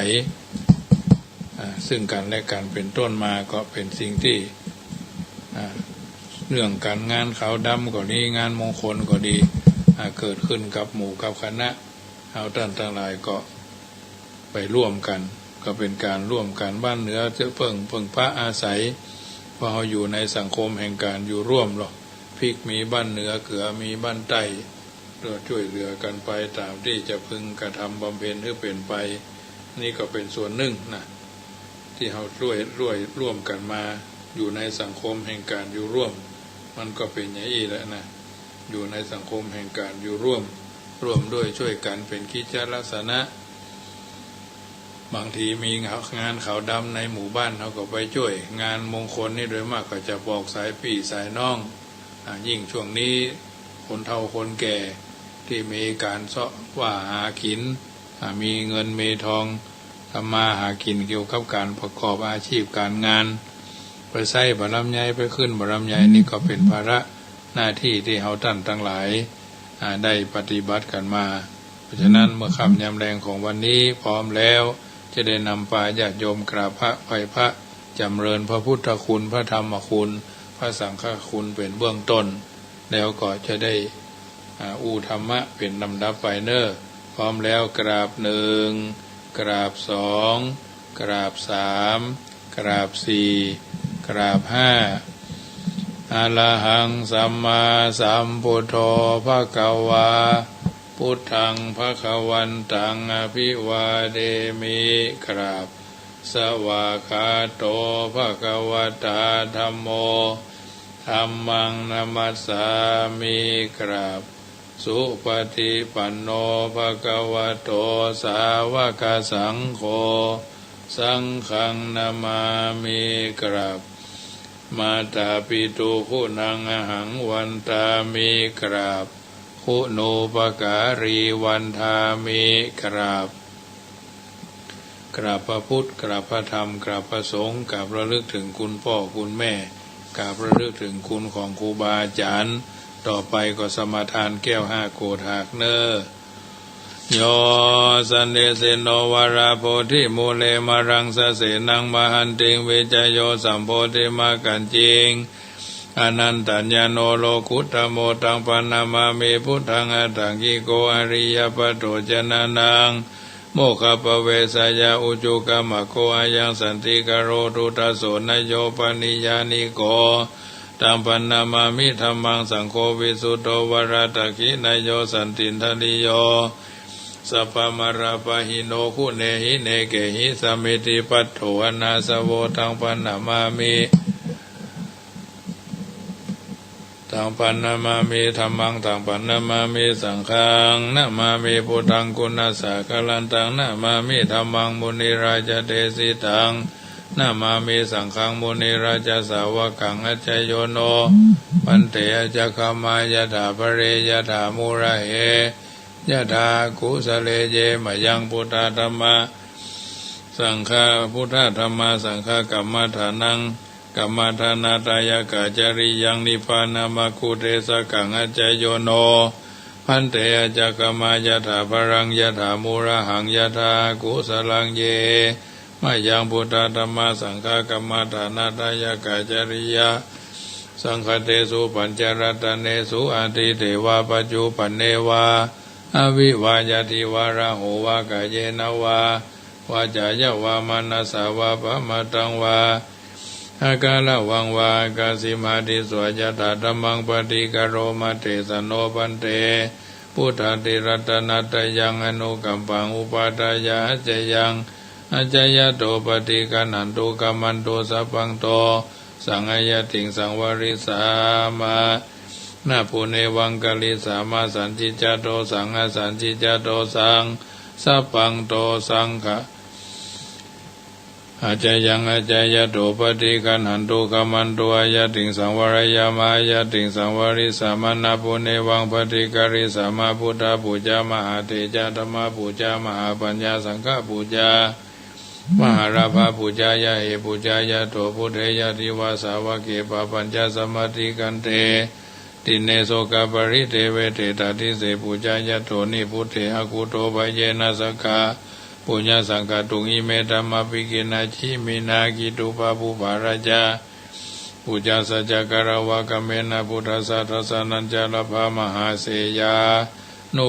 ซึ่งกันและกันเป็นต้นมาก็เป็นสิ่งที่เรื่องการงานขาวดำก็ดีงานมงคลก็ดีเกิดขึ้นกับหมู่กับคณะเอาท่านทั้งหลายก็ไปร่วมกันก็เป็นการร่วมกันบ้านเหนือจะเพิ่งพระอาศัยเพราะเราอยู่ในสังคมแห่งการอยู่ร่วมหรอกพริกมีบ้านเหนือเกลือมีบ้านใต้เราช่วยเหลือกันไปตามที่จะพึงกระทำบำเพ็ญให้เป็นไปนี่ก็เป็นส่วนหนึ่งนะที่เราร่วมกันมาอยู่ในสังคมแห่งการอยู่ร่วมมันก็เป็นอย่างนี้แหละนะอยู่ในสังคมแห่งการอยู่ร่วมด้วยช่วยกันเป็นกิจลักษณะบางทีมีงานขาวดำในหมู่บ้านเขาก็ไปช่วยงานมงคลนี่โดยมากก็จะบอกสายพี่สายน้องยิ่งช่วงนี้คนเฒ่าคนแก่ที่มีการเสาะว่าหากินมีเงินมีทองทำมาหากินเกี่ยวกับการประกอบอาชีพการงานไปใส่บารมีใหญ่ไปขึ้นบารมีใหญ่นี่ก็เป็นภาระหน้าที่ที่เฮาท่านทั้งหลายได้ปฏิบัติกันมาเพราะฉะนั้นเมื่อค่ำยามแรงของวันนี้พร้อมแล้วจะได้นำปาญาติโยมกราบพระไหว้พระจำเริญพระพุทธคุณพระธรรมคุณพระสังฆคุณเป็นเบื้องต้นแล้วก็จะได้ธรรมะเป็นลำดับไปเนอพร้อมแล้วกราบ1กราบ2กราบ3กราบ4กราบ5อะระหังสัมมาสัมพุทโธภควาพุทธังภควันตังอภิวาเดมิกราบสวากขาโตภควตาธัมโมธัมมังนัมมัสสามิกราบสุปฏิปันโนภควโตสาวกสังโฆสังฆังนามามิกราบมาตาปิตุคุณังอหังวันตามิกราบคุณูปการีวันทามิกราบกราบพระพุทธกราบพระธรรมกราบพระสงฆ์กราบระลึกถึงคุณพ่อคุณแม่กราบระลึกถึงคุณของครูบาอาจารย์ต่อไปก็สมาทานแก้ว5 โกฏหากเนอ โยสันเดเสโนวาราโพธิมูเลมารังสะเสนังมหันติงวิจโยสัมโพธิมากันจิงอนันตัญญโนโลกุตโมตังปนามามิพุทธังอัตถังกิโกอริยปัตโตจนานังโมคขปเวสยาอุจุกามะโคอายังสันติกโรตุตโสนโยปนิยานิโกตัมปันนามามิธัมมังสังโฆวิสุทโธวราตคินโยสันตินทนิโยสัพพมราปะหิโนคุเนหิเนเกหิสมิติปัตโถอนาสโวตังปันนามามิตังปันนามามิธัมมังตังปันนามามิสังฆังนะมามิพุทธังกุณัสสะกลันตังนะมามิธัมมังมุนิราชเดสิตังนะมามิสังฆังมุนิราชสาวกังอัจจโยโนปันเตอจักขมายะถาภเรยะถามุระเหยะถากุสเลเยมยังพุทธธรรมะสังฆาพุทธธรรมะสังฆกัมมฐานังกัมมฐานาตายกาจาริยังนิพพานามคุเทสกังอัจจโยโนพันเตอจักขมายะถาภรังยะถามุระหังยะถากุสลังเยมยังพุทธธรรมะสังฆกัมมฐานาตายกาจาริยะสังฆเตสุปัญจรัตเนสุอาทิเทวาปัจจุปันเนวาอวิวายติวาระโหวากายเยนวาวาจายะวามานัสสาวาปะมะตังวาอากาลวังวากาสิมาติสวายตาธัมมังปฏิกโรมาเตสโนปันเตพุทธติรัตนัตยังอนุกัมปังอุปาทายาจยังอจยโตปฏิกานันตุกัมมันโตสัพพังโตสังฆยติงสังวริสามานาปุเนวังกะลิสามาสันจิจโตสังฆสันจิจโตสังสัพพังโตสังฆอาจยังอาจยโตปฏิกันหันตุกัมมันตุอายติงสังวรยามายติงสังวริสามานาปุเนวังปฏิกริสามาพุทธปูจามหาเทจาธรรมปูจามหาปัญญาสังฆปูจามหาราภาปูจายะเหปูจายะโตพุทเทยะทิวาสาวะเกปะปัญจสมาธิกันเตติเนโสกปริเทเวเทตติเสปูจายะโตนิพุทเถหกุโตภเยนะสกาปุญญสังฆตุงอิเมตัมมปิกินาชิมินากิตุปะปุภาราจาปุจจาสัจจการวะกเมนะพุทธสัทธสนัญจลภามหาเสยานุ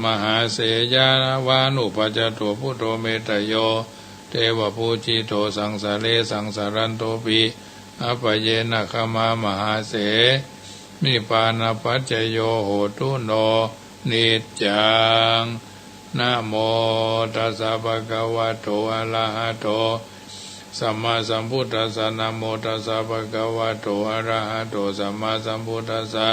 มหาเสยาวานุปัจจโตพุทโธเมตโยเทวปูจิโตสังสาเลสังสารันโตปิอปเยนะขมามหาเสนิปานาปัจจโยโหตุโนนิจจังนะโมตัสสะภะคะวะโตอะระหะโตสัมมาสัมพุทธัสสะนะโมตัสสะภะคะวะโตอะระหะโตสัมมาสัมพุทธัสสะ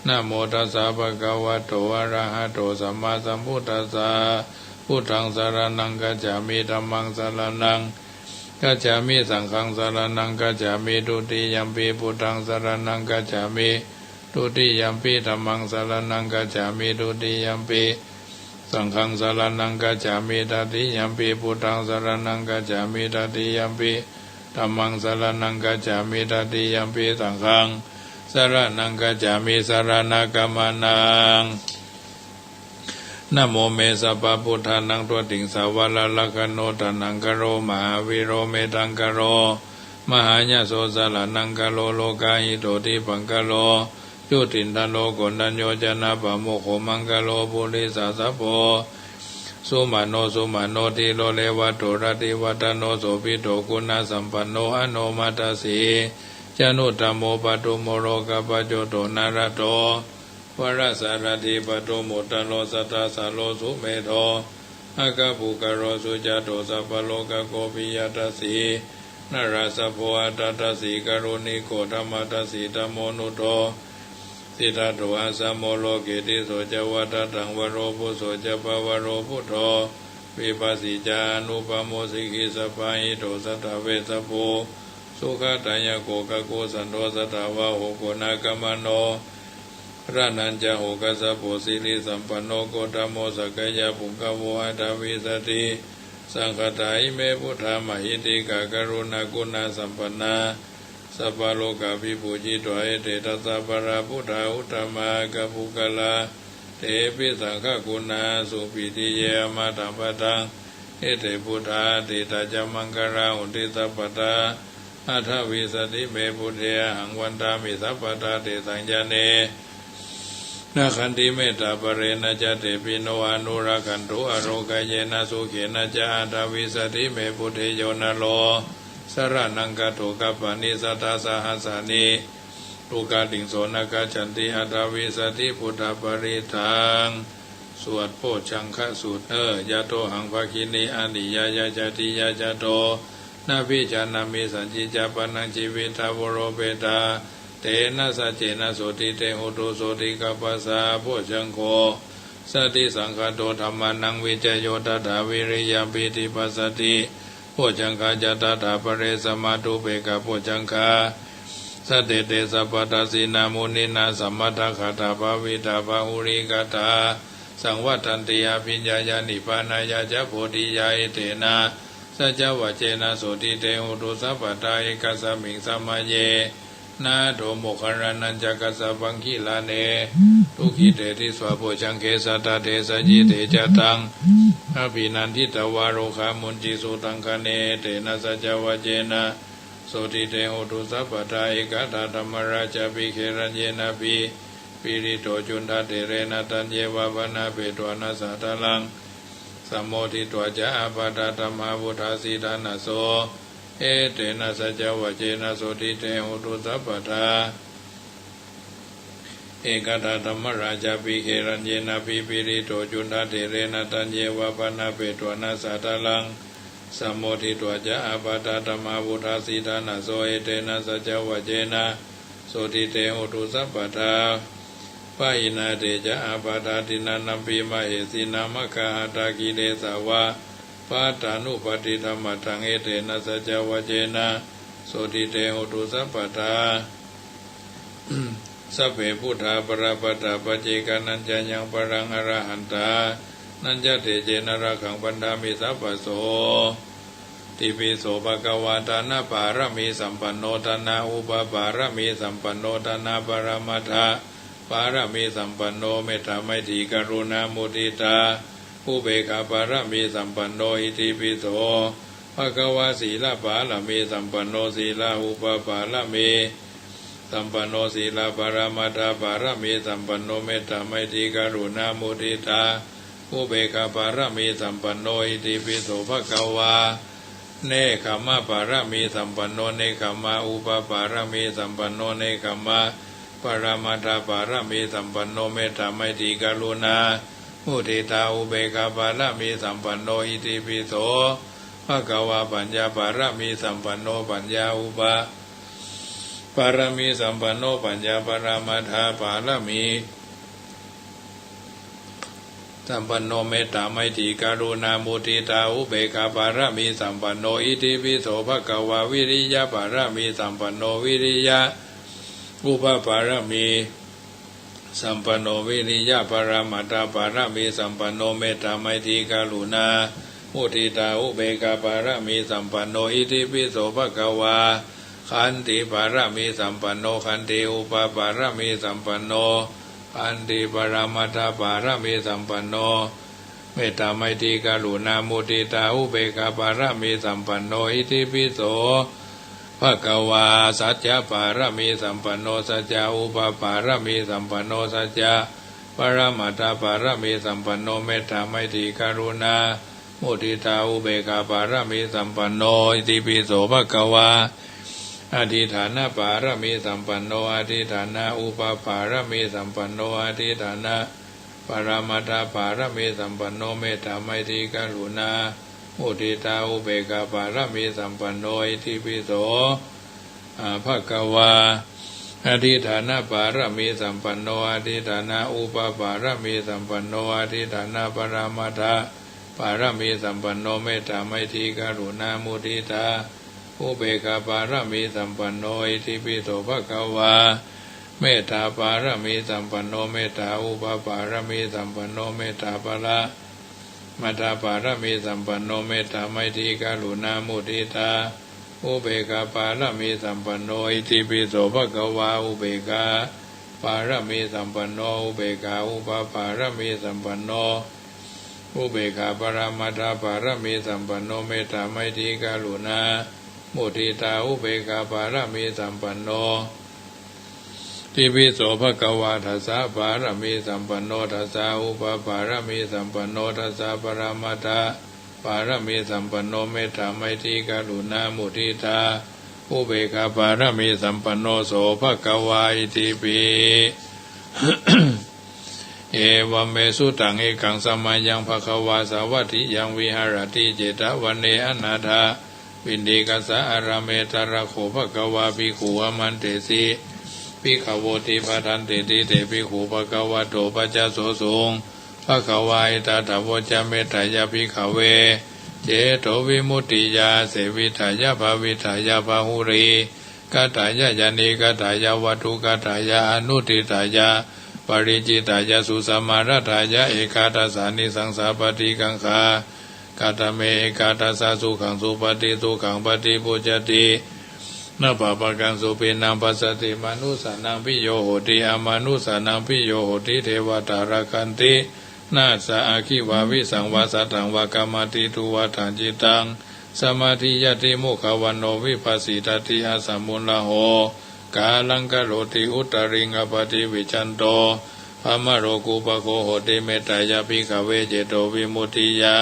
นะโมตัสสะภะคะวะโตอะระหะโตสัมมาสัมพุทธัสสะพุทธังสรณังกัจฉามิธัมมังสรณังกัจฉามิสังฆังสรณังกัจฉามิทุติยัมปิพุทธังสรณังกัจฉามิทุติยัมปิธัมมังสรณังกัจฉามิทุติยัมปิสังฆังสรณังกัจฉามิตติยัมปิพุทธังสรณังกัจฉามิตติยัมปิธัมมังสรณังกัจฉามิตติยัมปิสังฆังสรณังกัจฉามิสรณกัมมานังนะโมเมสัพพพุทธานังตัวติงสาวลลักขโนตนังกโรมหาวิโรเมตังกโรมหาญาโสสลานังกโลโลกาหิโตติปังกโลยุตินทโลกนัญโยจนะปะโมโขมังกโลปุริสาสะโพสุมาโนติโลเลวะโตรติวัตโนโสภิโตกุณสัมปันโนอโนมัตตสีจานุตโมปะตุโมโรกปะโจโตนารโตวรสารถิปะตุโมตโลสัตตสาโลสุเมโทอากาภูกโรสุจโตสัพพโลกโกปิยตัสสีนาราสโพอัตตสีกรุณิโกธรรมตัสสีธรรมโมนุโตสิทธาโตอาสโมโลเกติโสจวัตตังวโรปุโสจปวโรพุทโธวิปัสสิจานุปโมสิกิสปาหิโตสัตเวสโพสุขตายโกกโกสันโตสัตวะโหโกนากมโนรานันจะโหกัสสะโพสิริสัมปันโนโกตโมสกยาปุกขโวอัตวิสติสังฆทาอิเมพุทธามหิติกากรุณากุณาสัมปันนาสัพพโลกาภิปุจิโตเอเตตัสสะปะระพุทธาอุตตมะกะปุกะลา เตปิสังฆกุณาสุปิติเยมาตัมปตังเอเตพุทธาติตาจามังกราอุติสัพพตาอัทวิสติเมพุทเทหังวันตามิสัพพตาเตสังญาเนนาขันติเมตตาปเรนะจเตปิโนอนุรักขันตุอโรกเยนะสุเขนะจอัทวิสติเมพุทเทโยนะโลสระนังกะโตกัปปานิสัตตาสหัสสานิลูกาติงโสนกาจันติอัตวิสติพุทธปริทังสวดโพชังคะสูตรยะโตหังภคินีอานิยายาจติยาจโตนาภิจานามิสัจจิจาปนังชีวิตาวโรเปตาเตนะสัจเจนะโสติเตโหตุโสติกัปปะสาโพชังโฆสติสังฆโตธัมมานังวิจโยตถาวิริยมปิติปัสสติโพชังคาจตถาปเรสมาตุเปกะโพชังคาสเตเตสัพพตสินามุนินาสัมมัทธคตาภวิตาภาหุริกตาสังวัฏันติยาปิญญายานิพพานายาจะโพธิยาเตนะสัจจวัจเจนะโสติเตหุตุสัพพตาเอกสมิงสัมมาเยนาโดโมคารนันจักสัพพังคิลาเนทุกิเตติสวะโพชังเคสัตตเตสจิเตจตังอภินันทิตวาโรคามุนจิสุตังคเนเตนะสัจจวัจเจนะโสติเตโหตุสัพพตาเอกตาธรรมราชปิเครัญเยนะปิปิริโตจุนทเตเรนะตัญเยวะวนาเปตวนาสัตลังสัมโมทิตวะจะอาปาตาธรรมาวุธาสีดานาโสเอเตนะสัจจวัจเจนะโสติเตโหตุสัพพตาเอกตาธรรมราชปิเครัญเยนะปิปิริโตจุนทเตเรนะตัญเยวะวนาเปตวนาสัตลังสัมโมทิตวะจะอาปาตาธรรมาวุธาสีดานาโสเอเตนะสัจจวัจเจนะโสติเตโหตุสัพพตาปะอินาเตจะอาปาตาตินานัมปีมะเหสีนามะคาหตากิเลสาวะปาตานุปฏิธรรมตังเอเตนะสัจจวัจเจนะโสติเตโหตุสัพพตาสัพเพพุทธาปราปตาปเจกานัญจยังปรังอรหันตานัญจเตเจนะระขังปันธามิสัพพโสติปิโสภะคะวะตานะปารมีสัมปันโนตนะอุปปารมีสัมปันโนตนะปรมัตถะปารมีสัมปันโนเมตตาไมตรีกรุณามุทิตาอุเบกขาปารมีสัมปันโนอิติปิโสภะคะวะศีลปารมีสัมปันโนศีลอุปปารมีสัมปันโนศีลปรมัตถะปารมีสัมปันโนเมตตาไมตรีกรุณามุทิตาอุเบกขาปารมีสัมปันโนอิติปิโสภะคะวะเนคขมะปารมีสัมปันโนเนคขมะอุปปารมีสัมปันโนเนคขมะปรมัตถปารมีสัมปันโนเมตตาไมตรีกรุณามุทิตาอุเบกขาปารมีสัมปันโนอิติปิโสภะคะวะปัญญาปารมีสัมปันโนปัญญาอุปปารมีสัมปันโนปัญญาปรมัตถปารมีสัมปันโนเมตตาไมตรีกรุณามุทิตาอุเบกขาปารมีสัมปันโนอิติปิโสภะคะวะวิริยะปารมีสัมปันโนวิริยะอุปปารมีสัมปันโนวิริยะปรมัตถปารมีสัมปันโนเมตตาไมตรีกรุณามุทิตาอุเบกขาปารมีสัมปันโนอิติปิโสภะคะวะขันติปารมีสัมปันโนขันติอุปปารมีสัมปันโนขันติปรมัตถปารมีสัมปันโนเมตตาไมตรีกรุณามุทิตาอุเบกขาปารมีสัมปันโนอิติปิโสภะคะวะสัจจะปารมีสัมปันโนสัจจะอุปปารมีสัมปันโนสัจจะปรมัตถปารมีสัมปันโนเมตตาไมตรีกรุณามุทิตาอุเบกขาปารมีสัมปันโนอิติปิโสภะคะวะอธิฐานะปารมีสัมปันโนอธิฐานะอุปปารมีสัมปันโนอธิฐานะปรมัตถปารมีสัมปันโนเมตตาไมตรีกรุณามุทิตาอุเบกขาปารมีสัมปันโนอิติปิโสภะคะวะอธิฐานะปารมีสัมปันโนอธิฐานะอุปปารมีสัมปันโนอธิฐานะปรมัตถปารมีสัมปันโนเมตตาไมตรีกรุณามุทิตาอุเบกขาปารมีสัมปันโนอิติปิโสภะคะวะเมตตาปารมีสัมปันโนเมตตาอุปปารมีสัมปันโนเมตตาภละมัตตาปารมีสัมปันโนเมตตาไมตรีกรุณามุทิตาอุเบกขาปารมีสัมปันโนอิติปิโสภะคะวะอุเบกขา ปารมีสัมปันโนอุเบกขาอุปปารมีสัมปันโนอุเบกขาปรามาทปารมีสัมปันโนเมตตาไมตรีกรุณามุทิตาอุเบกขาปารมีสัมปันโนทิปิโสภควาทัสสะปารมีสัมปันโนทัสสะอุปปารมีสัมปันโนทัสสะปรามาทปารมีสัมปันโนเมตตาไมตรีกรุณามุทิตาอุเบกขาปารมีสัมปันโนโสภควาอิติปิ เอวเมสุตังเอกังสมัยยังภควาสาวัตถิยังวิหารติเจตวันเนอนาถาวินดีกัสสะอาราเมตระโขภควาภิกขุอมันเตสิภิกขโวติปทันติติเตภิกขุภควโตปัจจโสสุงภควาอิตาถาวจเมตตายาภิกขเวเจโตวิมุตติยาเสวิทายาภาวิทายาภาหุรีกัตถายายานิกัตถายาวัตถุกัตถายาอนุติตายาปริจิตายาสุสมารัตายาเอกาทัสสานิสังสาปฏิกังคากาตเมเอกาทัสสะสุขังสุปฏิสุขังปฏิปุจจตินาปะปะกังสุปินังปัสสติมนุสานังพิโยโหติอมนุสานังพิโยโหติเทวตาราคันตินาสะอาคิวาวิสังวาสัตังวากามติทุวัฏฐานจิตังสมาธิยติมุขวันโนวิปัสสิตติอาสัมมุลลโหกาลังกโรติอุตริงอปฏิวิจันโตภมโรกุปโคโหติเมตตายาภิกขเวเจโตวิมุตติยา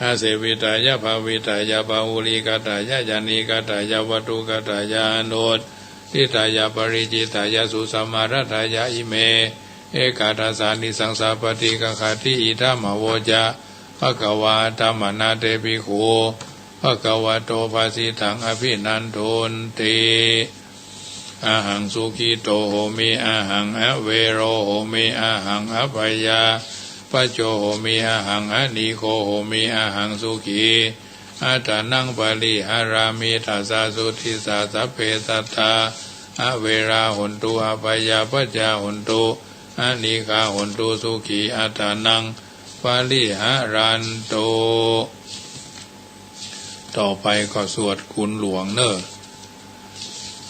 อาเสวิตายาภาวิตายาภาหุลิกัตถายายานิกัตถายาวัตถุกัตถายานุตติตายาปริจิตายาสุสมารัตายาอิเมเอกาทัสสานิสังสาปฏิกังคติอิทัมมโวจาภควาธัมมนาเตภิกขุภควโตภาสิตังอภินันโทนติอาหังสุขิโตโหมิอาหังอเวโรโหมิอาหังอภัยยาปัจโจโหมิอาหังอนิโคโหมิอาหังสุขีอาตานังปาลิหารามิทัสสะสุทิสาสัพเพสัตตาอเวราหุนตุอภัยยาปัจจาหุนตุอานิคาหุนตุสุขีอาตานังปาลิหารันโตต่อไปก็สวดคุณหลวงเนอะ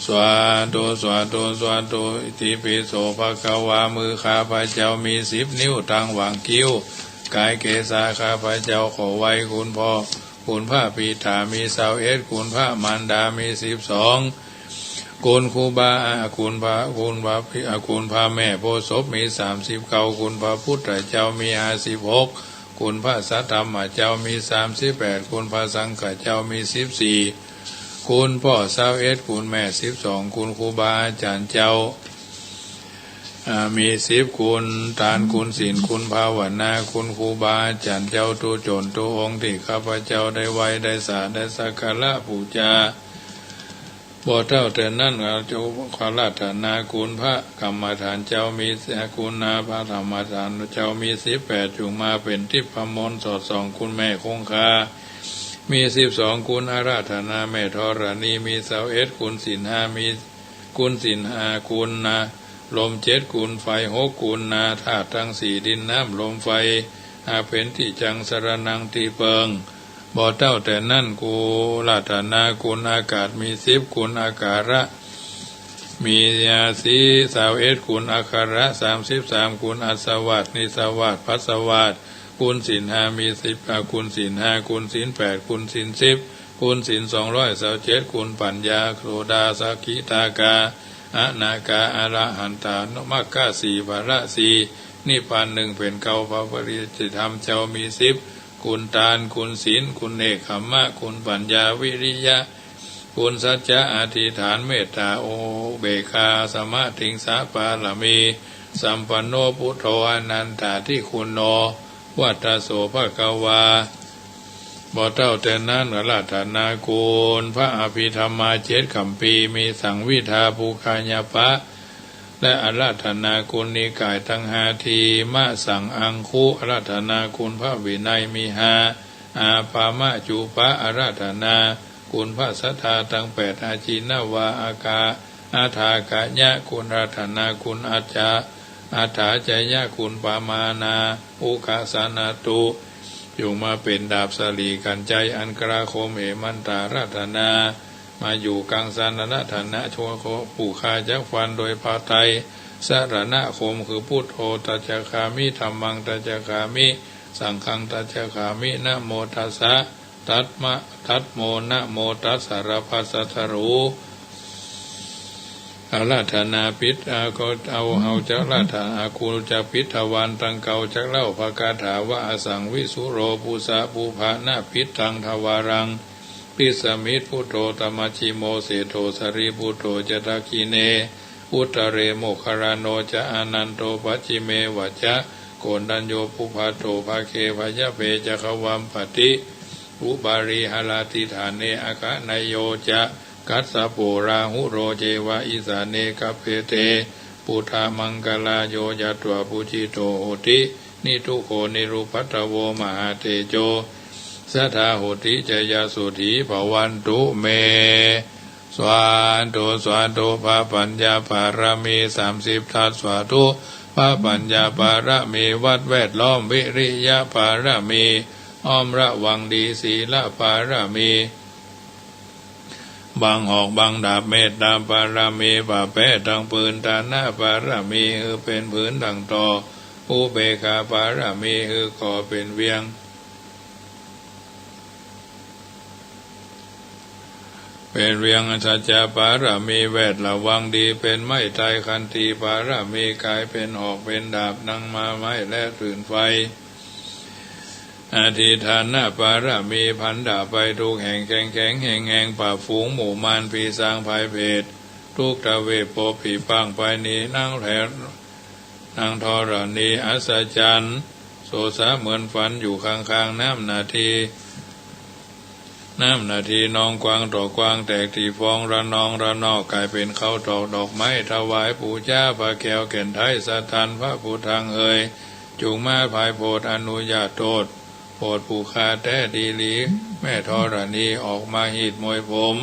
สวาโตสวาโตสวาโตอิติปิโสภความือข้าพระเจ้ามี10 นิ้วทางหว่างคิ้วกายเกศาข้าพระเจ้าขอไว้คุณพ่อคุณพระปีฐามี21คุณพระมารดามี12คุณครูบาคุณพระคุณพระแม่โพธิ์ศพมี39คุณพระพุทธเจ้ามี56คุณพระสัทธรรมเจ้ามี38คุณพระสังฆเจ้ามี14คุณพ่อ21คุณแม่12คุณครูบาอาจารย์เจ้ามี10คุณทานคุณศีลคุณภาวนาคุณครูบาอาจารย์เจ้าทุกจนทุกองค์ที่ข้าพเจ้าได้ไว้ได้สาได้สักการะบูชาบ่เท่าแต่นั้นเราจะขอราธนาคุณพระกรรมฐานเจ้ามีคุณนาพระธรรมฐานเจ้ามี18จุงมาเป็นทิพมนต์สอดส่องคุณแม่คงคามี12คุณอาราธนาแม่ธรณีมี21คุณศีล5มีคุณศีล5คุณนาลม7คุณไฟ6คุณนาธาตุทั้ง4ดินน้ำลมไฟเป็นที่จังสรนังที่เปิงบ่เท่าแต่นั่นกูราธนาคุณอากาศมี10คุณอาการะมีสี21คุณอาคาระ33คุณอัสวัตนิสวัตพัสวัตคุณศีล5มี10คุณศีล5คุณศีล8คุณศีล10คุณศีล227คุณปัญญาโสดาสกิทากาอนาคาอรหันตานมัคคะ4ภาระ4นิพพาน1เป็นเก่าพระปริจิธรรมเจ้ามี10คุณทานคุณศีลคุณเนกขัมมะคุณปัญญาวิริยะคุณสัจจะอธิษฐานเมตตาโอเบคาสมาธิงสาปาลมีสัมปันโนพุทโธอนันตาที่คุณโนวัตโสภควาบ่เท่าแต่นั้นราธนาคุณพระอภิธรรมา7 คัมภีร์มีสังวิทาภูคาญาปะและอาราธนาคุณนิกายทั้ง5ทีมะสังอังคุอาราธนาคุณพระวินัยมี5อาปามะจุปะอาราธนาคุณพระสัทธาทั้ง8อาจินวาอากาอาทากะญะคุณอาราธนาคุณอาจาอาถาจยะคุณปามานาอุคาสานาตุอยู่มาเป็นดาบสลีกันใจอันกราโคมเหมันตาราธนามาอยู่กลางสานนฐานะชัวโคผู้คาจักฟันโดยพาไทย สรณคมคือพุทโธตัจจคามิธัมมังตัจจคามิสังฆังตัจจคามินะโมตัสสะตัสโมนะโมตัสสะระภัสสะทะรูอาราธนาปิตอาก็เอาเฮาจักราธาอาคูจักปิตวันตังเกาจักเล่าภกาถาวะอสังวิสุโรปุสะปูภานาปิตตังทวารังปิสมิตพุทโธตมัชชิโมเสโทสริพุทโธจตาคีเนอุตเรโมคารโนจะอนันโตปัจจิเมวัจจะโกณดัญโยปุภาโตภาเคภยเปจะขวัมปติอุบาริหลาติฐานเนอากะนายโยจะกัสสะโปราหุโรเจวะอิสาเนกัพเพเตปุถามังกลาโยยัตวะปุจิโตโหตินิทุโคนิรุปัตตโวมหาเตโจสัทธาโหติจยสุธีภวันตุเมสวาธุพระปัญญาภารมี30ทัศสวาธุพระปัญญาภารมีวัดแวดล้อมวิริยะภารมีอ้อมระวังดีศีลภารมีบางหอกบางดาบเมตตาภารมีป่าแปะดังปืนตาหน้าภารมีคือเป็นผืนดังต่ออุเบกขาภารมีคือก่อเป็นเวียงเป็นเรียงสัจจะปารามีแวดระวังดีเป็นไม้ไตรคันธีปารามีกายเป็นหอกเป็นดาบนั่งมาไม้และตื่นไฟอธิฐานหน้าปารามีพันดาไปทุกแห่งแข็งแห่งป่าฝูงหมู่มารปีสางภายเพศทุกตะเวโปผีปังไปนี้นั่งแถวนางทรณีอัศจรรย์โสสะเหมือนฝันอยู่ข้างๆน้ำนาทีนองกวางดอกกวางแตกที่ฟองระนองระนอกกลายเป็นข้าวตอกดอกไม้ถวายปู่ย่าพระแก้วแก่นไทยสถานพระพุทธังเอ่ยจุงมาภายโพธิอนุญาตโทษโปรดผู้คาแต่ดีหลีแม่ธรณีออกมาหีดมวยผม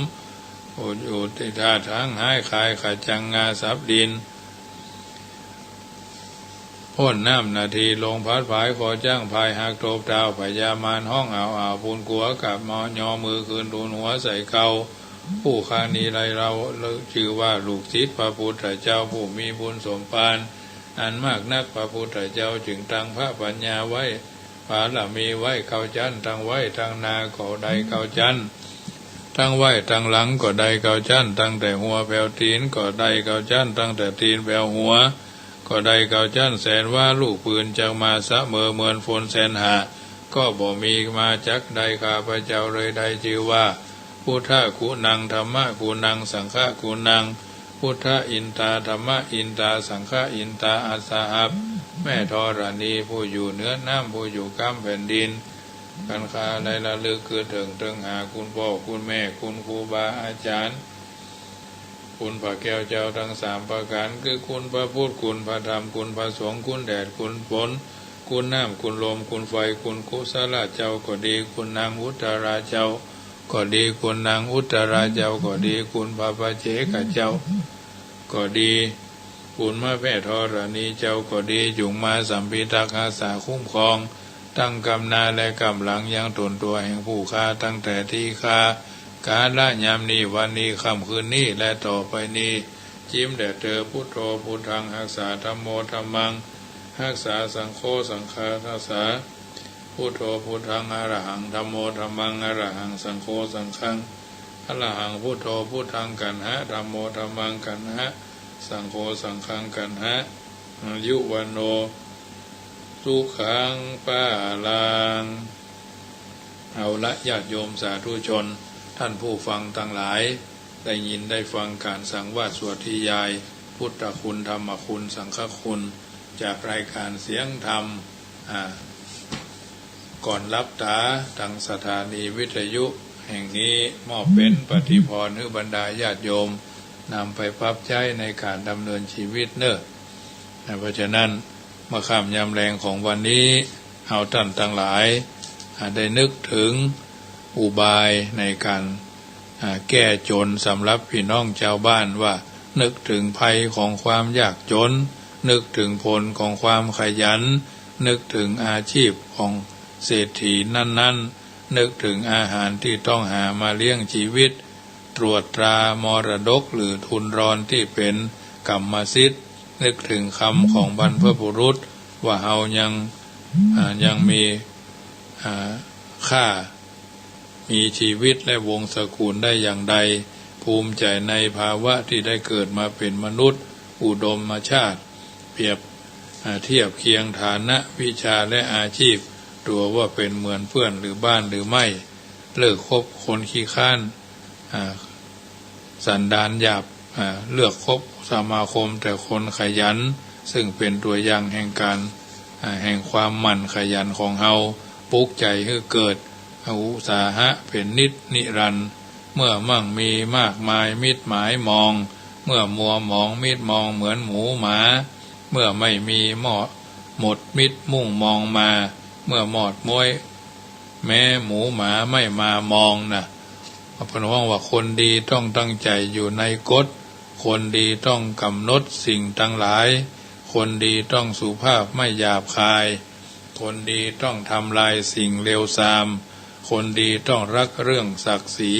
โปรดอยู่ที่ท่าทางหายคายขัดจังงาสับดินพ้นน้ำนาทีลงพัดผายขอจ้างพายหักโตบดาวพยามานห้องอ่าวปูนกัวกับมอยอมือคืนดูนหัวใส่เกาผู้ข้างนี้ไรเราชื่อว่าลูกศิษย์พระพุทธเจ้าผู้มีบุญสมภารอันมากนักพระพุทธเจ้าจึงตั้งพระปัญญาไว้พระละมีไว้เกาจันตั้งไว้ทางนาก็ได้เกาจันตั้งไว้ทางหลังก็ได้เกาจันตั้งแต่หัวแผ่วตีนก็ได้เกาจันตั้งแต่ตีนแผ่วหัวก็ได้เกาจันแสนว่าลูกปืนจะมาเสมอเหมือนฝนแสนหาก็บ่มีมาจักได้ข้าพเจ้าเลยได้ชื่อว่าพุทธกุณังธรรมะกุณังสังฆกุณังพุทธอินตาธรรมะอินตาสังฆอินตาอาสาหับแม่ธรณีผู้อยู่เหนือน้ำผู้อยู่กำแผ่นดินกันคาในระลึกคือถึงหาคุณพ่อคุณแม่คุณครูบาอาจารย์คุณพระแก้วเจ้าทั้ง3ประการคือคุณพระพุทธคุณพระธรรมคุณพระสงฆ์คุณแดดคุณฝนคุณน้ำคุณลมคุณไฟคุณกุศลเจ้าก็ดีคุณนางอุตราเจ้าก็ดีคุณนางอุตราเจ้าก็ดีคุณพระปเจกเจ้าก็ดีคุณพระแม่ธรณีเจ้าก็ดีจุงมาสัมพิทักษ์อาสาคุ้มครองตั้งกำนาและกำลังยังตนตัวแห่งผู้ฆ่าตั้งแต่ที่ฆ่าการละยามนี้วันนี้ค่ำคืนนี้และต่อไปนี้จิ้มแด่เธอพุทโธพุทธังรักษาธัมโมธัมมังรักษาสังโฆสังฆารักษาพุทโธพุทธังอรหังธัมโมธัมมังอรหังสังโฆสังฆังอรหังพุทโธพุทธังกันหะธัมโมธัมมังกันหะสังโฆสังฆังกันหะยุวันโนสุขังปาลังเอาละญาติโยมสาธุชนท่านผู้ฟังทั้งหลายได้ยินได้ฟังการสังวาสสวดที่ยายพุทธคุณธรรมคุณสังฆคุณจากรายการเสียงธรรมก่อนรับตาทางสถานีวิทยุแห่งนี้มอบเป็นปฏิพรให้บรรดาญาติโยมนำไปปรับใช้ในการดำเนินชีวิตเนอะเพราะฉะนั้นเมื่อค่ำยามแรงของวันนี้เอาท่านทั้งหลายได้นึกถึงอุบายในการแก้จนสำหรับพี่น้องชาวบ้านว่านึกถึงภัยของความยากจนนึกถึงผลของความขยันนึกถึงอาชีพของเศรษฐีนั้นๆนึกถึงอาหารที่ต้องหามาเลี้ยงชีวิตตรวจตรามรดกหรือทุนรอนที่เป็นกรรมสิทธิ์ นึกถึงคำของบรรพบุรุษว่าเฮายังมีค่ามีชีวิตและวงศ์ตระกูลได้อย่างใดภูมิใจในภาวะที่ได้เกิดมาเป็นมนุษย์อุดมชาติเปรียบเทียบเคียงฐานะวิชาและอาชีพตัวว่าเป็นเหมือนเพื่อนหรือบ้านหรือไม่เลิกคบคนขี้ข้านสันดานหยาบเลือกคบสมาคมแต่คนขยันซึ่งเป็นตัวอย่างแห่งการแห่งความหมั่นขยันของเฮาปลุกใจให้เกิดอุตสาหะเป็นนิจนิรันดร์เมื่อมั่งมีมากมายมิตรหมายมองเมื่อมัวมองมิตรมองเหมือนหมูหมาเมื่อไม่มีหมดมิตรมุ่งมองมาเมื่อหมดม้วยแม้หมูหมาไม่มามองนะพระนว่าคนดีต้องตั้งใจอยู่ในกฎคนดีต้องกำหนดสิ่งทั้งหลายคนดีต้องสุภาพไม่หยาบคายคนดีต้องทำลายสิ่งเลวทรามคนดีต้องรักเรื่องศักดิ์ศรี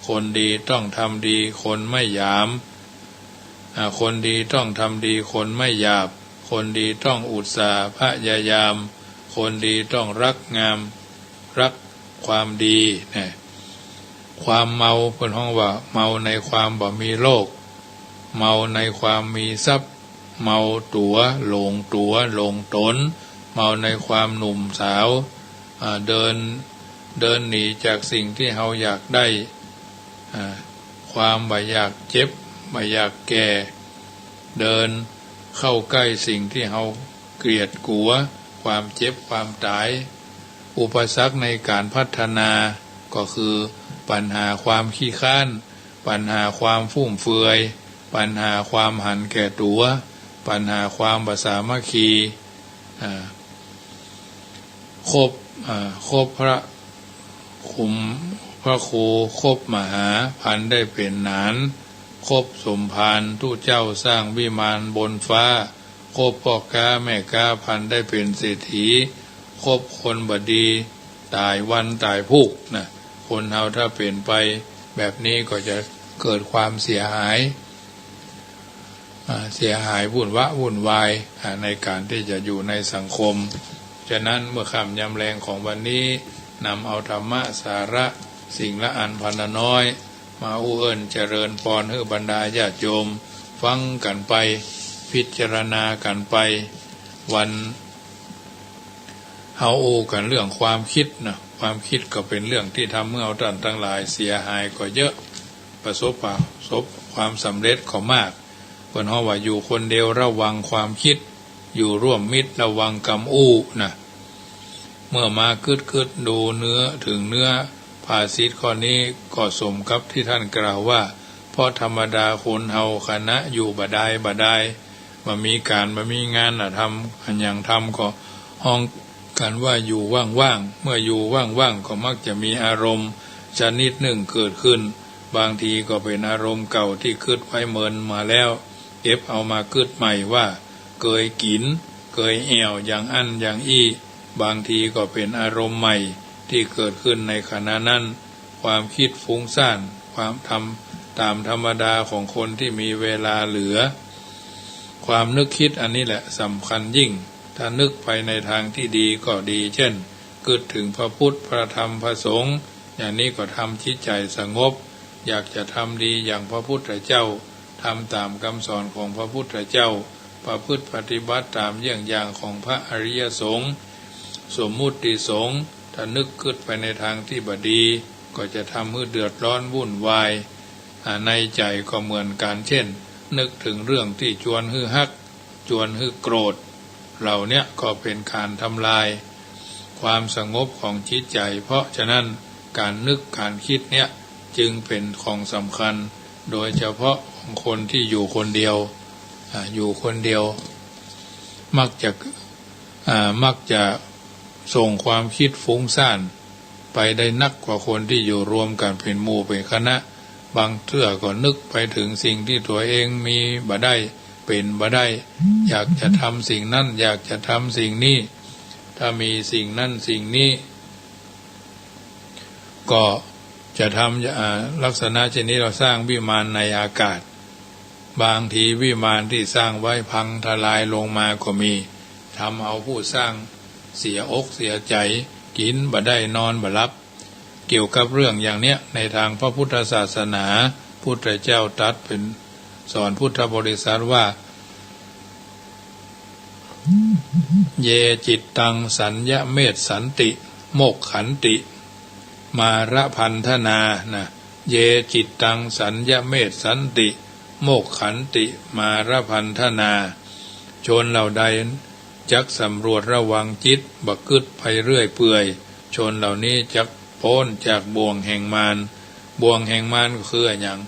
คนดีต้องทำดีคนไม่หยามคนดีต้องทำดีคนไม่หยาบคนดีต้องอุตสาห์พยายามคนดีต้องรักงามรักความดีเนี่ยความเมาเป็นห้องว่าเมาในความบ่มีโลกเมาในความมีทรัพย์เมาตัวหลงตนเมาในความหนุ่มสาวเดินหนีจากสิ่งที่เฮาอยากได้ความบ่อยากเจ็บบ่อยากแก่เดินเข้าใกล้สิ่งที่เฮาเกลียดกลัวความเจ็บความตายอุปสรรคในการพัฒนาก็คือปัญหาความขี้ข้านปัญหาความฟุ่มเฟือยปัญหาความหันแก่ตัวปัญหาความสามัคคีคบพระครูคบมหาพันได้เป็นหนานคบสมภารทูตเจ้าสร้างวิมานบนฟ้าคบพ่อค้าแม่ค้าพันได้เป็นเศรษฐีคบคนบดีตายวันตายพุกนะคนเฮาถ้าเปลี่ยนไปแบบนี้ก็จะเกิดความเสียหายวุ่นวายในการที่จะอยู่ในสังคมฉะนั้นเมื่อค่ำยามแรงของวันนี้นำเอาธรรมะสาระสิ่งละอันพันละน้อยมาอู้เอิ้นเจริญพรให้บรรดาญาติโยมฟังกันไปพิจารณากันไปวันเฮาอู้กันเรื่องความคิดนะความคิดก็เป็นเรื่องที่ทำเมื่อเอาท่านทั้งหลายเสียหายก็เยอะประสบความสำเร็จก็มากเพิ่นเฮาว่าอยู่คนเดียวระวังความคิดอยู่ร่วมมิตรระวังกรรมอู้นะเมื่อมาคืดดูเนื้อถึงเนื้อภาษิตข้อนี้ก็สมกับที่ท่านกล่าวว่าเพราะธรรมดาคนเฮาคณะอยู่บ่ได้มามีการมามีงานทำอันอย่างทำก็ห้องกันว่าอยู่ว่างๆเมื่ออยู่ว่างๆก็มักจะมีอารมณ์ชนิดหนึ่งเกิดขึ้นบางทีก็เป็นอารมณ์เก่าที่คิดไว้เมินมาแล้วเก็บเอามาคิดใหม่ว่าเคยกินเคยแอวอย่างอันอย่างอี้บางทีก็เป็นอารมณ์ใหม่ที่เกิดขึ้นในขณะนั้นความคิดฟุ้งซ่านความทำตามธรรมดาของคนที่มีเวลาเหลือความนึกคิดอันนี้แหละสำคัญยิ่งถ้านึกไปในทางที่ดีก็ดีเช่นคิดถึงพระพุทธพระธรรมพระสงฆ์อย่างนี้ก็ทำจิตใจสงบอยากจะทำดีอย่างพระพุทธเจ้าทำตามคำสอนของพระพุทธเจ้าประพฤติปฏิบัติตามเยี่ยงอย่างของพระอริยสงฆ์สมมุติสงฆ์ถ้านึกคิดไปในทางที่บดีก็จะทำให้เดือดร้อนวุ่นวายในใจก็เหมือนกันเช่นนึกถึงเรื่องที่ชวนฮือฮักชวนฮือโกรธเหล่านี้ก็เป็นการทำลายความสงบของจิตใจเพราะฉะนั้นการนึกการคิดเนี่ยจึงเป็นของสำคัญโดยเฉพาะของคนที่อยู่คนเดียวมักจะส่งความคิดฟุ้งซ่านไปได้นักกว่าคนที่อยู่รวมกันเป็นหมู่เป็นคณะบางเทื่อก็นึกไปถึงสิ่งที่ตัวเองมีบ่ได้เป็นบ่ได้อยากจะทำสิ่งนั้นอยากจะทำสิ่งนี้ถ้ามีสิ่งนั้นสิ่งนี้ก็จะทำลักษณะเช่นนี้เราสร้างวิมานในอากาศ บางทีวิมานที่สร้างไว้พังทลายลงมาก็มีทำเอาผู้สร้างเสียอกเสียใจกินบ่ได้นอนบ่หลับเกี่ยวกับเรื่องอย่างเนี้ยในทางพระพุทธศาสนาพุทธเจ้าตรัสเป็นสอนพุทธบริษัทว่าเยจิตตังสัญญเมตสันติโมกขันติมาระพันธนานะเยจิตตังสัญญเมตสันติโมกขันติมาระพันธนาชนเหล่าใดจักสำรวจระวังจิตบักกึดไปเรื่อยเปื่อยชนเหล่านี้จักพ้นจากบ่วงแห่งมารบ่วงแห่งมารก็คืออย่าง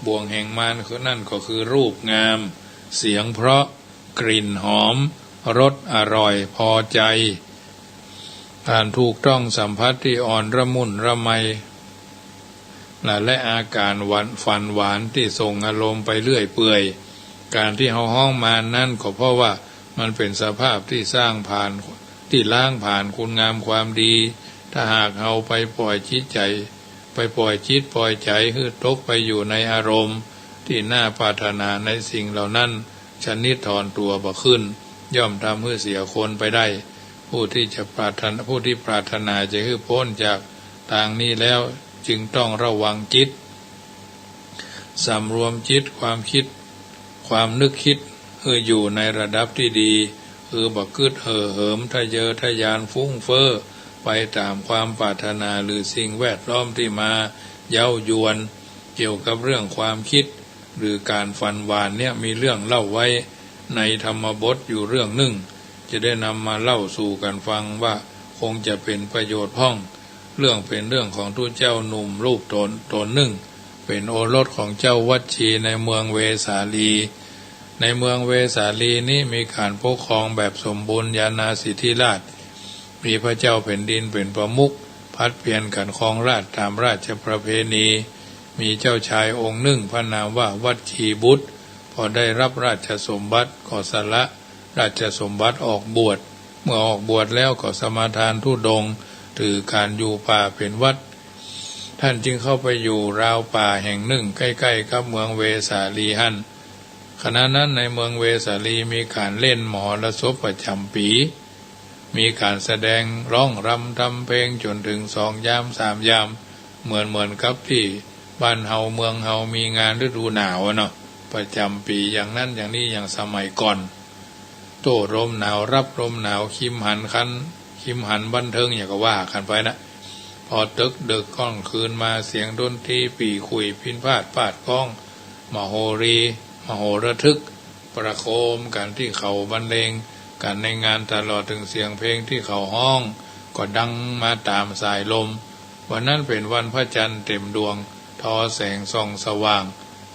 บ่วงแห่งมารคือนั่นก็คือรูปงามเสียงเพราะกลิ่นหอมรสอร่อยพอใจการถูกต้องสัมผัสที่อ่อนระมุนระไมและอาการฝันหวานที่ส่งอารมณ์ไปเรื่อยเปื่อยการที่เฮาห้องมานั่นก็เพราะว่ามันเป็นสภาพที่สร้างผ่านที่ล้างผ่านคุณงามความดีถ้าหากเฮาไปปล่อยจิตใจไปปล่อยจิตปล่อยใจคือตกไปอยู่ในอารมณ์ที่น่าปรารถนาในสิ่งเหล่านั้นชนิดถอนตัวบ่ขึ้นย่อมทำให้เสียคนไปได้ผู้ที่ปรารถนาจะคือพ้นจากทางนี้แล้วจึงต้องระวังจิตสำรวมจิตความคิดความนึกคิดอยู่ในระดับที่ดีบักกึดเหิมทะเยอทะยานฟุ้งเฟ้อไปตามความปรารถนาหรือสิ่งแวดล้อมที่มาเย้ายวนเกี่ยวกับเรื่องความคิดหรือการฝันหวานเนี่ยมีเรื่องเล่าไว้ในธรรมบทอยู่เรื่องหนึ่งจะได้นำมาเล่าสู่กันฟังว่าคงจะเป็นประโยชน์พ้องเรื่องเป็นเรื่องของทูตเจ้าหนุ่มรูปตนหนึ่งเป็นโอรสของเจ้าวัดชีในเมืองเวสาลีในเมืองเวสาลีนี้มีการปกครองแบบสมบูรณ์ญาณาสิทธิราชมีพระเจ้าแผ่นดินเป็นประมุขพัดเปลี่ยนกันครองราชย์ตามราชประเพณีมีเจ้าชายองค์หนึ่งพระนามว่าวัดชีบุตรพอได้รับราชสมบัติก็สละราชสมบัติออกบวชเมื่อออกบวชแล้วก็สมาทานธุดงค์ถือการอยู่ป่าเป็นวัดท่านจึงเข้าไปอยู่ราวป่าแห่งหนึ่งใกล้ๆกับเมืองเวสาลีหั่นขณะนั้นในเมืองเวสาลีมีการเล่นมหรสพประจำปีมีการแสดงร้องรำทำเพลงจนถึง2 ยาม 3 ยามเหมือนกับที่บ้านเฮาเมืองเฮามีงานฤดูหนาวเนาะประจำปีอย่างนั้นอย่างนี้อย่างสมัยก่อนโต้ลมหนาวรับลมหนาวคิมหันบันเทิงอย่างก็ว่ากันไปนะพอตึกดึกก้อนคืนมาเสียงดนตรีปีคุยพินพาดปาดก้องมโหระทึกประโคมกันที่เขาบรรเลงกันในงานตลอดถึงเสียงเพลงที่เขาห้องก็ดังมาตามสายลมวันนั้นเป็นวันพระจันทร์เต็มดวงทอแสงส่องสว่าง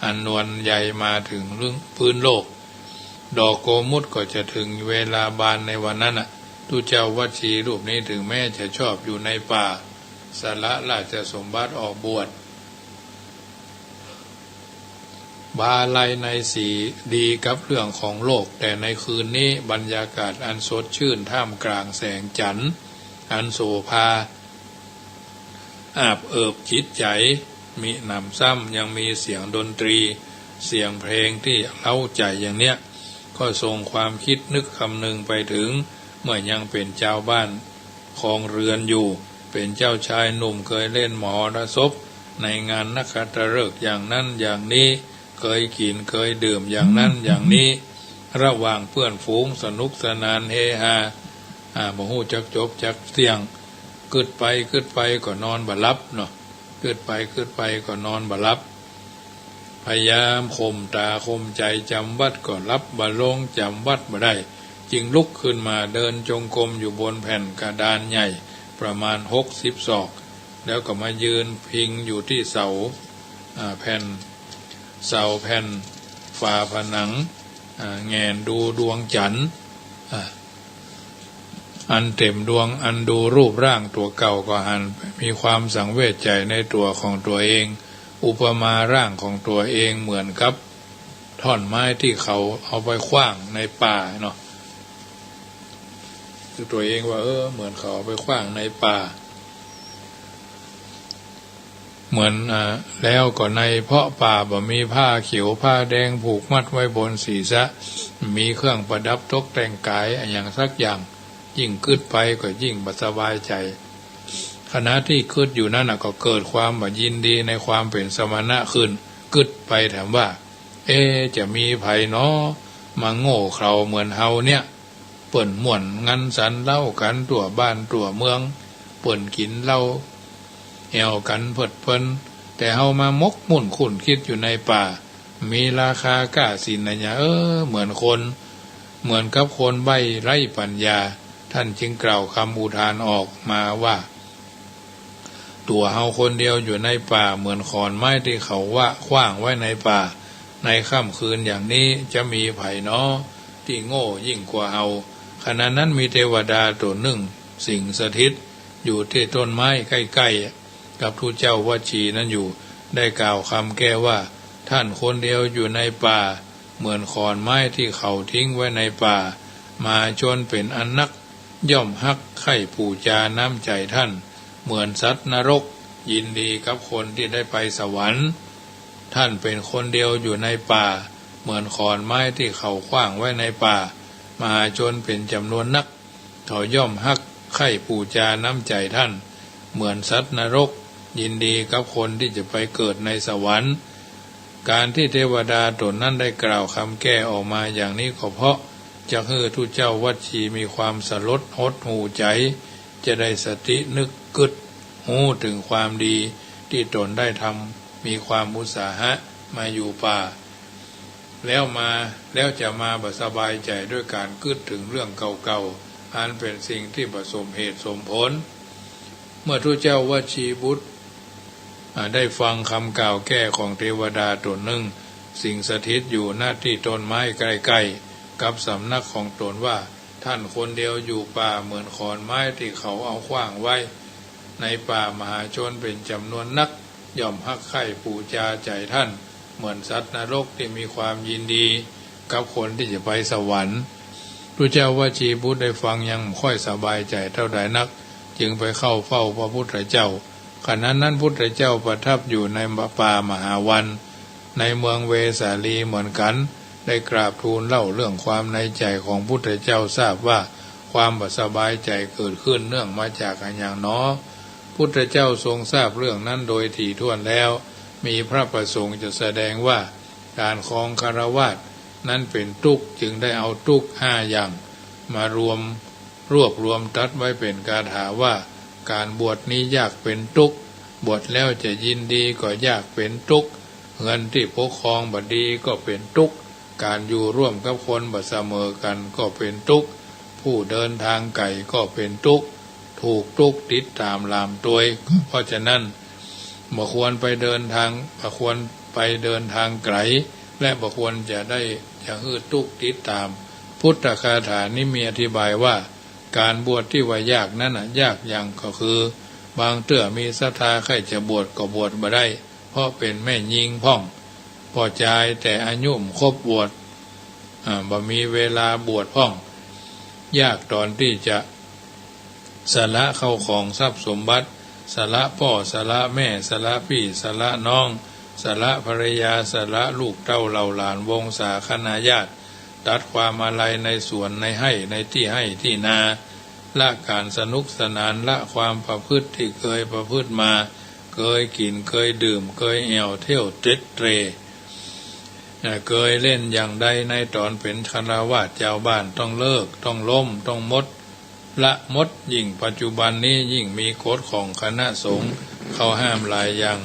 อันนวลใหญ่มาถึงพื้นโลกดอกโกมุตก็จะถึงเวลาบานในวันนั้นทูตเจ้าวัดชีรูปนี้ถึงแม้จะชอบอยู่ในป่าสละราชสมบัติออกบวชบาลัยในสีดีกับเรื่องของโลกแต่ในคืนนี้บรรยากาศอันสดชื่นท่ามกลางแสงจันทร์อันโสภาอาบเอิบจิตใจมีหนำซ้ำยังมีเสียงดนตรีเสียงเพลงที่เล้าใจอย่างเนี้ยก็ส่งความคิดนึกคำนึงไปถึงเมื่อยังเป็นเจ้าบ้านครองเรือนอยู่เป็นเจ้าชายหนุ่มเคยเล่นมหรสพในงานนักขัตฤกษ์อย่างนั้นอย่างนี้เคยกินเคยดื่มอย่างนั้นอย่างนี้ระหว่างเพื่อนฝูงสนุกสนานเฮฮาบ่ฮู้จักจบจักเสี่ยงกึดไปก็นอนบ่หลับเนาะกึดไปก็นอนบ่หลับพยายามข่มตาข่มใจจำวัดก็รับบ่ลงจำวัดบ่ได้จึงลุกขึ้นมาเดินจงกรมอยู่บนแผ่นกระดานใหญ่ประมาณ60 ศอกแล้วก็มายืนพิงอยู่ที่เสาแผ่นฝาผนังแงนดูดวงจันทร์อันเต็มดวงอันดูรูปร่างตัวเก่าก็หันมีความสังเวชใจในตัวของตัวเองอุปมาร่างของตัวเองเหมือนกับท่อนไม้ที่เขาเอาไปขว้างในป่าเนาะคือตัวเองว่าเหมือนเขาเอาไปขว้างในป่า เหมือนแล้วก็ในเพาะป่าบ่มีผ้าเขียวผ้าแดงผูกมัดไว้บนศีรษะมีเครื่องประดับตกแต่งกายอย่างสักอย่างยิ่งขึ้นไปก็ยิ่งบ่สบายใจขณะที่ขึ้นอยู่นั่นก็เกิดความบ่ยินดีในความเป็นสมณะขึ้นกึดไปถามว่าจะมีไผเนาะมาโง่เขลาเหมือนเฮาเนี่ยเปิ่นม่วนงันสันเล่ากันตัวบ้านตัวเมืองเปิ่นกินเหล้าแอวกันเพิดเพลินแต่เฮามามกมุ่นขุ่นคิดอยู่ในป่ามีราคากล้าสินนะเนี่ยเหมือนคนเหมือนกับคนใบ้ไร้ปัญญาท่านจึงกล่าวคำอุทานออกมาว่าตัวเฮาคนเดียวอยู่ในป่าเหมือนขอนไม้ที่เขาว่าขว้างไว้ในป่าในค่ำคืนอย่างนี้จะมีไผเนาะที่โง่ยิ่งกว่าเฮาขณะนั้นมีเทวดาตัวหนึ่งสิงสถิตอยู่ที่ต้นไม้ใกล้ๆกับทูตเจ้าวัชีนั้นอยู่ได้กล่าวคำแก้ว่าท่านคนเดียวอยู่ในป่าเหมือนขอนไม้ที่เขาทิ้งไว้ในป่ามาจนเป็นอันนักย่อมฮักใคร่ปูจาน้ำใจท่านเหมือนสัตว์นรกยินดีกับคนที่ได้ไปสวรรค์ท่านเป็นคนเดียวอยู่ในป่าเหมือนขอนไม้ที่เขาขว้างไว้ในป่ามหาชนเป็นจำนวนนักเขาย่อมฮักใคร่ปูจาน้ำใจท่านเหมือนสัตว์นรกยินดีกับคนที่จะไปเกิดในสวรรค์การที่เทวดาตนนั้นได้กล่าวคำแก้ออกมาอย่างนี้ก็เพราะจะให้ทูตเจ้าวัชีมีความสลดหดหูใจจะได้สตินึกกึดหูถึงความดีที่ตนได้ทำมีความอุตสาหะมาอยู่ป่าแล้วจะมาบ่สบายใจด้วยการกึดถึงเรื่องเก่าๆอันเป็นสิ่งที่บ่สมเหตุสมผลเมื่อทูตเจ้าวัชีบุตรได้ฟังคำกล่าวแก้ของเทวดาตนหนึ่งสิ่งสถิตอยู่หน้าที่ต้นไม้ใกล้ๆกับสำนักของตนว่าท่านคนเดียวอยู่ป่าเหมือนขอนไม้ที่เขาเอาขว้างไว้ในป่ามหาชนเป็นจำนวนนักย่อมฮักใคร่ปูจาใจท่านเหมือนสัตว์นรกที่มีความยินดีกับคนที่จะไปสวรรค์พระเจ้าวัชีบุตรได้ฟังยังไม่ค่อยสบายใจเท่าใดนักจึงไปเข้าเฝ้าพระพุทธเจ้าขณะนั้นพุทธเจ้าประทับอยู่ในป่ามหาวันในเมืองเวสาลีเหมือนกันได้กราบทูลเล่าเรื่องความในใจของพุทธเจ้าทราบว่าความบ่สบายใจเกิดขึ้นเนื่องมาจากอะไรอย่างน้อพุทธเจ้าทรงทราบเรื่องนั้นโดยถี่ถ้วนแล้วมีพระประสงค์จะแสดงว่าการครองคฤหัสถ์นั้นเป็นทุกข์จึงได้เอาทุกข์5อย่างมารวบรวมตัดไว้เป็นคาถาว่าการบวชนี้ยากเป็นทุกข์บวชแล้วจะยินดีก็ยากเป็นทุกข์เงินที่ปกครองบ่ดีก็เป็นทุกข์การอยู่ร่วมกับคนบ่เสมอกันก็เป็นทุกข์ผู้เดินทางไกลก็เป็นทุกข์ถูกทุกข์ติดตามลามตัวเพราะฉะนั้นบ่ควรไปเดินทางไกลและบ่ควรจะฮืดทุกข์ติดตามพุทธคาถานี้มีอธิบายว่าการบวชที่ว่ายากนั้นยากอย่างก็คือบางเตื้อมีศรัทธาใครจะบวชก็บวชบ่ได้เพราะเป็นแม่ยิงพ่องพอใจแต่อายุครบบวชบ่มีเวลาบวชพ่องยากตอนที่จะสละเข้าของทรัพย์สมบัติสละพ่อสละแม่สละพี่สละน้องสละภรรยาสละลูกเต้าเหล่าหลานวงศาคณาญาติตัดความอาลัยในสวนในให้ในที่ให้ที่นาละการสนุกสนานละความประพฤติที่เคยประพฤติมาเคยกินเคยดื่มเคยแอวเที่ยวเตร็ดเตร่เคยเล่นอย่างใดในตอนเป็นคฤหัสถ์เจ้าบ้านต้องเลิกต้องล้มต้องมดละมดยิ่งปัจจุบันนี้ยิ่งมีกฎของคณะสงฆ์เขาห้ามหลายอย่าง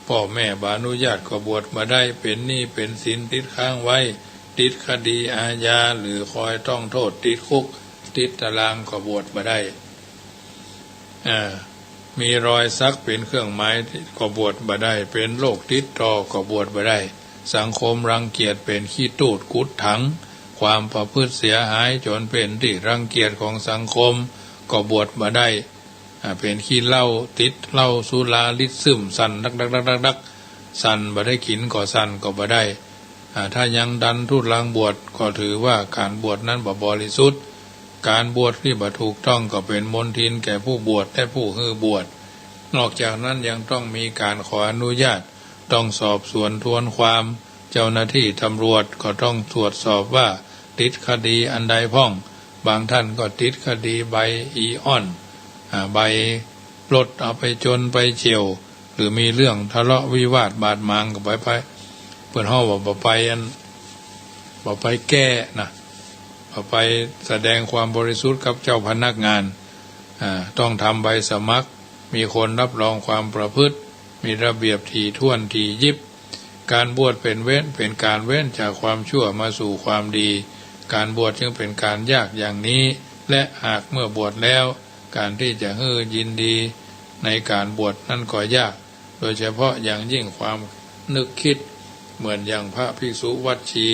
พ่อแม่บาอนุญาตก็บวชมาได้เป็นหนี้เป็นสินติดค้างไว้ติดคดีอาญาหรือคอยต้องโทษติดคุกติดตารางก็บวชมาได้มีรอยสักเป็นเครื่องหมายก็บวชมาได้เป็นโรคติดต่อก็บวชมาได้สังคมรังเกียจเป็นขี้ตูดกุดถังความประพฤติเสียหายจนเป็นที่รังเกียจของสังคมก็บวชมาได้เป็นขี้เหล้าติดเหล้าสุราลิดซึมสั่นดักสั่นบ่ได้กินก็สั่นก็บ่ได้ถ้ายังดันทุรังบวชก็ถือว่าการบวชนั้นบ่บริสุทธิ์การบวชที่บ่ถูกต้องก็เป็นมลทินแก่ผู้บวชและผู้ฮือบวช นอกจากนั้นยังต้องมีการขออนุญาตต้องสอบสวนทวนความเจ้าหน้าที่ตำรวจก็ต้องตรวจสอบว่าติดคดีอันใดพ้องบางท่านก็ติดคดีใบอีออนใบปลดเอาไปจนไปเฉียวหรือมีเรื่องทะเลาะวิวาทบาดหมางกับไปเพื่อนห้องบอกบ่ไปแก้นะบ่ไปแสดงความบริสุทธิ์กับเจ้าพนักงานต้องทำใบสมัครมีคนรับรองความประพฤติมีระเบียบถี่ถ้วนถี่ยิบการบวชเป็นการเว้นจากความชั่วมาสู่ความดีการบวชจึงเป็นการยากอย่างนี้และหากเมื่อบวชแล้วการที่จะยินดีในการบวชนั่นก็ยากโดยเฉพาะอย่างยิ่งความนึกคิดเหมือนอย่างพระภิกษุวัดชี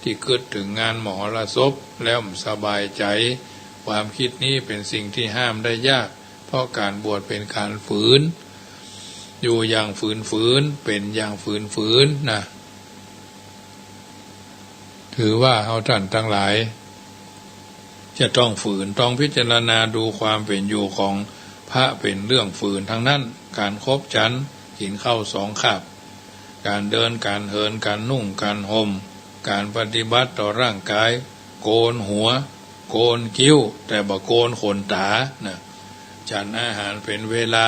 ที่คิดถึงงานมหรสพแล้วสบายใจความคิดนี้เป็นสิ่งที่ห้ามได้ยากเพราะการบวชเป็นการฝืนอยู่อย่างฝืนเป็นอย่างฝืนนะถือว่าเอาท่านทั้งหลายจะต้องฝืนต้องพิจารณาดูความเป็นอยู่ของพระเป็นเรื่องฝืนทั้งนั้นการคบฉันกินข้าวสองคาบการเดินการเหินการนุ่งการห่มการปฏิบัติต่อร่างกายโกนหัวโกนคิ้วแต่บ่โกนขนตานะฉันอาหารเป็นเวลา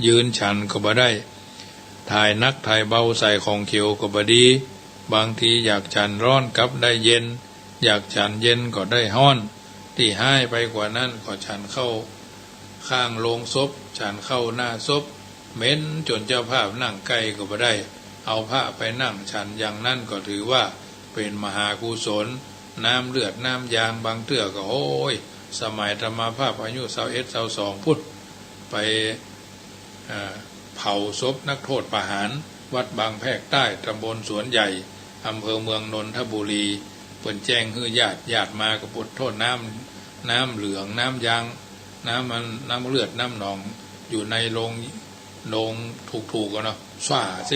ยืนฉันก็บ่ได้ถ่ายนักถ่ายเบาใส่ของเขียวก็บ่ดีบางทีอยากฉันร้อนกับได้เย็นอยากฉันเย็นก็ได้ฮ้อนที่ให้ไปกว่านั้นก็ฉันเข้าข้างโลงศพฉันเข้าหน้าศพเหม็นจนเจ้าภาพนั่งใกล้ก็บ่ได้เอาพระไปนั่งฉันอย่างนั้นก็ถือว่าเป็นมหากุศลน้ำเลือดน้ำยางบางเตื้อก็โอ้ยสมัยธรรมภาพอายุ21-22พุทธไปเผาศพนักโทษประหารวัดบางแพรกใต้ตำบลสวนใหญ่อำเภอเมืองนนทบุรีเปิ่นแจ้งให้ญาติมากับพุทธโทษน้ำเหลืองน้ำยางน้ำเลือดน้ำหนองอยู่ในโรงถูกกันเนาะสว่าเ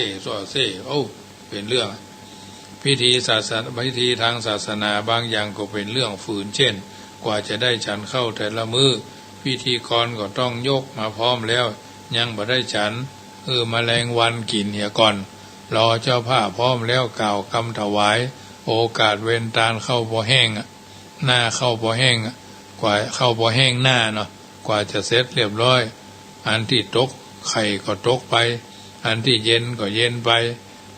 ซ่โอ้เป็นเรื่องพิธีทางศาสนาบางอย่างก็เป็นเรื่องฝืนเช่นกว่าจะได้ฉันเข้าแต่ละมือพิธีกรก็ต้องยกมาพร้อมแล้วยังบ่ได้ฉันแมลงวันกินเหี่ยก่อนรอเจ้าผ้าพร้อมแล้วกล่าวคำถวายโอกาสเว้นตาลเข้าพอแห้งหน้าเข้าพอแห้งกว่าเข้าพอแห้งหน้าเนาะกว่าจะเสร็จเรียบร้อยอันที่ตกไข่ก็ตกไปอันที่เย็นก็เย็นไป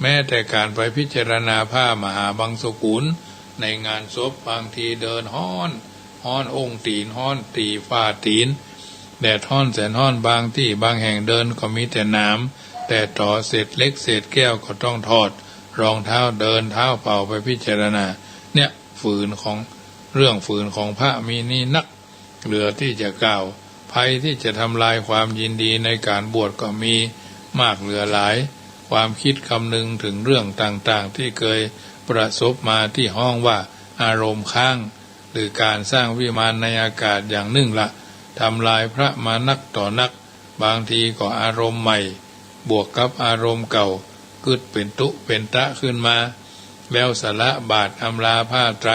แม้แต่การไปพิจารณาผ้ามหาบังสกุลในงานศพบางทีเดินฮ้อนองค์ตีนฮ้อนตีฝ่าตีนแดดฮ้อนแสนฮ้อนบางที่บางแห่งเดินก็มีแต่น้ำแต่ต่อเศษเล็กเศษแก้วก็ต้องถอดรองเท้าเดินเท้าเปล่าไปพิจารณาเนี่ยฝืนของเรื่องฝืนของพระมีนี่นักเหลือที่จะกล่าวภัยที่จะทำลายความยินดีในการบวชก็มีมากเหลือหลายความคิดคำนึงถึงเรื่องต่างๆที่เคยประสบมาที่ห้องว่าอารมณ์ค้างหรือการสร้างวิมานในอากาศอย่างหนึ่งละทำลายพระมานักต่อนักบางทีก็อารมณ์ใหม่บวกกับอารมณ์เก่าเกิดเป็นตุเป็นตะขึ้นมาแล้วสละบาทอำลาผ้าไตร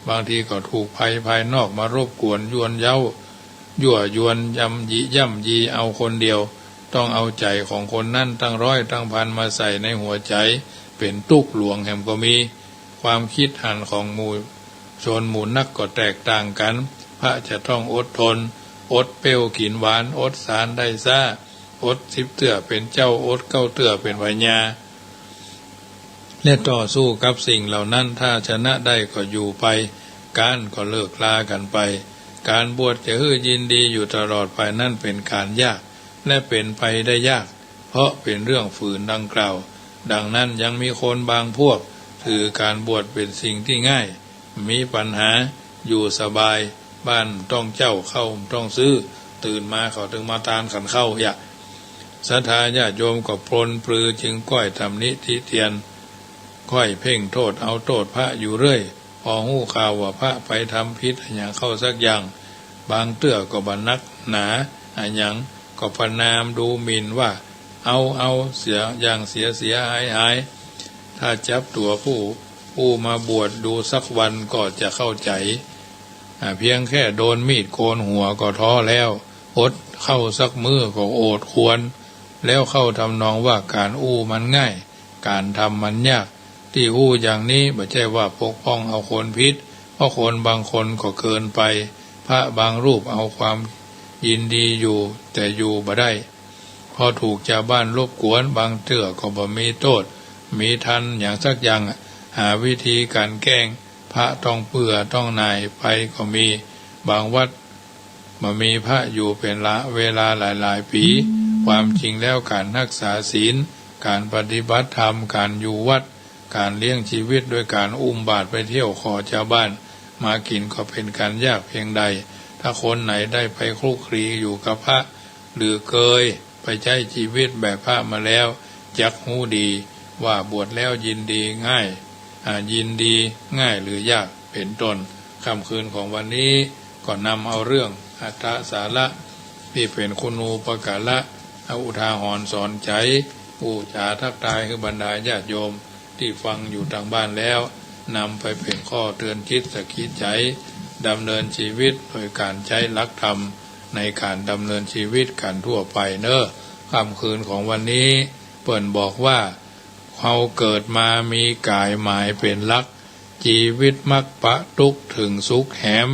บางทีก็ถูกภัยภายนอกมารบกวนยวนเย้ายั่วยวนย่ำยีเอาคนเดียวต้องเอาใจของคนนั่นตั้งร้อยตั้งพันมาใส่ในหัวใจเป็นตุกหลวงแห่งก็มีความคิดหันของหมู่ชนหมู่นักก็แตกต่างกันพระจะต้องอดทนอดเปรี้ยวกินหวานอดสารได้ซ่าอด10 เตื้อเป็นเจ้าอด9 เตื้อเป็นวิญญาและต่อสู้กับสิ่งเหล่านั้นถ้าชนะได้ก็อยู่ไปการก็เลิกลากันไปการบวชจะยินดีอยู่ตลอดไปนั่นเป็นการยากและเป็นไปได้ยากเพราะเป็นเรื่องฝืนดังกล่าวดังนั้นยังมีคนบางพวกถือการบวชเป็นสิ่งที่ง่ายมีปัญหาอยู่สบายบ้านต้องเจ้าเข้าต้องซื้อตื่นมาเขาถึงมาตานขันเข้าอย่าศรัทธาญาติโยมก็ปรนปลือจึงก้อยทำนิธิเทียนก้อยเพ่งโทษเอาโทษพระอยู่เรื่อยพอหู้ข่าวว่าพระไปทำพิษอย่างเข้าสักอย่างบางเตื้อก็บันนักหนาอย่างก็ประนามดูหมิ่นว่าเอาเสียอย่างเสียหายถ้าจับตัวผู้มาบวชดูสักวันก็จะเข้าใจเพียงแค่โดนมีดโกนหัวก็ท้อแล้วอดเข้าสักมื้อก็โอดควร แล้วเข้าทำนองว่าการอู้มันง่ายการทำมันยากที่อู้อย่างนี้ไม่ใช่ว่าปกป้องเอาคนพิษเพราะคนบางคนก็เกินไปพระบางรูปเอาความยินดีอยู่แต่อยู่บ่ได้พอถูกชาวบ้านรบกวนบางเถื่อก็บ่มีโทษมีทันอย่างสักอย่างหาวิธีการแกล้งพระต้องเปื่อต้องนายไปก็มีบางวัดมามีพระอยู่เป็นละเวลาหลายๆปีความจริงแล้วการรักษาศีลการปฏิบัติธรรมการอยู่วัดการเลี้ยงชีวิตโดยการอุ้มบาตรไปเที่ยวขอชาวบ้านมากินก็เป็นการยากเพียงใดถ้าคนไหนได้ไปคลุกคลีอยู่กับพระหรือเคยไปใช้ชีวิตแบบพระมาแล้วจักหูดีว่าบวชแล้วยินดีง่ายยินดีง่ายหรือยากเป็นต้นค่ำคืนของวันนี้ก็นำเอาเรื่องอัตถสาระที่เป็นคุณูปการะอุทาหรณ์สอนใจผู้จาทักทายคือบรรดาญาติโยมที่ฟังอยู่ทางบ้านแล้วนำไปเป็นข้อเตือนคิดสะกิดใจดำเนินชีวิตโดยการใช้หลักธรรมในการดำเนินชีวิตกันทั่วไปเนอะค่ำคืนของวันนี้เปิ่นบอกว่าเราเกิดมามีกายหมายเป็นหลักชีวิตมักปะทุกถึงสุขแหม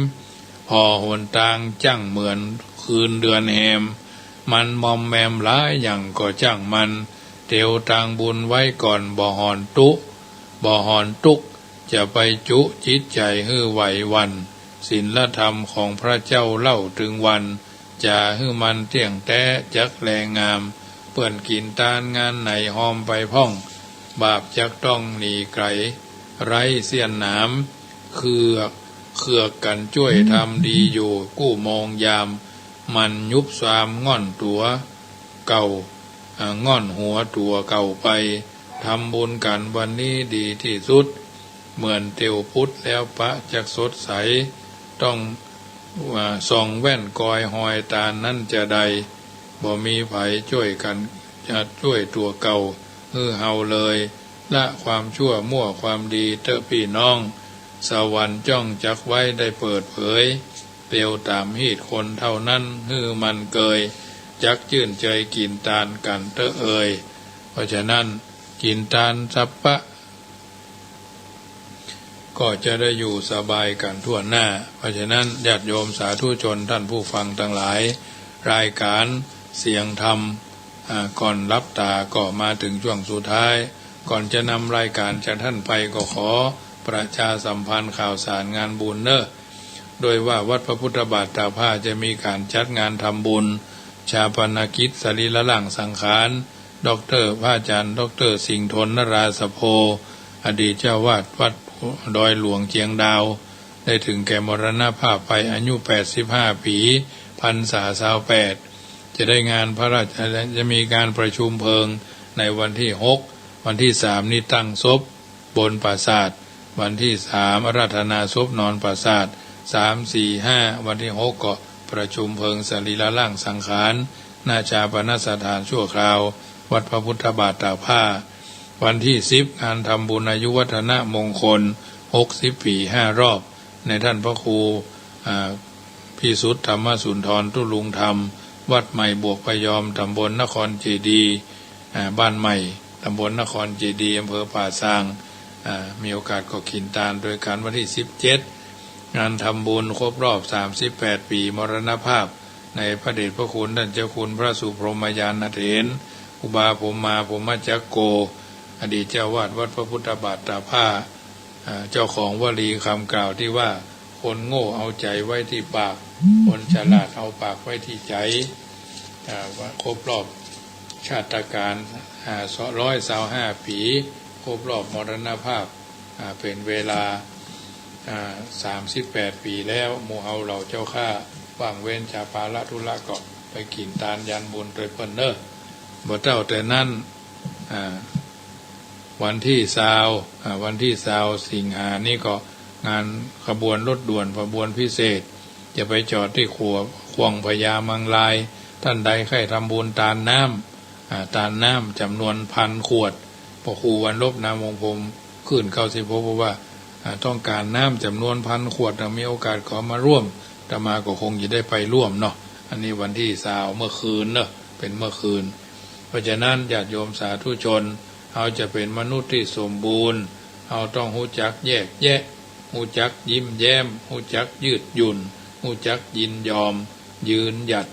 พอหนทางจั่งเหมือนคืนเดือนแหมมันมอมแมมหลายอย่างก็จั่งมันเตียวทางบุญไว้ก่อนบ่หอนตุกจะไปจุจิตใจฮื้อไหววันศีลธรรมของพระเจ้าเล่าถึงวันจะฮื้อมันเที่ยงแท้จักแลงามเปื่อนกินตานงานไหนหอมไปพ่องบาปจักต้องหนีไกลไร้เสียนหนามเขือกกันช่วยทำดีอยู่กู้มองยามมันยุบสามง่อนตัวเก่าง่อนหัวตัวเก่าไปทำบุญกันวันนี้ดีที่สุดเหมือนเตียวพุทธแล้วพระจักสดใสต้องส่องแว่นกอยหอยตานั่นจะใดบ่มีไผช่วยกันจะช่วยตัวเก่าเฮาเลยละความชั่วมั่วความดีเตอพี่น้องสวรรค์จ้องจักไว้ได้เปิดเผยเตียวตามหีดคนเท่านั้นมันเกยจักชื่นใจกินตาลกันเตอเพราะฉะนั้นกินตาลสัพพะก็จะได้อยู่สบายกันทั่วหน้าเพราะฉะนั้นญาติโยมสาธุชนท่านผู้ฟังทั้งหลายรายการเสียงธรรมก่อนรับตาก็มาถึงช่วงสุดท้ายก่อนจะนำรายการจากท่านไปก็ขอประชาสัมพันธ์ข่าวสารงานบุญเนอะโดยว่าวัดพระพุทธบาทตากผ้าจะมีการจัดงานทำบุญชาปนกิจสรีระร่างสังขารดร.พระอาจารย์ดร.สิงห์ทนนราสโพอดีตเจ้าวาดวัดดอยหลวงเจียงดาวได้ถึงแก่มรณภาพไปอายุ85 ปีพรรษา28จะได้งานพระราชจะมีการประชุมเพลิงในวันที่6วันที่3นี่ตั้งศพบนปราสาทวันที่3อาราธนาศพนอนปราสาท3 4 5วันที่6ก็ประชุมเพลิงสรีระร่างสังขารณชาปนสถานชั่วคราววัดพระพุทธบาทตากผ้าวันที่10งานทำบุญอายุวัฒนมงคล60 ปี5 รอบในท่านพระครูพิสุทธธรรมสุนทรตุลุงธรรมวัดใหม่บวกพยอมตำบลนครเจดีย์บ้านใหม่ตำบลนครเจดีย์อำเภอป่าซางมีโอกาสก็ขินตาลโดยการวันที่17งานทำบุญครบรอบ38 ปีมรณภาพในพระเดชพระคุณท่านเจ้าคุณพระสุพรหมยานเถรอุบาผมมาผมมาจักโกอดีตเจ้าวาดวัดพระพุทธบาทตากผ้าเจ้าของวลีคำกล่าวที่ว่าคนโง่เอาใจไว้ที่ปากคนฉลาดเอาปากไว้ที่ใจว่าครบรอบชาติการ125 ปีครบรอบมรณภาพเป็นเวลา38 ปีแล้วหมู่เฮาเหล่าเจ้าข้าว่างเว้นจากภาระธุระก็ไปกินตานยันบุญโดยเพิ่นเนอบ่เจ้าแต่นั้นวันที่20สิงหานี่ก็งานขบวนรถด่วนขบวนพิเศษจะไปจอดที่ควงพญามังลายท่านใดใครทำบุญตานน้ำจำนวน1,000 ขวดพอครูวันลบนามวงพรมขึ้นเข้าสิพบว่าต้องการน้ำจำนวน1,000 ขวดมีโอกาสขอมาร่วมแต่มาก็คงจะได้ไปร่วมเนาะอันนี้วันที่20เมื่อคืนเนาะเป็นเมื่อคืน เพราะฉะนั้นญาติโยมสาธุชนเราจะเป็นมนุษย์ที่สมบูรณ์เราต้องรู้จักแยกแยะรู้จักยิ้มแย้มรู้จักยืดหยุ่นรู้จักยินยอมยืนหยัด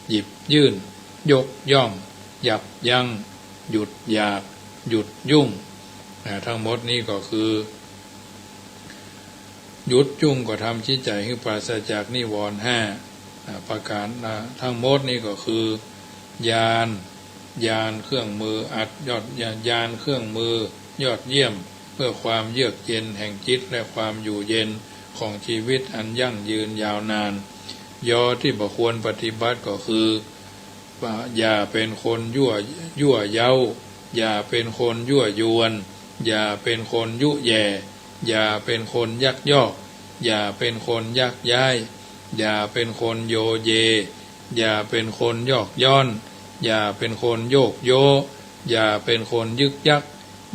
หยิบยื่นยกย่องยับยั้งหยุดอยากหยุดยุ่งทั้งหมดนี้ก็คือหยุดยุ่งก็ทำจิตใจให้ปราศจากนิวรณ์ห้าประการทั้งหมดนี้ก็คือยานเครื่องมืออัดยอดยานเครื่องมือยอดเยี่ยมเพื่อความเยือกเย็นแห่งจิตและความอยู่เย็นของชีวิตอันยั่งยืนยาวนานยอที่บ่ควรปฏิบัติก็คืออย่าเป็นคนยั่วเย้าอย่าเป็นคนยั่วยวนอย่าเป็นคนยุแย่อย่าเป็นคนยักยอกอย่าเป็นคนยักย้ายอย่าเป็นคนโยเยอย่าเป็นคนยอกย้อนอย่าเป็นคนโยกโยอย่าเป็นคนยึกยัก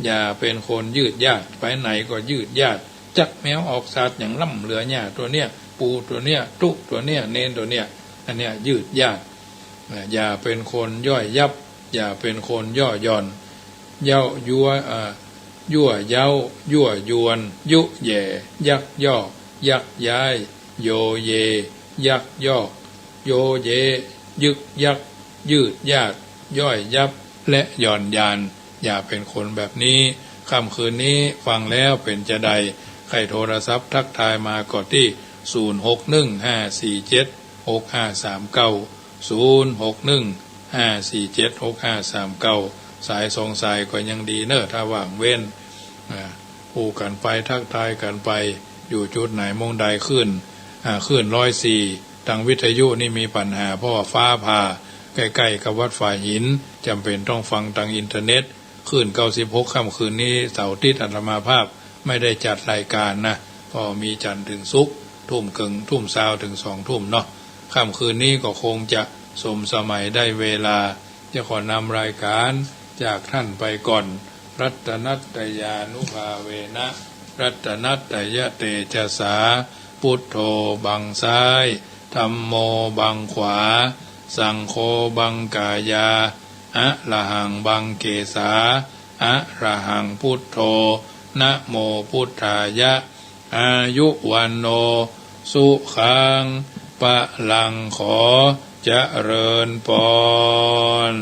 อย่าเป็นคนยืดยาดไปไหนก็ยืดยาดจักแมวออกสัตว์อย่างล่ำเหลือหญ้าตัวเนี้ยปูตัวเนี้ยตุตัวเนี้ยเนนตัวเนี้ยอันเนี้ยยืดยาดอย่าเป็นคนย่อยยับอย่าเป็นคนย่อย่อนเย้ายั่วยั่วเย้ายั่วยวนยุแย่ยักย่อยักย้ายโยเยยักย่อโยเยยึกยักยืดยาดย่อยยับและหย่อนยานอย่าเป็นคนแบบนี้ค่ำคืนนี้ฟังแล้วเป็นจะใดใครโทรศัพท์ทักทายมาก็ที่06154765390615476539สายสองสายก็ยังดีเนอะถ้าว่างเว้นผู้กันไปทักทายกันไปอยู่จุดไหนมงใดขึ้น104ทางวิทยุนี่มีปัญหาเพราะว่าฟ้าผ่าใกล้ๆกับวัดฝ่ายหินจำเป็นต้องฟังทางอินเทอร์เน็ตขึ้น96ค่ำคืนนี้เสาร์อาทิตย์อาตมาภาพไม่ได้จัดรายการนะเพราะมีจันทร์ถึงศุกร์ทุ่มครึ่งทุ่มเช้าถึง2 ทุ่มเนาะค่ำคืนนี้ก็คงจะสมสมัยได้เวลาจะขอนำรายการจากท่านไปก่อนรัตนัตตยานุภาเวนะรัตนัตตยเตจสาพุทโธบังซ้ายธัมโมบังขวาสังโฆบังกายาอะระหังบังเกสาอะระหังพุทโธนะโมพุทธายะอายุวันโนสุขังปะลังขอเจริญพร